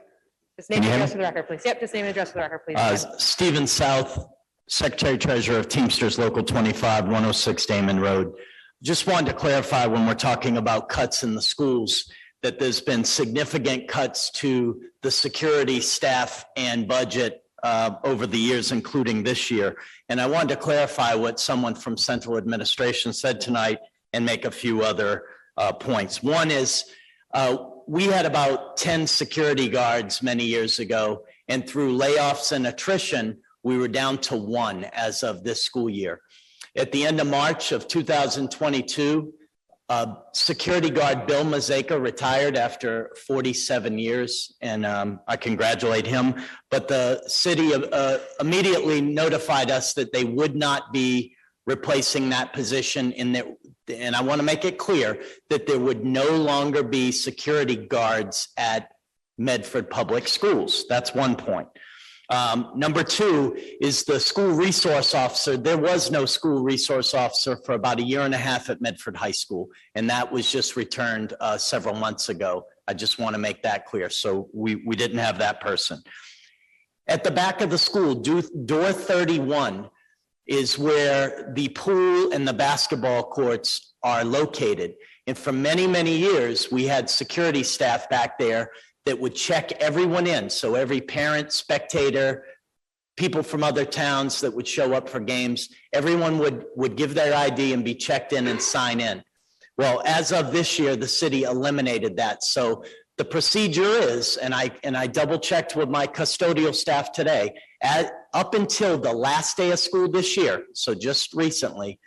Just name Can and you hear address me? for the record, please. Yep, just name and address for the record, please. Stephen South, Secretary Treasurer of Teamsters Local 25, 106 Damon Road. Just wanted to clarify when we're talking about cuts in the schools, that there's been significant cuts to the security staff and budget over the years, including this year. And I wanted to clarify what someone from central administration said tonight and make a few other points. One is, we had about 10 security guards many years ago, and through layoffs and attrition, we were down to 1 as of this school year. At the end of March of 2022, security guard Bill Mazeka retired after 47 years, and I congratulate him. But the city immediately notified us that they would not be replacing that position and I want to make it clear that there would no longer be security guards at Medford Public Schools. That's one point. Number 2 is the school resource officer. There was no school resource officer for about 1.5 years at Medford High School, and that was just returned several months ago. I just want to make that clear. So we didn't have that person. At the back of the school, door 31 is where the pool and the basketball courts are located. And for many, many years, we had security staff back there that would check everyone in. So every parent, spectator, people from other towns that would show up for games, everyone would give their ID and be checked in and sign in. Well, as of this year, the city eliminated that. So the procedure is, and I double checked with my custodial staff today, up until the last day of school this year, so just recently,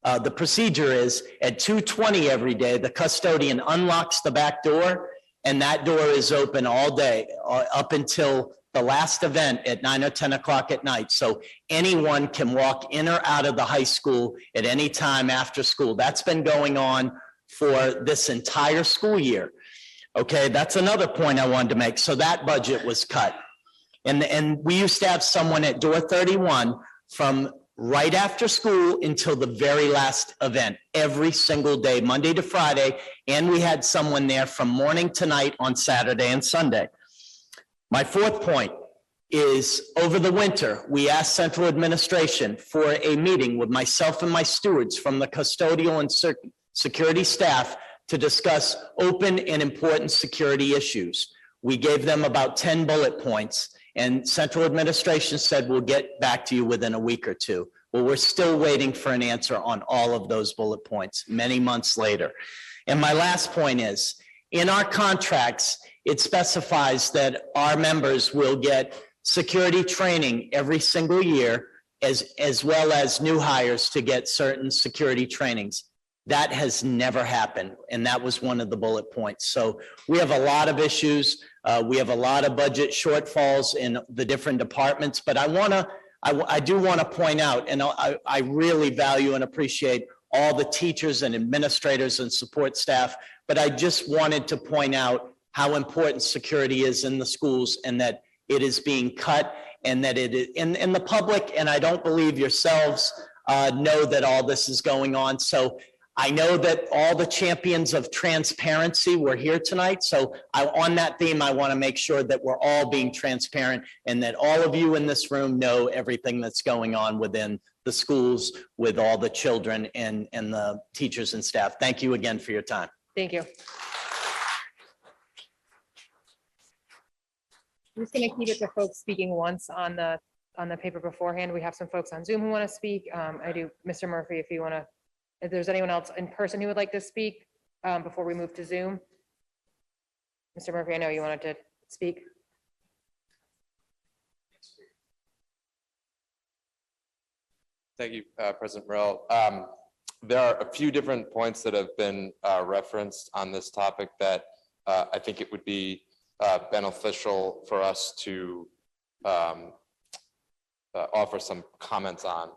the procedure is at 2:20 every day, the custodian unlocks the back door, and that door is open all day up until the last event at 9 or 10 o'clock at night. So anyone can walk in or out of the high school at any time after school. That's been going on for this entire school year. Okay, that's another point I wanted to make. So that budget was cut. And we used to have someone at door 31 from right after school until the very last event, every single day, Monday to Friday. And we had someone there from morning to night on Saturday and Sunday. My 4th point is, over the winter, we asked central administration for a meeting with myself and my stewards from the custodial and security staff to discuss open and important security issues. We gave them about 10 bullet points, and central administration said, we'll get back to you within a week or 2. Well, we're still waiting for an answer on all of those bullet points many months later. And my last point is, in our contracts, it specifies that our members will get security training every single year, as well as new hires to get certain security trainings. That has never happened, and that was one of the bullet points. So we have a lot of issues. We have a lot of budget shortfalls in the different departments, but I do want to point out, and I really value and appreciate all the teachers and administrators and support staff, but I just wanted to point out how important security is in the schools, and that it is being cut, and that it is in the public, and I don't believe yourselves know that all this is going on. So I know that all the champions of transparency were here tonight. So on that theme, I want to make sure that we're all being transparent, and that all of you in this room know everything that's going on within the schools with all the children and the teachers and staff. Thank you again for your time. Thank you. I'm just going to keep it to folks speaking once on the paper beforehand. We have some folks on Zoom who want to speak. I do, Mr. Murphy, if you want to If there's anyone else in person who would like to speak before we move to Zoom. Mr. Murphy, I know you wanted to speak. Thank you, President Morrell. There are a few different points that have been referenced on this topic that I think it would be beneficial for us to offer some comments on.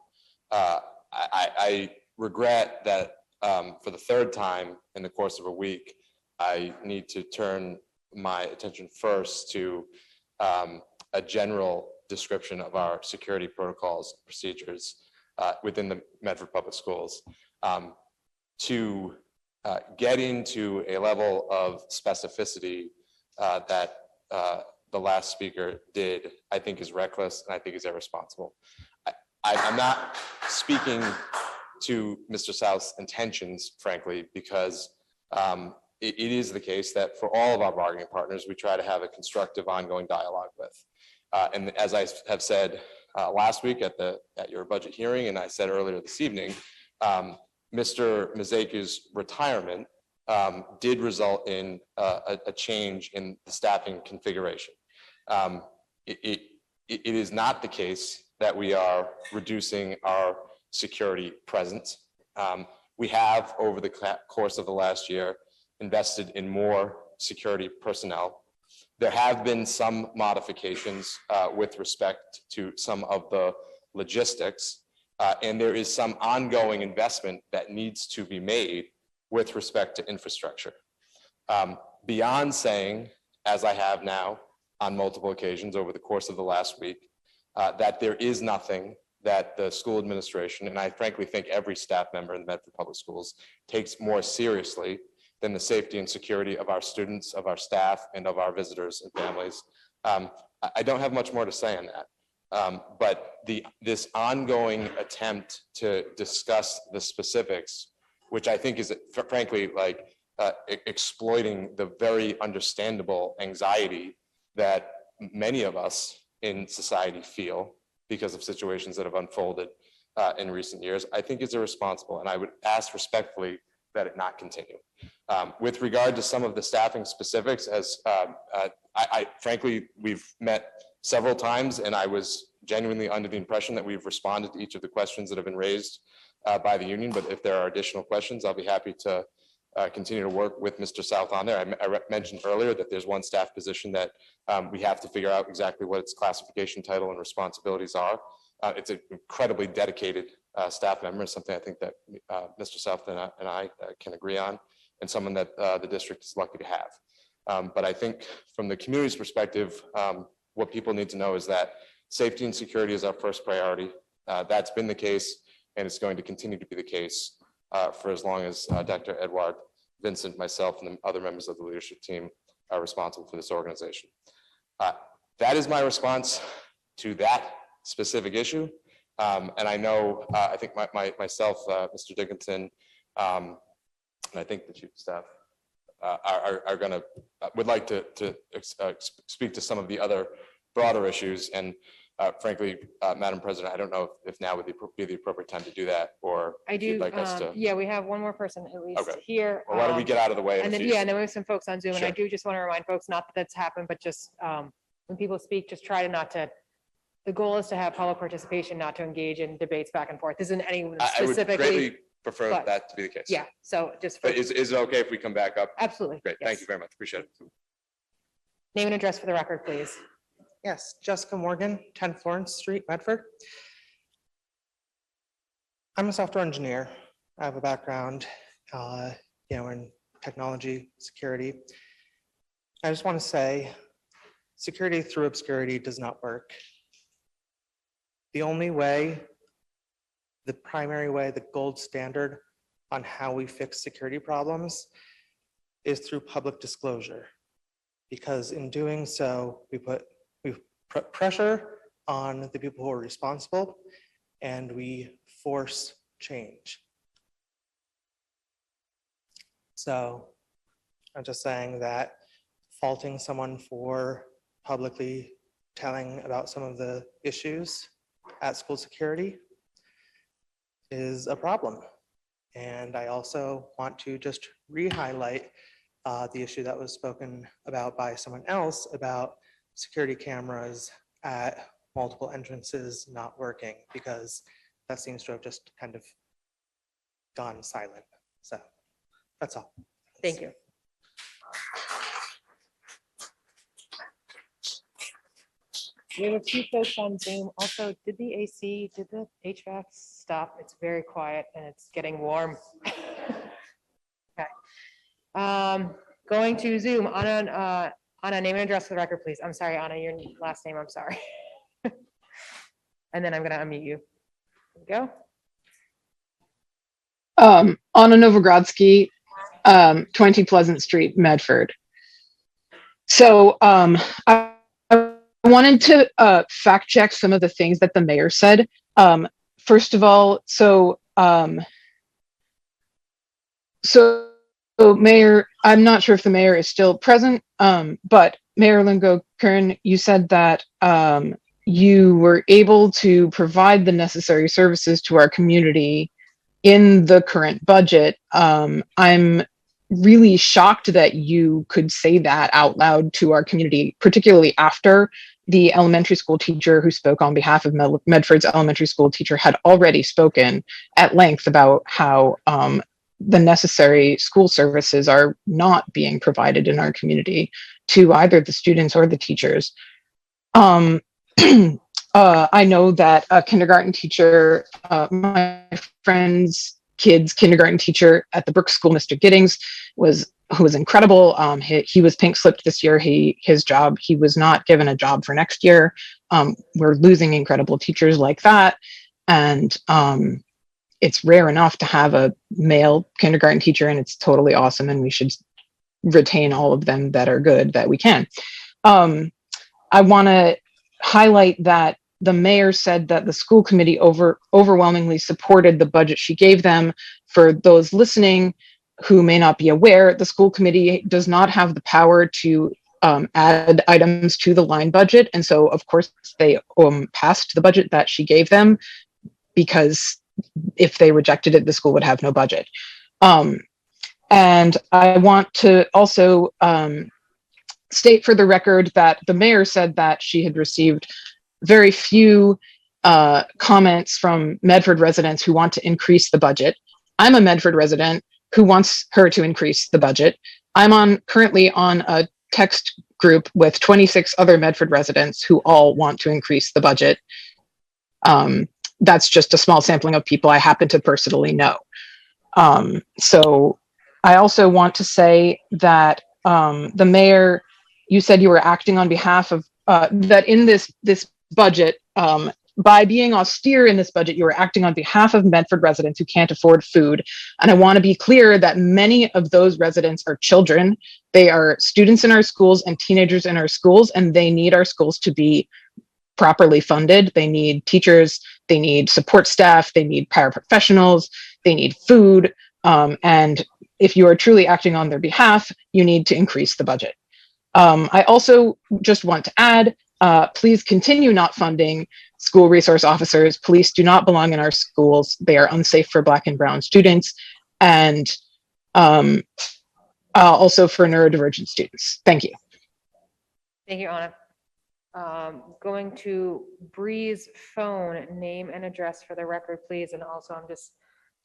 I regret that for the third time in the course of a week, I need to turn my attention first to a general description of our security protocols and procedures within the Medford Public Schools. To get into a level of specificity that the last speaker did, I think is reckless and I think is irresponsible. I'm not speaking to Mr. South's intentions, frankly, because it is the case that for all of our bargaining partners, we try to have a constructive ongoing dialogue with. And as I have said last week at your budget hearing, and I said earlier this evening, Mr. Mazeka's retirement did result in a change in the staffing configuration. It is not the case that we are reducing our security presence. We have, over the course of the last year, invested in more security personnel. There have been some modifications with respect to some of the logistics, and there is some ongoing investment that needs to be made with respect to infrastructure. Beyond saying, as I have now on multiple occasions over the course of the last week, that there is nothing that the school administration, and I frankly think every staff member in the Medford Public Schools, takes more seriously than the safety and security of our students, of our staff, and of our visitors and families. I don't have much more to say on that. But this ongoing attempt to discuss the specifics, which I think is frankly like exploiting the very understandable anxiety that many of us in society feel because of situations that have unfolded in recent years, I think is irresponsible. And I would ask respectfully that it not continue. With regard to some of the staffing specifics, as I frankly, we've met several times and I was genuinely under the impression that we've responded to each of the questions that have been raised by the union. But if there are additional questions, I'll be happy to continue to work with Mr. South on there. I mentioned earlier that there's one staff position that we have to figure out exactly what its classification, title, and responsibilities are. It's an incredibly dedicated staff member, something I think that Mr. South and I can agree on, and someone that the district is lucky to have. But I think from the community's perspective, what people need to know is that safety and security is our first priority. That's been the case, and it's going to continue to be the case for as long as Dr. Edward, Vincent, myself, and the other members of the leadership team are responsible for this organization. That is my response to that specific issue. And I know, I think myself, Mr. Dickinson, and I think the chief of staff are gonna, would like to speak to some of the other broader issues. And frankly, Madam President, I don't know if now would be the appropriate time to do that, or I if you'd do, like us to. yeah, we have one more person at least Okay. here. Well, why don't we get out of the way? And then, yeah, and then we have some folks on Zoom, and I Sure. do just want to remind folks, not that that's happened, but just when people speak, just try to not to, the goal is to have public participation, not to engage in debates back and forth. This isn't anyone I would specifically. greatly prefer but- that to be the case. Yeah, so just. But is it okay if we come back up? Absolutely. Great, yes. thank you very much, appreciate it. Name and address for the record, please. Yes, Jessica Morgan, 10 Florence Street, Medford. I'm a software engineer. I have a background, in technology, security. I just want to say, security through obscurity does not work. The only way, the primary way, the gold standard on how we fix security problems is through public disclosure. Because in doing so, we put pressure on the people who are responsible, and we force change. So I'm just saying that faulting someone for publicly telling about some of the issues at school security is a problem. And I also want to just re-highlight the issue that was spoken about by someone else about security cameras at multiple entrances not working, because that seems to have just kind of gone silent. So that's all. Thank you. We have a few folks on Zoom. Also, did the HVAC stop? It's very quiet and it's getting warm. Okay. Going to Zoom, Anna, name and address for the record, please. I'm sorry, Anna, your last name, I'm sorry. And then I'm gonna unmute you. There we go. Anna Novogradsky, 20 Pleasant Street, Medford. So I wanted to fact check some of the things that the mayor said. First of all, so Mayor, I'm not sure if the mayor is still present, but Mayor Lingo-Kern, you said that you were able to provide the necessary services to our community in the current budget. I'm really shocked that you could say that out loud to our community, particularly after the elementary school teacher who spoke on behalf of Medford's elementary school teacher had already spoken at length about how the necessary school services are not being provided in our community to either the students or the teachers. I know that a kindergarten teacher, my friend's kid's kindergarten teacher at the Brooks School, Mr. Giddings, who was incredible. He was pink slipped this year. He was not given a job for next year. We're losing incredible teachers like that. And it's rare enough to have a male kindergarten teacher, and it's totally awesome. And we should retain all of them that are good that we can. I want to highlight that the mayor said that the school committee overwhelmingly supported the budget she gave them. For those listening who may not be aware, the school committee does not have the power to add items to the line budget. And so, of course, they passed the budget that she gave them, because if they rejected it, the school would have no budget. And I want to also state for the record that the mayor said that she had received very few comments from Medford residents who want to increase the budget. I'm a Medford resident who wants her to increase the budget. I'm currently on a text group with 26 other Medford residents who all want to increase the budget. That's just a small sampling of people I happen to personally know. So I also want to say that the mayor, you said you were acting on behalf of, that in this budget, by being austere in this budget, you were acting on behalf of Medford residents who can't afford food. And I want to be clear that many of those residents are children. They are students in our schools and teenagers in our schools, and they need our schools to be properly funded. They need teachers, they need support staff, they need paraprofessionals, they need food. And if you are truly acting on their behalf, you need to increase the budget. I also just want to add, please continue not funding school resource officers. Police do not belong in our schools. They are unsafe for Black and brown students, and also for neurodivergent students. Thank you. Thank you, Anna. Going to Bree's phone, name and address for the record, please. And also, I'm just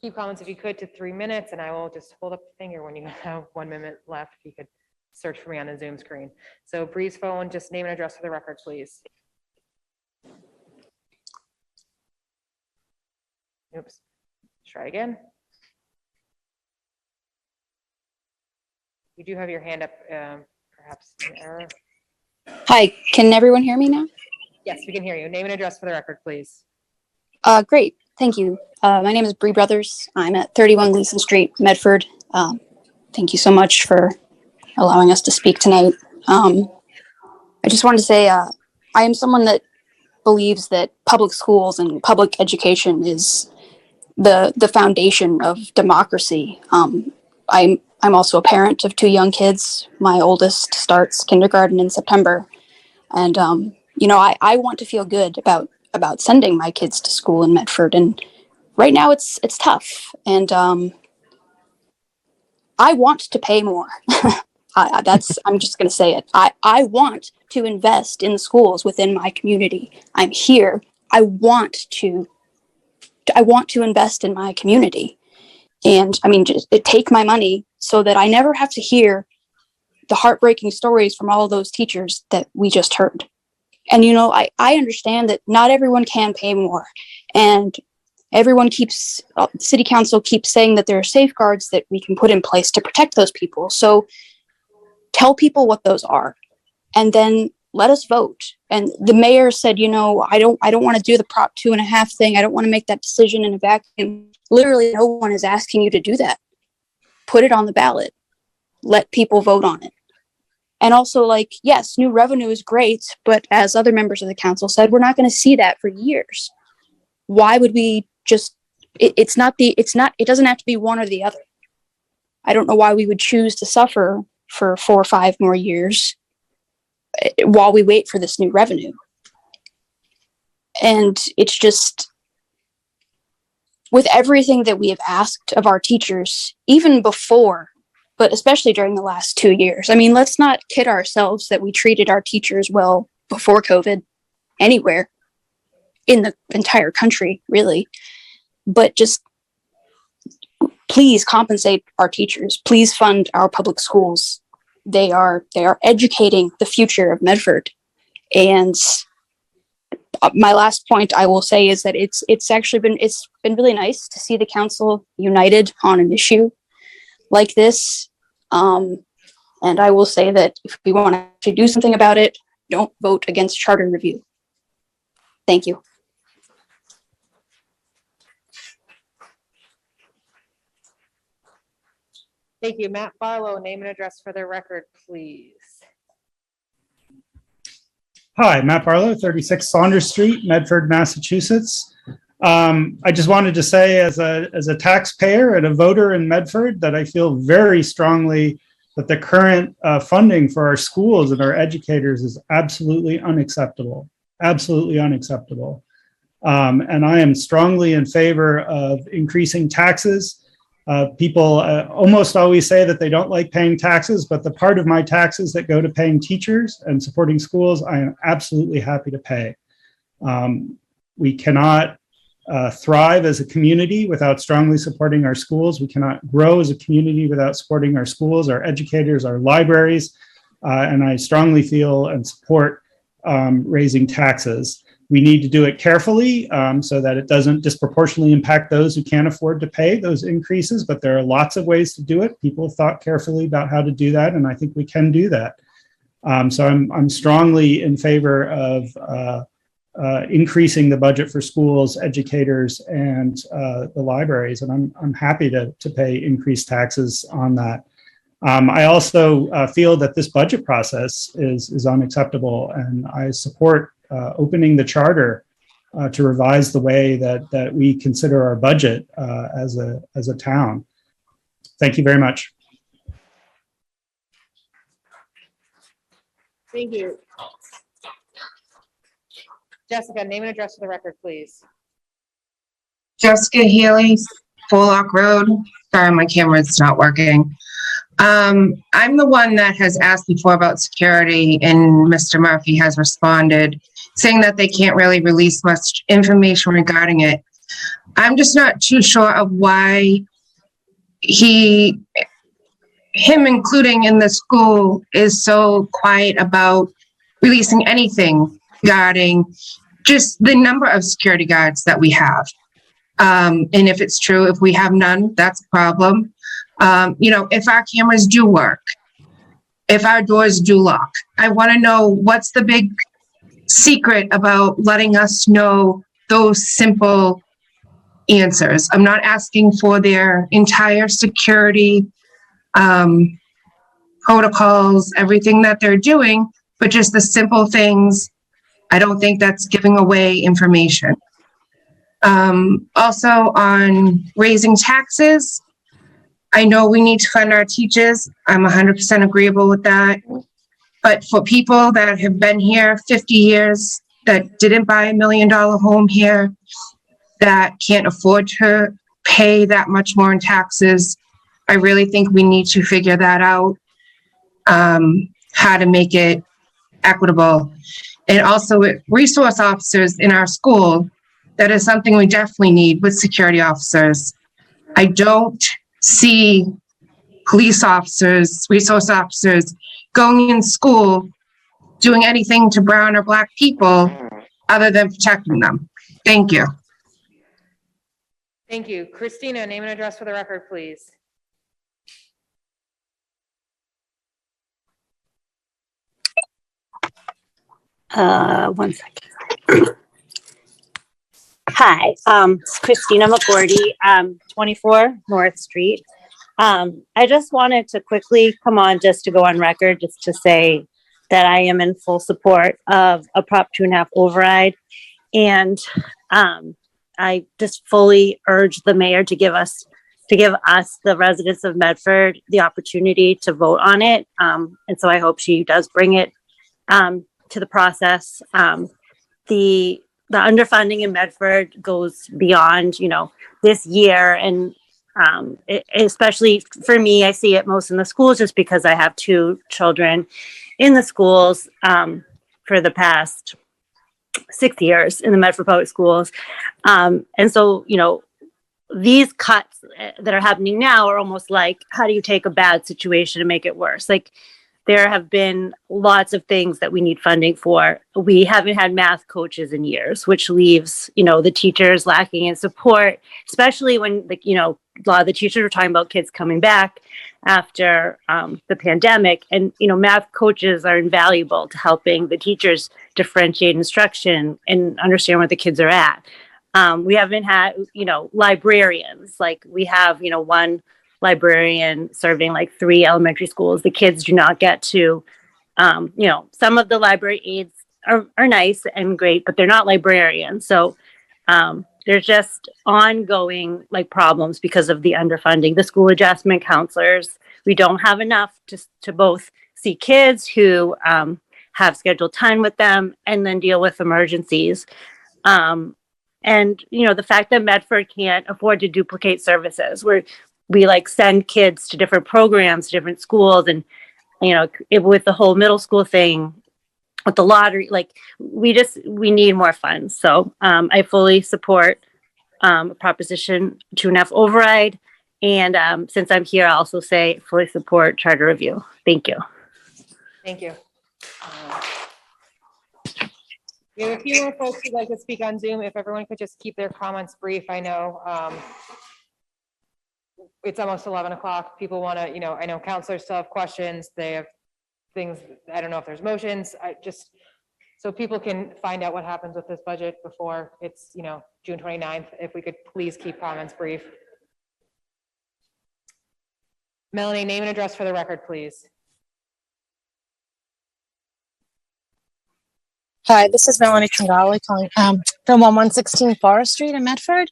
keep comments if you could to 3 minutes, and I will just hold up the finger when you have 1 minute left. If you could search for me on the Zoom screen. So Bree's phone, just name and address for the record, please. Oops. Try again. You do have your hand up, perhaps an error. Hi, can everyone hear me now? Yes, we can hear you. Name and address for the record, please. Great, thank you. My name is Bree Brothers. I'm at 31 Gleason Street, Medford. Thank you so much for allowing us to speak tonight. I just wanted to say I am someone that believes that public schools and public education is the foundation of democracy. I'm also a parent of 2 young kids. My oldest starts kindergarten in September. And, you know, I want to feel good about sending my kids to school in Medford. And right now it's tough, and I want to pay more. I'm just going to say it. I want to invest in schools within my community. I'm here. I want to invest in my community. And I mean, just take my money so that I never have to hear the heartbreaking stories from all of those teachers that we just heard. And, you know, I understand that not everyone can pay more. And everyone city council keeps saying that there are safeguards that we can put in place to protect those people. So tell people what those are, and then let us vote. And the mayor said, you know, I don't want to do the Prop 2.5 thing. I don't want to make that decision in a vacuum. Literally, no one is asking you to do that. Put it on the ballot. Let people vote on it. And also, like, yes, new revenue is great, but as other members of the council said, we're not going to see that for years. Why would we just, it doesn't have to be one or the other. I don't know why we would choose to suffer for 4 or 5 more years while we wait for this new revenue. And it's just, with everything that we have asked of our teachers, even before, but especially during the last 2 years. I mean, let's not kid ourselves that we treated our teachers well before COVID anywhere in the entire country, really. But just please compensate our teachers. Please fund our public schools. They are educating the future of Medford. And my last point I will say is that it's been really nice to see the council united on an issue like this. And I will say that if we want to do something about it, don't vote against charter review. Thank you. Thank you. Matt Barlow, name and address for the record, please. Hi, Matt Barlow, 36 Saunders Street, Medford, Massachusetts. I just wanted to say as a taxpayer and a voter in Medford that I feel very strongly that the current funding for our schools and our educators is absolutely unacceptable, absolutely unacceptable. And I am strongly in favor of increasing taxes. People almost always say that they don't like paying taxes, but the part of my taxes that go to paying teachers and supporting schools, I am absolutely happy to pay. We cannot thrive as a community without strongly supporting our schools. We cannot grow as a community without supporting our schools, our educators, our libraries. And I strongly feel and support raising taxes. We need to do it carefully so that it doesn't disproportionately impact those who can't afford to pay those increases, but there are lots of ways to do it. People have thought carefully about how to do that, and I think we can do that. So I'm strongly in favor of increasing the budget for schools, educators, and the libraries, and I'm happy to pay increased taxes on that. I also feel that this budget process is unacceptable, and I support opening the charter to revise the way that we consider our budget as a town. Thank you very much. Thank you. Jessica, name and address for the record, please. Jessica Healy, Pollock Road. Sorry, my camera's not working. I'm the one that has asked before about security, and Mr. Murphy has responded, saying that they can't really release much information regarding it. I'm just not too sure of why him including in the school is so quiet about releasing anything regarding just the number of security guards that we have. And if it's true, if we have none, that's a problem. If our cameras do work, if our doors do lock, I want to know what's the big secret about letting us know those simple answers. I'm not asking for their entire security protocols, everything that they're doing, but just the simple things. I don't think that's giving away information. Also on raising taxes, I know we need to fund our teachers. I'm 100% agreeable with that. But for people that have been here 50 years, that didn't buy $1 million home here, that can't afford to pay that much more in taxes. I really think we need to figure that out, how to make it equitable. And also with resource officers in our school, that is something we definitely need with security officers. I don't see police officers, resource officers going in school doing anything to brown or black people other than protecting them. Thank you. Thank you. Christina, name and address for the record, please. One second. Hi, it's Christina McGordy, 24 North Street. I just wanted to quickly come on just to go on record, just to say that I am in full support of a Prop 2.5 override. And I just fully urge the mayor to give us, the residents of Medford, the opportunity to vote on it. And so I hope she does bring it to the process. The underfunding in Medford goes beyond, this year. And especially for me, I see it most in the schools just because I have 2 children in the schools for the past 6 years in the Medford Public Schools. And so, these cuts that are happening now are almost like, how do you take a bad situation and make it worse? Like, there have been lots of things that we need funding for. We haven't had math coaches in years, which leaves, the teachers lacking in support, especially when, a lot of the teachers were talking about kids coming back after the pandemic. And, math coaches are invaluable to helping the teachers differentiate instruction and understand where the kids are at. We haven't had, librarians. Like, we have, one librarian serving like 3 elementary schools. The kids do not get to, some of the library aides are nice and great, but they're not librarians. So there's just ongoing problems because of the underfunding. The school adjustment counselors, we don't have enough to both see kids who have scheduled time with them and then deal with emergencies. And, the fact that Medford can't afford to duplicate services, we send kids to different programs, different schools, and with the whole middle school thing, with the lottery, we need more funds. So I fully support Proposition 2.5 override, and since I'm here, I'll also say fully support charter review. Thank you. Thank you. We have a few more folks who'd like to speak on Zoom. If everyone could just keep their comments brief. I know it's almost 11 o'clock. People want to, I know counselors still have questions. They have things. I don't know if there's motions. So people can find out what happens with this budget before it's, June 29th. If we could please keep comments brief. Melanie, name and address for the record, please. Hi, this is Melanie Tringali calling from 1116 Forest Street in Medford.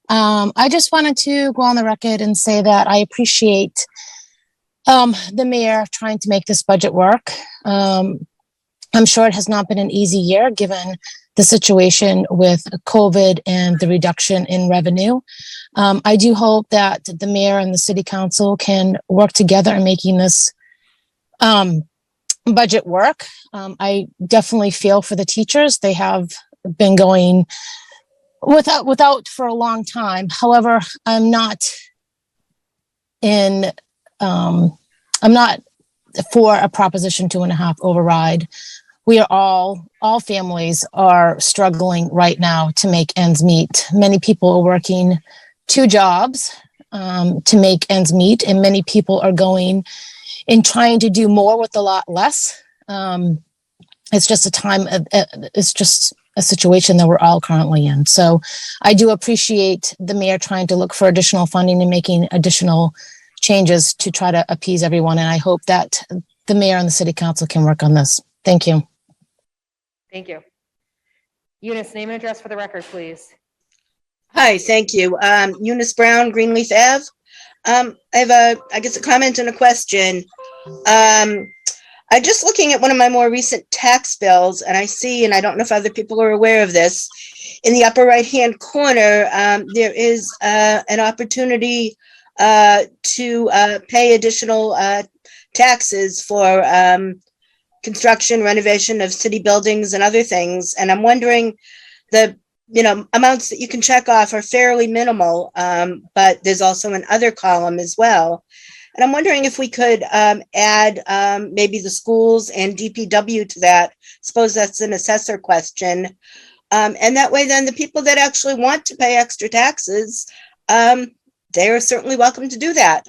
I just wanted to go on the record and say that I appreciate the mayor trying to make this budget work. I'm sure it has not been an easy year given the situation with COVID and the reduction in revenue. I do hope that the mayor and the city council can work together in making this budget work. I definitely feel for the teachers. They have been going without for a long time. However, I'm not for a Proposition 2.5 override. We are all families are struggling right now to make ends meet. Many people are working 2 jobs to make ends meet, and many people are going and trying to do more with a lot less. It's just it's just a situation that we're all currently in. So I do appreciate the mayor trying to look for additional funding and making additional changes to try to appease everyone. And I hope that the mayor and the city council can work on this. Thank you. Thank you. Eunice, name and address for the record, please. Hi, thank you. Eunice Brown, Greenleaf Ave. I have a comment and a question. I'm just looking at one of my more recent tax bills, and I see, and I don't know if other people are aware of this, in the upper right-hand corner, there is an opportunity to pay additional taxes for construction, renovation of city buildings and other things. And I'm wondering, the amounts that you can check off are fairly minimal, but there's also an other column as well. And I'm wondering if we could add maybe the schools and DPW to that. Suppose that's an assessor question. And that way, then the people that actually want to pay extra taxes, they are certainly welcome to do that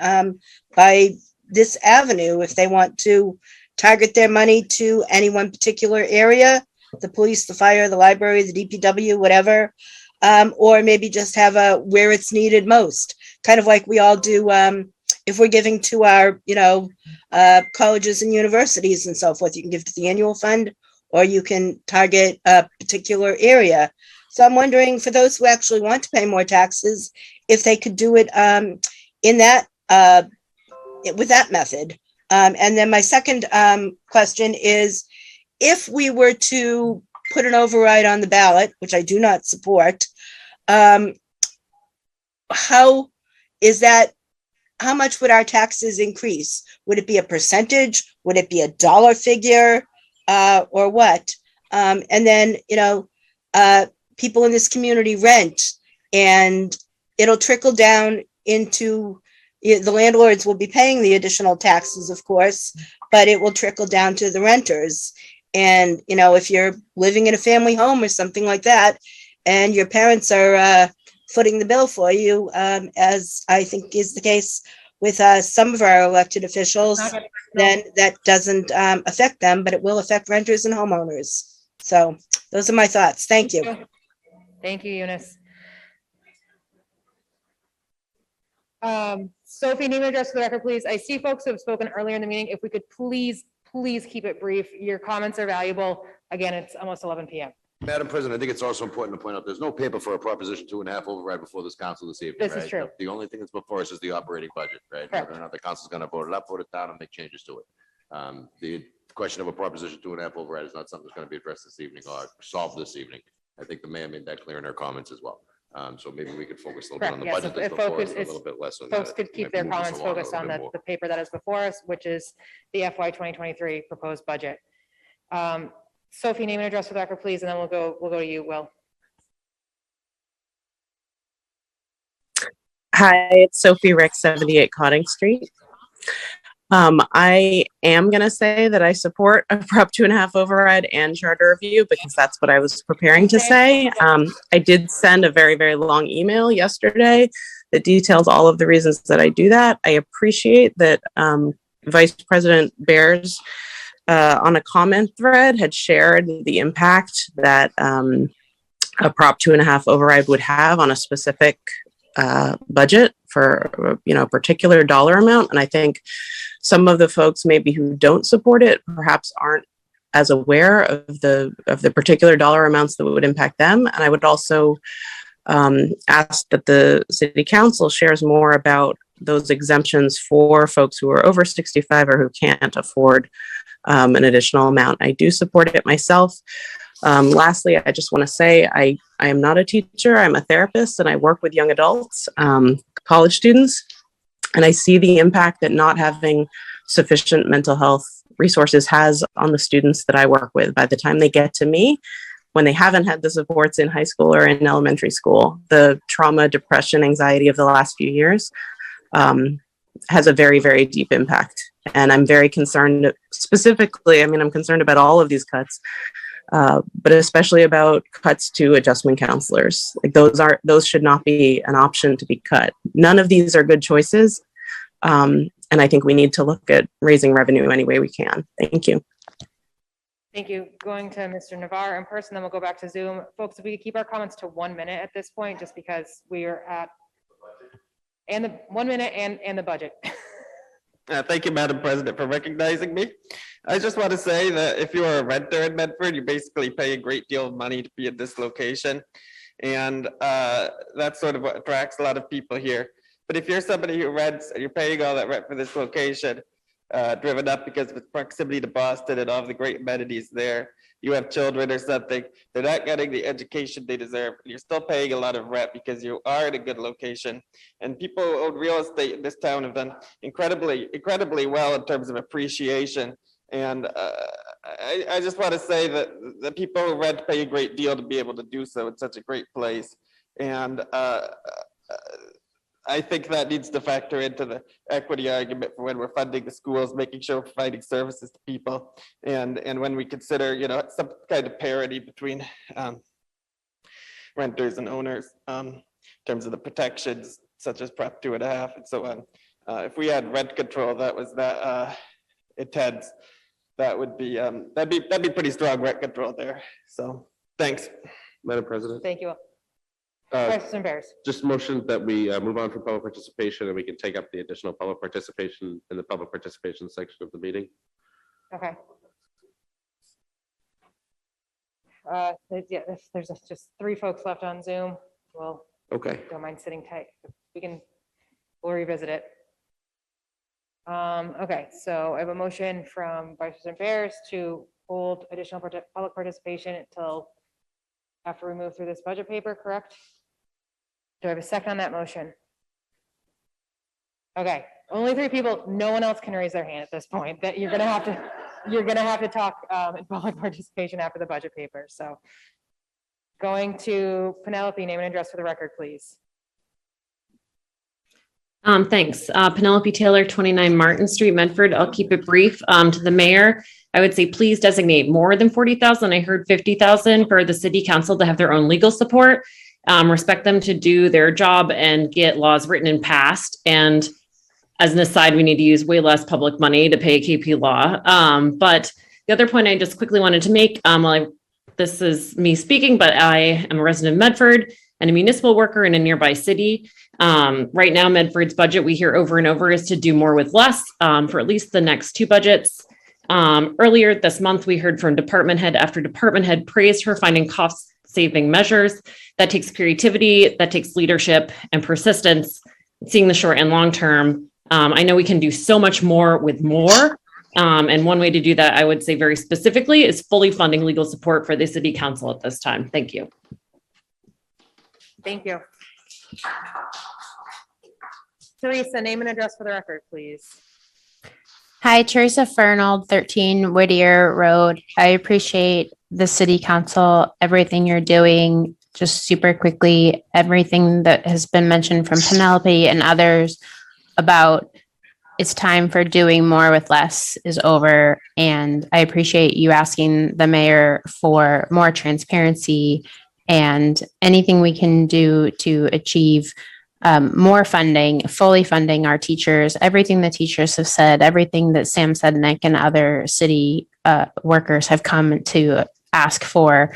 by this avenue if they want to target their money to any one particular area, the police, the fire, the library, the DPW, whatever, or maybe just have a where it's needed most, kind of like we all do if we're giving to our, colleges and universities and so forth. You can give to the annual fund, or you can target a particular area. So I'm wondering, for those who actually want to pay more taxes, if they could do it in that with that method. And then my second question is, if we were to put an override on the ballot, which I do not support, how much would our taxes increase? Would it be a percentage? Would it be a dollar figure, or what? And then, people in this community rent, and it'll trickle down into, the landlords will be paying the additional taxes, of course, but it will trickle down to the renters. And, if you're living in a family home or something like that, and your parents are footing the bill for you, as I think is the case with some of our elected officials, then that doesn't affect them, but it will affect renters and homeowners. So those are my thoughts. Thank you. Thank you, Eunice. Sophie, name and address for the record, please. I see folks who have spoken earlier in the meeting. If we could please keep it brief. Your comments are valuable. Again, it's almost 11 p.m. Madam President, I think it's also important to point out, there's no paper for a Proposition 2.5 override before this council this evening. This is right? true. The only thing that's before us is the operating budget, right? Correct. Whether or not the council's going to vote it up, vote it down, and make changes to it. The question of a Proposition 2.5 override is not something that's going to be addressed this evening or solved this evening. I think the mayor made that clear in her comments as well. So maybe we could focus a little bit on the Correct, yes. budget that's If before us, focus and a is- little bit less on Folks that. could keep Maybe their move us comments along a focused little on bit the, more. the paper that is before us, which is the FY 2023 proposed budget. Sophie, name and address for the record, please, and then we'll go to you, Will. Hi, it's Sophie Rick, 78 Cotting Street. I am going to say that I support a Prop 2.5 override and charter review because that's what I was preparing to say. I did send a very, very long email yesterday that details all of the reasons that I do that. I appreciate that Vice President Bears on a comment thread had shared the impact that a Prop 2.5 override would have on a specific budget for a particular dollar amount. And I think some of the folks maybe who don't support it perhaps aren't as aware of the particular dollar amounts that would impact them. And I would also ask that the city council shares more about those exemptions for folks who are over 65 or who can't afford an additional amount. I do support it myself. Lastly, I just want to say I am not a teacher. I'm a therapist and I work with young adults, college students, and I see the impact that not having sufficient mental health resources has on the students that I work with. By the time they get to me, when they haven't had the supports in high school or in elementary school, the trauma, depression, anxiety of the last few years has a very, very deep impact. And I'm very concerned specifically, I'm concerned about all of these cuts, but especially about cuts to adjustment counselors. Like those should not be an option to be cut. None of these are good choices. And I think we need to look at raising revenue any way we can. Thank you. Thank you. Going to Mr. Navarre in person, then we'll go back to Zoom. Folks, if we could keep our comments to 1 minute at this point, just because we are at, and the 1 minute and the budget. Thank you, Madam President, for recognizing me. I just want to say that if you are a renter in Medford, you basically pay a great deal of money to be at this location. And that's sort of what attracts a lot of people here. But if you're somebody who rents and you're paying all that rent for this location, driven up because of its proximity to Boston and all of the great amenities there. You have children or something, they're not getting the education they deserve. You're still paying a lot of rent because you are in a good location. And people who own real estate in this town have done incredibly well in terms of appreciation. And I just want to say that the people who rent pay a great deal to be able to do so in such a great place. And I think that needs to factor into the equity argument for when we're funding the schools, making sure we're providing services to people. And when we consider, some kind of parity between renters and owners in terms of the protections such as Prop 2.5 and so on. If we had rent control that was that intense, that would be, that'd be pretty strong rent control there. So, thanks. Madam President. Thank you. Uh, President Bears. Just motion that we move on from public participation and we can take up the additional public participation in the public participation section of the meeting. Okay. There's just 3 folks left on Zoom. Well, Okay. don't mind sitting tight. We'll revisit it. Okay, so I have a motion from Vice President Bears to hold additional public participation until after we move through this budget paper, correct? Do I have a second on that motion? Okay, only 3 people. No one else can raise their hand at this point. That you're gonna have to talk in public participation after the budget paper. So going to Penelope, name and address for the record, please. Thanks. Penelope Taylor, 29 Martin Street, Medford. I'll keep it brief. To the mayor, I would say please designate more than 40,000. I heard 50,000 for the city council to have their own legal support. Respect them to do their job and get laws written and passed. And as an aside, we need to use way less public money to pay a KP law. But the other point I just quickly wanted to make, this is me speaking, but I am a resident of Medford and a municipal worker in a nearby city. Right now, Medford's budget, we hear over and over, is to do more with less for at least the next 2 budgets. Earlier this month, we heard from department head after department head praised her finding cost-saving measures. That takes creativity, that takes leadership and persistence, seeing the short and long term. I know we can do so much more with more. And one way to do that, I would say very specifically, is fully funding legal support for the city council at this time. Thank you. Thank you. Teresa, name and address for the record, please. Hi, Teresa Fernald, 13 Whittier Road. I appreciate the city council, everything you're doing. Just super quickly, everything that has been mentioned from Penelope and others about it's time for doing more with less is over. And I appreciate you asking the mayor for more transparency and anything we can do to achieve more funding, fully funding our teachers, everything the teachers have said, everything that Sam Sednick and other city workers have come to ask for,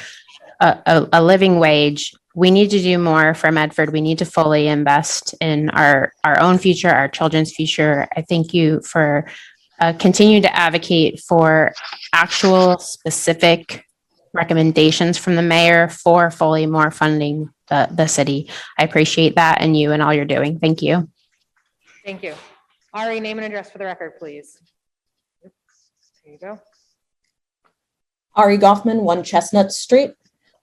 a living wage. We need to do more for Medford. We need to fully invest in our own future, our children's future. I thank you for continuing to advocate for actual specific recommendations from the mayor for fully more funding the city. I appreciate that and you and all you're doing. Thank you. Thank you. Ari, name and address for the record, please. There you go. Ari Goffman, 1 Chestnut Street.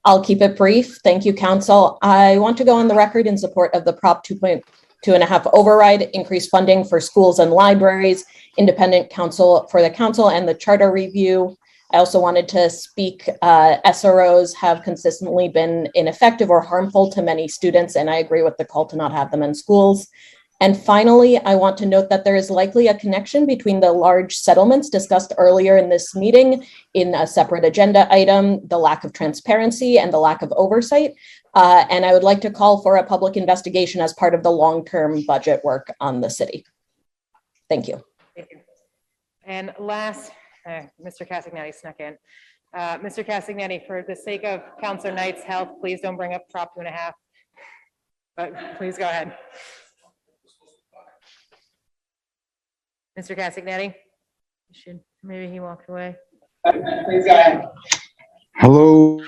I'll keep it brief. Thank you, council. I want to go on the record in support of the Prop 2.5 override, increased funding for schools and libraries, independent counsel for the council and the charter review. I also wanted to speak, SROs have consistently been ineffective or harmful to many students, and I agree with the call to not have them in schools. And finally, I want to note that there is likely a connection between the large settlements discussed earlier in this meeting in a separate agenda item, the lack of transparency and the lack of oversight. And I would like to call for a public investigation as part of the long-term budget work on the city. Thank you. Thank you. And last, Mr. Cassignani snuck in. Mr. Cassignani, for the sake of Councilor Knight's health, please don't bring up Prop 2.5. But please go ahead. Mr. Cassignani? Maybe he walked away. Please go ahead. Hello,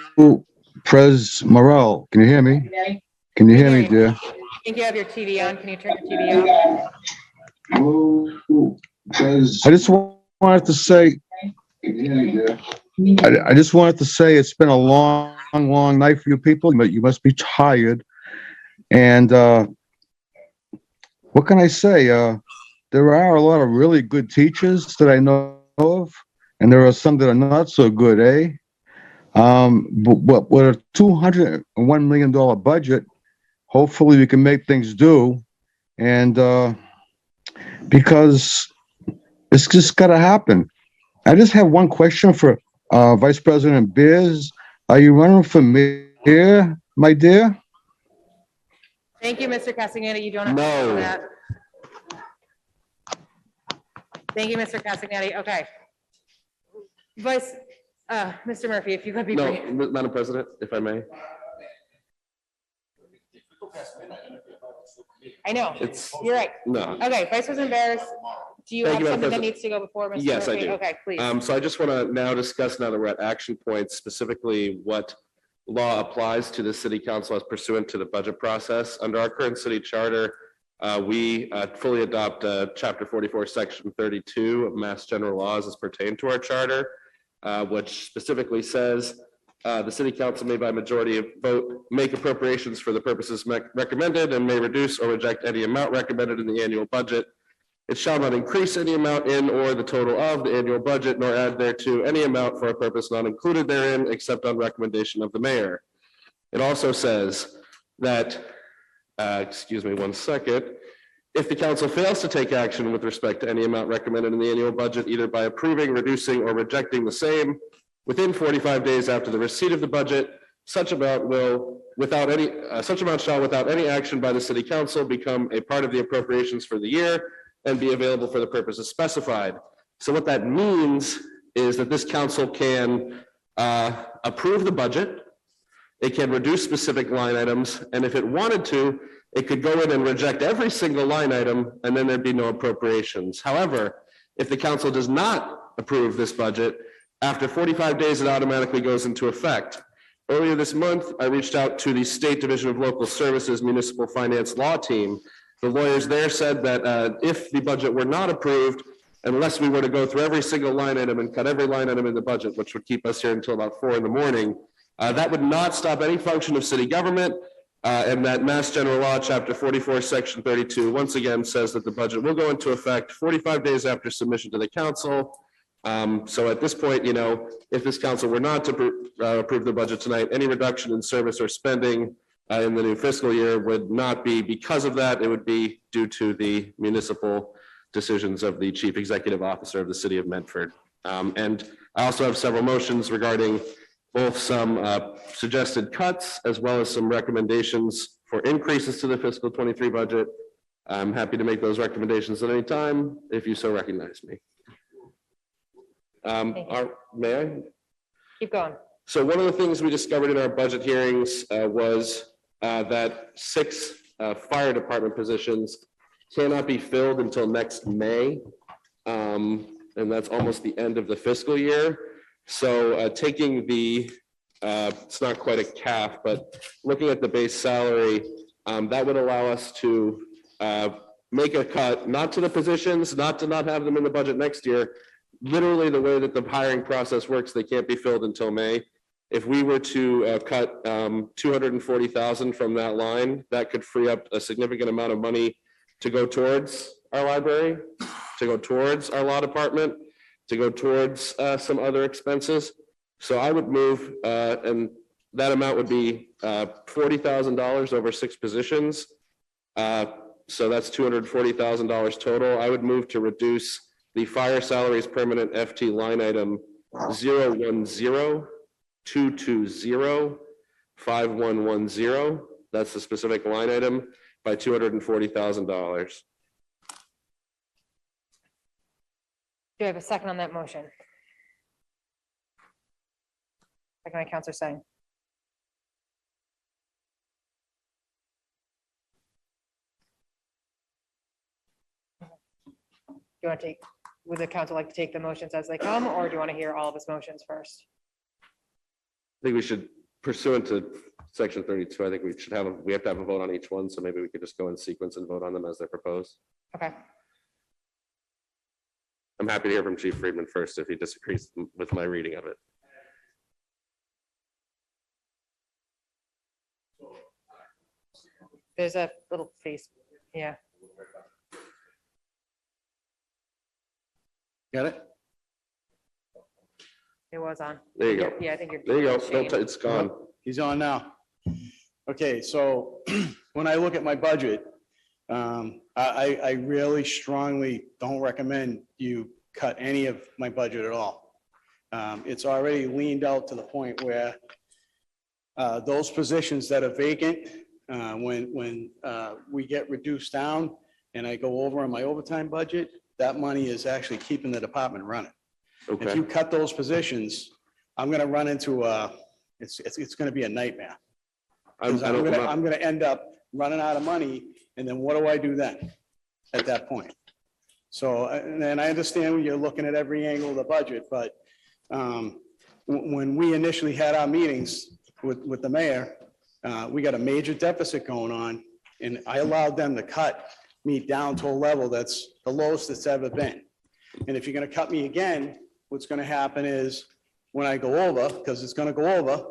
Pres Morel. Can you hear me? Can you hear me, dear? I think you have your TV on. Can you turn your TV off? I just wanted to say, I just wanted to say it's been a long, long night for you people, but you must be tired. And what can I say? There are a lot of really good teachers that I know of, and there are some that are not so good, eh? But with a $201 million budget, hopefully we can make things do. And because it's just got to happen. I just have one question for Vice President Beers. Are you running for mayor, my dear? Thank you, Mr. Castagnetty. You don't have to answer that. Thank you, Mr. Castagnetty. Okay. Mr. Murphy, if you could be No, brief. Madam President, if I may. I know, It's, you're right. no. Okay, Vice President Bears, do you Thank have you, Madam something that President. needs to go before Mr. Murphy? Yes, I do. Okay, please. So I just want to now discuss, now that we're at action points, specifically what law applies to the city council as pursuant to the budget process. Under our current city charter, we fully adopt Chapter 44, Section 32 of Mass General Laws as pertain to our charter, which specifically says the city council may by majority of vote make appropriations for the purposes recommended and may reduce or reject any amount recommended in the annual budget. It shall not increase any amount in or the total of the annual budget, nor add thereto any amount for a purpose not included therein, except on recommendation of the mayor. It also says that, excuse me one second, if the council fails to take action with respect to any amount recommended in the annual budget, either by approving, reducing, or rejecting the same, within 45 days after the receipt of the budget, such amount shall, without any action by the city council, become a part of the appropriations for the year and be available for the purposes specified. So what that means is that this council can approve the budget, it can reduce specific line items, and if it wanted to, it could go in and reject every single line item, and then there'd be no appropriations. However, if the council does not approve this budget, after 45 days, it automatically goes into effect. Earlier this month, I reached out to the State Division of Local Services Municipal Finance Law Team. The lawyers there said that if the budget were not approved, unless we were to go through every single line item and cut every line item in the budget, which would keep us here until about 4 a.m, that would not stop any function of city government. And that Mass General Law, Chapter 44, Section 32, once again says that the budget will go into effect 45 days after submission to the council. So at this point, you know, if this council were not to approve the budget tonight, any reduction in service or spending in the new fiscal year would not be because of that. It would be due to the municipal decisions of the Chief Executive Officer of the City of Medford. And I also have several motions regarding both some suggested cuts as well as some recommendations for increases to the fiscal 23 budget. I'm happy to make those recommendations at any time if you so recognize me. May I? Keep going. So one of the things we discovered in our budget hearings was that 6 fire department positions cannot be filled until next May. And that's almost the end of the fiscal year. So taking the, it's not quite a cap, but looking at the base salary, that would allow us to make a cut, not to the positions, not to not have them in the budget next year. Literally the way that the hiring process works, they can't be filled until May. If we were to cut 240,000 from that line, that could free up a significant amount of money to go towards our library, to go towards our law department, to go towards some other expenses. So I would move, and that amount would be $40,000 over 6 positions. So that's $240,000 total. I would move to reduce the fire salaries permanent FT line item 010-220-5110. That's the specific line item by $240,000. Do I have a second on that motion? Second by Counselor Singh. Do you want to take, would the council like to take the motions as they come, or do you want to hear all of his motions first? I think we should, pursuant to section 32, I think we should have, we have to have a vote on each one, so maybe we could just go in sequence and vote on them as they're proposed. Okay. I'm happy to hear from Chief Friedman first if he disagrees with my reading of it. There's a little face, yeah. Got it? It was on. There you go. Yeah, I think you're. There you go. Shane. It's gone. He's on now. Okay, so when I look at my budget, I really strongly don't recommend you cut any of my budget at all. It's already leaned out to the point where those positions that are vacant, when we get reduced down and I go over on my overtime budget, that money is actually keeping the department running. If Okay. you cut those positions, I'm gonna run into it's gonna be a nightmare. 'Cause I'm gonna end up running out of money, and then what do I do then at that point? So, and then I understand when you're looking at every angle of the budget, but when we initially had our meetings with the mayor, we got a major deficit going on, and I allowed them to cut me down to a level that's the lowest it's ever been. And if you're gonna cut me again, what's gonna happen is when I go over, because it's gonna go over,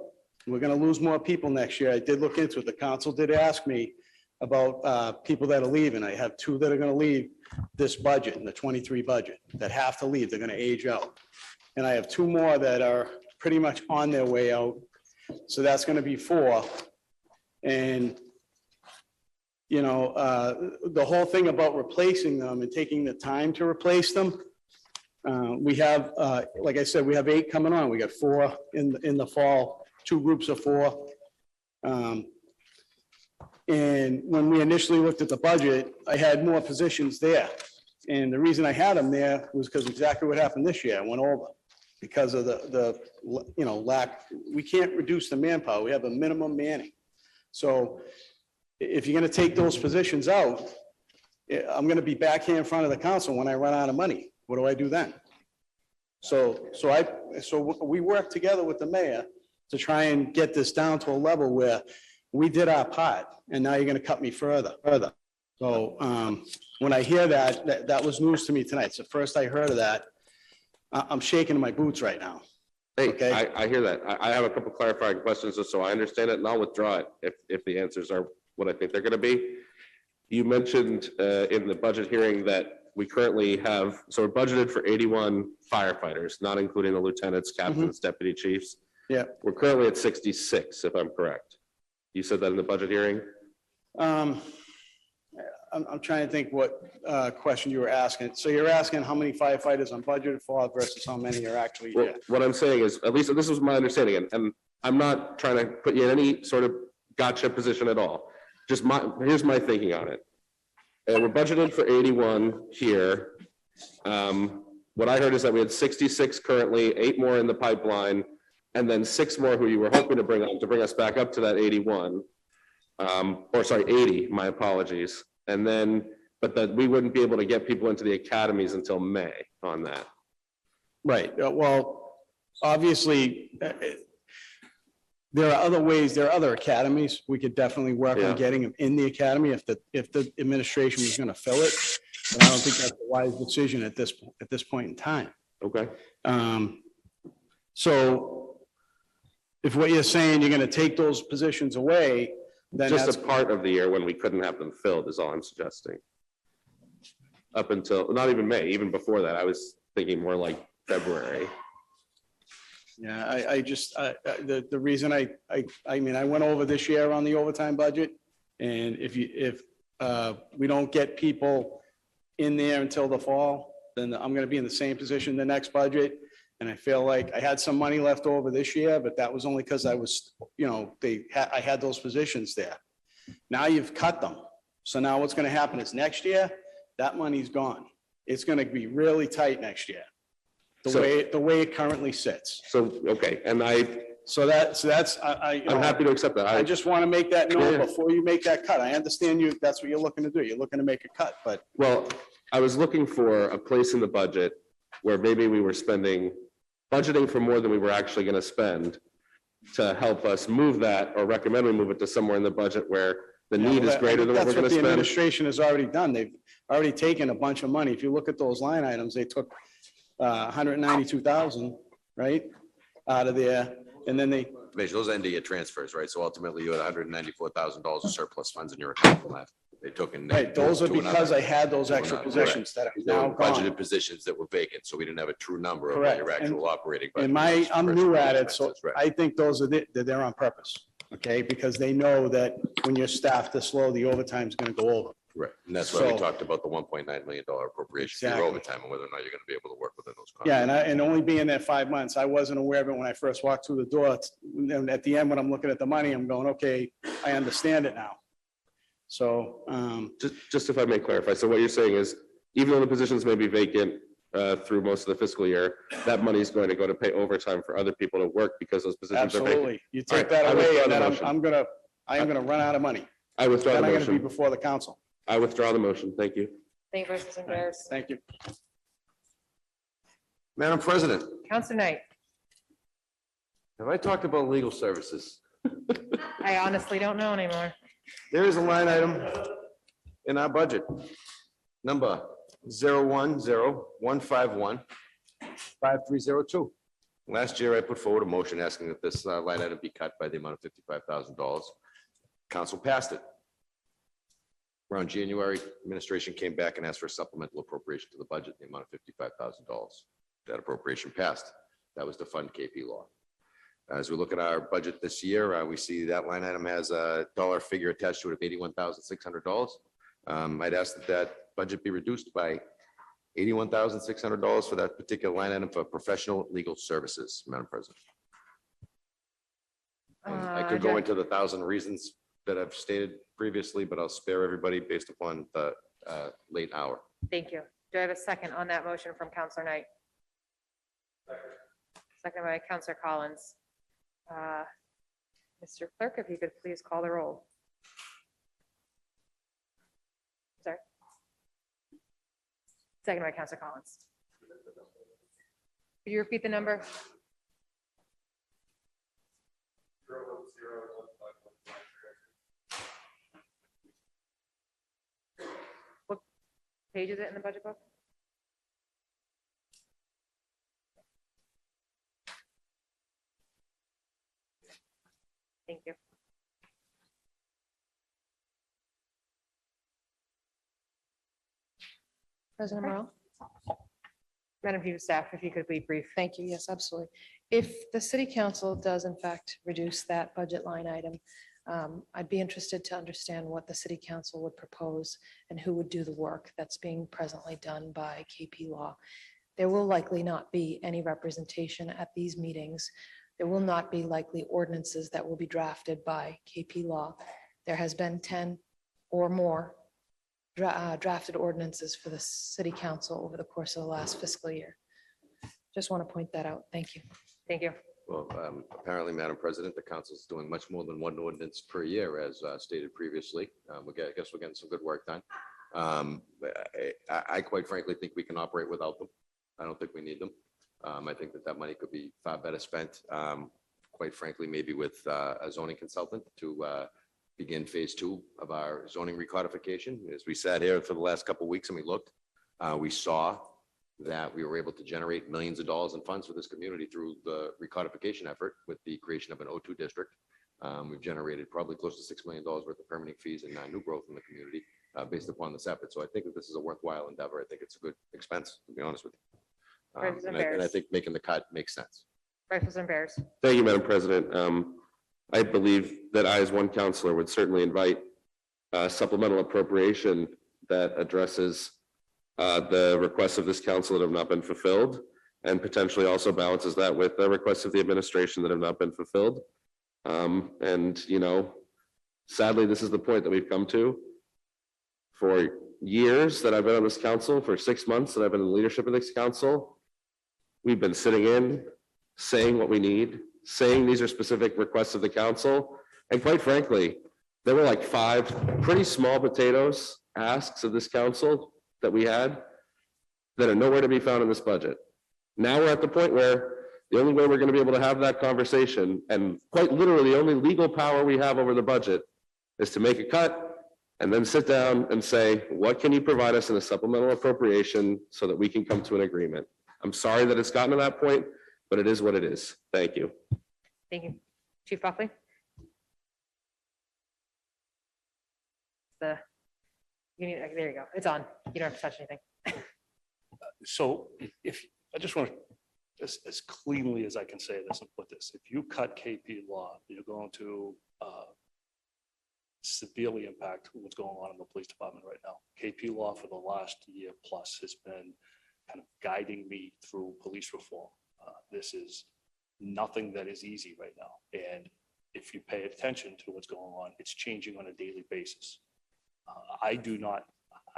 we're gonna lose more people next year. I did look into it. The council did ask me about people that are leaving. I have 2 that are gonna leave this budget, in the 23 budget, that have to leave. They're gonna age out. And I have 2 more that are pretty much on their way out. So that's gonna be 4. And you know, the whole thing about replacing them and taking the time to replace them, we have, like I said, we have 8 coming on. We got 4 in the fall, 2 groups of 4. And when we initially looked at the budget, I had more positions there. And the reason I had them there was because exactly what happened this year, I went over. Because of the you know, lack, we can't reduce the manpower. We have a minimum manning. So if you're gonna take those positions out, I'm gonna be back here in front of the council when I run out of money. What do I do then? So we worked together with the mayor to try and get this down to a level where we did our part, and now you're gonna cut me further. So when I hear that was news to me tonight. It's the first I heard of that. I'm shaking in my boots right now. Hey, Okay. I hear that. I have a couple clarifying questions, just so I understand it, and I'll withdraw it if the answers are what I think they're gonna be. You mentioned in the budget hearing that we currently have, so we're budgeted for 81 firefighters, not including the lieutenants, captains, deputy chiefs. Yeah. We're currently at 66, if I'm correct. You said that in the budget hearing? I'm trying to think what question you were asking. So you're asking how many firefighters I'm budgeted for versus how many are actually Well, here? what I'm saying is, at least this was my understanding, and I'm not trying to put you in any sort of gotcha position at all. Just here's my thinking on it. We're budgeted for 81 here. What I heard is that we had 66 currently, 8 more in the pipeline, and then 6 more who you were hoping to bring on to bring us back up to that 81. Or sorry, 80, my apologies. And then, but that we wouldn't be able to get people into the academies until May on that. Right. Well, obviously, there are other ways, there are other academies. We could definitely work Yeah. on getting them in the academy if the administration was gonna fill it. But I don't think that's a wise decision at this point in time. Okay. So if what you're saying, you're gonna take those positions away, then Just that's, a part of the year when we couldn't have them filled is all I'm suggesting. Up until, not even May, even before that, I was thinking more like February. yeah, I just, the reason I mean, I went over this year on the overtime budget. And if we don't get people in there until the fall, then I'm gonna be in the same position the next budget. And I feel like I had some money left over this year, but that was only because I was, you know, I had those positions there. Now you've cut them. So now what's gonna happen is next year, that money's gone. It's gonna be really tight next year. The way it currently sits. So, okay, and So that's, I'm happy to accept that. I just want to make that known Yeah. before you make that cut. I understand that's what you're looking to do. You're looking to make a cut, but Well, I was looking for a place in the budget where maybe we were budgeting for more than we were actually going to spend to help us move that, or recommend we move it to somewhere in the budget where the need is greater than what we're going to That's what the spend. administration has already done. They've already taken a bunch of money. If you look at those line items, they took 192,000, right? Out of there, and then they, Those end of year transfers, right? So ultimately you had $194,000 of surplus funds in your account from that. They took and. right, those are to another. because I had those extra Correct. positions that are There now were gone. budgeted positions that were vacant, so we didn't have a true number of what Correct. your actual operating. budget And was I'm for new at it, expenses, so right. I think those are, they're there on purpose, okay? Because they know that when you're staffed this low, the overtime's gonna go over. Right, and that's why we So- talked about the $1.9 million appropriation for your Exactly. overtime and whether or not you're gonna be able to work within those. Yeah, contracts. and only being there 5 months, I wasn't aware of it when I first walked through the door. And at the end, when I'm looking at the money, I'm going, okay, I understand it now. So, Just if I may clarify, so what you're saying is, even though the positions may be vacant through most of the fiscal year, that money is going to go to pay overtime for other people to work because those positions are vacant? absolutely. You All take right, I that away withdraw and the then motion. I am gonna run out of money. I withdraw Then the I'm gonna be motion. before the council. I withdraw the motion. Thank you. Thank you, Vice President Bears. Thank you. Madam President, Counselor Knight, have I talked about legal services? I honestly don't know anymore. There is a line item in our budget, number 0101515302. Last year, I put forward a motion asking that this line item be cut by the amount of $55,000. Council passed it. Around January, administration came back and asked for a supplemental appropriation to the budget, in the amount of $55,000. That appropriation passed. That was to fund KP Law. As we look at our budget this year, we see that line item has a dollar figure attached to it of $81,600. I'd ask that that budget be reduced by $81,600 for that particular line item for professional legal services, Madam President. I could go into the 1,000 reasons that I've stated previously, but I'll spare everybody based upon the late hour. Thank you. Do I have a second on that motion from Counselor Knight? Second by Counselor Collins. Mr. Clerk, if you could please call the roll. Sorry. Second by Counselor Collins. Could you repeat the number? What page is it in the budget book? Thank you. President Morrell? Madam Chief of Staff, if you could be brief. Thank you. Yes, absolutely. If the city council does in fact reduce that budget line item, I'd be interested to understand what the city council would propose and who would do the work that's being presently done by KP Law. There will likely not be any representation at these meetings. There will not be likely ordinances that will be drafted by KP Law. There has been 10 or more drafted ordinances for the city council over the course of the last fiscal year. Just want to point that out. Thank you. Thank you. Well, apparently, Madam President, the council is doing much more than one ordinance per year, as stated previously. I guess we're getting some good work done. I quite frankly think we can operate without them. I don't think we need them. I think that money could be far better spent, quite frankly, maybe with a zoning consultant to begin phase 2 of our zoning recodification. As we sat here for the last couple of weeks and we looked, we saw that we were able to generate millions of dollars in funds for this community through the recodification effort with the creation of an O2 district. We've generated probably close to $6 million worth of permitting fees and new growth in the community based upon this effort. So I think that this is a worthwhile endeavor. I think it's a good expense, to be honest with you. And I think making the cut makes sense. Rifles and Bears. Thank you, Madam President. I believe that I, as one counselor, would certainly invite a supplemental appropriation that addresses the requests of this council that have not been fulfilled, and potentially also balances that with the requests of the administration that have not been fulfilled. And, you know, sadly, this is the point that we've come to. For years that I've been on this council, for 6 months that I've been in leadership of this council, we've been sitting in, saying what we need, saying these are specific requests of the council. And quite frankly, there were like 5 pretty small potatoes asks of this council that we had that are nowhere to be found in this budget. Now we're at the point where the only way we're going to be able to have that conversation, and quite literally the only legal power we have over the budget, is to make a cut and then sit down and say, what can you provide us in a supplemental appropriation so that we can come to an agreement? I'm sorry that it's gotten to that point, but it is what it is. Thank you. Thank you. Chief Buckley? There you go. It's on. You don't have to touch anything. So if, I just want to, as cleanly as I can say this and put this, if you cut KP Law, you're going to severely impact what's going on in the police department right now. KP Law for the last year plus has been kind of guiding me through police reform. This is nothing that is easy right now. And if you pay attention to what's going on, it's changing on a daily basis. I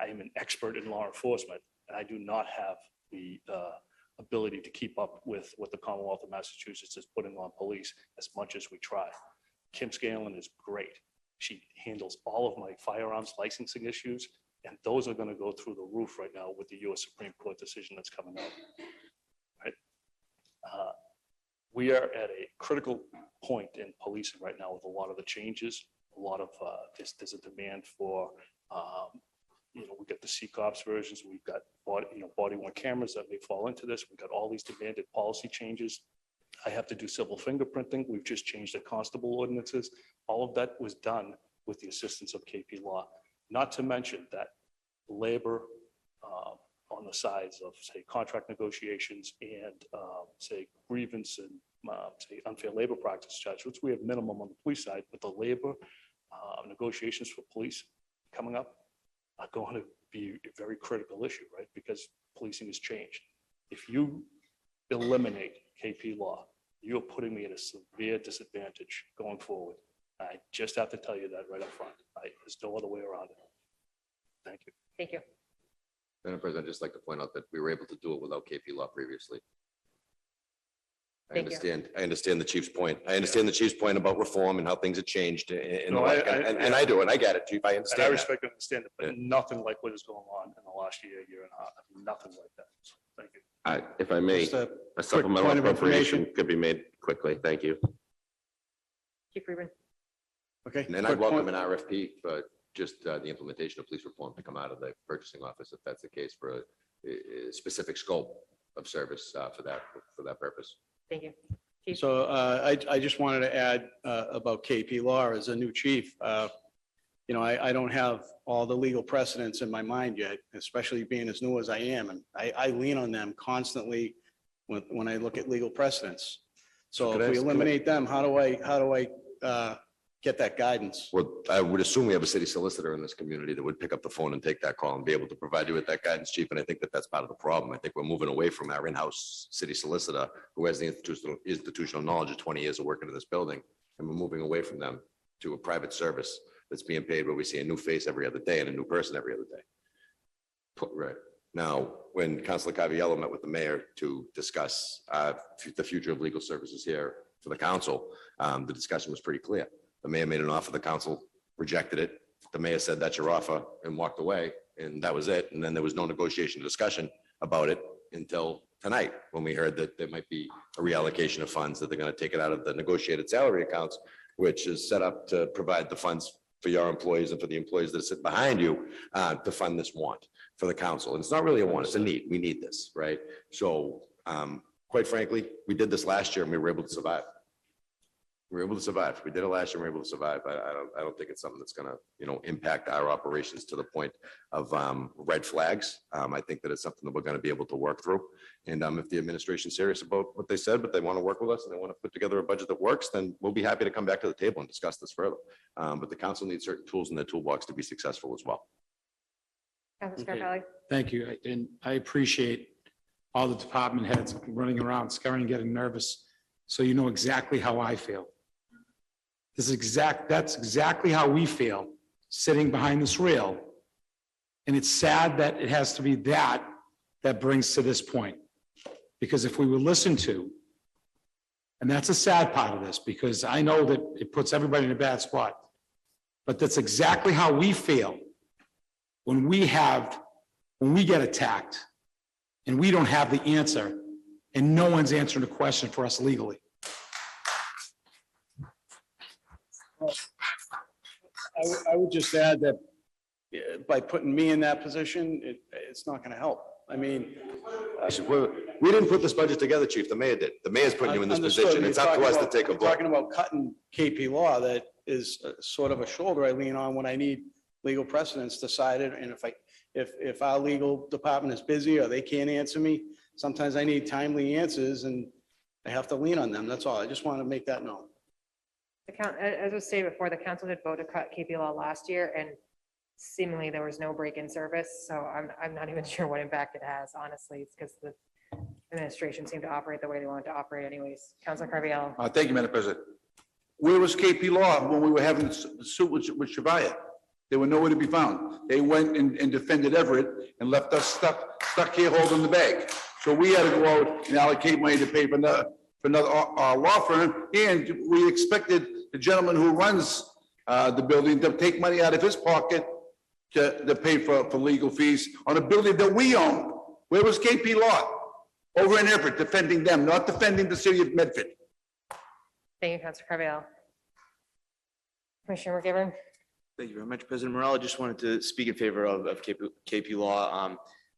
am an expert in law enforcement, and I do not have the ability to keep up with what the Commonwealth of Massachusetts is putting on police as much as we try. Kim Scanlon is great. She handles all of my firearms licensing issues, and those are going to go through the roof right now with the U.S. Supreme Court decision that's coming out. Right? We are at a critical point in policing right now with a lot of the changes. A lot of there's a demand for we got the CCOPS versions. We've got body-worn cameras that may fall into this. We've got all these demanded policy changes. I have to do civil fingerprinting. We've just changed the constable ordinances. All of that was done with the assistance of KP Law. Not to mention that labor on the sides of, say, contract negotiations and, say, grievance and, say, unfair labor practice charge, which we have minimum on the police side, but the labor negotiations for police coming up are going to be a very critical issue, right? Because policing has changed. If you eliminate KP Law, you're putting me at a severe disadvantage going forward. I just have to tell you that right up front. There's no other way around it. Thank you. Thank you. Madam President, I'd just like to point out that we were able to do it without KP Law previously. I Thank you. understand the chief's point. I understand the chief's point about reform and how things have changed and No, and I do, and I get it, chief. I And I understand that. respect and understand it, but nothing like what is going on in the last year and a half. Nothing like that. So, thank you. If I may, Just a a quick supplemental point of appropriation information. could be made quickly. Thank you. Chief Freeman? Okay. And then I quick welcome point. an RFP for just the implementation of police reform to come out of the purchasing office, if that's the case, for a specific scope of service for that purpose. Thank you. So I just wanted to add about KP Law as a new chief. I don't have all the legal precedents in my mind yet, especially being as new as I am. And I lean on them constantly when I look at legal precedents. So Could I if we ask- eliminate them, how do I get that guidance? Well, I would assume we have a city solicitor in this community that would pick up the phone and take that call and be able to provide you with that guidance, chief. And I think that that's part of the problem. I think we're moving away from our in-house city solicitor who has the institutional knowledge of 20 years of working in this building. And we're moving away from them to a private service that's being paid where we see a new face every other day and a new person every other day. Right. Now, when Councilor Caviello met with the mayor to discuss the future of legal services here for the council, the discussion was pretty clear. The mayor made an offer, the council rejected it. The mayor said, that's your offer, and walked away, and that was it. And then there was no negotiation or discussion about it until tonight, when we heard that there might be a reallocation of funds, that they're going to take it out of the negotiated salary accounts, which is set up to provide the funds for your employees and for the employees that sit behind you to fund this want for the council. And it's not really a want, it's a need. We need this, right? So quite frankly, we did this last year and we were able to survive. We were able to survive. We did it last year and we were able to survive. I don't think it's something that's going to, impact our operations to the point of red flags. I think that it's something that we're going to be able to work through. And if the administration's serious about what they said, but they want to work with us and they want to put together a budget that works, then we'll be happy to come back to the table and discuss this further. But the council needs certain tools in their toolbox to be successful as well. Councilor Okay. Scarpelli? Thank you. And I appreciate all the department heads running around, scaring, getting nervous. So you know exactly how I feel. That's exactly how we feel, sitting behind this rail. And it's sad that it has to be that brings to this point. Because if we were listened to, and that's a sad part of this, because I know that it puts everybody in a bad spot, but that's exactly how we feel when we get attacked and we don't have the answer and no one's answering the question for us legally. I would just add that by putting me in that position, it's not going to help. I mean, We didn't put this budget together, chief. The mayor did. The mayor's putting you in this Understood. position. You're It's up to us to talking take a about- you're vote. Talking about cutting KP Law, that is sort of a shoulder I lean on when I need legal precedents decided. And if our legal department is busy or they can't answer me, sometimes I need timely answers and I have to lean on them. That's all. I just want to make that known. As was stated before, the council did vote to cut KP Law last year, and seemingly there was no break in service. So I'm not even sure what impact it has, honestly. It's because the administration seemed to operate the way they wanted to operate anyways. Councilor Carviallo. Thank you, Madam President. Where was KP Law when we were having the suit with Shabaya? They were nowhere to be found. They went and defended Everett and left us stuck here holding the bag. So we had to go out and allocate money to pay for another law firm. And we expected the gentleman who runs the building to take money out of his pocket to pay for legal fees on a building that we own. Where was KP Law? Over in Everett, defending them, not defending the city of Medford. Thank you, Councilor Carviallo. Commissioner McGivern. Thank you very much, President Morrell. I just wanted to speak in favor of KP Law.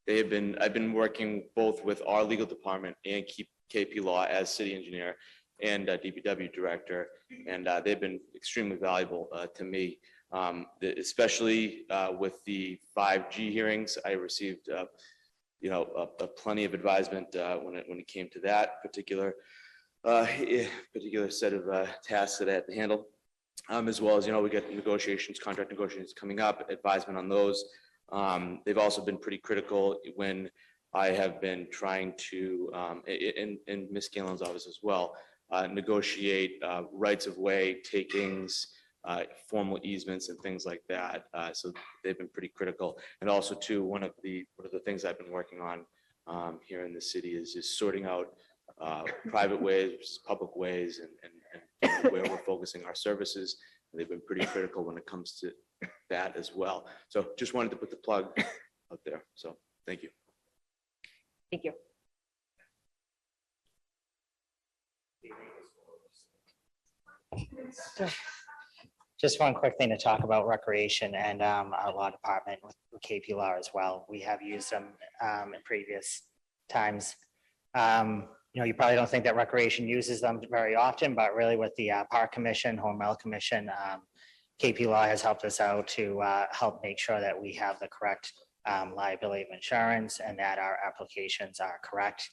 I've been working both with our legal department and KP Law as city engineer and DPW director, and they've been extremely valuable to me, especially with the 5G hearings. I received plenty of advisement when it came to that particular set of tasks that I had to handle. As well as, we got contract negotiations coming up, advisement on those. They've also been pretty critical when I have been trying to, in Ms. Scanlon's office as well, negotiate rights of way, takings, formal easements and things like that. So they've been pretty critical. And also too, one of the things I've been working on here in the city is sorting out private ways versus public ways and where we're focusing our services. And they've been pretty critical when it comes to that as well. So just wanted to put the plug out there. So thank you. Thank you. Just one quick thing to talk about recreation and our law department with KP Law as well. We have used them in previous times. You probably don't think that recreation uses them very often, but really with the Park Commission, Hormel Commission, KP Law has helped us out to help make sure that we have the correct liability of insurance and that our applications are correct.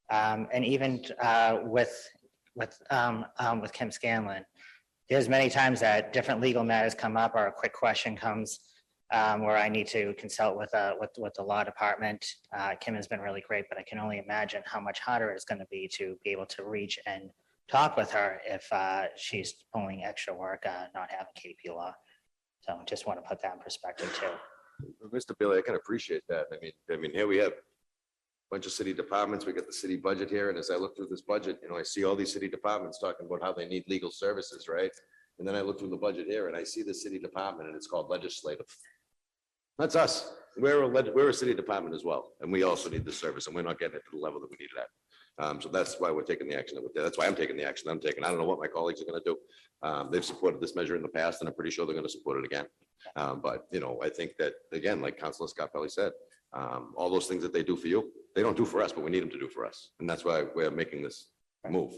And even with Kim Scanlon, there's many times that different legal matters come up or a quick question comes where I need to consult with the law department. Kim has been really great, but I can only imagine how much harder it's going to be able to reach and talk with her if she's pulling extra work, not having KP Law. So just want to put that in perspective too. Mr. Bailey, I can appreciate that. I mean, here we have a bunch of city departments. We got the city budget here. And as I look through this budget, I see all these city departments talking about how they need legal services, right? And then I look through the budget here and I see the city department and it's called legislative. That's us. We're a city department as well. And we also need this service and we're not getting it to the level that we need it at. So that's why we're taking the action that we're, that's why I'm taking the action I'm taking. I don't know what my colleagues are going to do. They've supported this measure in the past and I'm pretty sure they're going to support it again. But I think that again, like Councilor Scott Pelley said, all those things that they do for you, they don't do for us, but we need them to do for us. And that's why we're making this move.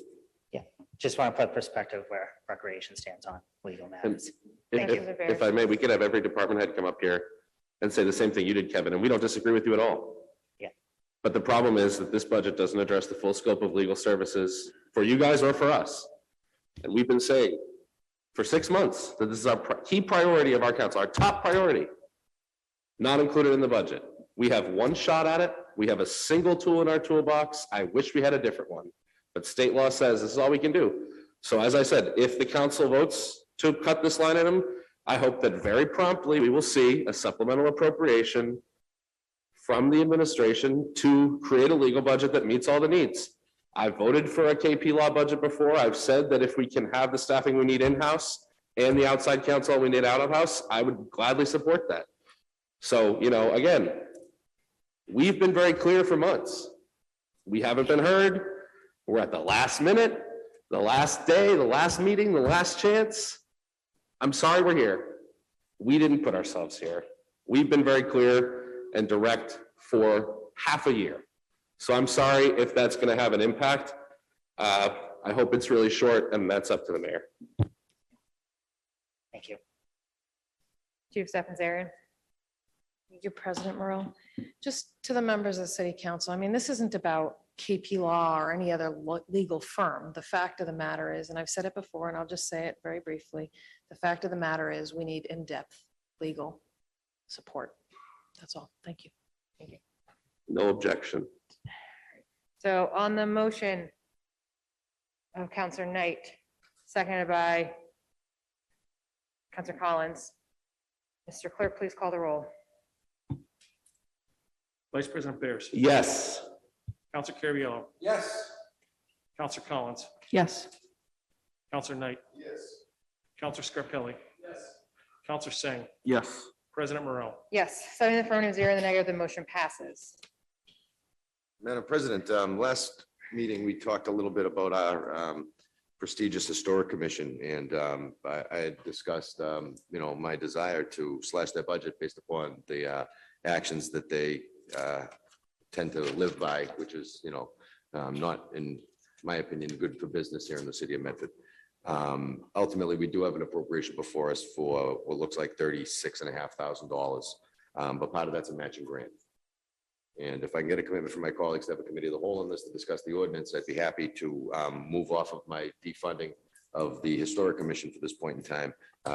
Yeah, just want to put perspective where recreation stands on legal matters. If I may, we could have every department head come up here and say the same thing you did, Kevin, and we don't disagree with you at all. Yeah. But the problem is that this budget doesn't address the full scope of legal services for you guys or for us. And we've been saying for 6 months that this is our key priority of our council, our top priority, not included in the budget. We have one shot at it. We have a single tool in our toolbox. I wish we had a different one, but state law says this is all we can do. So as I said, if the council votes to cut this line item, I hope that very promptly we will see a supplemental appropriation from the administration to create a legal budget that meets all the needs. I've voted for a KP Law budget before. I've said that if we can have the staffing we need in-house and the outside counsel we need out of house, I would gladly support that. So, again, we've been very clear for months. We haven't been heard. We're at the last minute, the last day, the last meeting, the last chance. I'm sorry we're here. We didn't put ourselves here. We've been very clear and direct for half a year. So I'm sorry if that's going to have an impact. I hope it's really short, and that's up to the mayor. Thank you. Chief Stephens-Arian. Thank you, President Morrell. Just to the members of the city council, I mean, this isn't about KP Law or any other legal firm. The fact of the matter is, and I've said it before, and I'll just say it very briefly, the fact of the matter is we need in-depth legal support. That's all. Thank you. Thank you. No objection. So on the motion of Counselor Knight, seconded by Counselor Collins, Mr. Clerk, please call the roll. Vice President Bears. Yes. Counselor Carviallo. Yes. Counselor Collins. Yes. Counselor Knight. Yes. Counselor Scarpelli. Yes. Counselor Singh. Yes. President Morrell. Yes, 7 in the affirmative, 0 in the negative, the motion passes. Madam President, last meeting, we talked a little bit about our prestigious Historic Commission, and I had discussed, my desire to slash their budget based upon the actions that they tend to live by, which is, not, in my opinion, good for business here in the city of Medford. Ultimately, we do have an appropriation before us for what looks like $36,500, but part of that's a matching grant. And if I can get a commitment from my colleagues to have a committee of the whole on this to discuss the ordinance, I'd be happy to move off of my defunding of the Historic Commission for this point in time,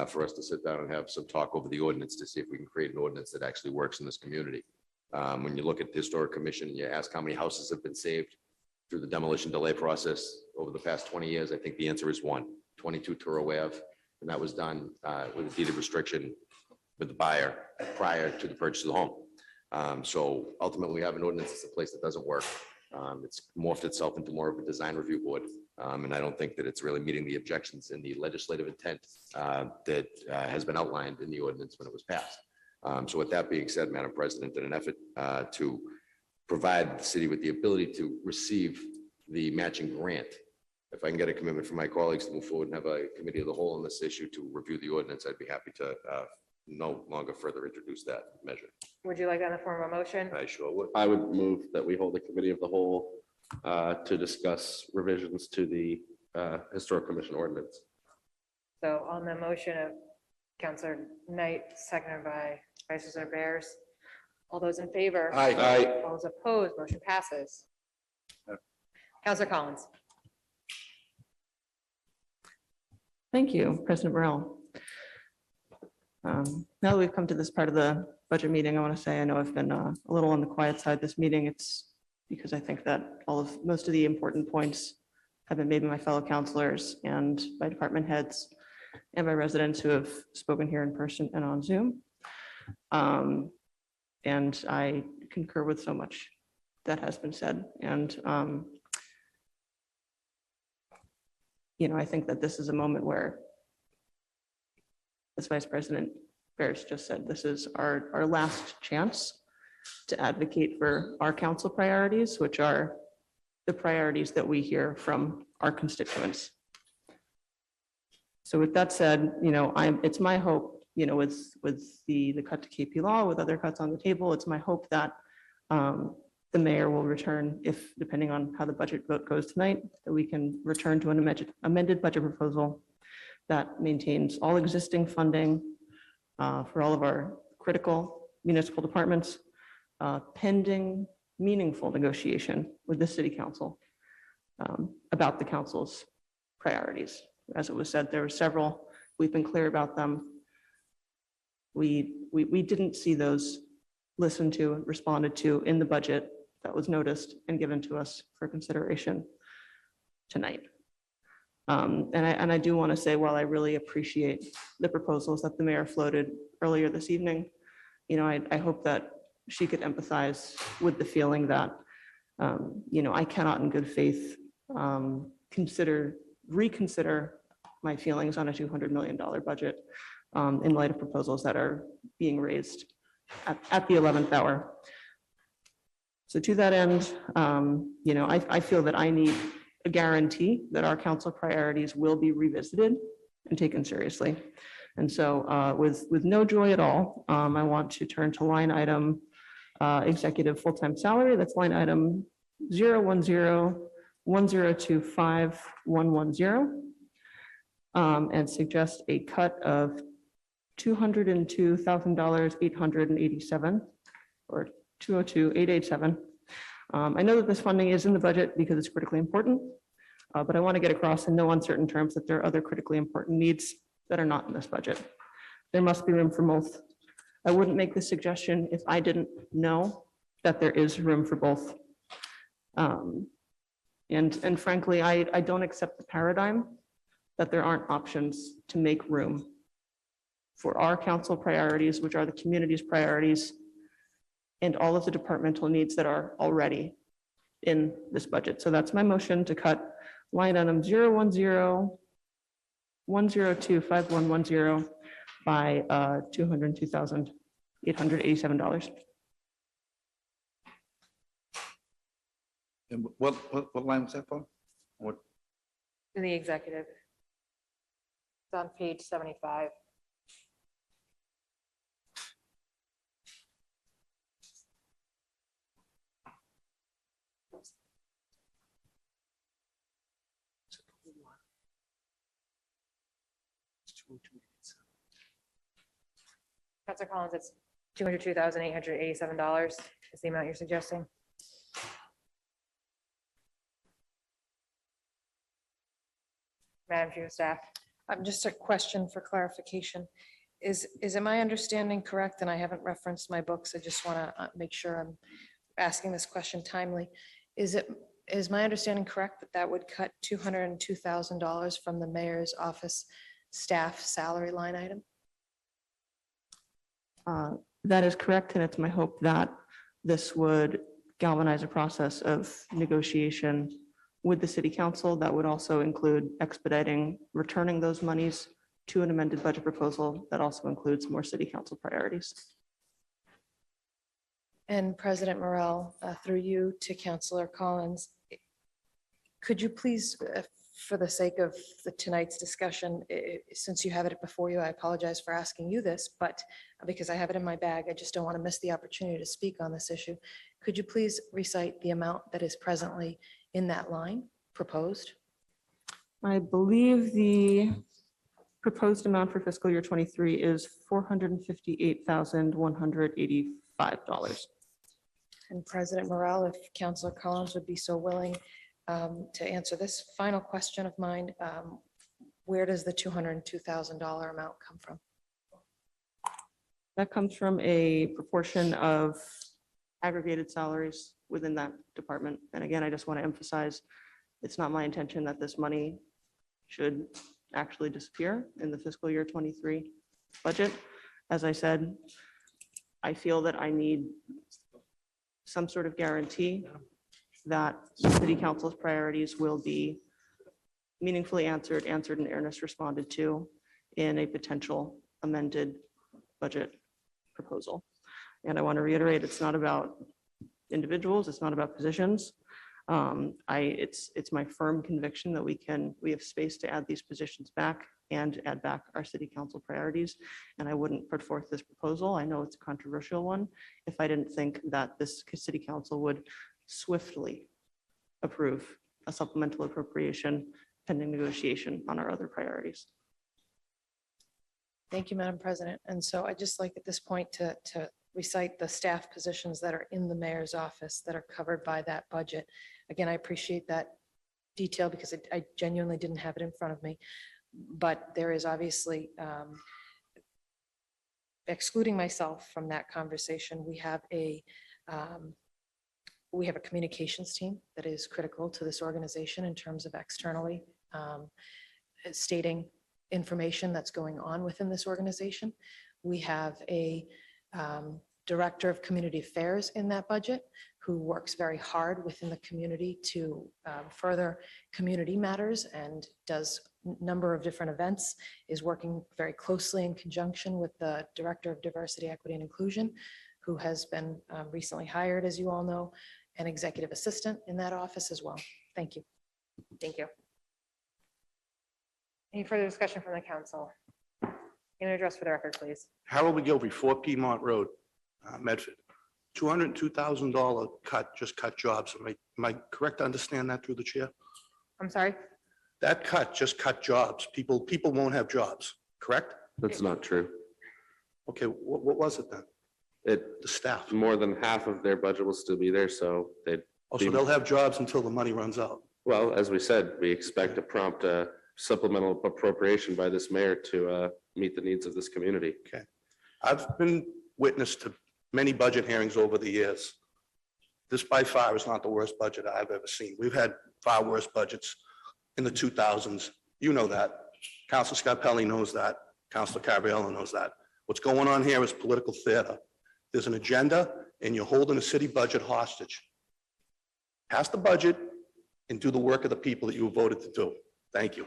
for us to sit down and have some talk over the ordinance to see if we can create an ordinance that actually works in this community. When you look at the Historic Commission and you ask how many houses have been saved through the demolition delay process over the past 20 years, I think the answer is 1, 22 Turo Ave, and that was done with a deed of restriction with the buyer prior to the purchase of the home. So ultimately, we have an ordinance that's a place that doesn't work. It's morphed itself into more of a design review board, and I don't think that it's really meeting the objections in the legislative intent that has been outlined in the ordinance when it was passed. So with that being said, Madam President, in an effort to provide the city with the ability to receive the matching grant, if I can get a commitment from my colleagues to move forward and have a committee of the whole on this issue to review the ordinance, I'd be happy to no longer further introduce that measure. Would you like that in the form of a motion? I sure would. I would move that we hold a committee of the whole to discuss revisions to the Historic Commission ordinance. So on the motion of Counselor Knight, seconded by Vice President Bears, all those in favor? Aye. Aye. All those opposed, motion passes. Counselor Collins. Thank you, President Morrell. Now that we've come to this part of the budget meeting, I want to say I know I've been a little on the quiet side this meeting. It's because I think that most of the important points have been made by my fellow counselors and by department heads and by residents who have spoken here in person and on Zoom. And I concur with so much that has been said. And I think that this is a moment where, as Vice President Bears just said, this is our last chance to advocate for our council priorities, which are the priorities that we hear from our constituents. So with that said, it's my hope, with the cut to KP Law, with other cuts on the table, it's my hope that the mayor will return, if depending on how the budget vote goes tonight, that we can return to an amended budget proposal that maintains all existing funding for all of our critical municipal departments, pending meaningful negotiation with the city council about the council's priorities. As it was said, there were several. We've been clear about them. We didn't see those listened to, responded to in the budget that was noticed and given to us for consideration tonight. And I do want to say, while I really appreciate the proposals that the mayor floated earlier this evening, I hope that she could empathize with the feeling that, I cannot in good faith reconsider my feelings on a $200 million budget in light of proposals that are being raised at the 11th hour. So to that end, I feel that I need a guarantee that our council priorities will be revisited and taken seriously. And so with no joy at all, I want to turn to line item executive full-time salary. That's line item 1025110, and suggest a cut of $202,887, or 202,887. I know that this funding is in the budget because it's critically important, but I want to get across in no uncertain terms that there are other critically important needs that are not in this budget. There must be room for both. I wouldn't make this suggestion if I didn't know that there is room for both. And frankly, I don't accept the paradigm that there aren't options to make room for our council priorities, which are the community's priorities, and all of the departmental needs that are already in this budget. So that's my motion to cut line item 010-102-5110 by $202,887. And what line was that for? What, In the executive. It's on page 75. Counselor Collins, it's $202,887 is the amount you're suggesting. Madam Chief of Staff. Just a question for clarification. Is it my understanding correct, and I haven't referenced my books, I just want to make sure I'm asking this question timely. Is my understanding correct that that would cut $202,000 from the mayor's office staff salary line item? That is correct, and it's my hope that this would galvanize a process of negotiation with the city council that would also include expediting returning those monies to an amended budget proposal that also includes more city council priorities. And President Morrell, through you to Councillor Collins, could you please, for the sake of tonight's discussion, since you have it before you, I apologize for asking you this, but because I have it in my bag, I just don't want to miss the opportunity to speak on this issue. Could you please recite the amount that is presently in that line proposed? I believe the proposed amount for fiscal year 23 is $458,185. And President Morrell, if Councillor Collins would be so willing to answer this final question of mine, where does the $202,000 amount come from? That comes from a proportion of aggregated salaries within that department. And again, I just want to emphasize, it's not my intention that this money should actually disappear in the fiscal year 23 budget. As I said, I feel that I need some sort of guarantee that city council's priorities will be meaningfully answered in earnest responded to in a potential amended budget proposal. And I want to reiterate, it's not about individuals, it's not about positions. It's my firm conviction that we have space to add these positions back and add back our city council priorities. And I wouldn't put forth this proposal. I know it's a controversial one if I didn't think that this city council would swiftly approve a supplemental appropriation pending negotiation on our other priorities. Thank you, Madam President. And so I'd just like at this point to recite the staff positions that are in the mayor's office that are covered by that budget. Again, I appreciate that detail because I genuinely didn't have it in front of me. But there is obviously, excluding myself from that conversation, we have a communications team that is critical to this organization in terms of externally stating information that's going on within this organization. We have a director of community affairs in that budget who works very hard within the community to further community matters and does a number of different events, is working very closely in conjunction with the director of diversity, equity, and inclusion, who has been recently hired, as you all know, an executive assistant in that office as well. Thank you. Thank you. Any further discussion from the council? An address for the record, please. Harold McGilvery, 4 Piedmont Road, Medford. $202,000 cut, just cut jobs. Am I correct to understand that through the chair? I'm sorry? That cut just cut jobs. People won't have jobs, correct? That's not true. Okay, what was it then? It, The staff. more than half of their budget will still be there, so they'd. Oh, so they'll have jobs until the money runs out. Well, as we said, we expect a prompt supplemental appropriation by this mayor to meet the needs of this community. Okay. I've been witness to many budget hearings over the years. This by far is not the worst budget I've ever seen. We've had far worse budgets in the 2000s. You know that. Councilor Scarpelli knows that. Councilor Carviallo knows that. What's going on here is political theater. There's an agenda and you're holding a city budget hostage. Pass the budget and do the work of the people that you voted to do. Thank you.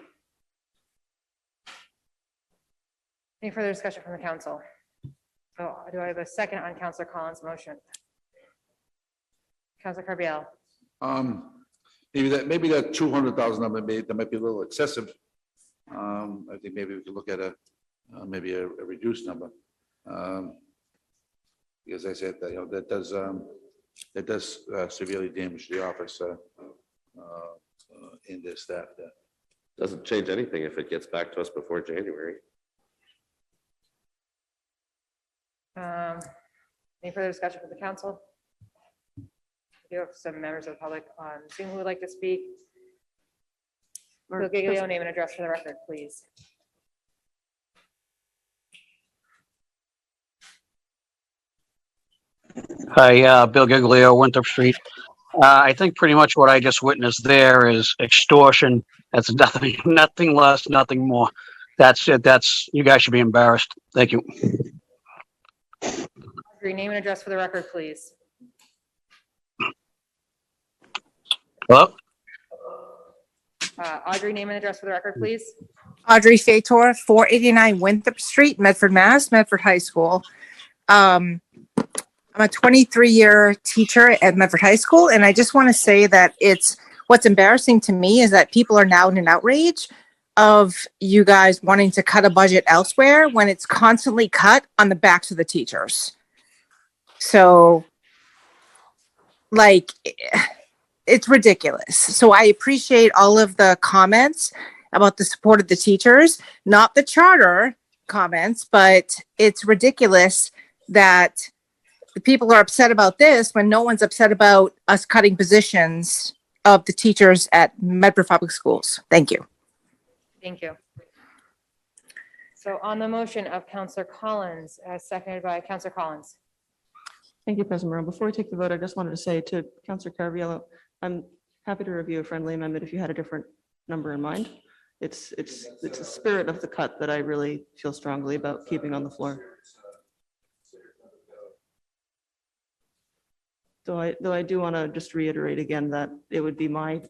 Any further discussion from the council? So do I have a second on Councilor Collins' motion? Councilor Carviallo. Maybe that 200,000 number, that might be a little excessive. I think maybe we could look at maybe a reduced number. Because I said that, that does severely damage the office in their staff there. Doesn't change anything if it gets back to us before January. Any further discussion from the council? We do have some members of the public on Zoom who would like to speak. Bill Giglio, name and address for the record, please. Hi, Bill Giglio, Winthrop Street. I think pretty much what I just witnessed there is extortion. That's nothing less, nothing more. That's it. You guys should be embarrassed. Thank you. Audrey, name and address for the record, please. Hello? Audrey, name and address for the record, please. Audrey Fator, 489 Winthrop Street, Medford, Mass, Medford High School. I'm a 23-year teacher at Medford High School, and I just want to say that what's embarrassing to me is that people are now in an outrage of you guys wanting to cut a budget elsewhere when it's constantly cut on the backs of the teachers. So, it's ridiculous. So I appreciate all of the comments about the support of the teachers, not the charter comments, but it's ridiculous that the people are upset about this when no one's upset about us cutting positions of the teachers at Medford Public Schools. Thank you. Thank you. So on the motion of Councilor Collins, seconded by Councilor Collins. Thank you, President Morrell. Before we take the vote, I just wanted to say to Councilor Carviallo, I'm happy to review a friendly amendment if you had a different number in mind. It's the spirit of the cut that I really feel strongly about keeping on the floor. Though I do want to just reiterate again that it would be my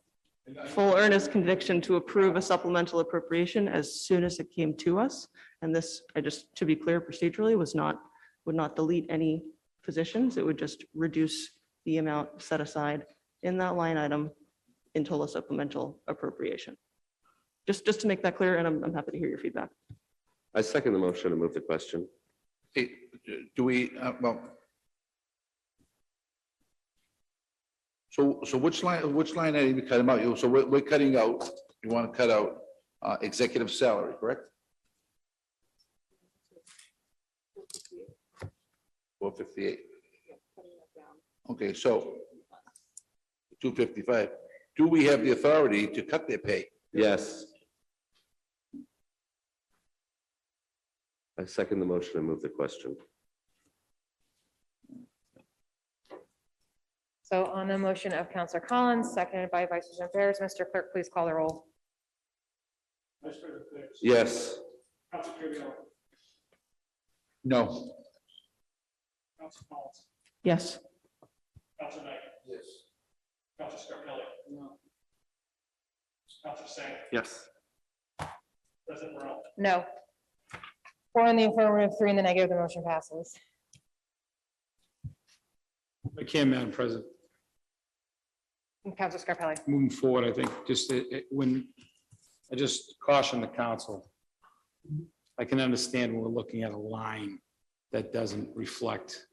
full earnest conviction to approve a supplemental appropriation as soon as it came to us. And this, to be clear procedurally, would not delete any positions. It would just reduce the amount set aside in that line item until a supplemental appropriation. Just to make that clear, and I'm happy to hear your feedback. I second the motion and move the question. Hey, do we, So which line item you cut them out? So we're cutting out, you want to cut out executive salary, correct? 458. Okay, so 255. Do we have the authority to cut their pay? Yes. I second the motion and move the question. So on the motion of Councilor Collins, seconded by Vice President Ferris, Mr. Clerk, please call the roll. Yes. No. Yes. Yes. No. 4 in the affirmative, 3 in the negative, the motion passes. I can, Madam President. Councilor Scarpelli. Moving forward, I think when I just caution the council, I can understand when we're looking at a line that doesn't reflect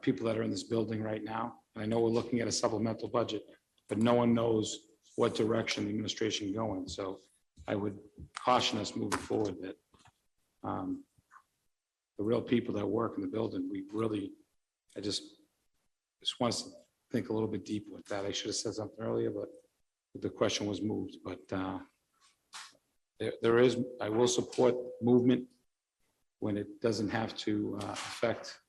people that are in this building right now. I know we're looking at a supplemental budget, but no one knows what direction the administration going. So I would caution us moving forward that the real people that work in the building, I just want us to think a little bit deeper with that. I should have said something earlier, but the question was moved. But I will support movement when it doesn't have to affect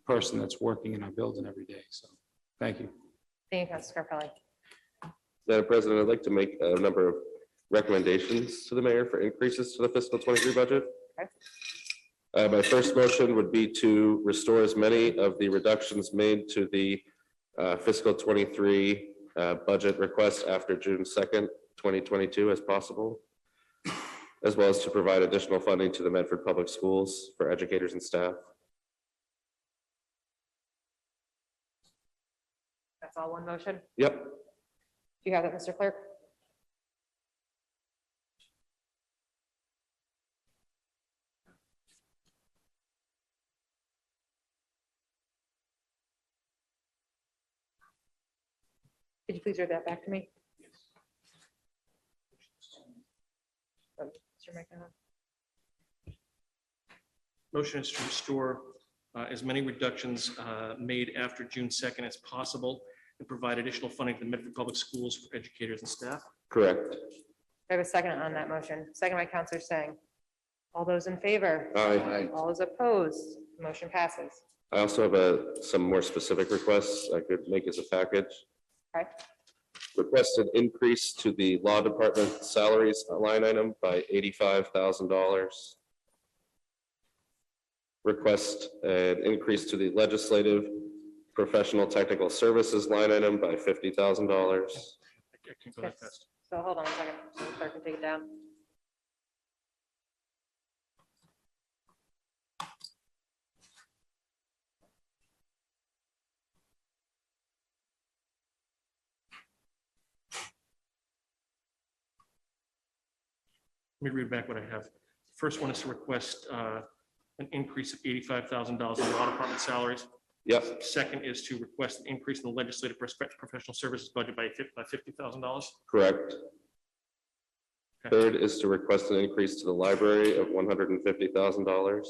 person that's working in our building every day. So, thank you. Thank you, Councilor Scarpelli. Madam President, I'd like to make a number of recommendations to the mayor for increases to the fiscal 23 budget. Okay. My first motion would be to restore as many of the reductions made to the fiscal 23 budget request after June 2nd, 2022 as possible, as well as to provide additional funding to the Medford Public Schools for educators and staff. That's all one motion? Yep. Do you have that, Mr. Clerk? Could you please read that back to me? Oh, Mr. McDonough. Motion is to restore as many reductions made after June 2nd as possible and provide additional funding to the Medford Public Schools for educators and staff. Correct. I have a second on that motion. Second by Councilor Singh. All those in favor? Aye. All those opposed? Motion passes. I also have some more specific requests I could make as a package. Okay. Requested increase to the law department salaries line item by $85,000. Request an increase to the legislative professional technical services line item by $50,000. I can't go that fast. So hold on a second. So the clerk can take it down. Let me read back what I have. First one is to request an increase of $85,000 in law department salaries. Yep. Second is to request an increase in the legislative professional services budget by $50,000. Correct. Third is to request an increase to the library of $150,000.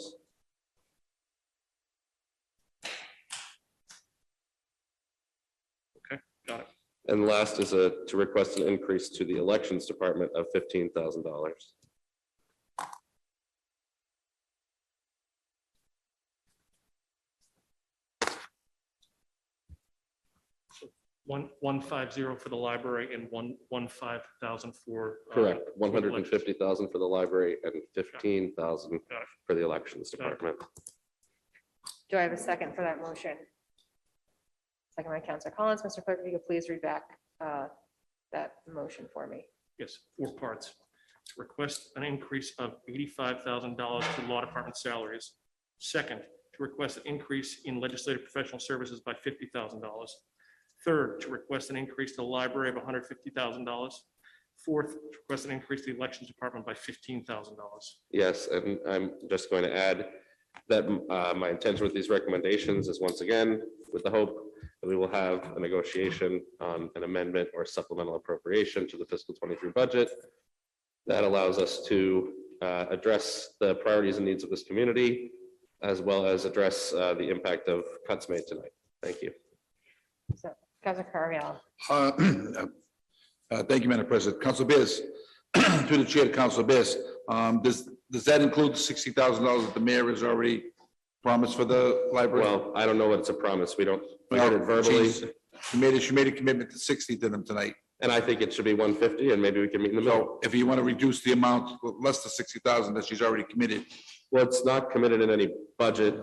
Okay, got it. And last is to request an increase to the elections department of $15,000. One 150 for the library and 115,000 for. Correct. for the elections. 150,000 for the library and 15,000 Got it. for the elections department. Do I have a second for that motion? Second by Councilor Collins. Mr. Clerk, if you could please read back that motion for me. Yes, 4 parts. To request an increase of $85,000 to law department salaries. Second, to request an increase in legislative professional services by $50,000. Third, to request an increase to the library of $150,000. Fourth, to request an increase to the elections department by $15,000. Yes, and I'm just going to add that my intention with these recommendations is once again, with the hope that we will have a negotiation on an amendment or supplemental appropriation to the fiscal 23 budget that allows us to address the priorities and needs of this community, as well as address the impact of cuts made tonight. Thank you. So, Councilor Carviallo. Thank you, Madam President. Council Bears, through the chair, Council Bears, does that include the $60,000 that the mayor has already promised for the library? Well, I don't know what it's a promise. We heard it verbally. She made a commitment to 60 to them tonight. And I think it should be 150 and maybe we can meet in the middle. So if you want to reduce the amount, less than 60,000 that she's already committed. Well, it's not committed in any budget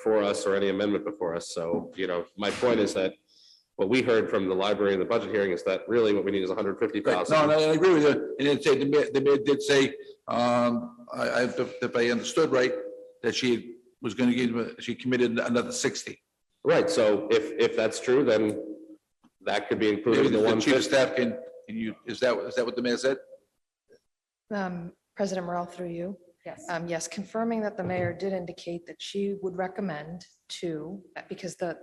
for us or any amendment before us. So, my point is that what we heard from the library in the budget hearing is that really what we need is 150,000. No, I agree with you. And the mayor did say, if I understood right, that she was going to give, she committed another 60. Right. So if that's true, then that could be included in the The chief 150. of staff can you, is that what the mayor said? President Morrell, through you. Yes. Yes, confirming that the mayor did indicate that she would recommend to, because the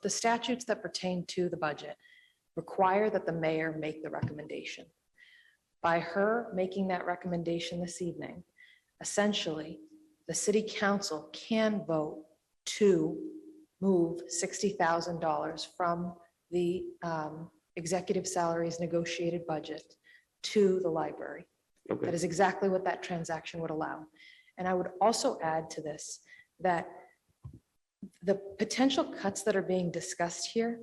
statutes that pertain to the budget require that the mayor make the recommendation. By her making that recommendation this evening, essentially, the city council can vote to move $60,000 from the executive salaries negotiated budget to the library. Okay. That is exactly what that transaction would allow. And I would also add to this that the potential cuts that are being discussed here,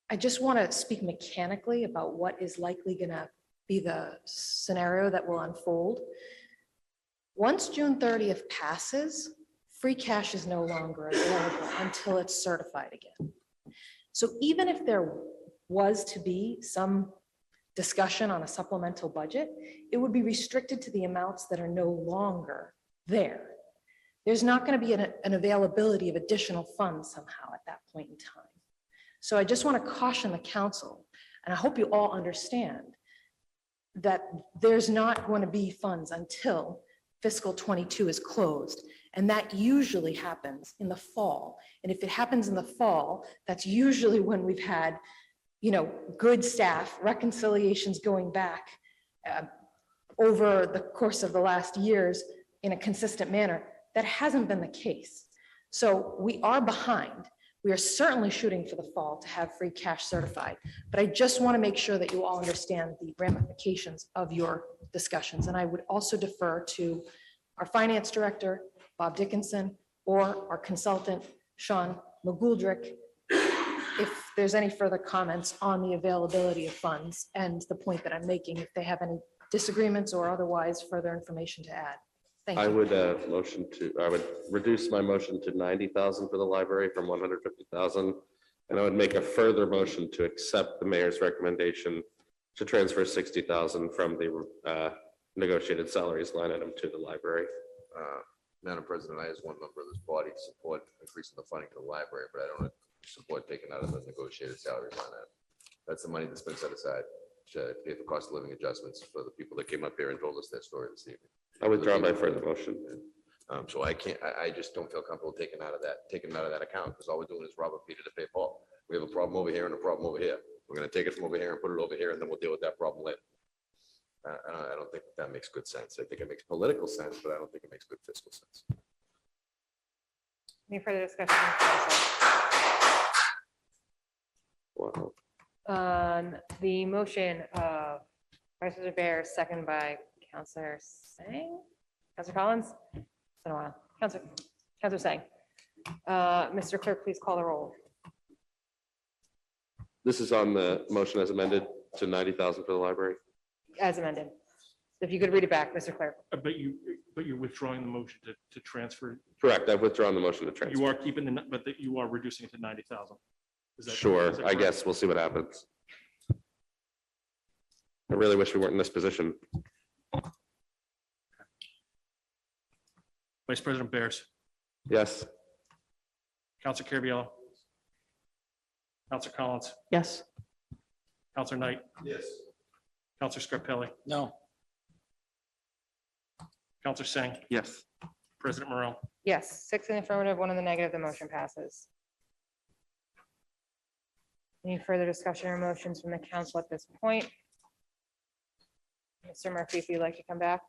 I just want to speak mechanically about what is likely going to be the scenario that will unfold. Once June 30th passes, free cash is no longer available until it's certified again. So even if there was to be some discussion on a supplemental budget, it would be restricted to the amounts that are no longer there. There's not going to be an availability of additional funds somehow at that point in time. So I just want to caution the council, and I hope you all understand that there's not going to be funds until fiscal 22 is closed. And that usually happens in the fall. And if it happens in the fall, that's usually when we've had, good staff reconciliations going back over the course of the last years in a consistent manner. That hasn't been the case. So we are behind. We are certainly shooting for the fall to have free cash certified. But I just want to make sure that you all understand the ramifications of your discussions. And I would also defer to our finance director, Bob Dickinson, or our consultant, Sean McGoldrick, if there's any further comments on the availability of funds and the point that I'm making, if they have any disagreements or otherwise further information to add. Thank you. I would I would reduce my motion to 90,000 for the library from 150,000. And I would make a further motion to accept the mayor's recommendation to transfer 60,000 from the negotiated salaries line item to the library. Madam President, I, as one member of this body, support increasing the funding to the library, but I don't support taking out of the negotiated salaries line item. That's the money that's been set aside to pay for cost of living adjustments for the people that came up here and told us their story this evening. I withdraw my further motion. So I just don't feel comfortable taking out of that account, because all we're doing is robbing Peter to pay Paul. We have a problem over here and a problem over here. We're gonna take it from over here and put it over here, and then we'll deal with that problem later. I don't think that makes good sense. I think it makes political sense, but I don't think it makes good fiscal sense. Any further discussion? Council? Wow. On the motion of Vice President Bear, second by Councilor Sang, Councilor Collins. It's been a while. Councilor Sang. Mr. Clerk, please call the roll. This is on the motion as amended to 90,000 for the library. As amended. If you could read it back, Mr. Clerk. But you're withdrawing the motion to transfer. Correct. I've withdrawn the motion to transfer. You are keeping but you are reducing it to 90,000. Sure. I guess we'll see what happens. I really wish we weren't in this position. Vice President Bears, Yes. Councilor Carviallo, Councilor Collins, Yes. Councilor Knight, Yes. Councilor Scarpelli, No. Councilor Sang, Yes. President Morrell. Yes, 6 in the affirmative, 1 in the negative, the motion passes. Any further discussion or motions from the council at this point? Mr. Murphy, if you'd like to come back.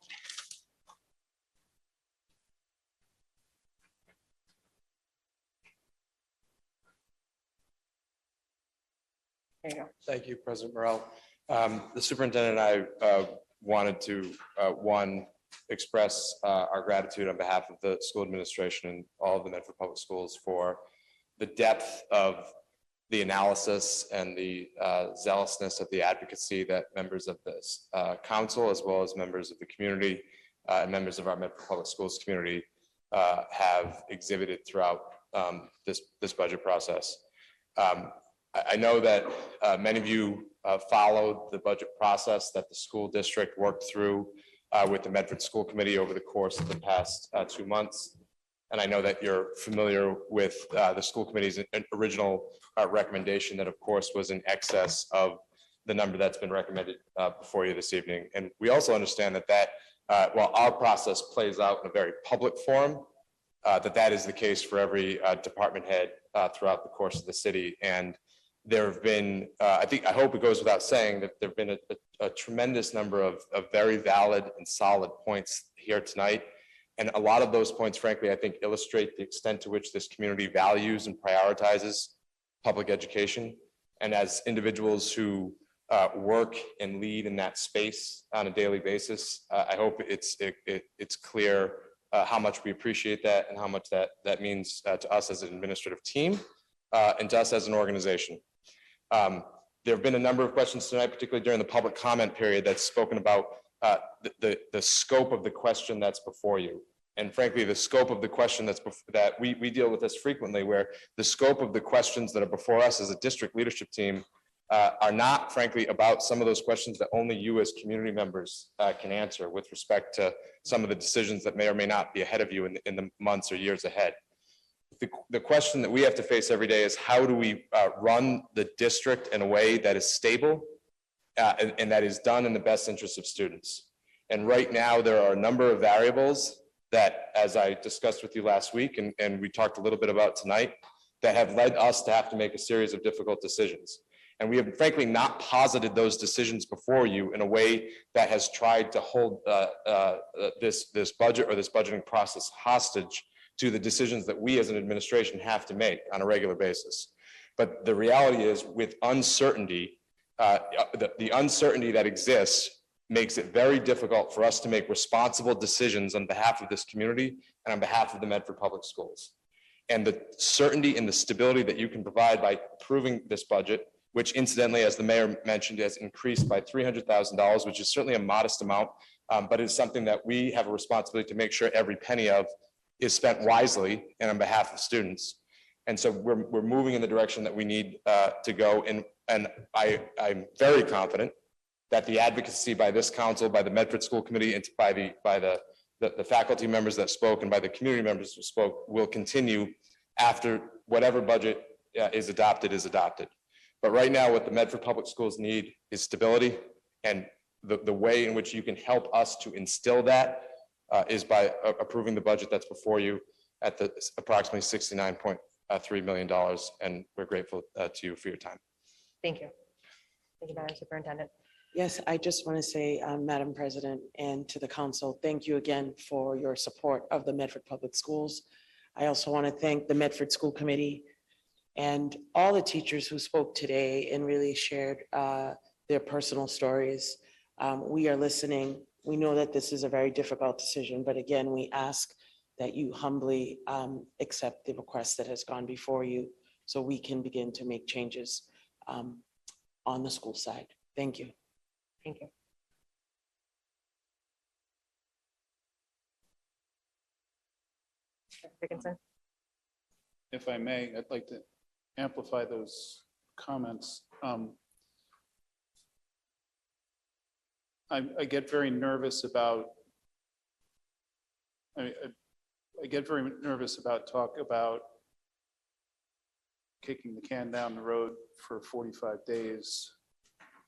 There you go. Thank you, President Morrell. The superintendent and I wanted to, one, express our gratitude on behalf of the school administration and all of the Medford Public Schools for the depth of the analysis and the zealousness of the advocacy that members of this council, as well as members of the community and members of our Medford Public Schools community have exhibited throughout this budget process. I know that many of you followed the budget process that the school district worked through with the Medford School Committee over the course of the past 2 months. And I know that you're familiar with the school committee's original recommendation that, of course, was in excess of the number that's been recommended before you this evening. And we also understand that while our process plays out in a very public forum, that is the case for every department head throughout the course of the city. And there have been, I hope it goes without saying that there have been a tremendous number of very valid and solid points here tonight. And a lot of those points, frankly, I think illustrate the extent to which this community values and prioritizes public education. And as individuals who work and lead in that space on a daily basis, I hope it's clear how much we appreciate that and how much that means to us as an administrative team and to us as an organization. There have been a number of questions tonight, particularly during the public comment period, that's spoken about the scope of the question that's before you. And frankly, the scope of the question that we deal with this frequently, where the scope of the questions that are before us as a district leadership team are not, frankly, about some of those questions that only you as community members can answer with respect to some of the decisions that may or may not be ahead of you in the months or years ahead. The question that we have to face every day is how do we run the district in a way that is stable and that is done in the best interest of students. And right now, there are a number of variables that, as I discussed with you last week, and we talked a little bit about tonight, that have led us to have to make a series of difficult decisions. And we have frankly not posited those decisions before you in a way that has tried to hold this budget or this budgeting process hostage to the decisions that we as an administration have to make on a regular basis. But the reality is, with uncertainty, the uncertainty that exists makes it very difficult for us to make responsible decisions on behalf of this community and on behalf of the Medford Public Schools. And the certainty and the stability that you can provide by approving this budget, which incidentally, as the mayor mentioned, has increased by $300,000, which is certainly a modest amount, but it's something that we have a responsibility to make sure every penny of is spent wisely and on behalf of students. And so we're moving in the direction that we need to go. And I'm very confident that the advocacy by this council, by the Medford School Committee, and by the faculty members that spoke and by the community members who spoke will continue after whatever budget is adopted. But right now, what the Medford Public Schools need is stability, and the way in which you can help us to instill that is by approving the budget that's before you at the approximately $69.3 million. And we're grateful to you for your time. Thank you. Thank you, Madam Superintendent. Yes, I just want to say, Madam President, and to the council, thank you again for your support of the Medford Public Schools. I also want to thank the Medford School Committee and all the teachers who spoke today and really shared their personal stories. We are listening. We know that this is a very difficult decision, but again, we ask that you humbly accept the request that has gone before you so we can begin to make changes on the school side. Thank you. Thank you. Dr. Dickinson. If I may, I'd like to amplify those comments. I get very nervous about talk about kicking the can down the road for 45 days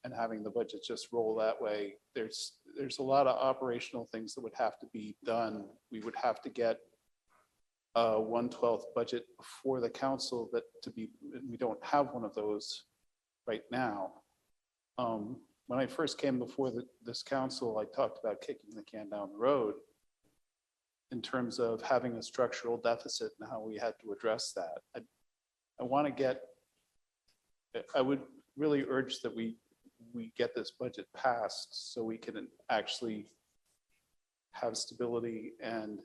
and having the budget just roll that way. There's a lot of operational things that would have to be done. We would have to get a 1/12 budget before the council we don't have one of those right now. When I first came before this council, I talked about kicking the can down the road in terms of having a structural deficit and how we had to address that. I would really urge that we get this budget passed so we can actually have stability and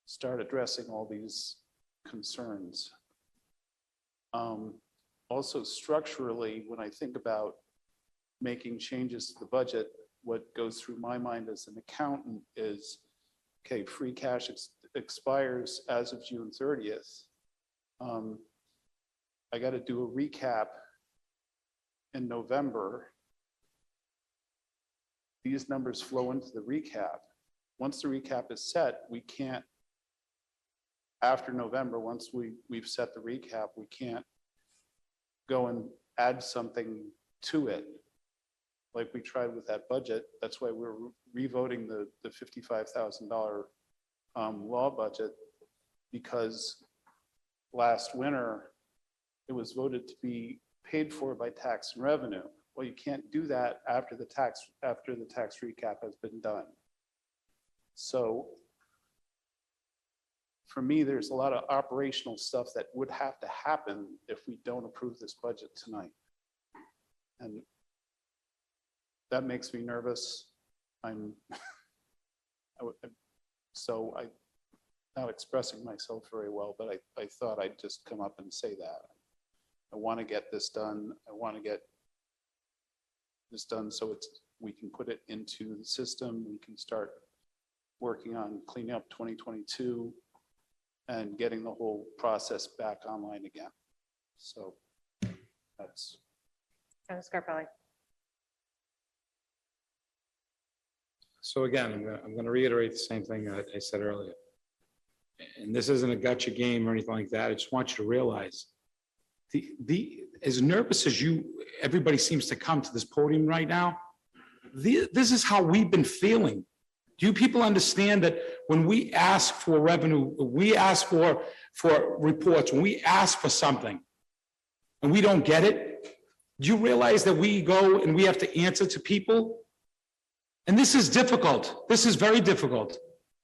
start addressing all these concerns. Also structurally, when I think about making changes to the budget, what goes through my mind as an accountant is, okay, free cash expires as of June 30th. I got to do a recap in November. These numbers flow into the recap. Once the recap is set, we can't, after November, once we've set the recap, we can't go and add something to it. like we tried with that budget. That's why we're revoting the $55,000 law budget, because last winter, it was voted to be paid for by tax and revenue. Well, you can't do that after the tax recap has been done. So for me, there's a lot of operational stuff that would have to happen if we don't approve this budget tonight. And that makes me nervous. So I'm not expressing myself very well, but I thought I'd just come up and say that. I want to get this done. I want to get this done so we can put it into the system. We can start working on cleaning up 2022 and getting the whole process back online again. So that's. Dennis Scarpelli. So again, I'm going to reiterate the same thing that I said earlier. And this isn't a gotcha game or anything like that. I just want you to realize as nervous as everybody seems to come to this podium right now, this is how we've been feeling. Do you people understand that when we ask for revenue, we ask for reports, when we ask for something and we don't get it, do you realize that we go and we have to answer to people? And this is difficult. This is very difficult.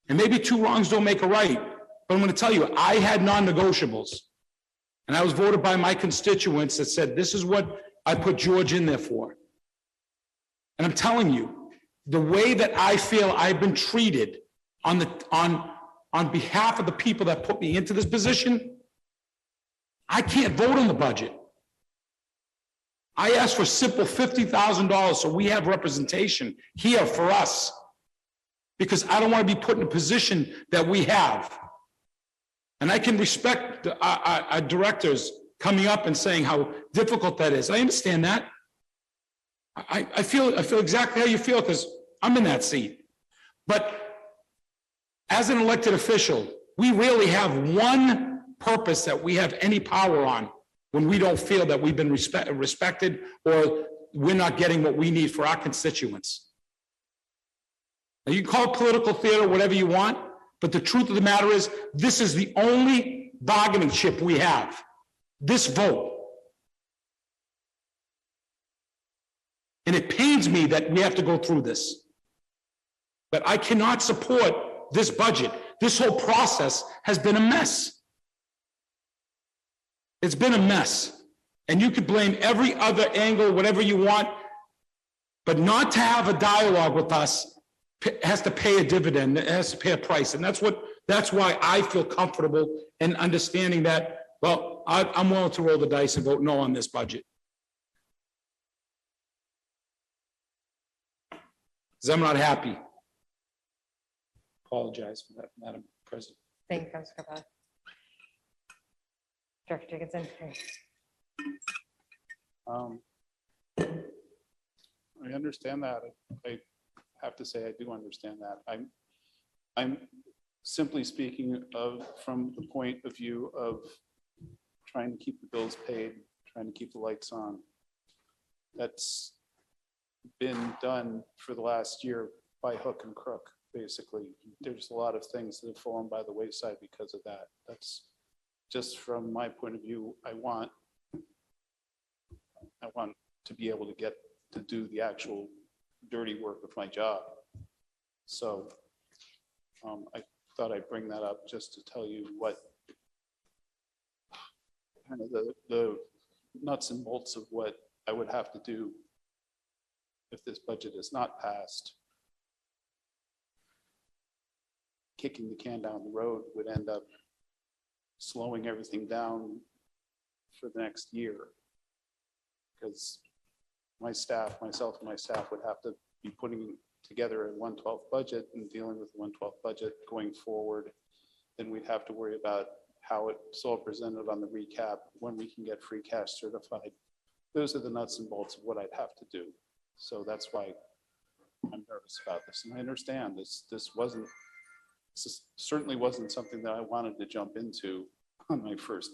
And maybe two wrongs don't make a right. But I'm going to tell you, I had non-negotiables. And I was voted by my constituents that said, this is what I put George in there for. And I'm telling you, the way that I feel I've been treated on behalf of the people that put me into this position, I can't vote on the budget. I asked for simple $50,000 so we have representation here for us, because I don't want to be put in a position that we have. And I can respect our directors coming up and saying how difficult that is. I understand that. I feel exactly how you feel because I'm in that seat. But as an elected official, we really have one purpose that we have any power on when we don't feel that we've been respected or we're not getting what we need for our constituents. Now, you can call it political theater, whatever you want, but the truth of the matter is, this is the only bargaining chip we have, this vote. And it pains me that we have to go through this. But I cannot support this budget. This whole process has been a mess. It's been a mess. And you could blame every other angle, whatever you want, but not to have a dialogue with us has to pay a dividend, it has to pay a price. And that's why I feel comfortable in understanding that, well, I'm willing to roll the dice and vote no on this budget. Because I'm not happy. Apologize for that, Madam President. Thank you, Councilor Scarpelli. Director Dickinson. I understand that. I have to say I do understand that. I'm simply speaking from the point of view of trying to keep the bills paid, trying to keep the lights on. That's been done for the last year by hook and crook, basically. There's a lot of things that have fallen by the wayside because of that. That's just from my point of view. I want to be able to get to do the actual dirty work of my job. So I thought I'd bring that up just to tell you what kind of the nuts and bolts of what I would have to do if this budget is not passed. Kicking the can down the road would end up slowing everything down for the next year, because myself and my staff would have to be putting together a 1/12 budget and dealing with the 1/12 budget going forward. Then we'd have to worry about how it's all presented on the recap, when we can get free cash certified. Those are the nuts and bolts of what I'd have to do. So that's why I'm nervous about this. And I understand this certainly wasn't something that I wanted to jump into on my first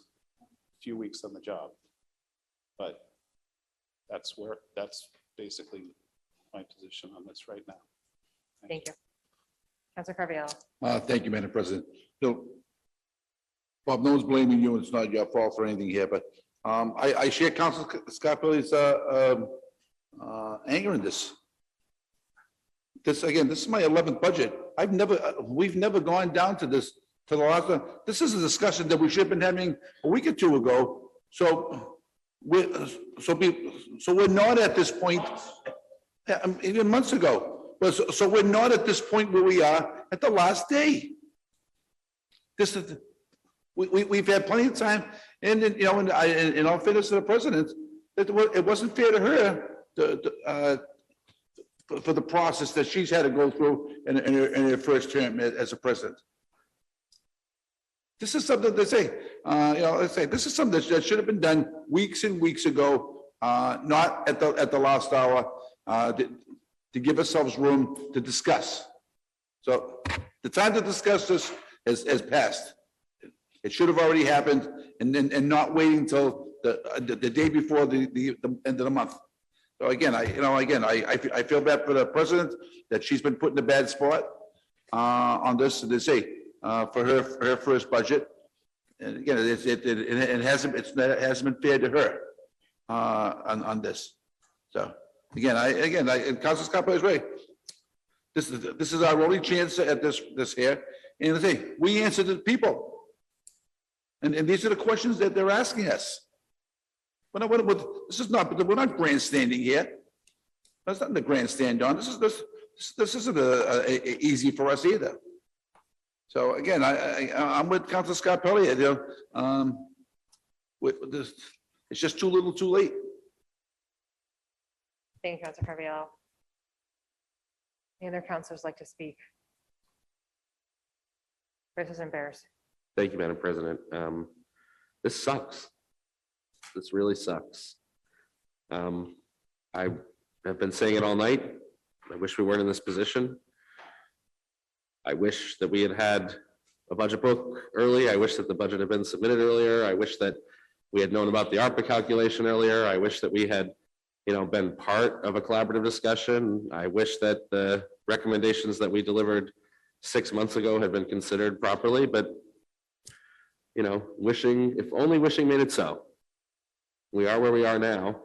few weeks on the job. But that's basically my position on this right now. Thank you. Counselor Carviallo. Thank you, Madam President. No, Bob, no one's blaming you, and it's not your fault for anything here, but I share Council Scarpelli's anger in this. This is my 11th budget. We've never gone down to this, to the last one. This is a discussion that we should have been having a week or two ago. So we're not at this point, even months ago. But so we're not at this point where we are at the last day. This is, we've had plenty of time, and you know, in all fairness to the president, it wasn't fair to her for the process that she's had to go through in her first term as a president. This is something they say, you know, let's say this is something that should have been done weeks and weeks ago, not at the last hour, to give ourselves room to discuss. So the time to discuss this has passed. It should have already happened, and not waiting until the day before the end of the month. So again, I feel bad for the president that she's been put in a bad spot on this. They say for her first budget, and again, it hasn't been fair to her on this. So again, Council Scarpelli is right. This is our only chance at this here, and the thing we answer to the people. And these are the questions that they're asking us. This is not, we're not grandstanding here. That's nothing to grandstand on. This isn't easy for us either. So again, I'm with Council Scarpelli. You know, it's just too little, too late. Thank you, Counselor Carviallo. Any other counselors like to speak? President Bears. Thank you, Madam President. This sucks. This really sucks. I have been saying it all night. I wish we weren't in this position. I wish that we had had a budget book early. I wish that the budget had been submitted earlier. I wish that we had known about the ARPA calculation earlier. I wish that we had, you know, been part of a collaborative discussion. I wish that the recommendations that we delivered 6 months ago had been considered properly, but you know, if only wishing made it so. We are where we are now.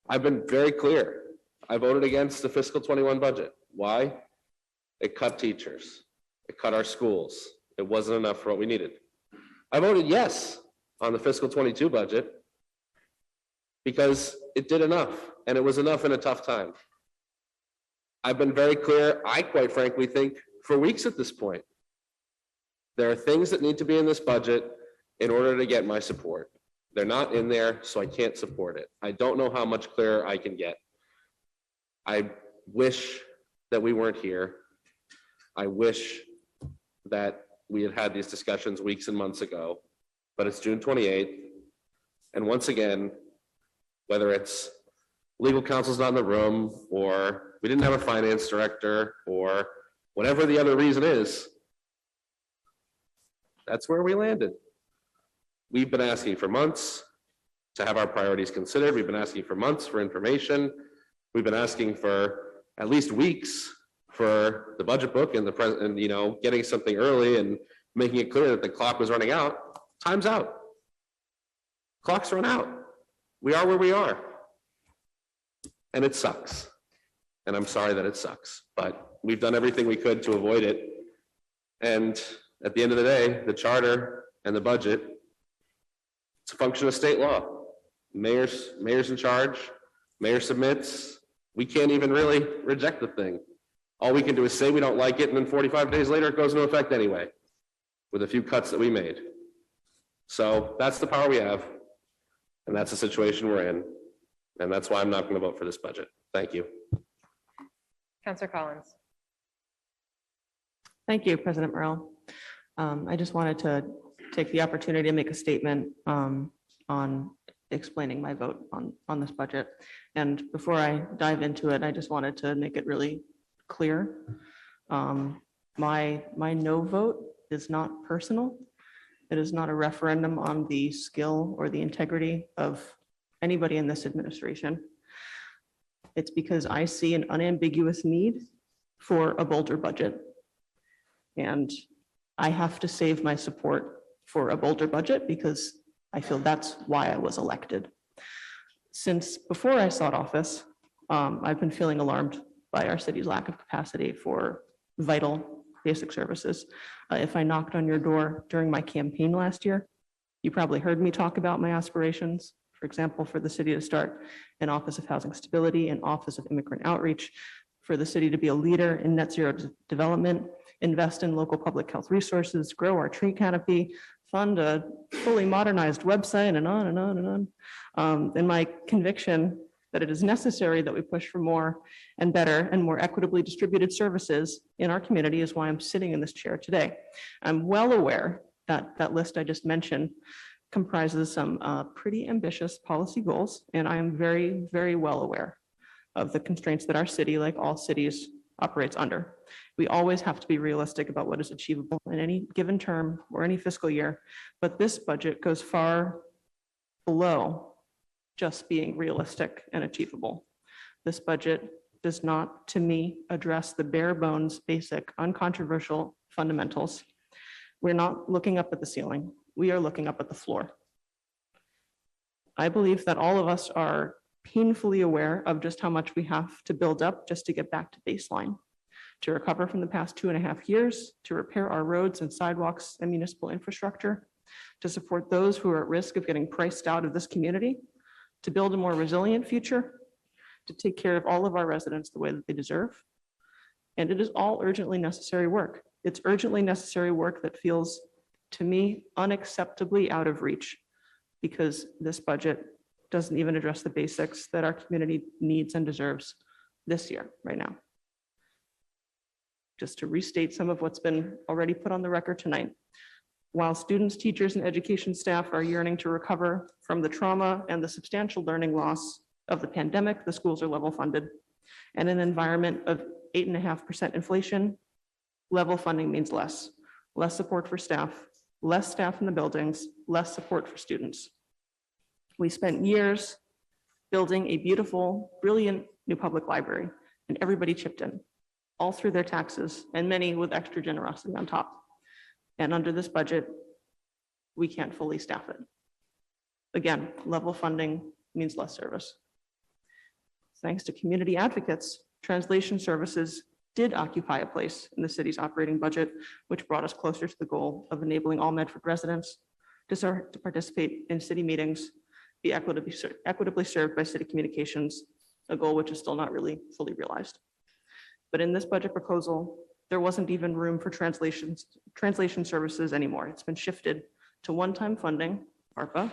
I've been very clear. I voted against the fiscal 21 budget. Why? It cut teachers. It cut our schools. It wasn't enough for what we needed. I voted yes on the fiscal 22 budget because it did enough, and it was enough in a tough time. I've been very clear. I quite frankly think for weeks at this point, there are things that need to be in this budget in order to get my support. They're not in there, so I can't support it. I don't know how much clearer I can get. I wish that we weren't here. I wish that we had had these discussions weeks and months ago, but it's June 28th. And once again, whether it's legal counsel's not in the room, or we didn't have a finance director, or whatever the other reason is, that's where we landed. We've been asking for months to have our priorities considered. We've been asking for months for information. We've been asking for at least weeks for the budget book and you know, getting something early and making it clear that the clock was running out. Time's out. Clock's run out. We are where we are. And it sucks. And I'm sorry that it sucks, but we've done everything we could to avoid it. And at the end of the day, the charter and the budget, it's a function of state law. Mayor's in charge, mayor submits. We can't even really reject the thing. All we can do is say we don't like it, and then 45 days later, it goes into effect anyway, with a few cuts that we made. So that's the power we have, and that's the situation we're in. And that's why I'm not going to vote for this budget. Thank you. Counselor Collins. Thank you, President Morrell. I just wanted to take the opportunity to make a statement on explaining my vote on this budget. And before I dive into it, I just wanted to make it really clear. My no vote is not personal. It is not a referendum on the skill or the integrity of anybody in this administration. It's because I see an unambiguous need for a bolder budget. And I have to save my support for a bolder budget because I feel that's why I was elected. Since before I sought office, I've been feeling alarmed by our city's lack of capacity for vital basic services. If I knocked on your door during my campaign last year, you probably heard me talk about my aspirations. For example, for the city to start an Office of Housing Stability, an Office of Immigrant Outreach, for the city to be a leader in net zero development, invest in local public health resources, grow our tree canopy, fund a fully modernized website, and on and on and on. And my conviction that it is necessary that we push for more and better and more equitably distributed services in our community is why I'm sitting in this chair today. I'm well aware that that list I just mentioned comprises some pretty ambitious policy goals, and I am very, very well aware of the constraints that our city, like all cities, operates under. We always have to be realistic about what is achievable in any given term or any fiscal year, but this budget goes far below just being realistic and achievable. This budget does not, to me, address the bare bones, basic, uncontroversial fundamentals. We're not looking up at the ceiling. We are looking up at the floor. I believe that all of us are painfully aware of just how much we have to build up just to get back to baseline, to recover from the past 2.5 years, to repair our roads and sidewalks and municipal infrastructure, to support those who are at risk of getting priced out of this community, to build a more resilient future, to take care of all of our residents the way that they deserve. And it is all urgently necessary work. It's urgently necessary work that feels, to me, unacceptably out of reach, because this budget doesn't even address the basics that our community needs and deserves this year, right now. Just to restate some of what's been already put on the record tonight. While students, teachers, and education staff are yearning to recover from the trauma and the substantial learning loss of the pandemic, the schools are level funded. And in an environment of 8.5% inflation, level funding means less support for staff, less staff in the buildings, less support for students. We spent years building a beautiful, brilliant new public library, and everybody chipped in, all through their taxes, and many with extra generosity on top. And under this budget, we can't fully staff it. Again, level funding means less service. Thanks to community advocates, translation services did occupy a place in the city's operating budget, which brought us closer to the goal of enabling all Medford residents to participate in city meetings, be equitably served by city communications, a goal which is still not really fully realized. But in this budget proposal, there wasn't even room for translation services anymore. It's been shifted to one-time funding, ARPA,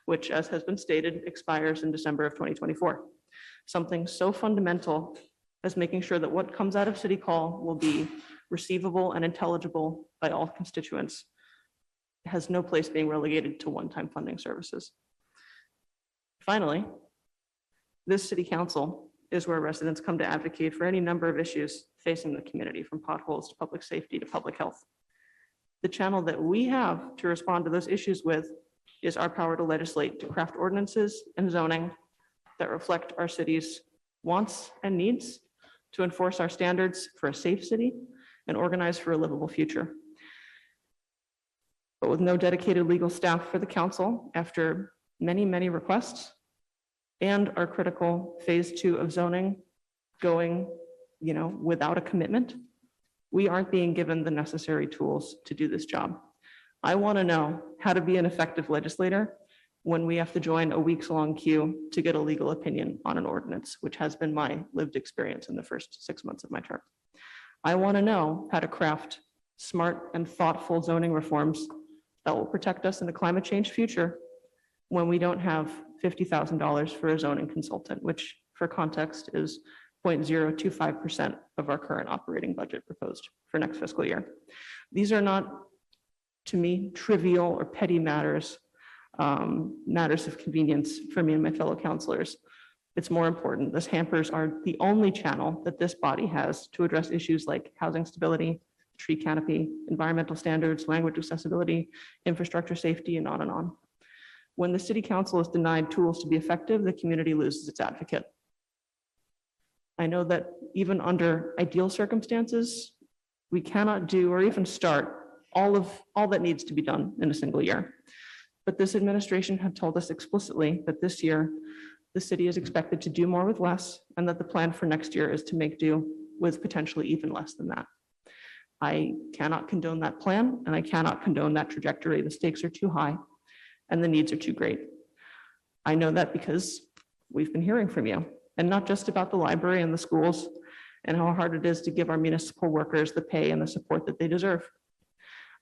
which, as has been stated, expires in December of 2024. Something so fundamental as making sure that what comes out of City Hall will be receivable and intelligible by all constituents has no place being relegated to one-time funding services. Finally, this City Council is where residents come to advocate for any number of issues facing the community, from potholes to public safety to public health. The channel that we have to respond to those issues with is our power to legislate, to craft ordinances and zoning that reflect our city's wants and needs, to enforce our standards for a safe city and organize for a livable future. But with no dedicated legal staff for the council, after many, many requests, and our critical phase 2 of zoning going, without a commitment, we aren't being given the necessary tools to do this job. I want to know how to be an effective legislator when we have to join a weeks-long queue to get a legal opinion on an ordinance, which has been my lived experience in the first 6 months of my term. I want to know how to craft smart and thoughtful zoning reforms that will protect us in the climate change future when we don't have $50,000 for a zoning consultant, which for context is 0.025% of our current operating budget proposed for next fiscal year. These are not, to me, trivial or petty matters, matters of convenience for me and my fellow counselors. It's more important. This hampers are the only channel that this body has to address issues like housing stability, tree canopy, environmental standards, language accessibility, infrastructure safety, and on and on. When the city council is denied tools to be effective, the community loses its advocate. I know that even under ideal circumstances, we cannot do or even start all that needs to be done in a single year. But this administration had told us explicitly that this year, the city is expected to do more with less, and that the plan for next year is to make do with potentially even less than that. I cannot condone that plan, and I cannot condone that trajectory. The stakes are too high, and the needs are too great. I know that because we've been hearing from you, and not just about the library and the schools, and how hard it is to give our municipal workers the pay and the support that they deserve.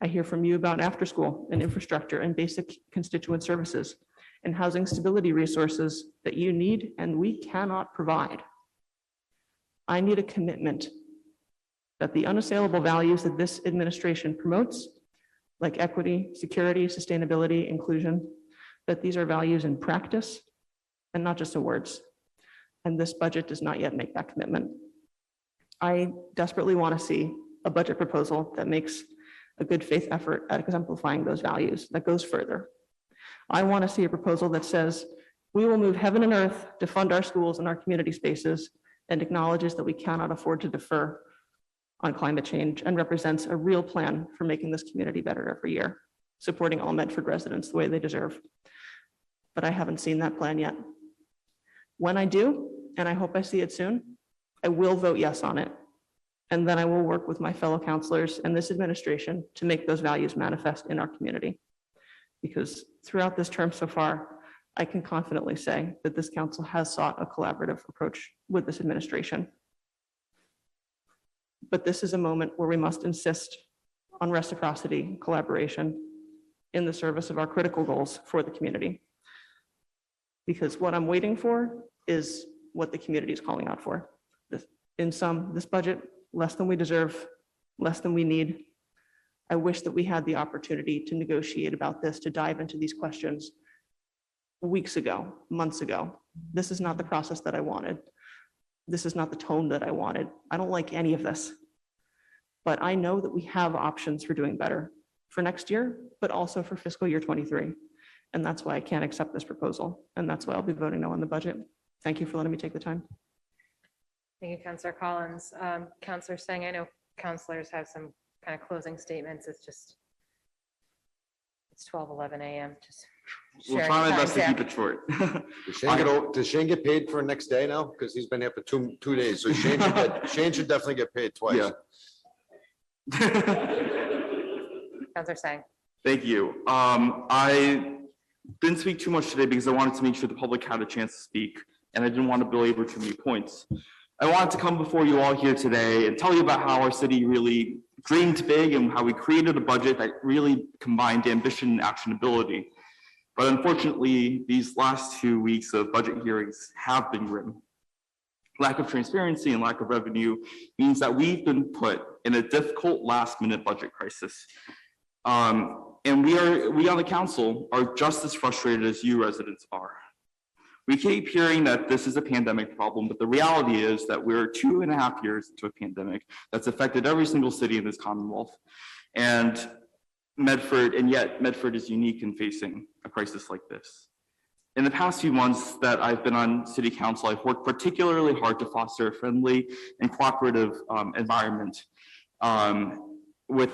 I hear from you about after school and infrastructure and basic constituent services and housing stability resources that you need and we cannot provide. I need a commitment that the unassailable values that this administration promotes, like equity, security, sustainability, inclusion, that these are values in practice and not just in words. And this budget does not yet make that commitment. I desperately want to see a budget proposal that makes a good faith effort at exemplifying those values, that goes further. I want to see a proposal that says, we will move heaven and earth to fund our schools and our community spaces, and acknowledges that we cannot afford to defer on climate change, and represents a real plan for making this community better every year, supporting all Medford residents the way they deserve. But I haven't seen that plan yet. When I do, and I hope I see it soon, I will vote yes on it. And then I will work with my fellow counselors and this administration to make those values manifest in our community. Because throughout this term so far, I can confidently say that this council has sought a collaborative approach with this administration. But this is a moment where we must insist on reciprocity, collaboration in the service of our critical goals for the community. Because what I'm waiting for is what the community is calling out for. In sum, this budget, less than we deserve, less than we need. I wish that we had the opportunity to negotiate about this, to dive into these questions weeks ago, months ago. This is not the process that I wanted. This is not the tone that I wanted. I don't like any of this. But I know that we have options for doing better for next year, but also for fiscal year 23. And that's why I can't accept this proposal. And that's why I'll be voting no on the budget. Thank you for letting me take the time. Thank you, Councilor Collins. Councilor Singh, I know councilors have some kind of closing statements. It's 12:11 a.m. Just We'll sharing try my time, best to Zach. keep it short. Does Shane get paid for next day now? Because he's been here for two days, so Shane should definitely get paid twice. Yeah. Councilor Singh. Thank you. I didn't speak too much today because I wanted to make sure the public had a chance to speak, and I didn't want to belabor too many points. I wanted to come before you all here today and tell you about how our city really dreamed big and how we created a budget that really combined ambition and actionability. But unfortunately, these last 2 weeks of budget hearings have been grim. Lack of transparency and lack of revenue means that we've been put in a difficult last-minute budget crisis. And we on the council are just as frustrated as you residents are. We keep hearing that this is a pandemic problem, but the reality is that we're 2.5 years into a pandemic that's affected every single city in this Commonwealth. And yet Medford is unique in facing a crisis like this. In the past few months that I've been on city council, I've worked particularly hard to foster a friendly and cooperative environment,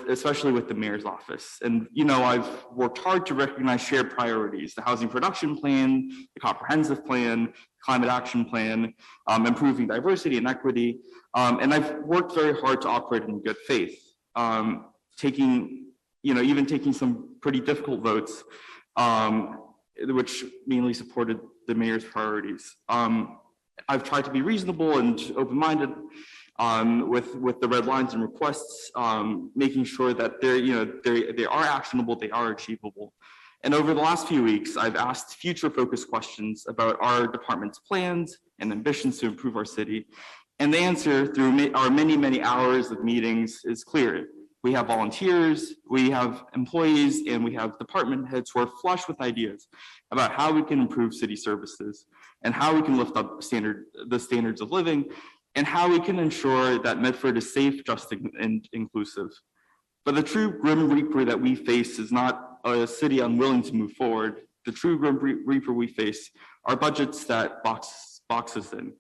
especially with the mayor's office. And, I've worked hard to recognize shared priorities, the housing production plan, the comprehensive plan, climate action plan, improving diversity and equity. And I've worked very hard to operate in good faith, even taking some pretty difficult votes, which mainly supported the mayor's priorities. I've tried to be reasonable and open-minded with the red lines and requests, making sure that they are actionable, they are achievable. And over the last few weeks, I've asked future-focused questions about our department's plans and ambitions to improve our city. And the answer through our many, many hours of meetings is clear. We have volunteers, we have employees, and we have department heads who are flush with ideas about how we can improve city services and how we can lift up the standards of living and how we can ensure that Medford is safe, just, and inclusive. But the true grim reaper that we face is not a city unwilling to move forward. The true grim reaper we face are budgets that box us in.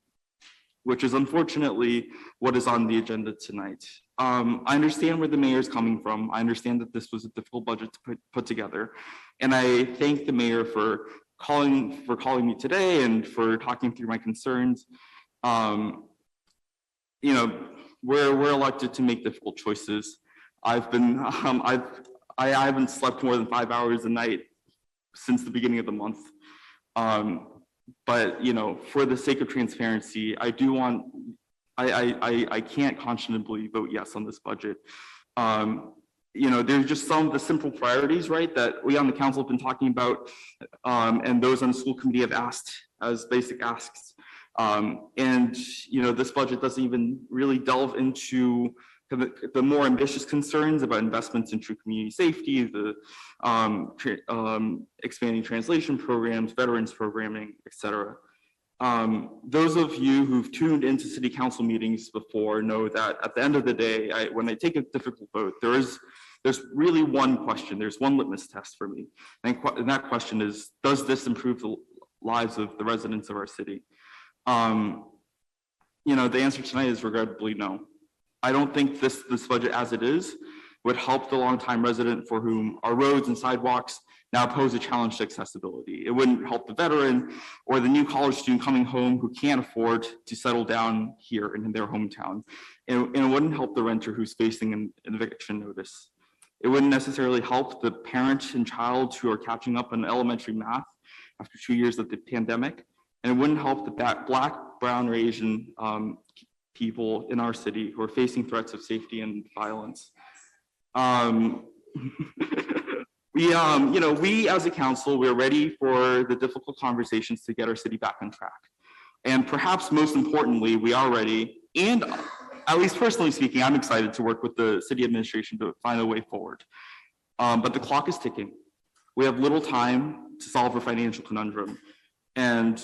which is unfortunately what is on the agenda tonight. I understand where the mayor is coming from. I understand that this was a difficult budget to put together. And I thank the mayor for calling me today and for talking through my concerns. You know, we're elected to make difficult choices. I haven't slept more than 5 hours a night since the beginning of the month. But, you know, for the sake of transparency, I can't conscionably vote yes on this budget. You know, there's just some of the simple priorities, right, that we on the council have been talking about, and those on the school committee have asked as basic asks. And, you know, this budget doesn't even really delve into the more ambitious concerns about investments in true community safety, the expanding translation programs, veterans programming, et cetera. Those of you who've tuned into city council meetings before know that at the end of the day, when I take a difficult vote, there's really one question, there's one litmus test for me. And that question is, does this improve the lives of the residents of our city? You know, the answer tonight is regrettably no. I don't think this budget as it is would help the longtime resident for whom our roads and sidewalks now pose a challenge to accessibility. It wouldn't help the veteran or the new college student coming home who can't afford to settle down here in their hometown. And it wouldn't help the renter who's facing an eviction notice. It wouldn't necessarily help the parent and child who are catching up on elementary math after 2 years of the pandemic. And it wouldn't help the Black, Brown, or Asian people in our city who are facing threats of safety and violence. We as a council, we're ready for the difficult conversations to get our city back on track. And perhaps most importantly, we are ready, and at least personally speaking, I'm excited to work with the city administration to find a way forward. But the clock is ticking. We have little time to solve a financial conundrum. And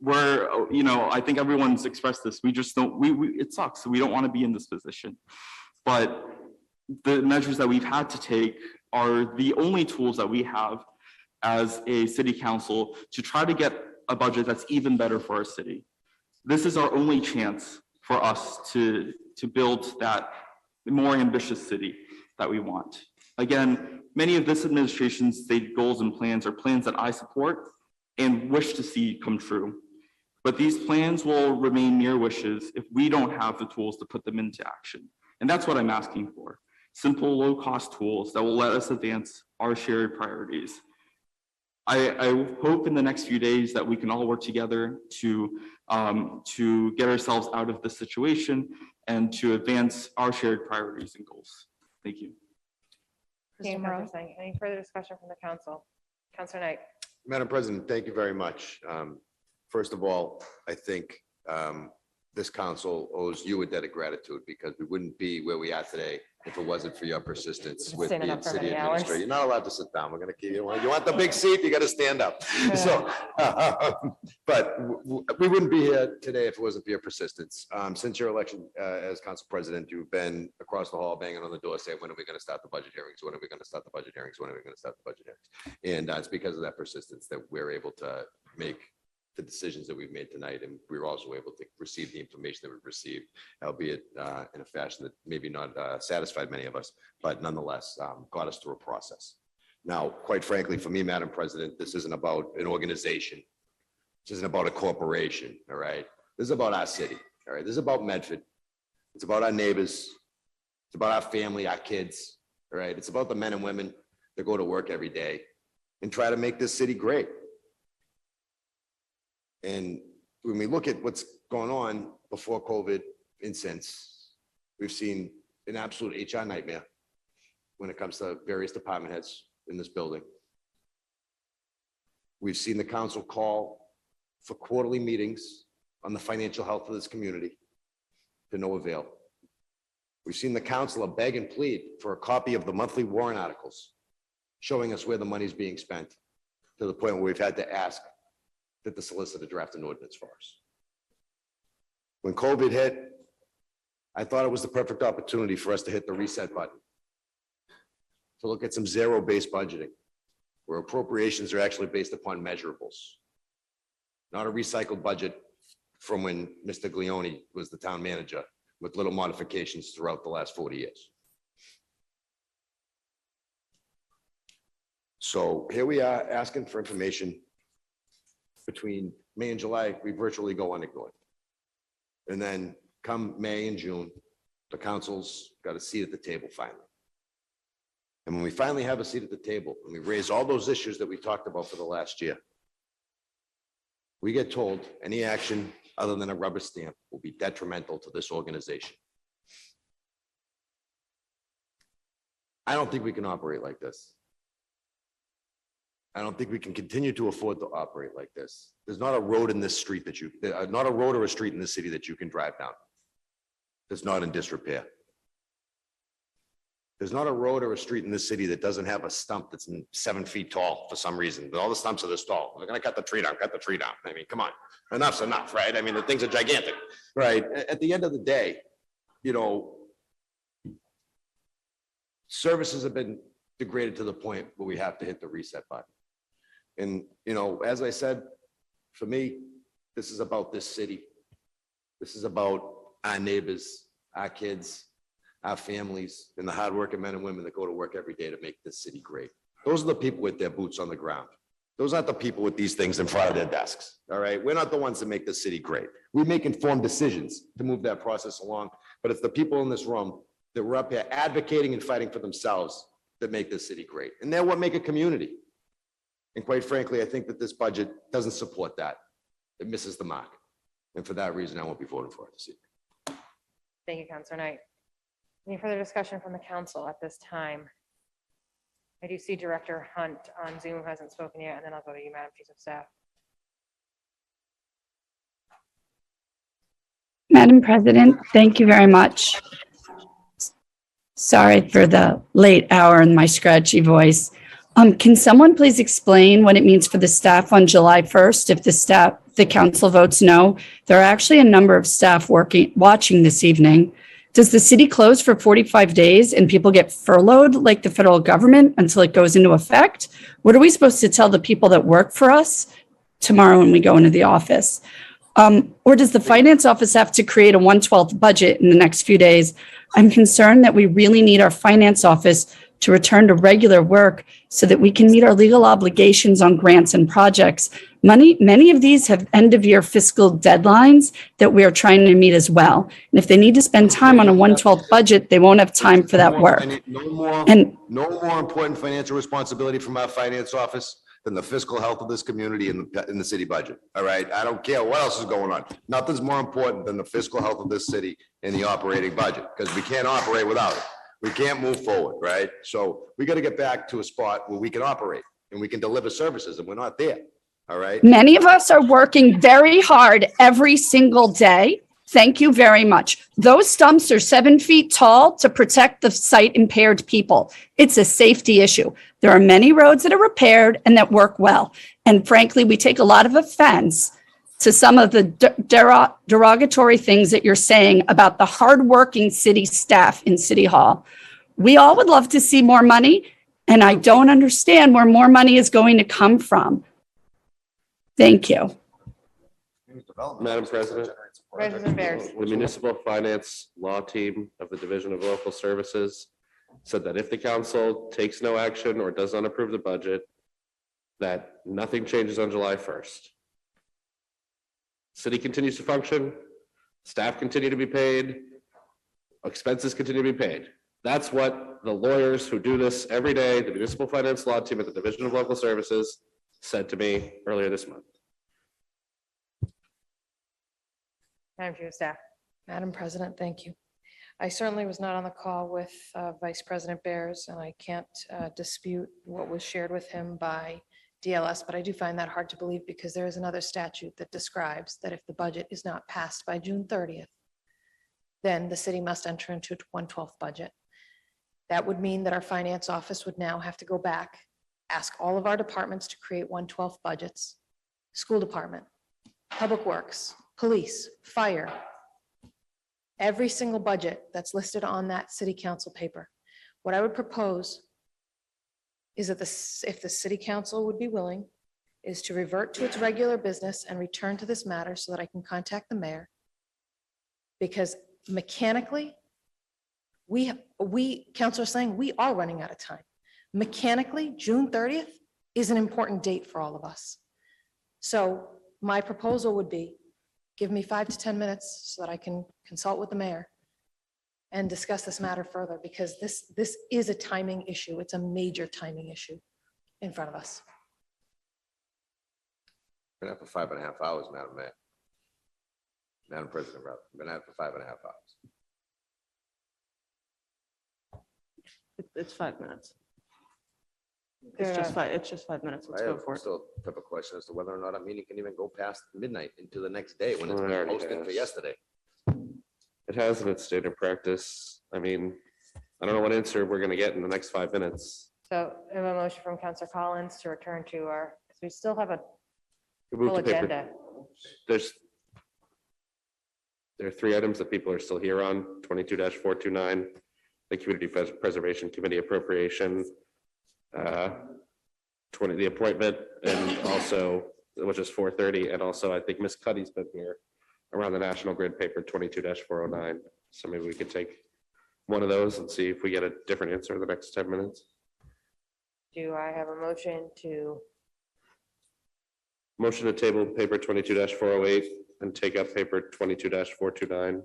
I think everyone's expressed this. We just don't, it sucks. We don't want to be in this position. But the measures that we've had to take are the only tools that we have as a city council to try to get a budget that's even better for our city. This is our only chance for us to build that more ambitious city that we want. Again, many of this administration's stated goals and plans are plans that I support and wish to see come true. But these plans will remain mere wishes if we don't have the tools to put them into action. And that's what I'm asking for. Simple, low-cost tools that will let us advance our shared priorities. I hope in the next few days that we can all work together to get ourselves out of this situation and to advance our shared priorities and goals. Thank you. Any further discussion from the council? Councilor Knight. Madam President, thank you very much. First of all, I think this council owes you a debt of gratitude because we wouldn't be where we are today if it wasn't for your persistence with Standing the up for city many hours. administrator. You're not allowed to sit down. We're going to keep you. You want the big seat, you got to stand up. So, but we wouldn't be here today if it wasn't for your persistence. Since your election as council president, you've been across the hall banging on the door saying, when are we going to start the budget hearings? When are we going to start the budget hearings? When are we going to start the budget hearings? And it's because of that persistence that we're able to make the decisions that we've made tonight, and we were also able to receive the information that we've received, albeit in a fashion that maybe not satisfied many of us, but nonetheless got us through a process. Now, quite frankly, for me, Madam President, this isn't about an organization. This isn't about a corporation, all right? This is about our city, all right? This is about Medford. It's about our neighbors. It's about our family, our kids, all right? It's about the men and women that go to work every day and try to make this city great. And when we look at what's going on before COVID and since, we've seen an absolute HR nightmare when it comes to various department heads in this building. We've seen the council call for quarterly meetings on the financial health of this community to no avail. We've seen the councilor beg and plead for a copy of the monthly warrant articles, showing us where the money's being spent, to the point where we've had to ask that the solicitor draft an ordinance for us. When COVID hit, I thought it was the perfect opportunity for us to hit the reset button, to look at some zero-based budgeting, where appropriations are actually based upon measurables, not a recycled budget from when Mr. Glioni was the town manager, with little modifications throughout the last 40 years. So here we are asking for information. Between May and July, we virtually go unignored. And then come May and June, the council's got a seat at the table finally. And when we finally have a seat at the table and we raise all those issues that we talked about for the last year, we get told any action other than a rubber stamp will be detrimental to this organization. I don't think we can operate like this. I don't think we can continue to afford to operate like this. There's not a road in this street that not a road or a street in this city that you can drive down that's not in disrepair. There's not a road or a street in this city that doesn't have a stump that's 7 feet tall for some reason. All the stumps are this tall. They're gonna cut the tree down, cut the tree down. I mean, come on, enough's enough, right? I mean, the things are gigantic, right? At the end of the day, you know, services have been degraded to the point where we have to hit the reset button. And, you know, as I said, for me, this is about this city. This is about our neighbors, our kids, our families, and the hardworking men and women that go to work every day to make this city great. Those are the people with their boots on the ground. Those aren't the people with these things in front of their desks, all right? We're not the ones that make this city great. We make informed decisions to move that process along, but it's the people in this room that were up here advocating and fighting for themselves that make this city great. And they're what make a community. And quite frankly, I think that this budget doesn't support that. It misses the mark. And for that reason, I won't be voting for it this evening. Thank you, Councilor Knight. Any further discussion from the council at this time? I do see Director Hunt on Zoom who hasn't spoken yet, and then I'll go to you, Madam Chief of Staff. Madam President, thank you very much. Sorry for the late hour and my scratchy voice. Can someone please explain what it means for the staff on July 1st if the council votes no? There are actually a number of staff watching this evening. Does the city close for 45 days and people get furloughed like the federal government until it goes into effect? What are we supposed to tell the people that work for us tomorrow when we go into the office? Or does the finance office have to create a 1/12 budget in the next few days? I'm concerned that we really need our finance office to return to regular work so that we can meet our legal obligations on grants and projects. Many of these have end-of-year fiscal deadlines that we are trying to meet as well. And if they need to spend time on a 1/12 budget, they won't have time for that work. No more important financial responsibility from our finance office than the fiscal health of this community in the city budget. All right. I don't care what else is going on. Nothing's more important than the fiscal health of this city and the operating budget, because we can't operate without it. We can't move forward, right? So we got to get back to a spot where we can operate and we can deliver services, and we're not there. All right. Many of us are working very hard every single day. Thank you very much. Those stumps are 7 feet tall to protect the sight impaired people. It's a safety issue. There are many roads that are repaired and that work well. And frankly, we take a lot of offense to some of the derogatory things that you're saying about the hardworking city staff in City Hall. We all would love to see more money, and I don't understand where more money is going to come from. Thank you. Madam President. Rangers and Bears. The municipal finance law team of the Division of Local Services said that if the council takes no action or does not approve the budget, that nothing changes on July 1st. City continues to function, staff continue to be paid, expenses continue to be paid. That's what the lawyers who do this every day, the municipal finance law team at the Division of Local Services, said to me earlier this month. Madam Chief of Staff. Madam President, thank you. I certainly was not on the call with Vice President Bears, and I can't dispute what was shared with him by DLS, but I do find that hard to believe because there is another statute that describes that if the budget is not passed by June 30th, then the city must enter into a 1/12 budget. That would mean that our finance office would now have to go back, ask all of our departments to create 1/12 budgets, school department, public works, police, fire, every single budget that's listed on that city council paper. What I would propose is that if the city council would be willing, is to revert to its regular business and return to this matter so that I can contact the mayor. Because mechanically, Counselor saying we are running out of time. Mechanically, June 30th is an important date for all of us. So my proposal would be, give me 5 to 10 minutes so that I can consult with the mayor and discuss this matter further, because this is a timing issue. It's a major timing issue in front of us. Been out for 5.5 hours, Madam Mayor. Madam President, rather. Been out for 5.5 hours. It's 5 minutes. It's just 5 minutes. Let's I go have for it. still have a question as to whether or not a meeting can even go past midnight into the next day when it's Well, it been already posted for has. yesterday. It has in its standard practice. I mean, I don't know what answer we're gonna get in the next 5 minutes. So I have a motion from Counselor Collins to return to our, because we still have a We move full to paper- agenda. There are 3 items that people are still here on, 22-429, the Community Preservation Committee appropriation, the appointment, and also, which is 4:30, and also I think Ms. Cuddy's been here around the National Grid paper 22-409. So maybe we could take one of those and see if we get a different answer in the next 10 minutes. Do I have a motion to, Motion to table paper 22-408 and take up paper 22-429.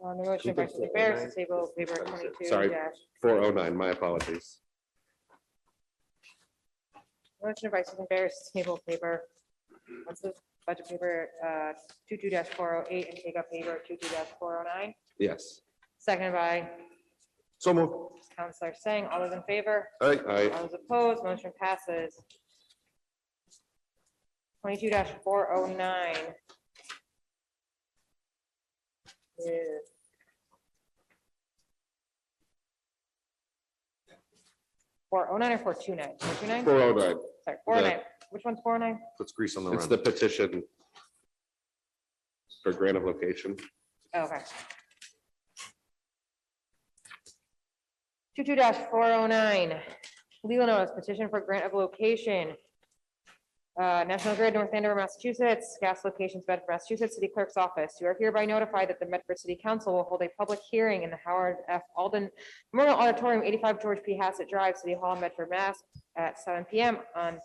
on the motion by Supervisor Barris, to table paper 22 Sorry, dash, 409, my apologies. motion by Supervisor Barris, to table paper, what's this, budget paper 22-408 and take up paper 22-409, Yes. seconded by So moved. Counselor Singh. All those in favor? Aye. All those opposed, motion passes. 22-409 is 409 or 429? 429? 409. Sorry, 409. Which one's 409? Puts grease on the It's run. the petition for grant of location. Okay. 22-409, legal notice, petition for grant of location. National Grid, North Andover, Massachusetts, gas locations, Bedford, Massachusetts, City Clerk's Office. You are hereby notified that the Medford City Council will hold a public hearing in the Howard F. Alden Memorial Auditorium, 85 George P. Hassett Drive, City Hall, Medford, Mass. at 7 PM on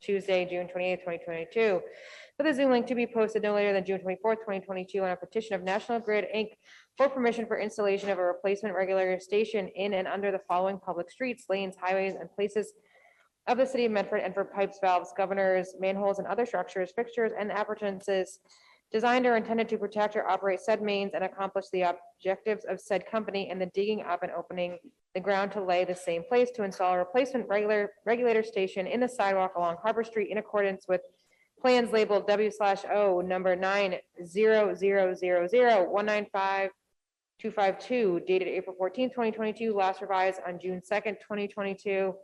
Tuesday, June 28th, 2022. For the Zoom link to be posted no later than June 24th, 2022, on a petition of National Grid, Inc. for permission for installation of a replacement regulator station in and under the following public streets, lanes, highways, and places of the city of Medford, and for pipes, valves, governors, manholes, and other structures, fixtures, and appurtenances designed or intended to protect or operate said mains and accomplish the objectives of said company, and the digging up and opening the ground to lay the same place to install a replacement regulator station in the sidewalk along Harbor Street in accordance with plans labeled W/O number 90000195252 dated April 14th, 2022, last revised on June 2nd, 2022,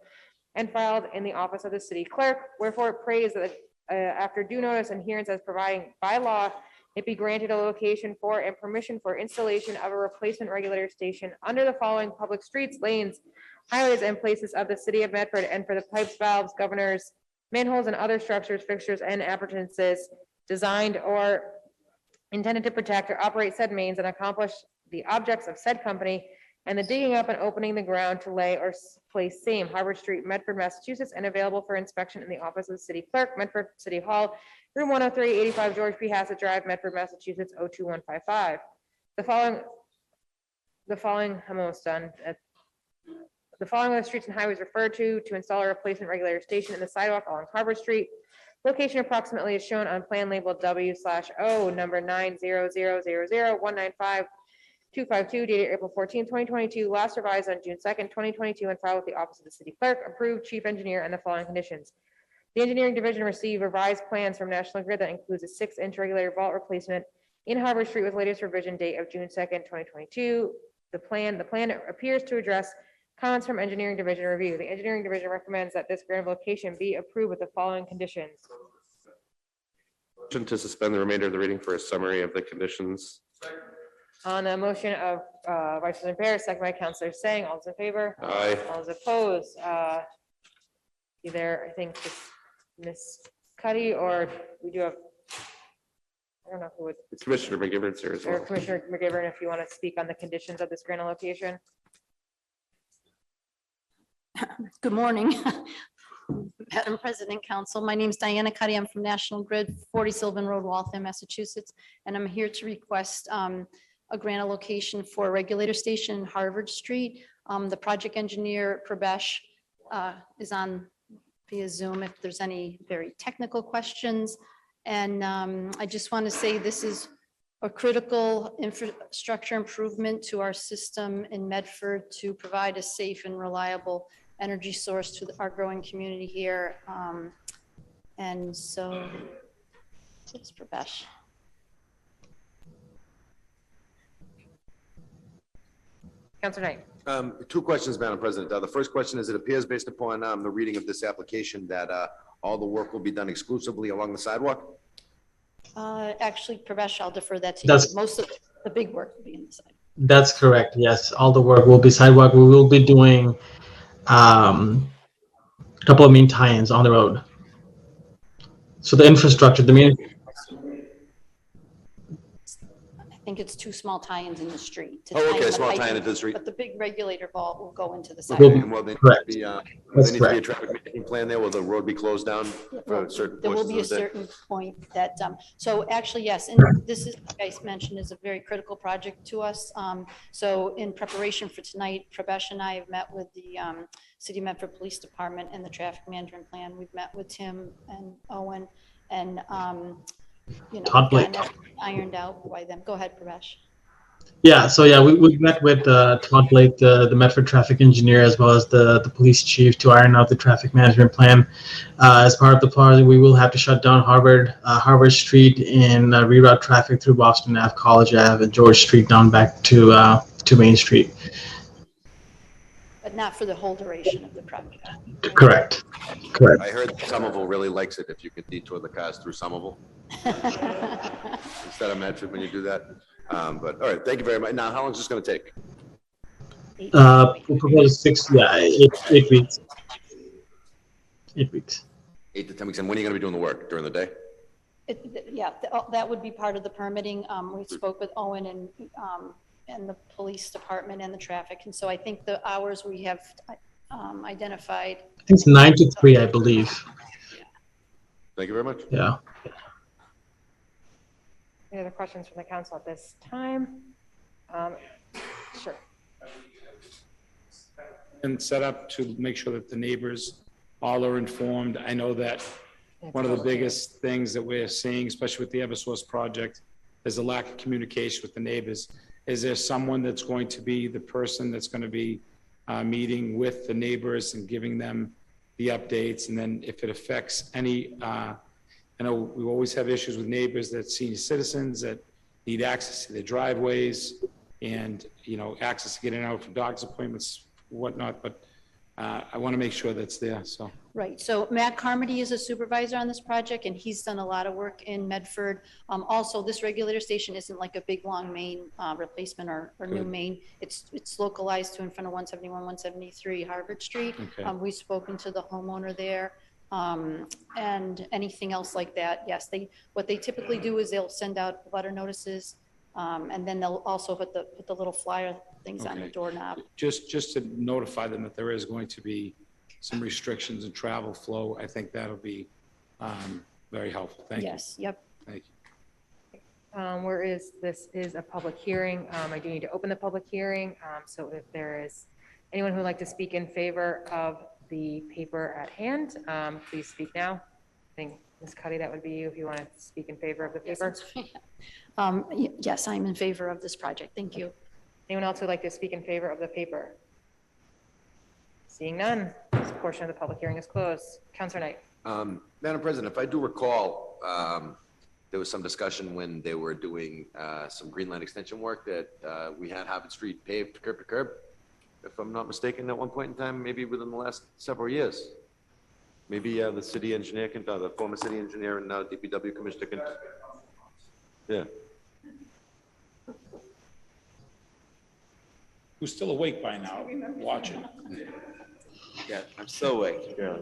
and filed in the office of the city clerk. Wherefore it prays that after due notice and hearings as providing by law, it be granted a location for and permission for installation of a replacement regulator station under the following public streets, lanes, highways, and places of the city of Medford, and for the pipes, valves, governors, manholes, and other structures, fixtures, and appurtenances designed or intended to protect or operate said mains and accomplish the objects of said company, and the digging up and opening the ground to lay or place same, Harbor Street, Medford, Massachusetts, and available for inspection in the office of the city clerk, Medford City Hall, room 103, 85 George P. Hassett Drive, Medford, Massachusetts, 02155. The following, I'm almost done. The following are the streets and highways referred to install a replacement regulator station in the sidewalk along Harbor Street. Location approximately is shown on plan labeled W/O number 90000195252 dated April 14th, 2022, last revised on June 2nd, 2022, and filed with the office of the city clerk, approved chief engineer, and the following conditions. The engineering division received revised plans from National Grid that includes a 6-inch regulator vault replacement in Harbor Street with latest revision date of June 2nd, 2022. The plan appears to address comments from engineering division review. The engineering division recommends that this grant of location be approved with the following conditions. Motion to suspend the remainder of the reading for a summary of the conditions. On the motion of Vice President Barris, second by Counselor Singh, all those in favor? Aye. All those opposed? Either, I think, Ms. Cuddy, or we do have, I don't know who would, Commissioner McGivern's here as or well. Commissioner McGivern, if you want to speak on the conditions of this grant allocation. Good morning, Madam President, Council. My name is Diana Cuddy. I'm from National Grid, 40 Sylvan Road, Waltham, Massachusetts, and I'm here to request a grant allocation for a regulator station in Harvard Street. The project engineer, Prabesh, is on via Zoom if there's any very technical questions. And I just want to say this is a critical infrastructure improvement to our system in Medford to provide a safe and reliable energy source to our growing community here. And so, it's Prabesh. Councilor Knight. Two questions, Madam President. The first question is, it appears based upon the reading of this application that all the work will be done exclusively along the sidewalk? Actually, Prabesh, I'll defer that to you. That's- Most of the big work will be in the side. That's correct. Yes, all the work will be sidewalk. We will be doing a couple of main tie-ins on the road. So the infrastructure, the main, I think it's two small tie-ins in the street. to Oh, tie okay, in the small pipe, tie-in into the street. But the big regulator vault will go into the Will be- sidewalk. Well, there correct. needs to be, That's there needs to be a correct. traffic management plan there. Will the road be closed down for certain There will portions be a of the day? certain point that, so actually, yes, and this is, like I mentioned, is a very critical project to us. So in preparation for tonight, Prabesh and I have met with the City of Medford Police Department and the traffic management plan. We've met with Tim and Owen and, you know, Todd Blake. gotten everything ironed out by them. Go ahead, Prabesh. Yeah, so yeah, we met with Todd Blake, the Medford traffic engineer, as well as the police chief to iron out the traffic management plan. As part of the project, we will have to shut down Harvard Street and reroute traffic through Boston Ave, College Ave, and George Street down back to Main Street. But not for the whole duration of the project. Correct. Correct. I heard Somerville really likes it if you can detour the cars through Somerville instead of Medford when you do that. But all right, thank you very much. Now, how long is this going to take? We propose 8 weeks. 8 weeks. 8 to 10 weeks. And when are you going to be doing the work? During the day? Yeah, that would be part of the permitting. We spoke with Owen and the police department and the traffic. And so I think the hours we have identified. I think it's 9 to 3, I believe. Thank you very much. Yeah. Any other questions from the council at this time? Sure. And set up to make sure that the neighbors all are informed. I know that one of the biggest things that we're seeing, especially with the Eversource project, is a lack of communication with the neighbors. Is there someone that's going to be the person that's going to be meeting with the neighbors and giving them the updates? And then if it affects any, I know we always have issues with neighbors, that senior citizens that need access to their driveways and, you know, access to getting out for doctor's appointments, whatnot, but I want to make sure that's there, so. Right, so Matt Carmody is a supervisor on this project, and he's done a lot of work in Medford. Also, this regulator station isn't like a big, long main replacement or new Good. main. It's localized to in front of 171, 173 Harvard Street. Okay. We've spoken to the homeowner there. And anything else like that, yes, what they typically do is they'll send out letter notices, and then they'll also put the little flyer things on the Okay. doorknob. Just to notify them that there is going to be some restrictions in travel flow. I think that'll be very helpful. Thank you. Yes, yep. Thank you. This is a public hearing. I do need to open the public hearing. So if there is anyone who would like to speak in favor of the paper at hand, please speak now. I think, Ms. Cuddy, that would be you if you want to speak in favor of the paper. Yes, I'm in favor of this project. Thank you. Anyone else who'd like to speak in favor of the paper? Seeing none, this portion of the public hearing is closed. Councilor Knight. Madam President, if I do recall, there was some discussion when they were doing some Green Line extension work that we had Harvard Street paved curb to curb, if I'm not mistaken, at one point in time, maybe within the last several years. Maybe the city engineer can, the former city engineer and now DPW commissioner can. Yeah. Who's still awake by now, watching? Yeah, I'm still awake. Yeah.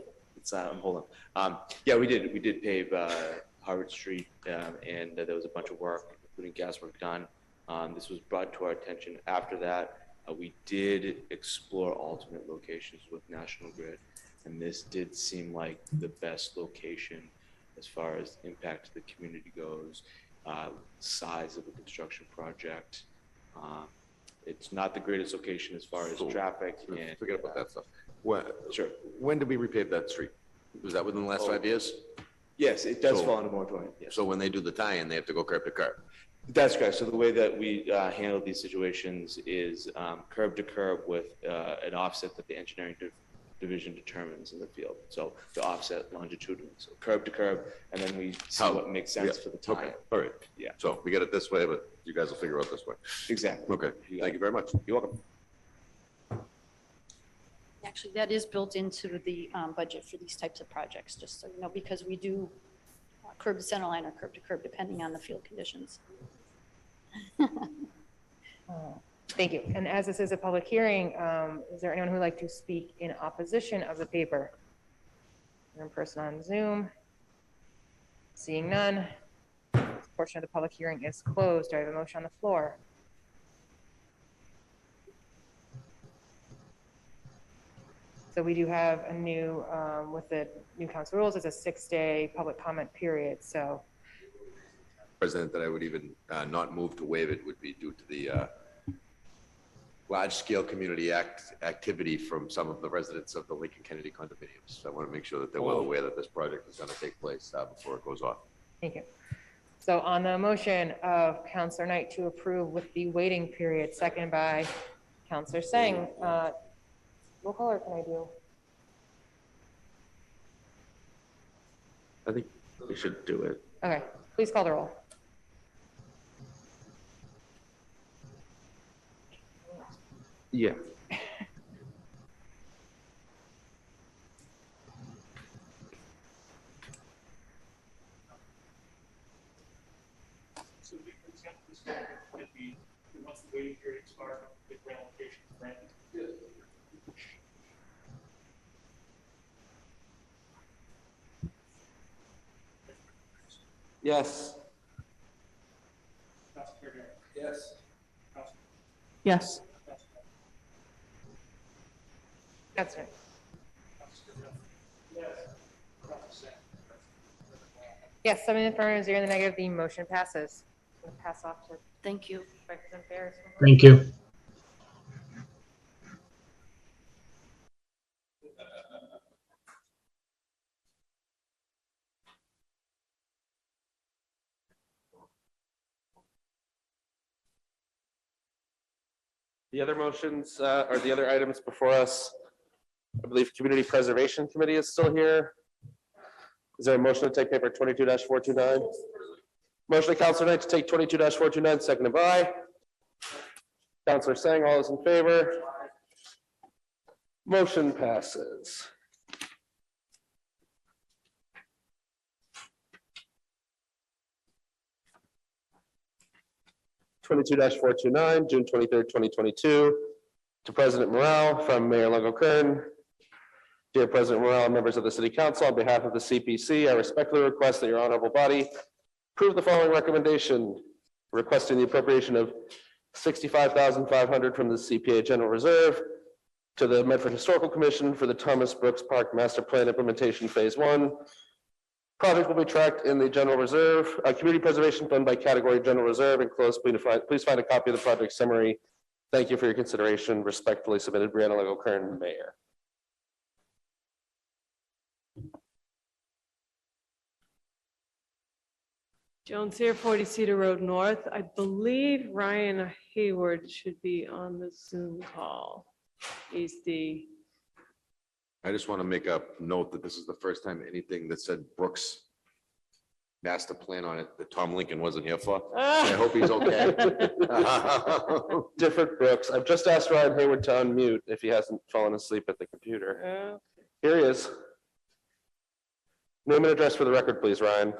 I'm holding. Yeah, we did pave Harvard Street, and there was a bunch of work, including gas work done. This was brought to our attention. After that, we did explore alternate locations with National Grid, and this did seem like the best location as far as impact to the community goes, size of the construction project. It's not the greatest location as far as traffic and. Forget about that stuff. Sure. When did we repave that street? Was that within the last 5 years? Yes, it does So- fall under moratorium, yes. So when they do the tie-in, they have to go curb to curb. That's correct. So the way that we handle these situations is curb to curb with an offset that the engineering division determines in the field. So to offset longitudinally, so curb to curb, and then we see what makes sense for the time. Okay, all right. Yeah. So we get it this way, but you guys will figure out this way. Exactly. Okay, thank you very much. You're welcome. Actually, that is built into the budget for these types of projects, just so you know, because we do curb to center line or curb to curb, depending on the field conditions. Thank you. And as this is a public hearing, is there anyone who would like to speak in opposition of the paper? In person on Zoom? Seeing none, this portion of the public hearing is closed. Do I have a motion on the floor? So we do have a new, with the new council rules, it's a 6-day public comment period, so. President, that I would even not move to waive it would be due to the large-scale community activity from some of the residents of the Lincoln Kennedy condominiums. So I want to make sure that they're well aware that this project is going to take place before it goes off. Thank you. So on the motion of Counselor Knight to approve with the waiting period, seconded by Counselor Singh, roll call or can I do? I think we should do it. Okay, please call the roll. Yeah. So we consent this if we, once the waiting period expires, the grant application is granted. Yes. Council Kerry. Yes. Council. Yes. Counselor. Yes. Council Singh. Yes, 7 in the affirmative, 0 in the negative, the motion passes. I'm going to pass off to Thank you. Vice President Ferris. Thank you. The other motions, or the other items before us, I believe Community Preservation Committee is still here. Is there a motion to take paper 22-429? Motion to Counselor Knight to take 22-429, seconded by Counselor Sang. All those in favor? Motion passes. Twenty-two 429, June 23rd, 2022. To President Morrell from Mayor Longo Kern. Dear President Morrell and members of the City Council, on behalf of the CPC, I respectfully request that your honorable body approve the following recommendation, requesting the appropriation of $65,500 from the CPA General Reserve to the Medford Historical Commission for the Thomas Brooks Park Master Plan Implementation Phase 1. Project will be tracked in the General Reserve, Community Preservation Fund by category General Reserve. Enclosed, please find a copy of the project summary. Thank you for your consideration. Respectfully submitted, Brianna Longo Kern, Mayor. Joan Cyr, 40 Cedar Road North. I believe Ryan Hayward should be on the Zoom call. He's the, I just want to make a note that this is the first time anything that said Brooks master plan on it that Tom Lincoln wasn't here for. So I hope he's okay. Different Brooks. I've just asked Ryan Hayward to unmute if he hasn't fallen asleep at the computer. Here he is. Name and address for the record, please, Ryan.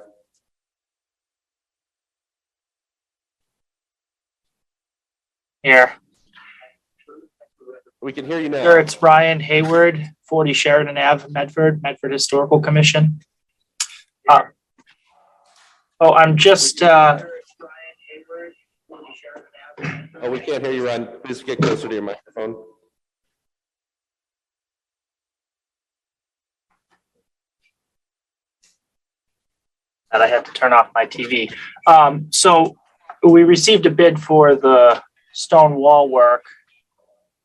Here. We can hear you now. Sure, it's Ryan Hayward, 40 Sheridan Ave, Medford Historical Commission. I'm just, Oh, we can't hear you, Ron. Please get closer to your microphone. that I had to turn off my TV. So we received a bid for the stone wall work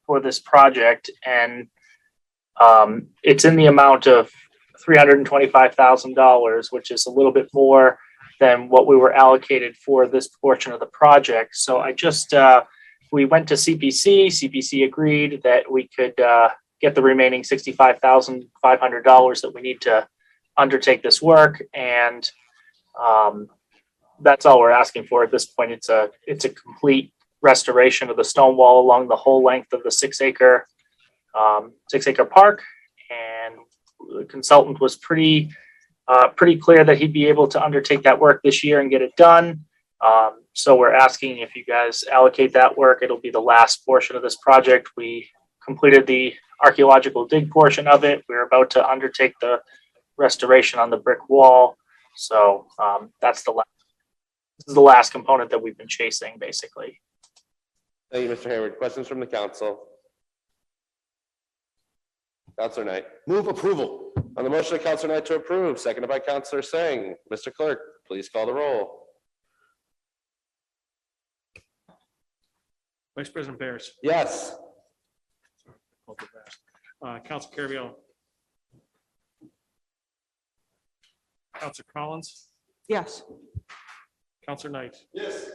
for this project, and it's in the amount of $325,000, which is a little bit more than what we were allocated for this portion of the project. So I just, we went to CPC. CPC agreed that we could get the remaining $65,500 that we need to undertake this work, and that's all we're asking for at this point. It's a complete restoration of the stone wall along the whole length of the 6 acre park. And the consultant was pretty clear that he'd be able to undertake that work this year and get it done. So we're asking if you guys allocate that work. It'll be the last portion of this project. We completed the archaeological dig portion of it. We're about to undertake the restoration on the brick wall. So this is the last component that we've been chasing, basically. Thank you, Mr. Hayward. Questions from the council? Counselor Knight. Move approval. On the motion of Counselor Knight to approve, seconded by Counselor Singh. Mr. Clerk, please call the roll. Vice President Bears. Yes. Council Carviallo. Council Collins. Yes. Councilor Knight. Yes.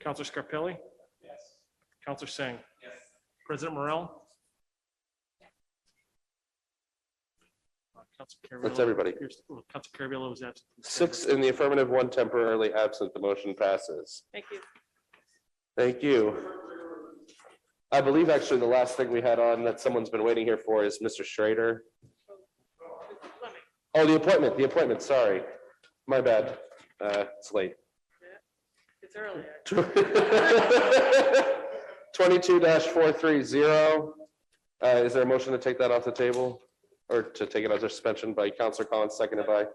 Councilor Scarpelli. Yes. Councilor Singh. Yes. President Morrell. That's everybody. Council Carviallo was absent. 6 in the affirmative, 1 temporarily absent. The motion passes. Thank you. Thank you. I believe actually the last thing we had on that someone's been waiting here for is Mr. Schrader. Oh, the appointment, sorry. My bad. It's late. It's early. 22-430. Is there a motion to take that off the table? Or to take it under suspension by Counselor Collins, seconded by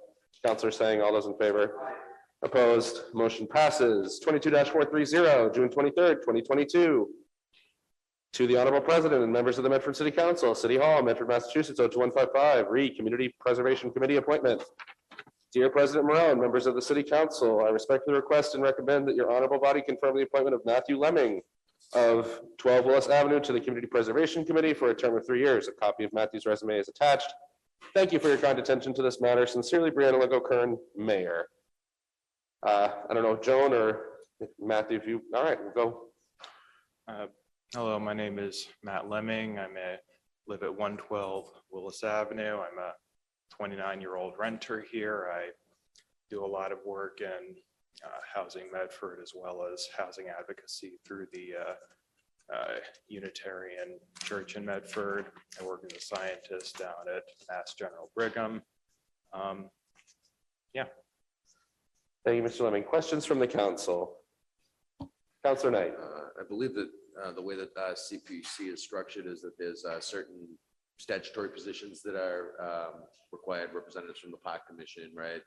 Counselor Singh? All those in favor? Opposed? Motion passes. 22-430, June 23rd, 2022. To the Honorable President and members of the Medford City Council, City Hall, Medford, Massachusetts, 02155, Community Preservation Committee appointment. Dear President Morrell and members of the City Council, I respectfully request and recommend that your honorable body confirm the appointment of Matthew Lemming of 12 Willis Avenue to the Community Preservation Committee for a term of 3 years. A copy of Matthew's resume is attached. Thank you for your kind attention to this matter. Sincerely, Brianna Lego Kern, Mayor. I don't know, Joan or Matthew, if you, all right, we'll go. Hello, my name is Matt Lemming. Live at 112 Willis Avenue. I'm a 29-year-old renter here. I do a lot of work in Housing Medford as well as housing advocacy through the Unitarian Church in Medford. I work as a scientist down at Mass General Brigham. Yeah. Thank you, Mr. Lemming. Questions from the council? Counselor Knight. I believe that the way that CPC is structured is that there's certain statutory positions that are required, representatives from the Park Commission, right?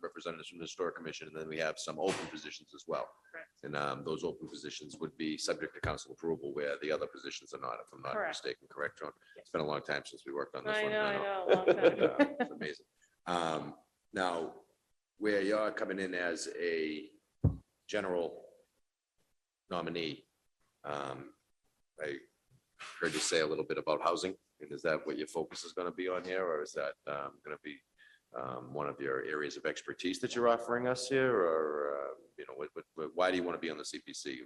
Representatives from the Historic Commission, and then we have some open positions as well. And those open positions would be subject to council approval where the other positions are not, if I'm not mistaken, correct, John? It's been a long time since we worked on this one. I know, long time. It's amazing. Now, where you're coming in as a general nominee, I heard you say a little bit about housing, and is that what your focus is going to be on here, or is that going to be one of your areas of expertise that you're offering us here, or why do you want to be on the CPC?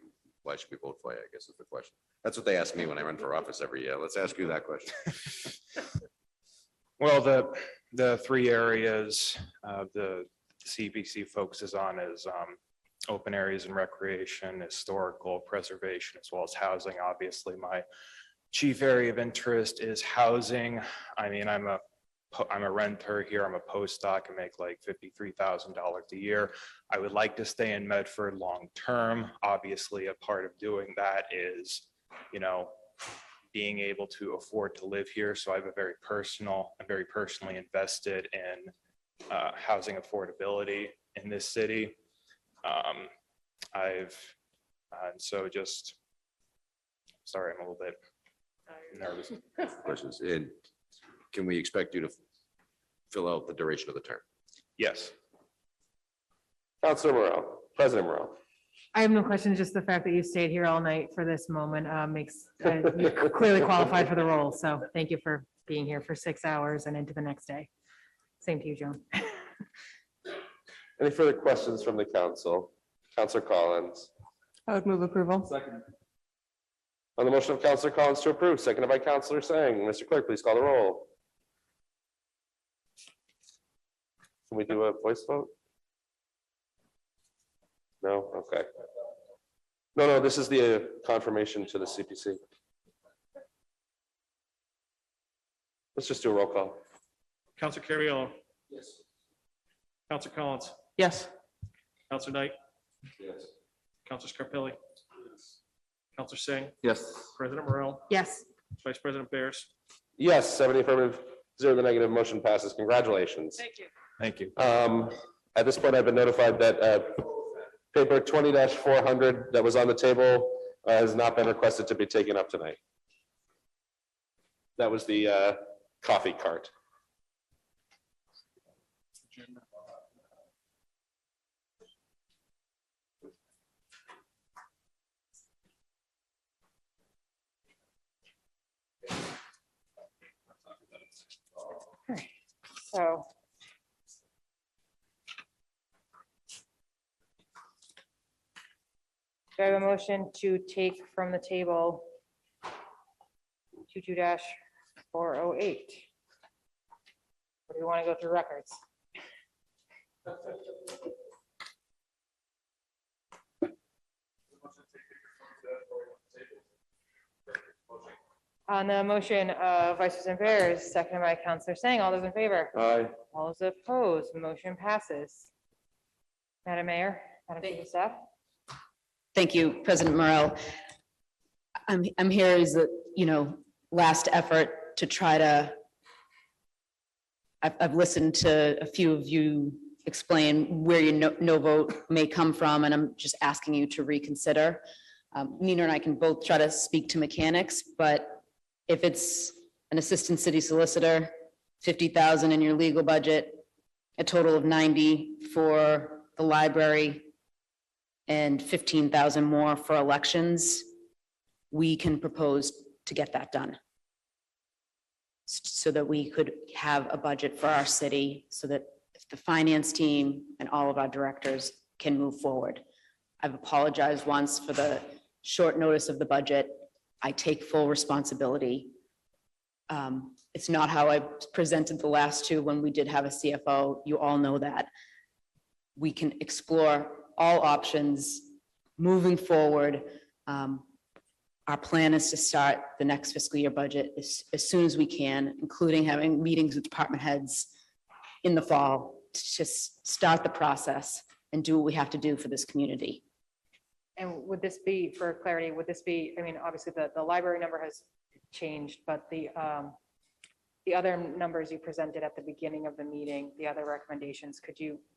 Why should we vote for you, I guess is the question. That's what they ask me when I run for office every year. Let's ask you that question. Well, the 3 areas the CPC focuses on is open areas and recreation, historical preservation, as well as housing. Obviously, my chief area of interest is housing. I mean, I'm a renter here. I'm a postdoc. I make like $53,000 a year. I would like to stay in Medford long term. Obviously, a part of doing that is, being able to afford to live here. So I have I'm very personally invested in housing affordability in this city. And so just, sorry, I'm a little bit nervous. Questions? And can we expect you to fill out the duration of the term? Yes. Counselor Morel, President Morel. I have no questions, just the fact that you stayed here all night for this moment makes you clearly qualified for the role. So thank you for being here for 6 hours and into the next day. Same to you, Joan. Any further questions from the council? Counselor Collins. I would move approval. On the motion of Counselor Collins to approve, seconded by Counselor Sang. Mr. Clerk, please call the roll. Can we do a voice vote? No? Okay. No, this is the confirmation to the CPC. Let's just do a roll call. Counselor Carviallo. Yes. Counselor Collins. Yes. Counselor Knight. Yes. Counselor Scarpelli. Counselor Singh. Yes. President Morrell. Yes. Vice President Bears. Yes, 70 affirmative, 0 the negative, motion passes. Congratulations. Thank you. Thank you. At this point, I've been notified that paper 20-400 that was on the table has not been requested to be taken up tonight. That was the coffee cart. So. Do I have a motion to take from the table 22-408? Or do you want to go through records? On the motion of Vice President Bears, seconded by Counselor Sang, all those in favor? Aye. All those opposed, motion passes. Madam Mayor, Madam Chief of Staff. Thank you, President Morrell. I'm here as a, last effort to try to, I've listened to a few of you explain where your no vote may come from, and I'm just asking you to reconsider. Nina and I can both try to speak to mechanics, but if it's an assistant city solicitor, 50,000 in your legal budget, a total of 90 for the library, and 15,000 more for elections, we can propose to get that done. So that we could have a budget for our city, so that the finance team and all of our directors can move forward. I've apologized once for the short notice of the budget. I take full responsibility. It's not how I presented the last two when we did have a CFO. You all know that. We can explore all options moving forward. Our plan is to start the next fiscal year budget as soon as we can, including having meetings with department heads in the fall to just start the process and do what we have to do for this community. And would this be, for clarity, would this be, I mean, obviously the library number has changed, but the other numbers you presented at the beginning of the meeting, the other recommendations,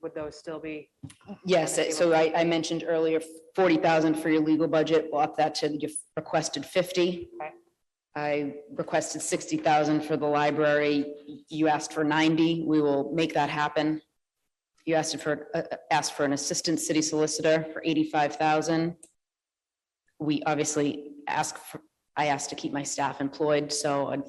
would those still be? Yes, so I mentioned earlier, 40,000 for your legal budget. We'll up that to your requested 50. Okay. I requested 60,000 for the library. You asked for 90. We will make that happen. You asked for an assistant city solicitor for 85,000. We obviously I asked to keep my staff employed, so I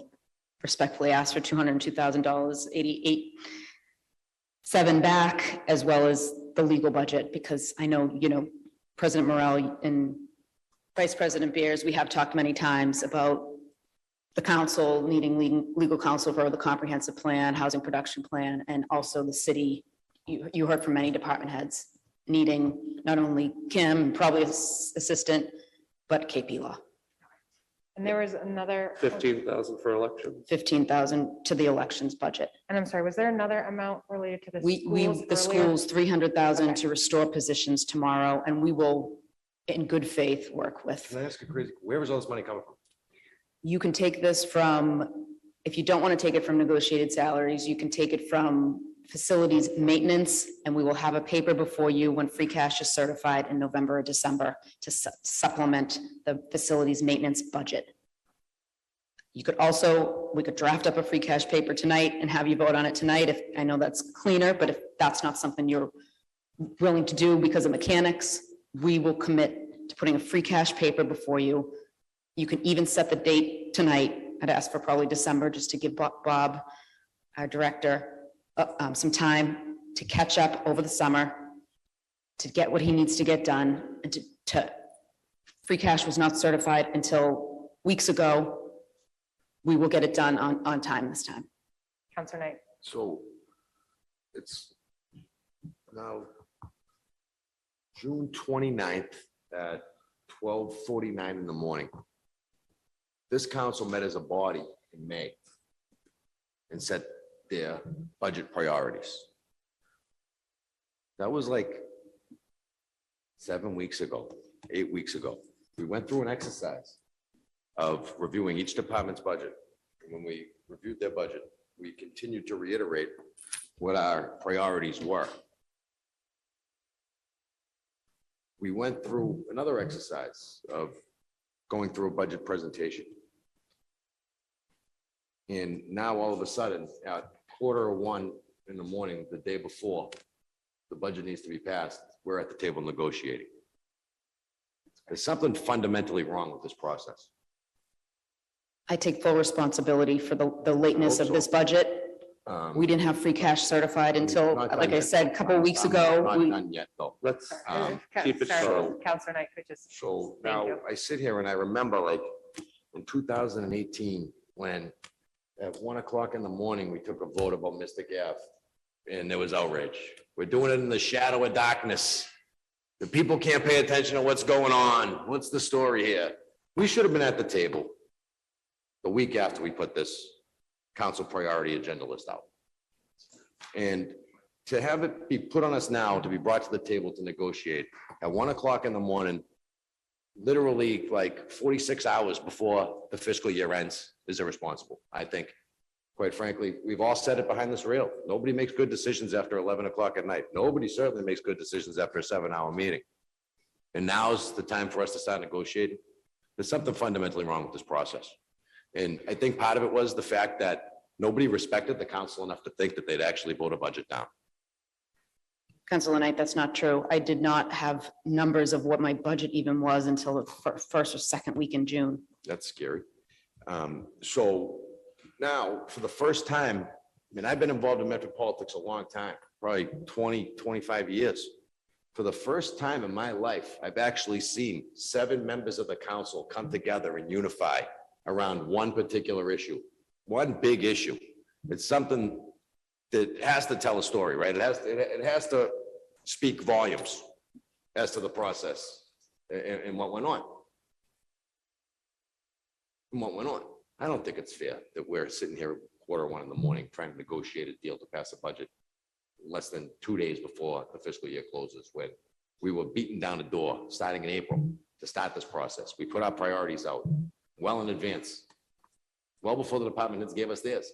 respectfully asked for $202,000, 88,700 back, as well as the legal budget, because I know, President Morrell and Vice President Beers, we have talked many times about the council needing legal counsel for the comprehensive plan, housing production plan, and also the city. You heard from many department heads needing not only Kim, probably assistant, but KP Law. And there was another. 15,000 for elections. 15,000 to the elections budget. And I'm sorry, was there another amount related to the schools? The schools, 300,000 to restore positions tomorrow, and we will, in good faith, work with. Can I ask a crazy, where was all this money coming from? You can take this from, if you don't want to take it from negotiated salaries, you can take it from facilities maintenance, and we will have a paper before you when free cash is certified in November or December to supplement the facilities maintenance budget. You could also, we could draft up a free cash paper tonight and have you vote on it tonight. If, I know that's cleaner, but if that's not something you're willing to do because of mechanics, we will commit to putting a free cash paper before you. You can even set the date tonight. I'd ask for probably December, just to give Bob, our director, some time to catch up over the summer, to get what he needs to get done, and to free cash was not certified until weeks ago. We will get it done on time this time. Counselor Knight. So it's now June 29th at 12:49 in the morning. This council met as a body in May and set their budget priorities. That was like 7 weeks ago, 8 weeks ago. We went through an exercise of reviewing each department's budget. And when we reviewed their budget, we continued to reiterate what our priorities were. We went through another exercise of going through a budget presentation. And now all of a sudden, at 1:45 in the morning, the day before the budget needs to be passed, we're at the table negotiating. There's something fundamentally wrong with this process. I take full responsibility for the lateness of this budget. We didn't have free cash certified until, Not done like I yet. said, a couple of weeks ago. Not We- done yet, though. Let's keep it short. Counselor Knight could just. So Thank now you. I sit here and I remember like in 2018, when at 1:00 in the morning, we took a vote about Mystic Ave and there was outrage. We're doing it in the shadow of darkness. The people can't pay attention to what's going on. What's the story here? We should have been at the table the week after we put this council priority agenda list out. And to have it be put on us now, to be brought to the table to negotiate at 1:00 in the morning, literally like 46 hours before the fiscal year ends, is irresponsible. I think, quite frankly, we've all said it behind this rail. Nobody makes good decisions after 11:00 at night. Nobody certainly makes good decisions after a 7-hour meeting. And now's the time for us to start negotiating. There's something fundamentally wrong with this process. And I think part of it was the fact that nobody respected the council enough to think that they'd actually vote a budget down. Councilor Knight, that's not true. I did not have numbers of what my budget even was until the first or second week in June. That's scary. So now, for the first time, I mean, I've been involved in Medford politics a long time, probably 20, 25 years. For the first time in my life, I've actually seen 7 members of the council come together and unify around one particular issue, one big issue. It's something that has to tell a story, right? It has to speak volumes as to the process and what went on. And what went on. I don't think it's fair that we're sitting here 1:45 in the morning trying to negotiate a deal to pass a budget less than 2 days before the fiscal year closes, when we were beating down the door starting in April to start this process. We put our priorities out well in advance, well before the department heads gave us theirs.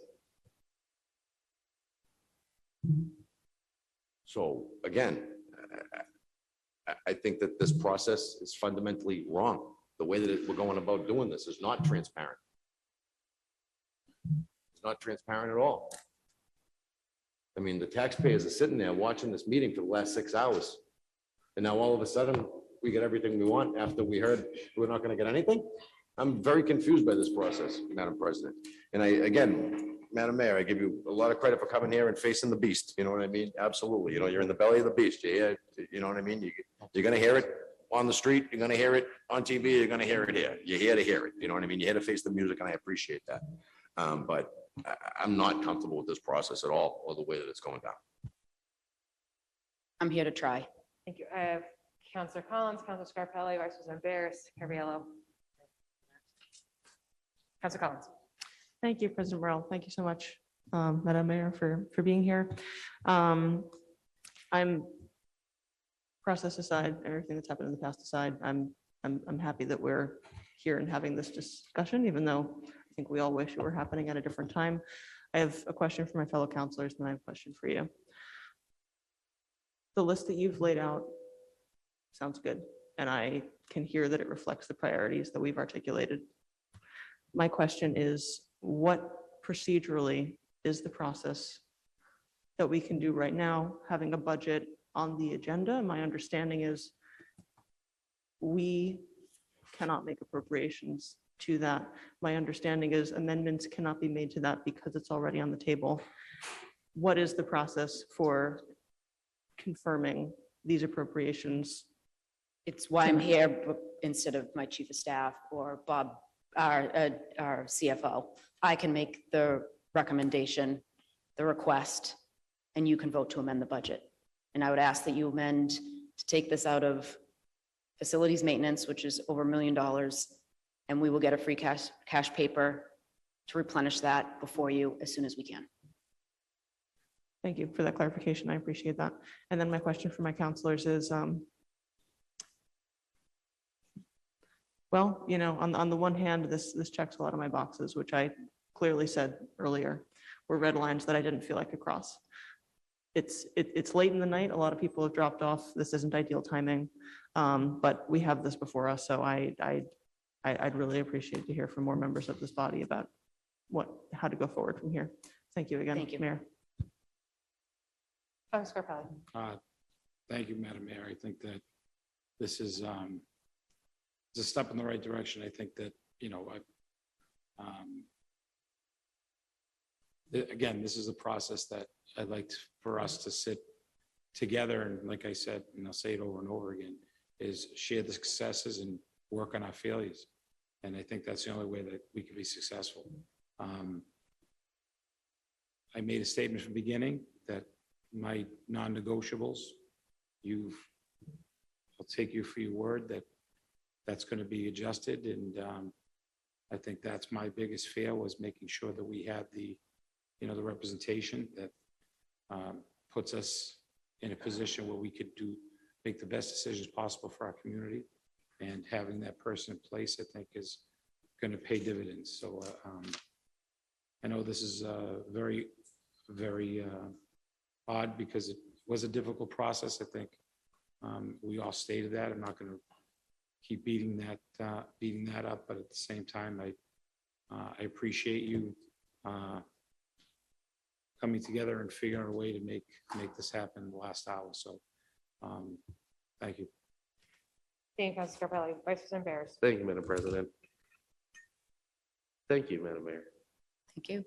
So again, I think that this process is fundamentally wrong. The way that we're going about doing this is not transparent. It's not transparent at all. I mean, the taxpayers are sitting there watching this meeting for the last 6 hours. And now all of a sudden, we get everything we want after we heard we're not going to get anything. I'm very confused by this process, Madam President. And again, Madam Mayor, I give you a lot of credit for coming here and facing the beast. You know what I mean? Absolutely. You know, you're in the belly of the beast. You know what I mean? You're going to hear it on the street. You're going to hear it on TV. You're going to hear it here. You're here to hear it. You know what I mean? You're here to face the music, and I appreciate that. But I'm not comfortable with this process at all, or the way that it's going down. I'm here to try. Thank you. I have Counselor Collins, Counselor Scarpelli, Vice President Barris, Carviallo. Counselor Collins. Thank you, President Morrell. Thank you so much, Madam Mayor, for being here. I'm, process aside, everything that's happened in the past aside, I'm happy that we're here and having this discussion, even though I think we all wish it were happening at a different time. I have a question for my fellow counselors, and I have a question for you. The list that you've laid out sounds good, and I can hear that it reflects the priorities that we've articulated. My question is, what procedurally is the process that we can do right now, having a budget on the agenda? My understanding is we cannot make appropriations to that. My understanding is amendments cannot be made to that because it's already on the table. What is the process for confirming these appropriations? It's why I'm here instead of my chief of staff or Bob, our CFO. I can make the recommendation, the request, and you can vote to amend the budget. And I would ask that you amend to take this out of facilities maintenance, which is over $1 million, and we will get a free cash paper to replenish that before you as soon as we can. Thank you for that clarification. I appreciate that. And then my question for my counselors is, well, you know, on the one hand, this checks a lot of my boxes, which I clearly said earlier were red lines that I didn't feel I could cross. It's late in the night. A lot of people have dropped off. This isn't ideal timing, but we have this before us. So I'd really appreciate to hear from more members of this body about how to go forward from here. Thank you again, Thank you. Mayor. Councilor Scarpelli. Thank you, Madam Mayor. I think that this is it's a step in the right direction. I think that, you know, again, this is a process that I'd like for us to sit together and, like I said, and I'll say it over and over again, is share the successes and work on our failures. And I think that's the only way that we can be successful. I made a statement from the beginning that my non-negotiables, I'll take you for your word that that's going to be adjusted. And I think that's my biggest fear, was making sure that we had the representation that puts us in a position where we could make the best decisions possible for our community. And having that person in place, I think, is going to pay dividends. So I know this is very, very odd because it was a difficult process. I think we all stated that. I'm not going to keep beating that up, but at the same time, I appreciate you coming together and figuring out a way to make this happen in the last hour. So thank you. Thank you, Councilor Scarpelli. Vice President Barris. Thank you, Madam President. Thank you, Madam Mayor. Thank you.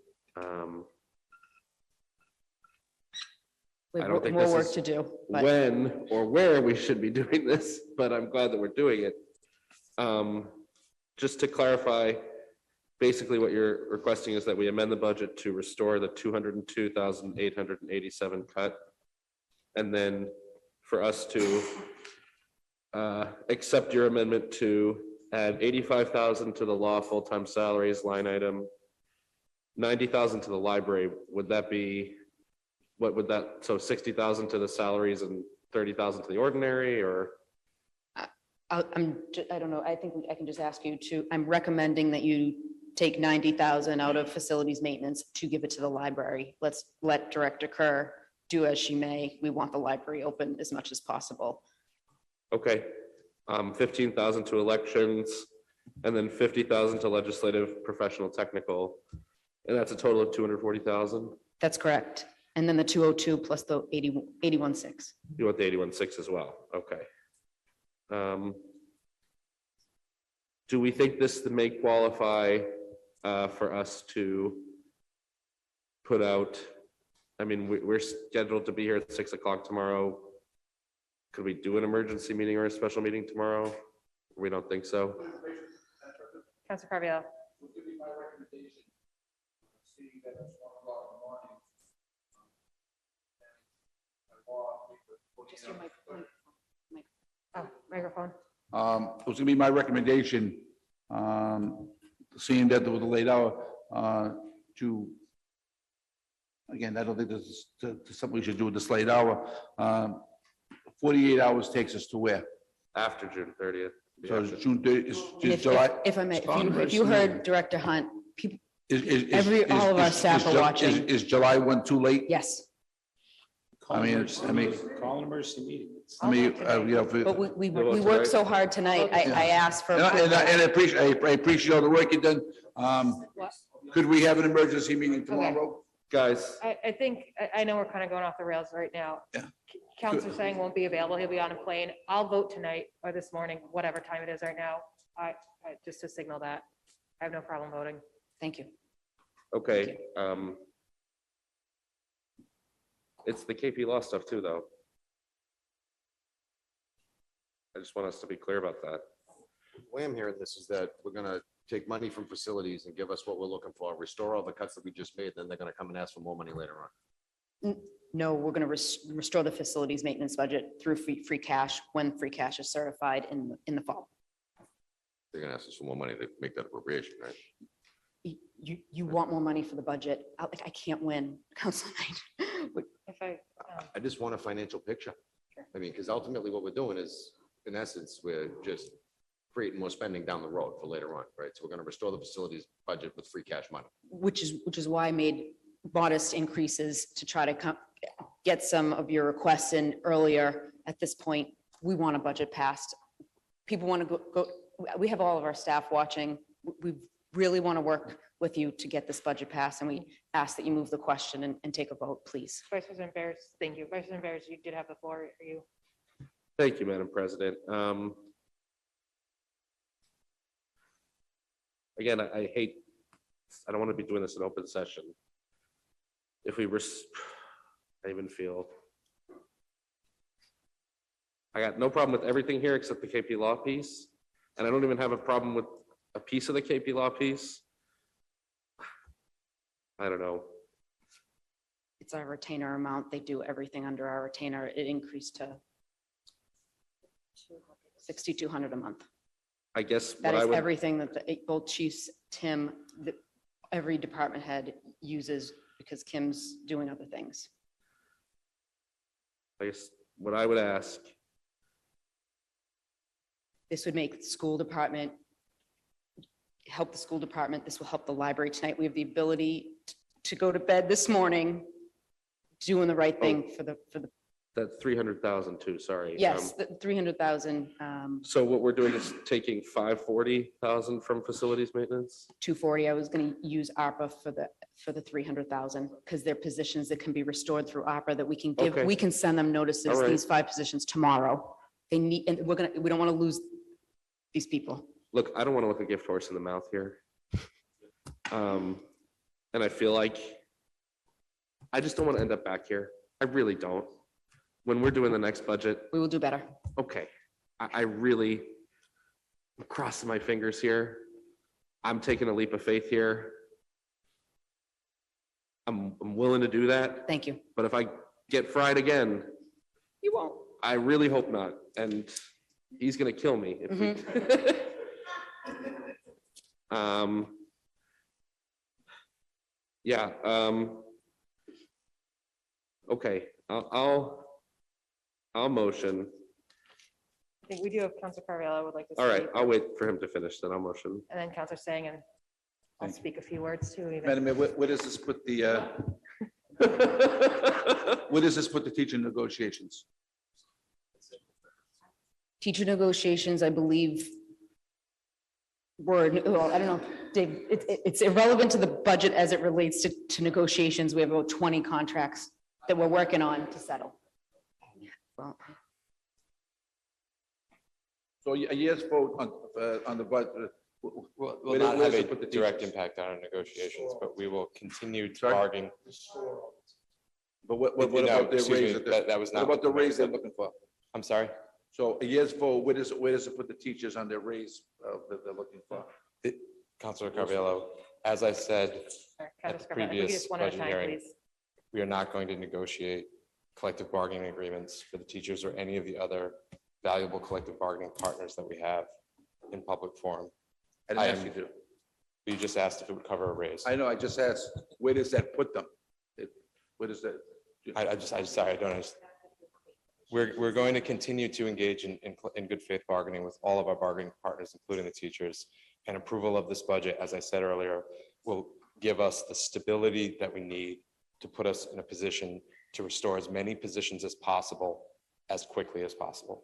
I We have don't think more this work is to do. But when or where we should be doing this, but I'm glad that we're doing it. Just to clarify, basically what you're requesting is that we amend the budget to restore the 202,887 cut. And then for us to accept your amendment to add 85,000 to the law full-time salaries line item, 90,000 to the library. Would that be, what would that, so 60,000 to the salaries and 30,000 to the ordinary, or? I don't know. I think I can just ask you I'm recommending that you take 90,000 out of facilities maintenance to give it to the library. Let's let Director Kerr do as she may. We want the library open as much as possible. Okay, 15,000 to elections, and then 50,000 to legislative, professional, technical, and that's a total of 240,000. That's correct. And then the 202 plus the 81.6. You want the 81.6 as well? Okay. Do we think this may qualify for us to put out? I mean, we're scheduled to be here at 6 o'clock tomorrow. Could we do an emergency meeting or a special meeting tomorrow? We don't think so. Councilor Carviallo. Oh, microphone. It was gonna be my recommendation, seeing that there was a late hour, to, again, I don't think this is something we should do with this late hour. 48 hours takes us to where? After June 30th. So it's June 30, And it's if, July. if I may, if you heard Director Hunt, people, Is- all of our staff are Ju- watching. Is July 1 too late? Yes, I mean, Call an emergency meeting. yeah. but we worked so hard tonight. I asked for. And I appreciate all the work you've done. Could we have an emergency meeting tomorrow? Guys, I think, I know we're kind of going off the rails right now. Yeah. Counselor saying won't be available. He'll be on a plane. I'll vote tonight or this morning, whatever time it is right now. Just to signal that. I have no problem voting. Thank you. okay, it's the KP Law stuff too, though. I just want us to be clear about that. The way I'm hearing this is that we're gonna take money from facilities and give us what we're looking for, restore all the cuts that we just made, then they're gonna come and ask for more money later on. No, we're going to restore the facilities maintenance budget through free cash when free cash is certified in the fall. They're gonna ask us for more money to make that appropriation, right? You want more money for the budget. I can't win, Council Knight. If I, I just want a financial picture. I mean, because ultimately what we're doing is, in essence, we're just creating more spending down the road for later on, right? So we're gonna restore the facilities budget with free cash money. Which is why I made modest increases to try to get some of your requests in earlier. At this point, we want a budget passed. People want to go, we have all of our staff watching. We really want to work with you to get this budget passed, and we ask that you move the question and take a vote, please. Vice President Bears, thank you. Vice President Bears, you did have the floor. Are you? Thank you, Madam President. Again, I hate, I don't want to be doing this in open session. If we were, I even feel, I got no problem with everything here except the KP Law piece. And I don't even have a problem with a piece of the KP Law piece. I don't know. It's our retainer amount. They do everything under our retainer. It increased to $6,200 a month. I guess That what I is would, everything that both chiefs, Tim, every department head uses, because Kim's doing other things. I guess what I would ask, This would make the school department, help the school department. This will help the library tonight. We have the ability to go to bed this morning doing the right thing for the, that 300,000 too, sorry. yes, the 300,000, So what we're doing is taking 540,000 from facilities maintenance? 240. I was going to use ARPA for the 300,000, because they're positions that can be restored through ARPA that we can give, Okay. we can send them notices, All right. these 5 positions tomorrow. They need, and we don't want to lose these people. Look, I don't want to look a gift horse in the mouth here. And I feel like I just don't want to end up back here. I really don't. When we're doing the next budget, We will do better. okay, I really, I'm crossing my fingers here. I'm taking a leap of faith here. I'm willing to do that, Thank you. but if I get fried again, You won't. I really hope not. And he's gonna kill me if we. Yeah, okay, I'll motion. I think we do have Counselor Carviallo would like to. All right, speak, I'll wait for him to finish, then I'll motion. And then Counselor Sang, and I'll speak a few words too. even. Madam Mayor, where does this put the, where does this put the teacher negotiations? Teacher negotiations, I believe, well, I don't know, Dave, it's irrelevant to the budget as it relates to negotiations. We have about 20 contracts that we're working on to settle. Well, So a yes vote on the budget. Will not have a direct impact on our negotiations, but we will continue to bargain. But what No, about the excuse me, raise? that was not What about the what the raise they're looking for? I'm sorry? So a yes vote, where does it put the teachers on their raise that they're looking for? Councilor Carviallo, as I said at Counselor the Carviallo, if we could previous just one at a budget time, hearing, please. we are not going to negotiate collective bargaining agreements for the teachers or any of the other valuable collective bargaining partners that we have in public forum. I didn't ask you to. You just asked if it would cover a raise. I know, I just asked, where does that put them? Where does that? I'm sorry, I don't understand. we're going to continue to engage in good faith bargaining with all of our bargaining partners, including the teachers. And approval of this budget, as I said earlier, will give us the stability that we need to put us in a position to restore as many positions as possible, as quickly as possible.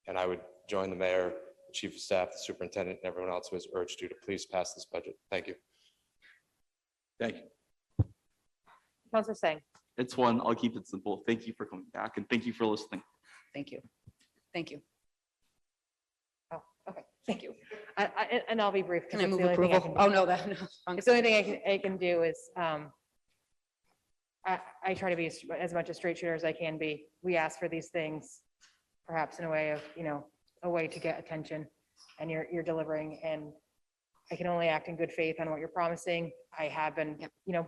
And I would join the mayor, the chief of staff, the superintendent, and everyone else who has urged you to please pass this budget. Thank you. Thank you. Counselor Singh. It's one, I'll keep it simple. Thank you for coming back and thank you for listening. Thank you. Thank you. Oh, okay, thank you. And I'll be brief. 'cause Can I it's move the only thing I approval? can do. Oh, no, that, no. It's the only thing I can do is, I try to be as much a straight shooter as I can be. We ask for these things, perhaps in a way of, a way to get attention, and you're delivering, and I can only act in good faith on what you're promising. I have been,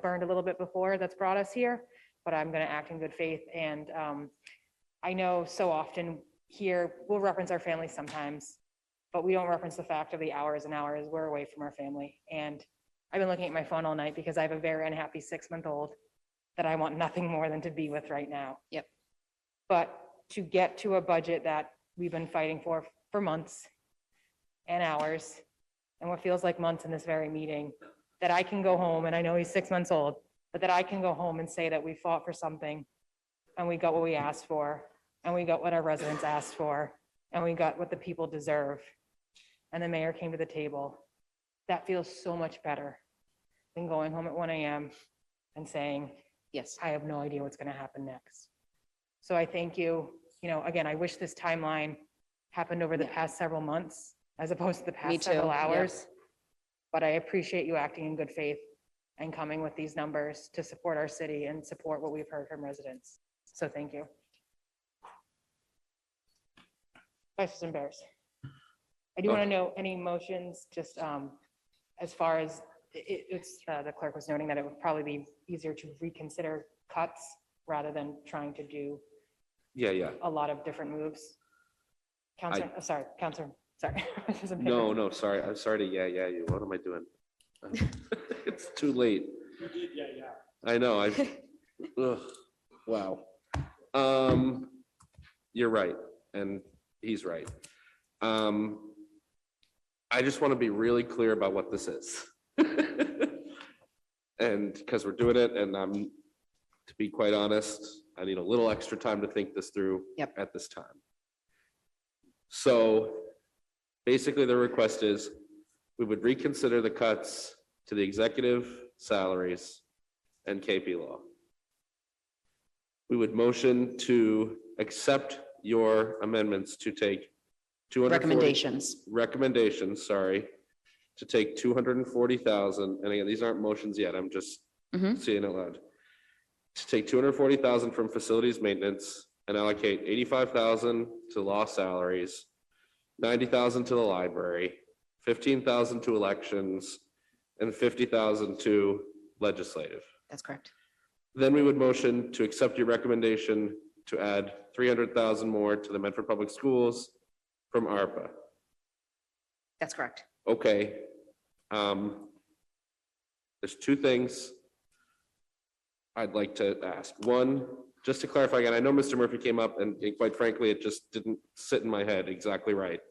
burned a little bit before. That's brought us here, but I'm going to act in good faith. And I know so often here, we'll reference our families sometimes, but we don't reference the fact of the hours and hours we're away from our family. And I've been looking at my phone all night because I have a very unhappy 6-month-old that I want nothing more than to be with right now. Yep. But to get to a budget that we've been fighting for months and hours, and what feels like months in this very meeting, that I can go home, and I know he's 6 months old, but that I can go home and say that we fought for something, and we got what we asked for, and we got what our residents asked for, and we got what the people deserve. And the mayor came to the table. That feels so much better than going home at 1 a.m. and saying, yes, I have no idea what's going to happen next. So I thank you. Again, I wish this timeline happened over the past several months as opposed to the Me past too, several yep. hours. But I appreciate you acting in good faith and coming with these numbers to support our city and support what we've heard from residents. So thank you. Vice President Bears. I do want to know any motions, just as far as the clerk was noting that it would probably be easier to reconsider cuts rather than trying to do Yeah. a lot of different moves. Counselor, sorry. Vice President No, Baker. sorry. I'm sorry to you. What am I doing? It's too late. I know, ugh, wow. You're right, and he's right. I just want to be really clear about what this is. And because we're doing it, and to be quite honest, I need a little extra time to think this through at this time. So basically the request is we would reconsider the cuts to the executive salaries and KP Law. We would motion to accept your amendments to take recommendations, sorry, to take 240,000, and again, these aren't motions yet, I'm just saying it loud. To take 240,000 from facilities maintenance and allocate 85,000 to law salaries, 90,000 to the library, 15,000 to elections, and 50,000 to legislative. That's correct. Then we would motion to accept your recommendation to add 300,000 more to the Medford Public Schools from ARPA. That's correct. Okay. There's two things I'd like to ask. One, just to clarify again, I know Mr. Murphy came up and quite frankly, it just didn't sit in my head exactly right.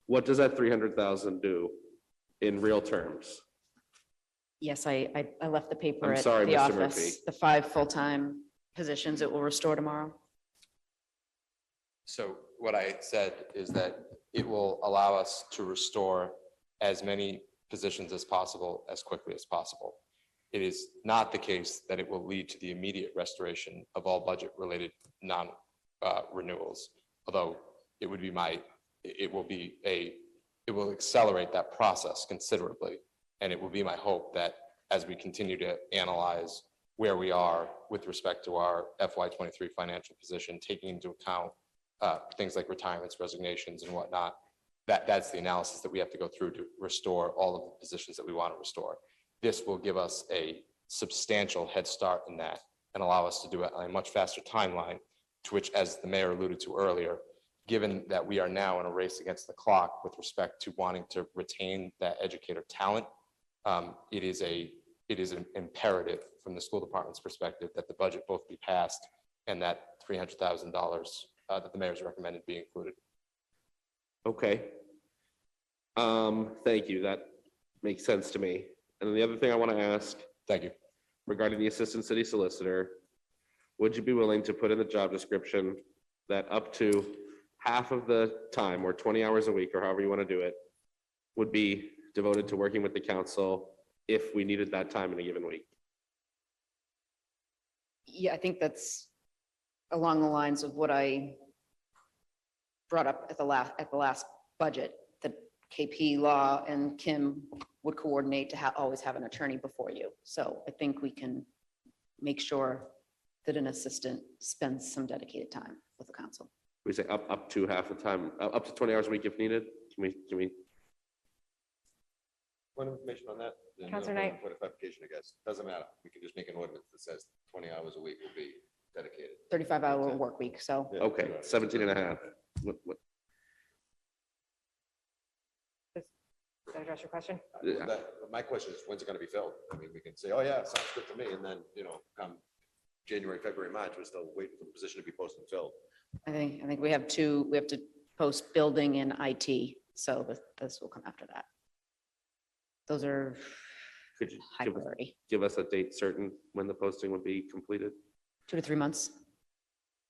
What does that 300,000 do in real terms? Yes, I left the paper I'm at sorry, the Mr. Murphy. office. The 5 full-time positions it will restore tomorrow. So what I said is that it will allow us to restore as many positions as possible, as quickly as possible. It is not the case that it will lead to the immediate restoration of all budget-related non-renewals, although it would be it will accelerate that process considerably. And it will be my hope that as we continue to analyze where we are with respect to our FY23 financial position, taking into account things like retirements, resignations, and whatnot, that's the analysis that we have to go through to restore all of the positions that we want to restore. This will give us a substantial head start in that and allow us to do it on a much faster timeline, to which, as the mayor alluded to earlier, given that we are now in a race against the clock with respect to wanting to retain that educator talent, it is an imperative from the school department's perspective that the budget both be passed and that $300,000 that the mayor's recommended be included. Okay. Thank you. That makes sense to me. And then the other thing I want to ask. Thank you. Regarding the assistant city solicitor, would you be willing to put in the job description that up to half of the time, or 20 hours a week, or however you want to do it, would be devoted to working with the council if we needed that time in a given week? Yeah, I think that's along the lines of what I brought up at the last budget, that KP Law and Kim would coordinate to always have an attorney before you. So I think we can make sure that an assistant spends some dedicated time with the council. We say up to half the time, up to 20 hours a week if needed? Can we? Point of information on that? Then Counselor no Knight. point of clarification, I guess. Doesn't matter. We can just make an ordinance that says 20 hours a week will be dedicated. 35-hour work week, so. Yeah. Okay, 17 and a half. What? Does that address your question? My question is, when's it gonna be filled? I mean, we can say, oh yeah, sounds good to me, and then, come January, February, March, we're still waiting for the position to be posted and filled. I think we have to post building and IT, so this will come after that. Those are Could you high priority. give us a date certain when the posting would be completed? 2 to 3 months.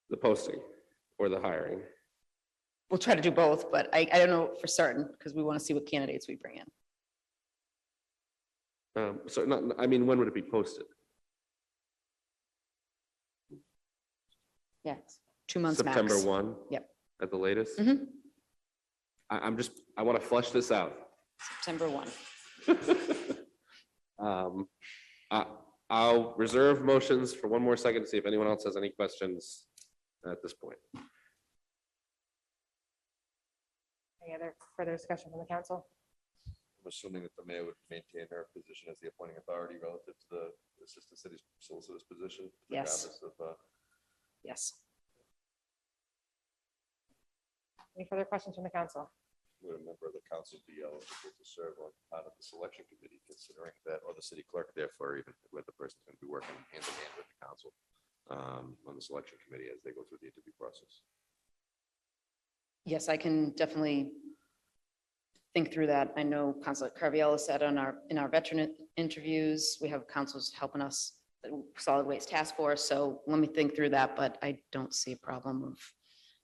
The posting or the hiring? We'll try to do both, but I don't know for certain because we want to see what candidates we bring in. So not, I mean, when would it be posted? Yes, 2 months max. September 1? Yep. At the latest? Mhm. I want to flush this out. September 1. I'll reserve motions for one more second to see if anyone else has any questions at this point. Any other further discussion from the council? I'm assuming that the mayor would maintain her position as the appointing authority relative to the assistant city solicitor's position. Yes. Regardless of, Yes. Any further questions from the council? would a member of the council be eligible to serve on part of the selection committee, considering that, or the city clerk, therefore, even where the person's going to be working hand in hand with the council on the selection committee as they go through the interview process? Yes, I can definitely think through that. I know Councilor Carviallo said in our veteran interviews, we have councils helping us, solid waste task force. So let me think through that, but I don't see a problem of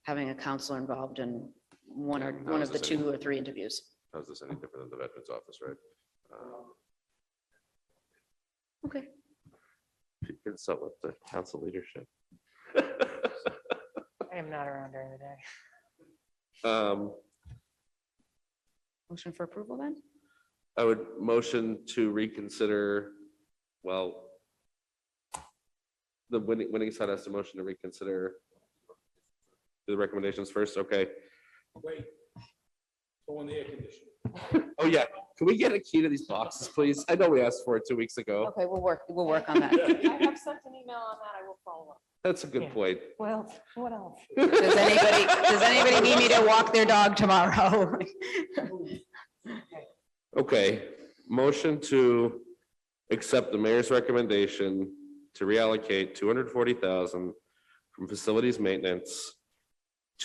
having a counselor involved in one of the 2 or 3 interviews. How's this any different than the veterans office, right? Okay. You consult with the council leadership. I am not around during the day. Motion for approval then? I would motion to reconsider, well, the winning side has to motion to reconsider the recommendations first, okay. Wait. Go in the air conditioner. Oh, yeah, can we get a key to these boxes, please? I know we asked for it 2 weeks ago. Okay, we'll work on that. I have sent an email on that. I will follow up. That's a good point. Well, what else? Does anybody need me to walk their dog tomorrow? Okay, motion to accept the mayor's recommendation to reallocate 240,000 from facilities maintenance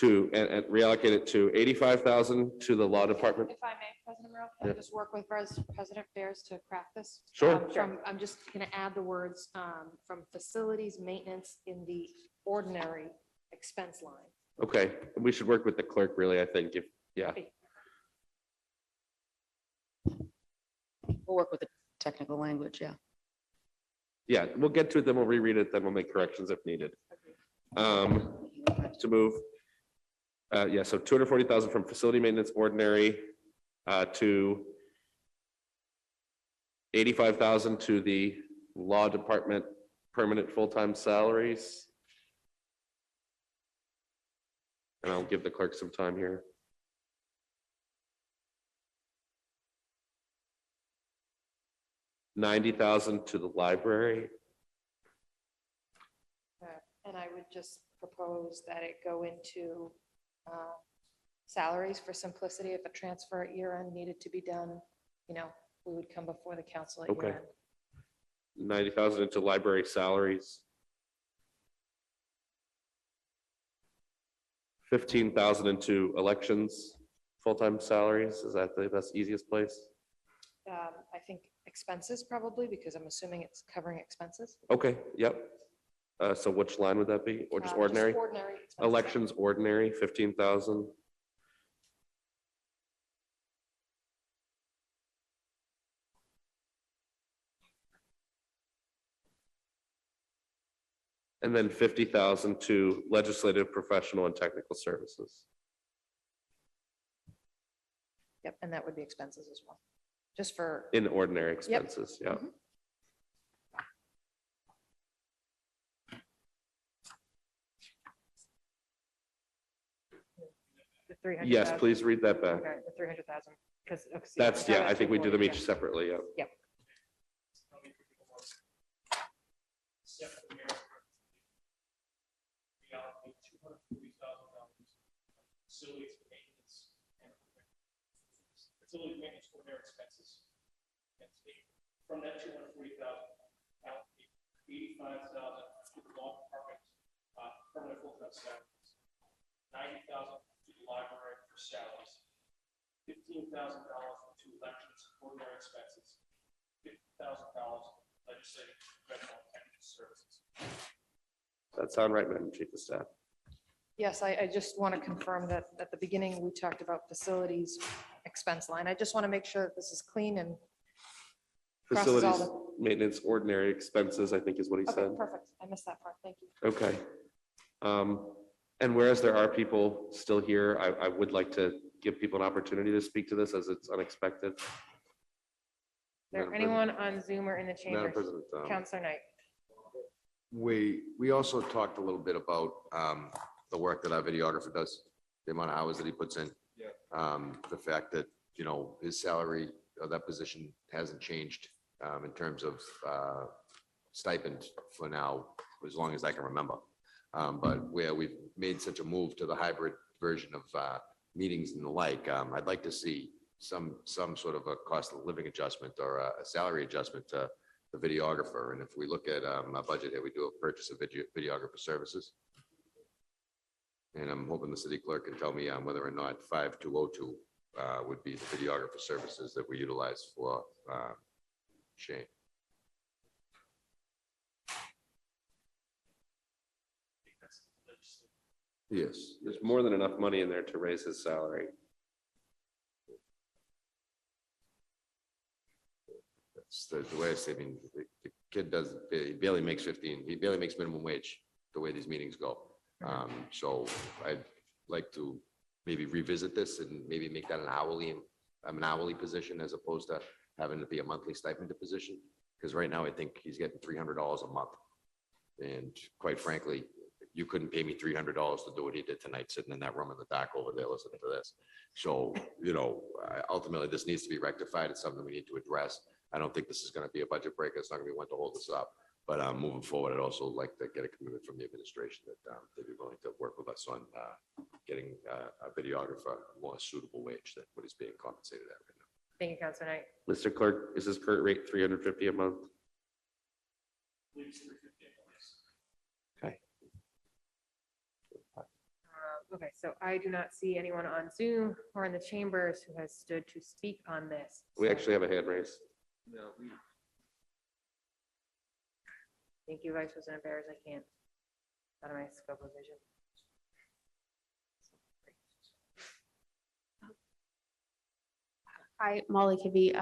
and reallocate it to 85,000 to the law department. If I may, President Merrill, can I Yeah. just work with President Bears to craft this? Sure. I'm just going to add the words from facilities maintenance in the ordinary expense line. Okay, we should work with the clerk, really, I think, yeah. We'll work with the technical language, yeah. Yeah, we'll get to it, then we'll reread it, then we'll make corrections if needed. To move, yeah, so 240,000 from facility maintenance ordinary to 85,000 to the law department permanent full-time salaries. And I'll give the clerk some time here. 90,000 to the library. And I would just propose that it go into salaries for simplicity. If a transfer at year end needed to be done, we would come before the council at Okay. year end. 90,000 into library salaries. 15,000 into elections, full-time salaries. Is that the best, easiest place? I think expenses probably, because I'm assuming it's covering expenses. Okay, yep. So which line would that be? Or just ordinary? Ordinary expenses. Elections, ordinary, 15,000. And then 50,000 to legislative, professional, and technical services. Yep, and that would be expenses as well, just for. In ordinary expenses, yeah. Mhm. The 300,000. Yes, please read that back. Okay, the 300,000, because. That's, yeah, I think we do them each separately, yeah. Yep. Facilities maintenance and facility maintenance for their expenses. From that 240,000, allocate 85,000 to the law department, permanent full-time salaries, 90,000 to the library for salaries, $15,000 to elections, ordinary expenses, $50,000 legislative, professional, and technical services. Does that sound right, Madam Chief of Staff? Yes, I just want to confirm that at the beginning, we talked about facilities expense line. I just want to make sure that this is clean and crosses all Facilities, maintenance, ordinary expenses, I think is what he the. Okay, said. perfect. I missed that part. Thank you. Okay. And whereas there are people still here, I would like to give people an opportunity to speak to this as it's unexpected. Is there anyone on Zoom or in the chamber? Madam President, Counselor Knight. we also talked a little bit about the work that our videographer does, the amount of hours that he puts in. The fact that, you know, his salary, that position hasn't changed in terms of stipend for now, as long as I can remember. But where we've made such a move to the hybrid version of meetings and the like, I'd like to see some sort of a cost of living adjustment or a salary adjustment to the videographer. And if we look at our budget here, we do a purchase of videographer services. And I'm hoping the city clerk can tell me whether or not 5202 would be the videographer services that we utilize for Shane. Yes. There's more than enough money in there to raise his salary. That's the way I say, I mean, the kid does, he barely makes 15, he barely makes minimum wage, the way these meetings go. So I'd like to maybe revisit this and maybe make that an hourly position as opposed to having to be a monthly stipend position. Because right now I think he's getting $300 a month. And quite frankly, you couldn't pay me $300 to do what he did tonight, sitting in that room in the dark over there listening to this. So, you know, ultimately this needs to be rectified. It's something we need to address. I don't think this is going to be a budget breaker. It's not going to be one to hold us up. But moving forward, I'd also like to get a commitment from the administration that they'd be willing to work with us on getting a videographer a more suitable wage than what he's being compensated at right now. Thank you, Counselor Knight. Mr. Clerk, is his current rate $350 a month? Okay. Okay, so I do not see anyone on Zoom or in the chambers who has stood to speak on this. We actually have a hand raised. Thank you, Vice President Bears. I can't, out of my scope of vision. Hi, Molly Kibbe,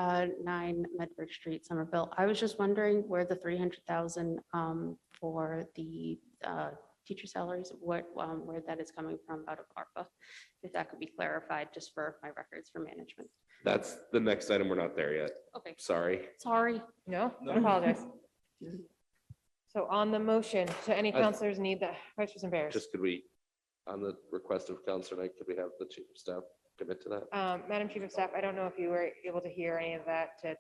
9 Medford Street, Somerville. I was just wondering where the 300,000 for the teacher salaries, where that is coming from out of ARPA, if that could be clarified just for my records for management. That's the next item. We're not there yet. Okay. Sorry. Sorry. No, I apologize. So on the motion, do any counselors need that? Vice President Bears? Just could we, on the request of Counselor Knight, could we have the chief of staff commit to that? Madam Chief of Staff, I don't know if you were able to hear any of that, to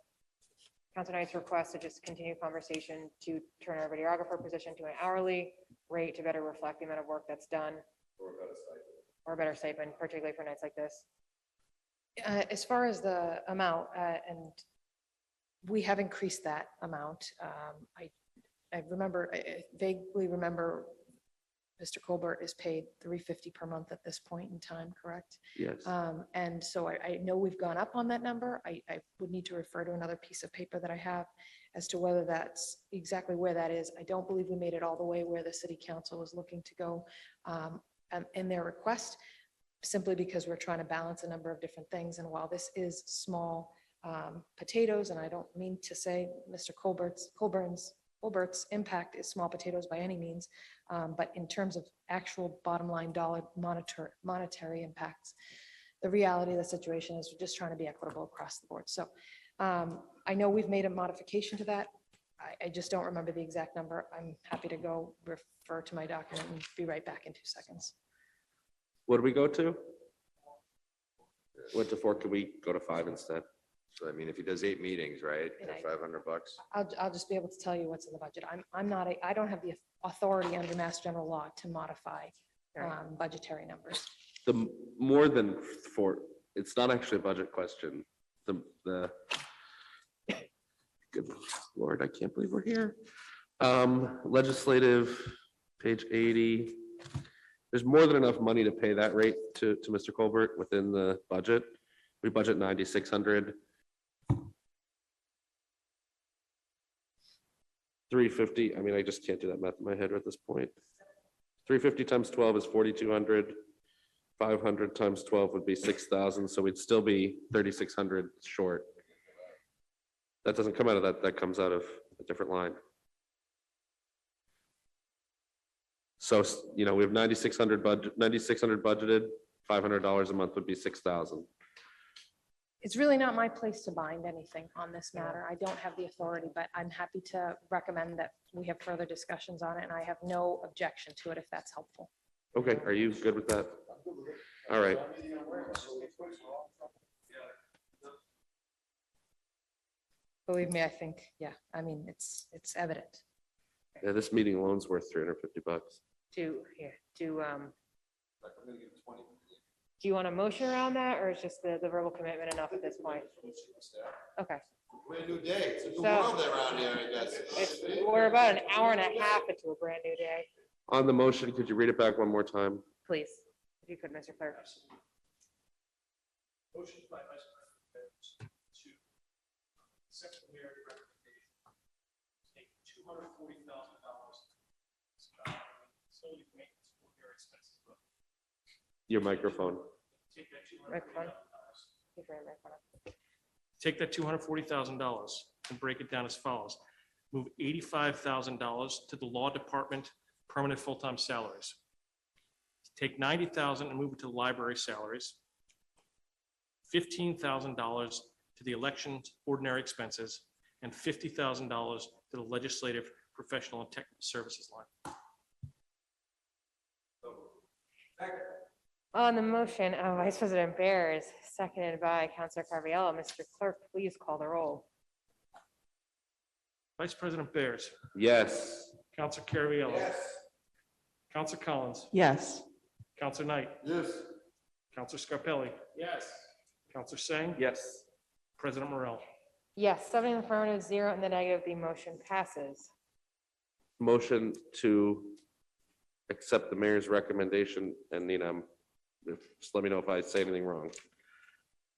Counselor Knight's request to just continue conversation to turn our videographer position to an hourly rate to better reflect the amount of work that's done. Or a better stipend, particularly for nights like this. As far as the amount, and we have increased that amount. I vaguely remember Mr. Colbert is paid $350 per month at this point in time, correct? Yes. And so I know we've gone up on that number. I would need to refer to another piece of paper that I have as to whether that's exactly where that is. I don't believe we made it all the way where the city council was looking to go in their request, simply because we're trying to balance a number of different things. And while this is small potatoes, and I don't mean to say Mr. Colbert's impact is small potatoes by any means, but in terms of actual bottom line dollar monetary impacts, the reality of the situation is we're just trying to be equitable across the board. So I know we've made a modification to that. I just don't remember the exact number. I'm happy to go refer to my document and be right back in 2 seconds. What do we go to? Went to 4, could we go to 5 instead? So I mean, if he does 8 meetings, right, And at $500. I'll just be able to tell you what's in the budget. I don't have the authority under Mass General Law to modify budgetary numbers. The more than 4, it's not actually a budget question. The good Lord, I can't believe we're here. Legislative, page 80. There's more than enough money to pay that rate to Mr. Colbert within the budget. We budget 9,600. 350, I mean, I just can't do that math in my head at this point. 350 times 12 is 4,200. 500 times 12 would be 6,000, so we'd still be 3,600 short. That doesn't come out of that, that comes out of a different line. So, you know, we have 9,600 budgeted, $500 a month would be 6,000. It's really not my place to bind anything on this matter. I don't have the authority, but I'm happy to recommend that we have further discussions on it, and I have no objection to it if that's helpful. Okay, are you good with that? All right. Believe me, I think, yeah, I mean, it's evident. Yeah, this meeting alone's worth $350. Do you want a motion around that, or is just the verbal commitment enough at this point? Okay. Brand new day. It's a new So- world around here, I guess. We're about an hour and a half into a brand new day. On the motion, could you read it back one more time? Please, if you could, Mr. Clerk. Motion by Vice President to accept the mayor's recommendation, take $240,000 facility maintenance for your expenses. Your microphone. Take that Microphone. Take that $240,000 and break it down as follows. Move $85,000 to the law department permanent full-time salaries. Take $90,000 and move it to the library salaries. $15,000 to the elections ordinary expenses, and $50,000 to the legislative professional and technical services line. On the motion of Vice President Bears, seconded by Councilor Carviallo, Mr. Clerk, please call the roll. Vice President Bears. Yes. Councilor Carviallo. Yes. Councilor Collins. Yes. Councilor Knight. Yes. Councilor Scarpelli. Yes. Councilor Sang. Yes. President Morrell. Yes, 7 in the affirmative, 0 in the negative, the motion passes. Motion to accept the mayor's recommendation, and Nina, just let me know if I say anything wrong.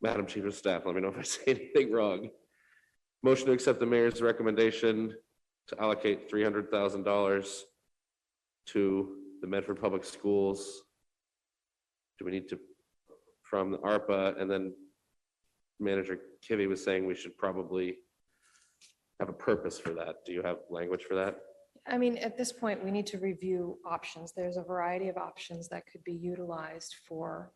Madam Chief of Staff, let me know if I say anything wrong. Motion to accept the mayor's recommendation to allocate $300,000 to the Medford Public Schools. Do we need to, from the ARPA, and then Manager Kivy was saying we should probably have a purpose for that. Do you have language for that? I mean, at this point, we need to review options. There's a variety of options that could be utilized for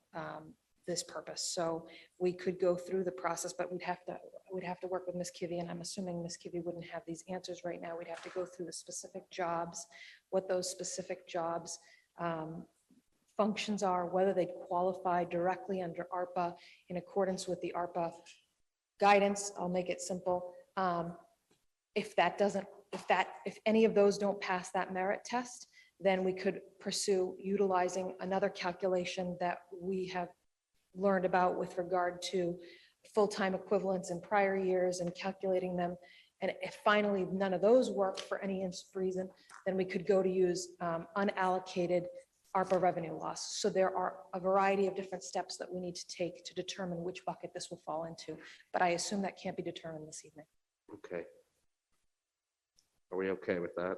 this purpose. So we could go through the process, but we'd have to work with Ms. Kivy, and I'm assuming Ms. Kivy wouldn't have these answers right now. We'd have to go through the specific jobs, what those specific jobs functions are, whether they qualify directly under ARPA in accordance with the ARPA guidance. I'll make it simple. If any of those don't pass that merit test, then we could pursue utilizing another calculation that we have learned about with regard to full-time equivalents in prior years and calculating them And if finally none of those work for any reason, then we could go to use unallocated ARPA revenue loss. So there are a variety of different steps that we need to take to determine which bucket this will fall into. But I assume that can't be determined this evening. Okay. Are we okay with that?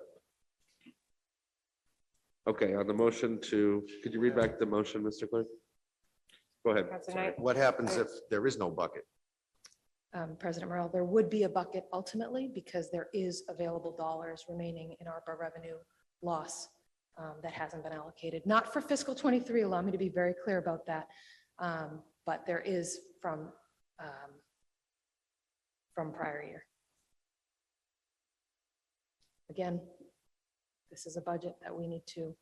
Okay, on the motion could you read back the motion, Mr. Clerk? Go ahead. Counselor Knight? What happens if there is no bucket? President Morrell, there would be a bucket ultimately because there is available dollars remaining in ARPA revenue loss that hasn't been allocated. Not for fiscal 23, allow me to be very clear about that. But there is from prior year. Again, this is a budget that we need to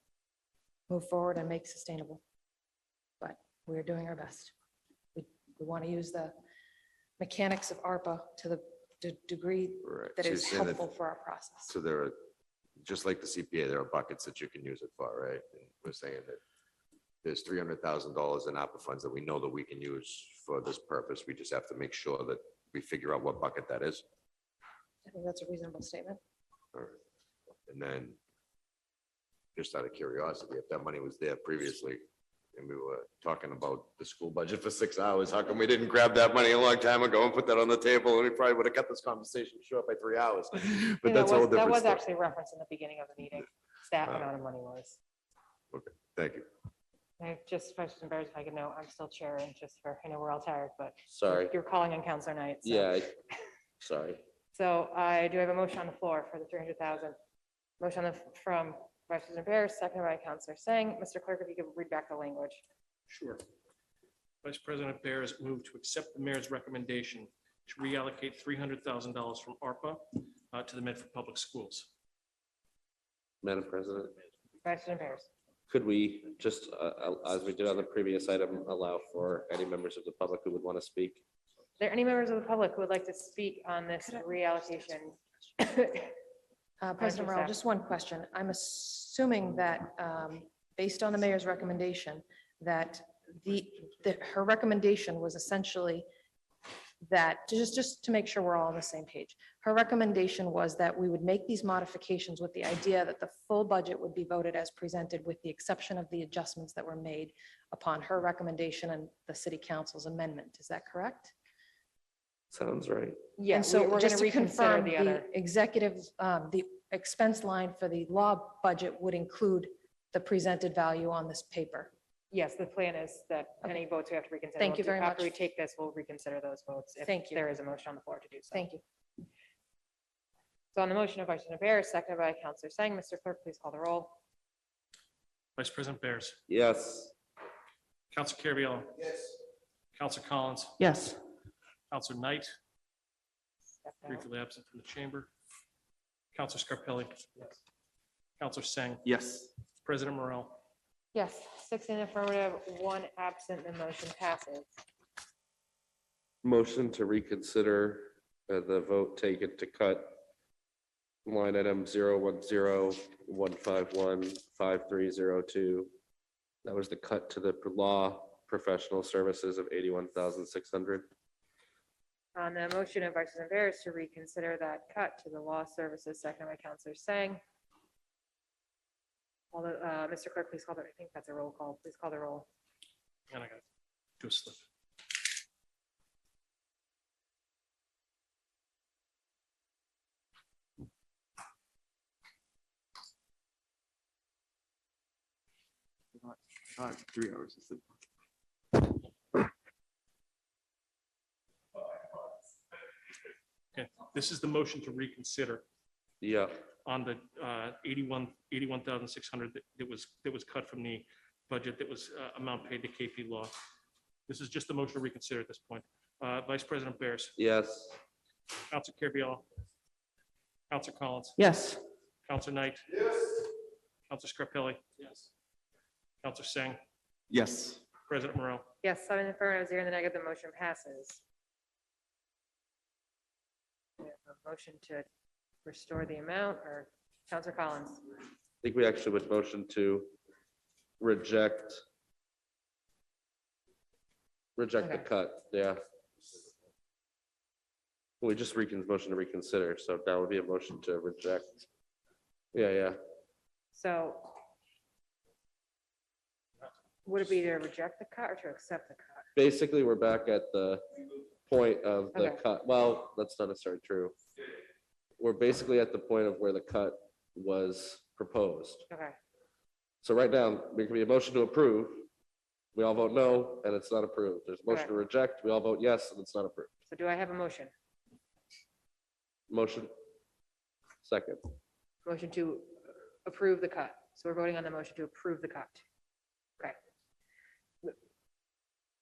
move forward and make sustainable. But we're doing our best. We want to use the mechanics of ARPA to the degree Right. that So you're is saying that- helpful for our process. So there are, just like the CPA, there are buckets that you can use it for, right? And we're saying that there's $300,000 in ARPA funds that we know that we can use for this purpose. We just have to make sure that we figure out what bucket that is. I think that's a reasonable statement. All right. And then, just out of curiosity, if that money was there previously, and we were talking about the school budget for 6 hours, how come we didn't grab that money a long time ago and put that on the table? And we probably would have cut this conversation short by 3 hours. But that's a whole That different was story. actually referenced in the beginning of the meeting, staff amount of money was. Okay, thank you. I just, Vice President Bears, if I could know, I'm still chairing just for, I know we're all tired, but Sorry. you're calling on Counselor Knight. so- Yeah, sorry. So I do have a motion on the floor for the 300,000. Motion from Vice President Bears, seconded by Counselor Singh. Mr. Clerk, if you could read back the language. Sure. Vice President Bears moved to accept the mayor's recommendation to reallocate $300,000 from ARPA to the Medford Public Schools. Madam President, Vice President Bears. could we just, as we did on the previous item, allow for any members of the public who would want to speak? Are there any members of the public who would like to speak on this reallocation? President Morrell, just one question. I'm assuming that, based on the mayor's recommendation, that her recommendation was essentially that, just to make sure we're all on the same page, her recommendation was that we would make these modifications with the idea that the full budget would be voted as presented with the exception of the adjustments that were made upon her recommendation and the city council's amendment. Is that correct? Sounds right. Yeah, And so we're going just to to reconsider confirm, the the other. executive, the expense line for the law budget would include the presented value on this paper. Yes, the plan is that any votes we have to reconsider. Thank you we'll do- very After we much. take this, we'll reconsider those votes. If Thank you. There is a motion on the floor to do so. Thank you. So on the motion of Vice President Bears, seconded by Counselor Singh, Mr. Clerk, please call the roll. Vice President Bears. Yes. Counselor Carviallo. Yes. Counselor Collins. Yes. Counselor Knight, Step down. briefly absent from the chamber. Counselor Scarpelli. Yes. Counselor Singh. Yes. President Morrell. Yes, 6 in affirmative, 1 absent, the motion passes. Motion to reconsider the vote taken to cut line item 010-151-5302. That was the cut to the law professional services of 81,600. On the motion of Vice President Bears to reconsider that cut to the law services, seconded by Counselor Singh. Although, Mr. Clerk, please call the, I think that's a roll call. Please call the roll. And I got to do a slip. Not 3 hours of sleep. Okay, this is the motion to reconsider Yeah. on the 81,600 that was cut from the budget that was amount paid to KP Law. This is just the motion to reconsider at this point. Vice President Bears. Yes. Counselor Carviallo. Counselor Collins. Yes. Counselor Knight. Yes. Counselor Scarpelli. Yes. Counselor Singh. Yes. President Morrell. Yes, 7 affirmative, 0 in the negative, the motion passes. We have a motion to restore the amount, or Counselor Collins? I think we actually would motion to reject the Okay. cut, yeah. We just motion to reconsider, so that would be a motion to reject. Yeah. So would it be to reject the cut or to accept the cut? Basically, we're back at the point of the Okay. cut. Well, that's not necessarily true. We're basically at the point of where the cut was proposed. Okay, So right now, there can be a motion to approve. We all vote no, and it's not approved. There's a motion to reject. We all vote yes, and it's not approved. so do I have a motion? Motion. Second. Motion to approve the cut. So we're voting on the motion to approve the cut. Okay.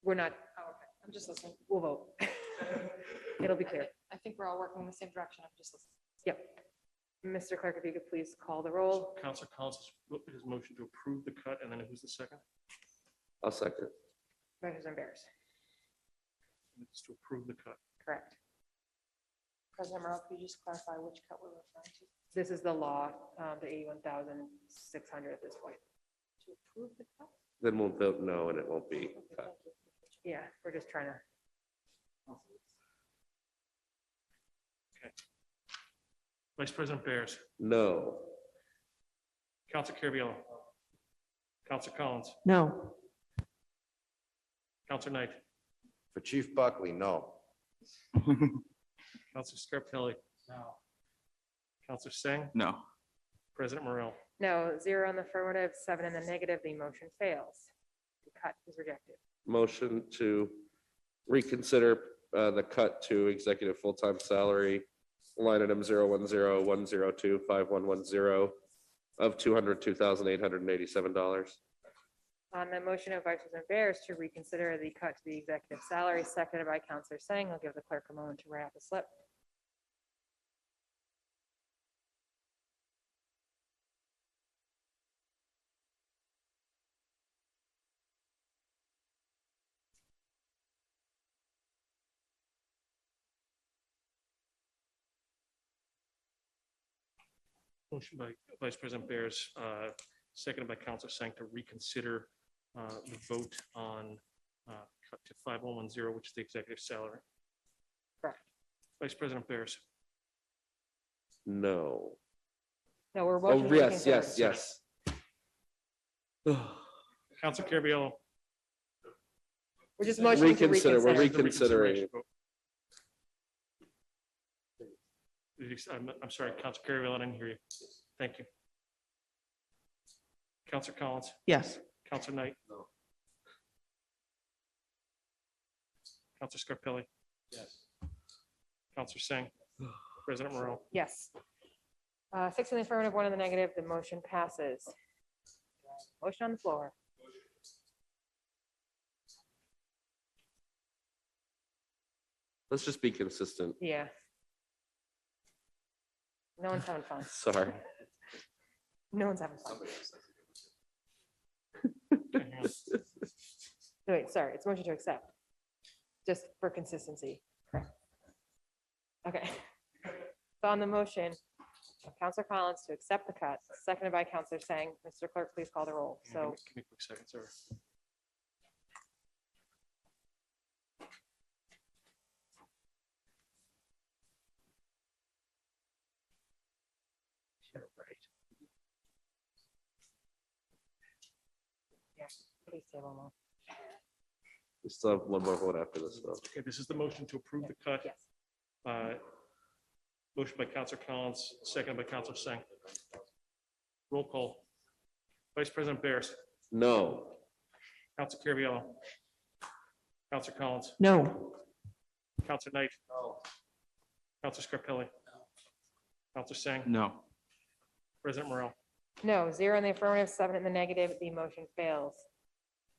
We're not, Oh, okay. I'm just listening. we'll vote. It'll be clear. I think we're all working in the same direction. I'm just listening. Yep. Mr. Clerk, if you could please call the roll. Counselor Collins, his motion to approve the cut, and then who's the second? I'll second. Vice President Bears. It's to approve the cut. Correct. President Morrell, could you just clarify which cut we're referring to? This is the law, the 81,600 at this point. To approve the cut? Then we'll vote no, and it won't be cut. Yeah, we're just trying to. Vice President Bears, No. Counselor Carviallo. Counselor Collins, No. Counselor Knight, For Chief Buckley, no. Counselor Scarpelli. No. Counselor Singh, No. President Morrell. No, 0 in the affirmative, 7 in the negative, the motion fails. The cut is rejected. Motion to reconsider the cut to executive full-time salary, line item 010-102-5110 of $202,887. On the motion of Vice President Bears to reconsider the cut to the executive salary, seconded by Counselor Singh, I'll give the clerk a moment to write out the slip. Motion by Vice President Bears, seconded by Counselor Singh to reconsider the vote on cut to 5110, which is the executive salary. Correct. Vice President Bears, No. No, we're Oh, voting. to yes, reconsider. yes. Counselor Carviallo. We're just motioning to Reconsider, we're reconsider. reconsidering. I'm sorry, Counselor Carviallo, I didn't hear you. Thank you. Counselor Collins, Yes. Counselor Knight. No. Counselor Scarpelli. Yes. Counselor Singh, President Morrell. Yes. 6 in the affirmative, 1 in the negative, the motion passes. Motion on the floor. Let's just be consistent. Yeah. No one's having fun. Sorry. No one's having fun. No, wait, sorry, it's motion to accept. Just for consistency. Correct. Okay. So on the motion of Counselor Collins to accept the cut, seconded by Counselor Singh, Mr. Clerk, please call the roll. Give So me a quick second, sir. yeah, please say one more. We still have one more vote after this, though. Okay, this is the motion to approve the cut. Yes. Motion by Counselor Collins, second by Counselor Singh. Roll call. Vice President Bears, No. Counselor Carviallo. Counselor Collins, No. Counselor Knight. Counselor Scarpelli. Counselor Singh, No. President Morrell. No, 0 in the affirmative, 7 in the negative, the motion fails.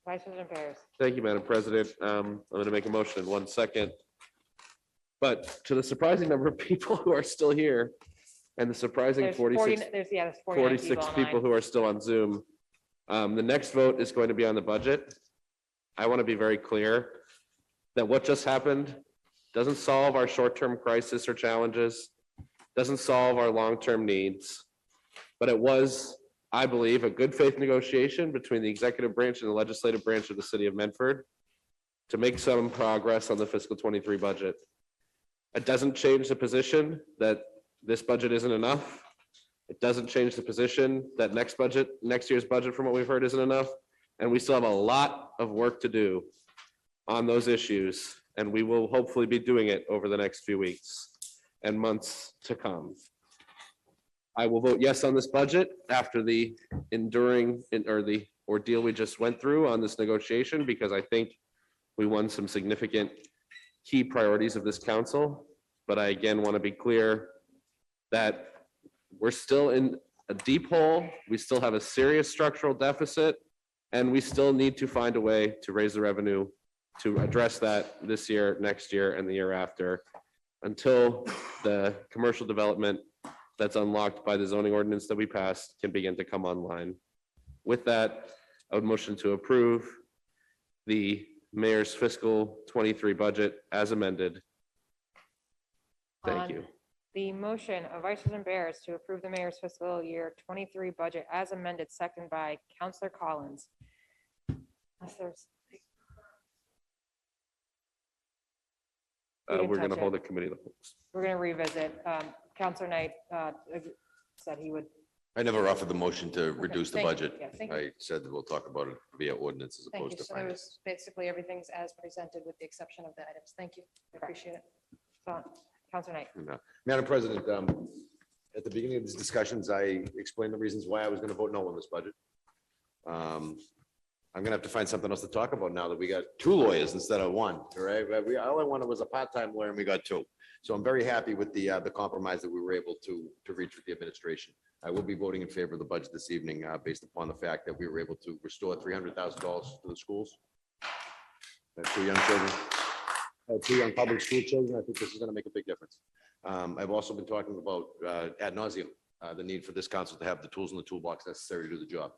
Vice President Bears. Thank you, Madam President. I'm going to make a motion in 1 second. But to the surprising number of people who are still here and the surprising There's 46 there's 49 46 people online. who are still on Zoom. The next vote is going to be on the budget. I want to be very clear that what just happened doesn't solve our short-term crisis or challenges, doesn't solve our long-term needs, but it was, I believe, a good faith negotiation between the executive branch and the legislative branch of the city of Medford to make some progress on the fiscal '23 budget. It doesn't change the position that this budget isn't enough. It doesn't change the position that next year's budget from what we've heard isn't enough. And we still have a lot of work to do on those issues. And we will hopefully be doing it over the next few weeks and months to come. I will vote yes on this budget after the the ordeal we just went through on this negotiation, because I think we won some significant key priorities of this council. But I again want to be clear that we're still in a deep hole. We still have a serious structural deficit, and we still need to find a way to raise the revenue to address that this year, next year, and the year after, until the commercial development that's unlocked by the zoning ordinance that we passed can begin to come online. With that, I would motion to approve the mayor's fiscal 23 budget as amended. Thank On you. The motion of Vice President Barris to approve the mayor's fiscal year 23 budget as amended, second by Counselor Collins. We're going to hold a committee. We're going to revisit. Counselor Knight said he would. I never offered the motion to reduce the thank you. budget. Yeah, thank you. I said that we'll talk about it via ordinance as Thank opposed you. to So there finance. was basically everything's as presented with the exception of the items. Thank you. I appreciate it. Counselor Knight. No. Madam President, at the beginning of these discussions, I explained the reasons why I was going to vote no on this budget. I'm going to have to find something else to talk about now that we got two lawyers instead of one, all right? All I wanted was a part-time lawyer and we got two. So I'm very happy with the compromise that we were able to reach with the administration. I will be voting in favor of the budget this evening based upon the fact that we were able to restore $300,000 to the schools. Two young children, two young public school children. I think this is going to make a big difference. I've also been talking about ad nauseum, the need for this council to have the tools in the toolbox necessary to do the job.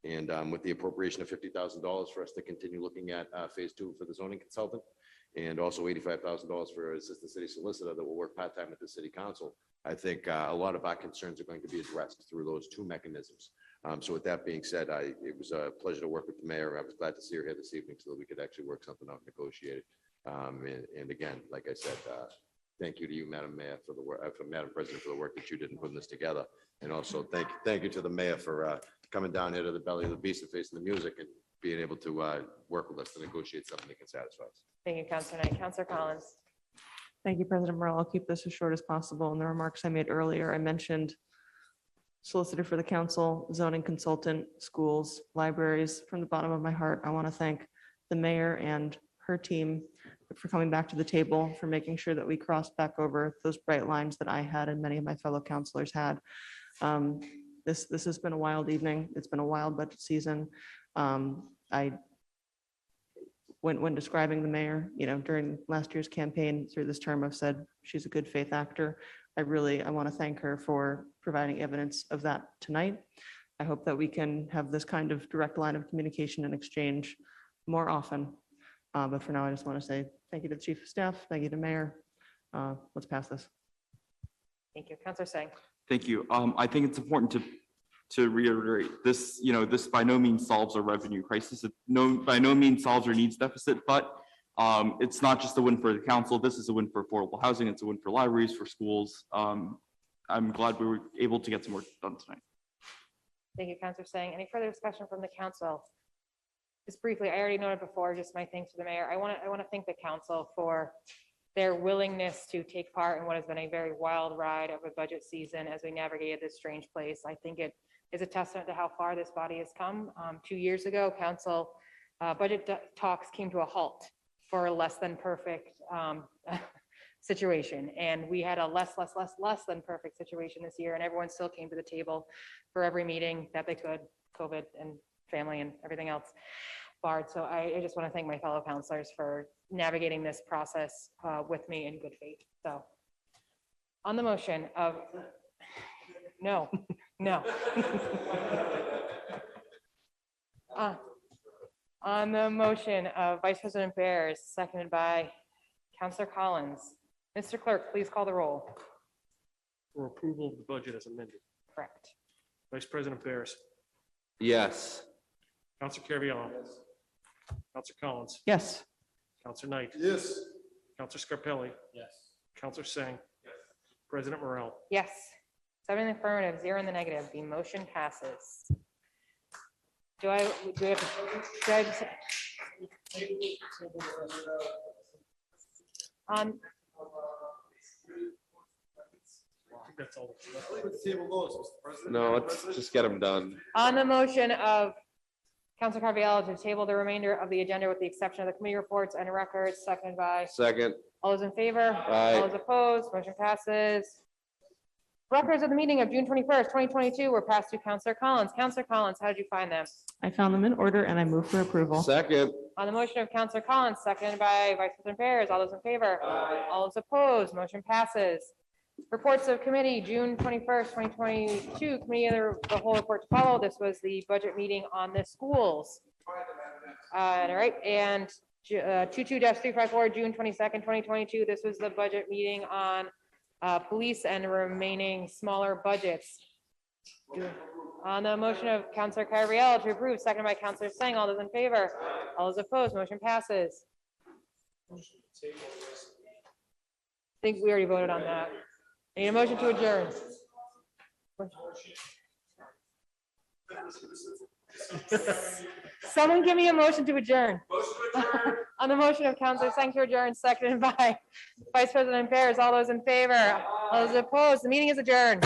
And with the appropriation of $50,000 for us to continue looking at phase 2 for the zoning consultant, and also $85,000 for assistant city solicitor that will work part-time at the city council, I think a lot of our concerns are going to be addressed through those two mechanisms. So with that being said, it was a pleasure to work with the mayor. I was glad to see her here this evening so that we could actually work something out and negotiate it. And again, like I said, thank you to you, Madam Mayor, for the work, Madam President, for the work that you did in putting this together. And also thank you to the mayor for coming down here to the belly of the beast and facing the music and being able to work with us to negotiate something that can satisfy us. Thank you, Counselor Knight. Counselor Collins. Thank you, President Morrell. I'll keep this as short as possible. In the remarks I made earlier, I mentioned solicitor for the council, zoning consultant, schools, libraries. From the bottom of my heart, I want to thank the mayor and her team for coming back to the table, for making sure that we crossed back over those bright lines that I had and many of my fellow councilors had. This has been a wild evening. It's been a wild budget season. When describing the mayor, during last year's campaign through this term, I've said she's a good faith actor. I want to thank her for providing evidence of that tonight. I hope that we can have this kind of direct line of communication and exchange more often. But for now, I just want to say thank you to the chief of staff. Thank you to mayor. Let's pass this. Thank you. Counselor Singh. Thank you. I think it's important to reiterate this, this by no means solves our revenue crisis. It by no means solves our needs deficit, but it's not just a win for the council. This is a win for affordable housing. It's a win for libraries, for schools. I'm glad we were able to get some work done tonight. Thank you, Counselor Singh. Any further discussion from the council? Just briefly, I already noted before, just my thanks to the mayor. I want to thank the council for their willingness to take part in what has been a very wild ride of a budget season as we navigated this strange place. I think it is a testament to how far this body has come. 2 years ago, council budget talks came to a halt for a less than perfect situation. And we had a less than perfect situation this year, and everyone still came to the table for every meeting that they could, COVID and family and everything else barred. So I just want to thank my fellow counselors for navigating this process with me in good faith. So on the motion of, no. On the motion of Vice President Barris, seconded by Counselor Collins. Mr. Clerk, please call the roll. For approval of the budget as amended. Correct. Vice President Barris. Yes. Counselor Carviallo. Counselor Collins. Yes. Counselor Knight. Yes. Counselor Scarpelli. Yes. Counselor Singh. President Morrell. Yes. 7 in the affirmative, 0 in the negative. The motion passes. Do I just? That's all. No, let's just get them done. On the motion of Council Carviallo to table the remainder of the agenda with the exception of the committee reports and records, seconded by, Second. all those in favor? Aye. All those opposed, motion passes. Records of the meeting of June 21st, 2022 were passed to Councilor Collins. Councilor Collins, how did you find them? I found them in order and I move for approval. Second. On the motion of Councilor Collins, seconded by Vice President Bears, all those in favor? All those opposed, motion passes. Reports of committee, June 21st, 2022, committee of the whole report to follow. This was the budget meeting on the schools. All right, and 22-354, June 22nd, 2022, this was the budget meeting on police and remaining smaller budgets. On the motion of Councilor Carviallo to approve, seconded by Councilor Singh, all those in favor? All those opposed, motion passes. I think we already voted on that. I need a motion to adjourn. Someone give me a motion to adjourn. On the motion of Councilor Singh to adjourn, seconded by Vice President Bears. All those in favor? All those opposed? The meeting is adjourned.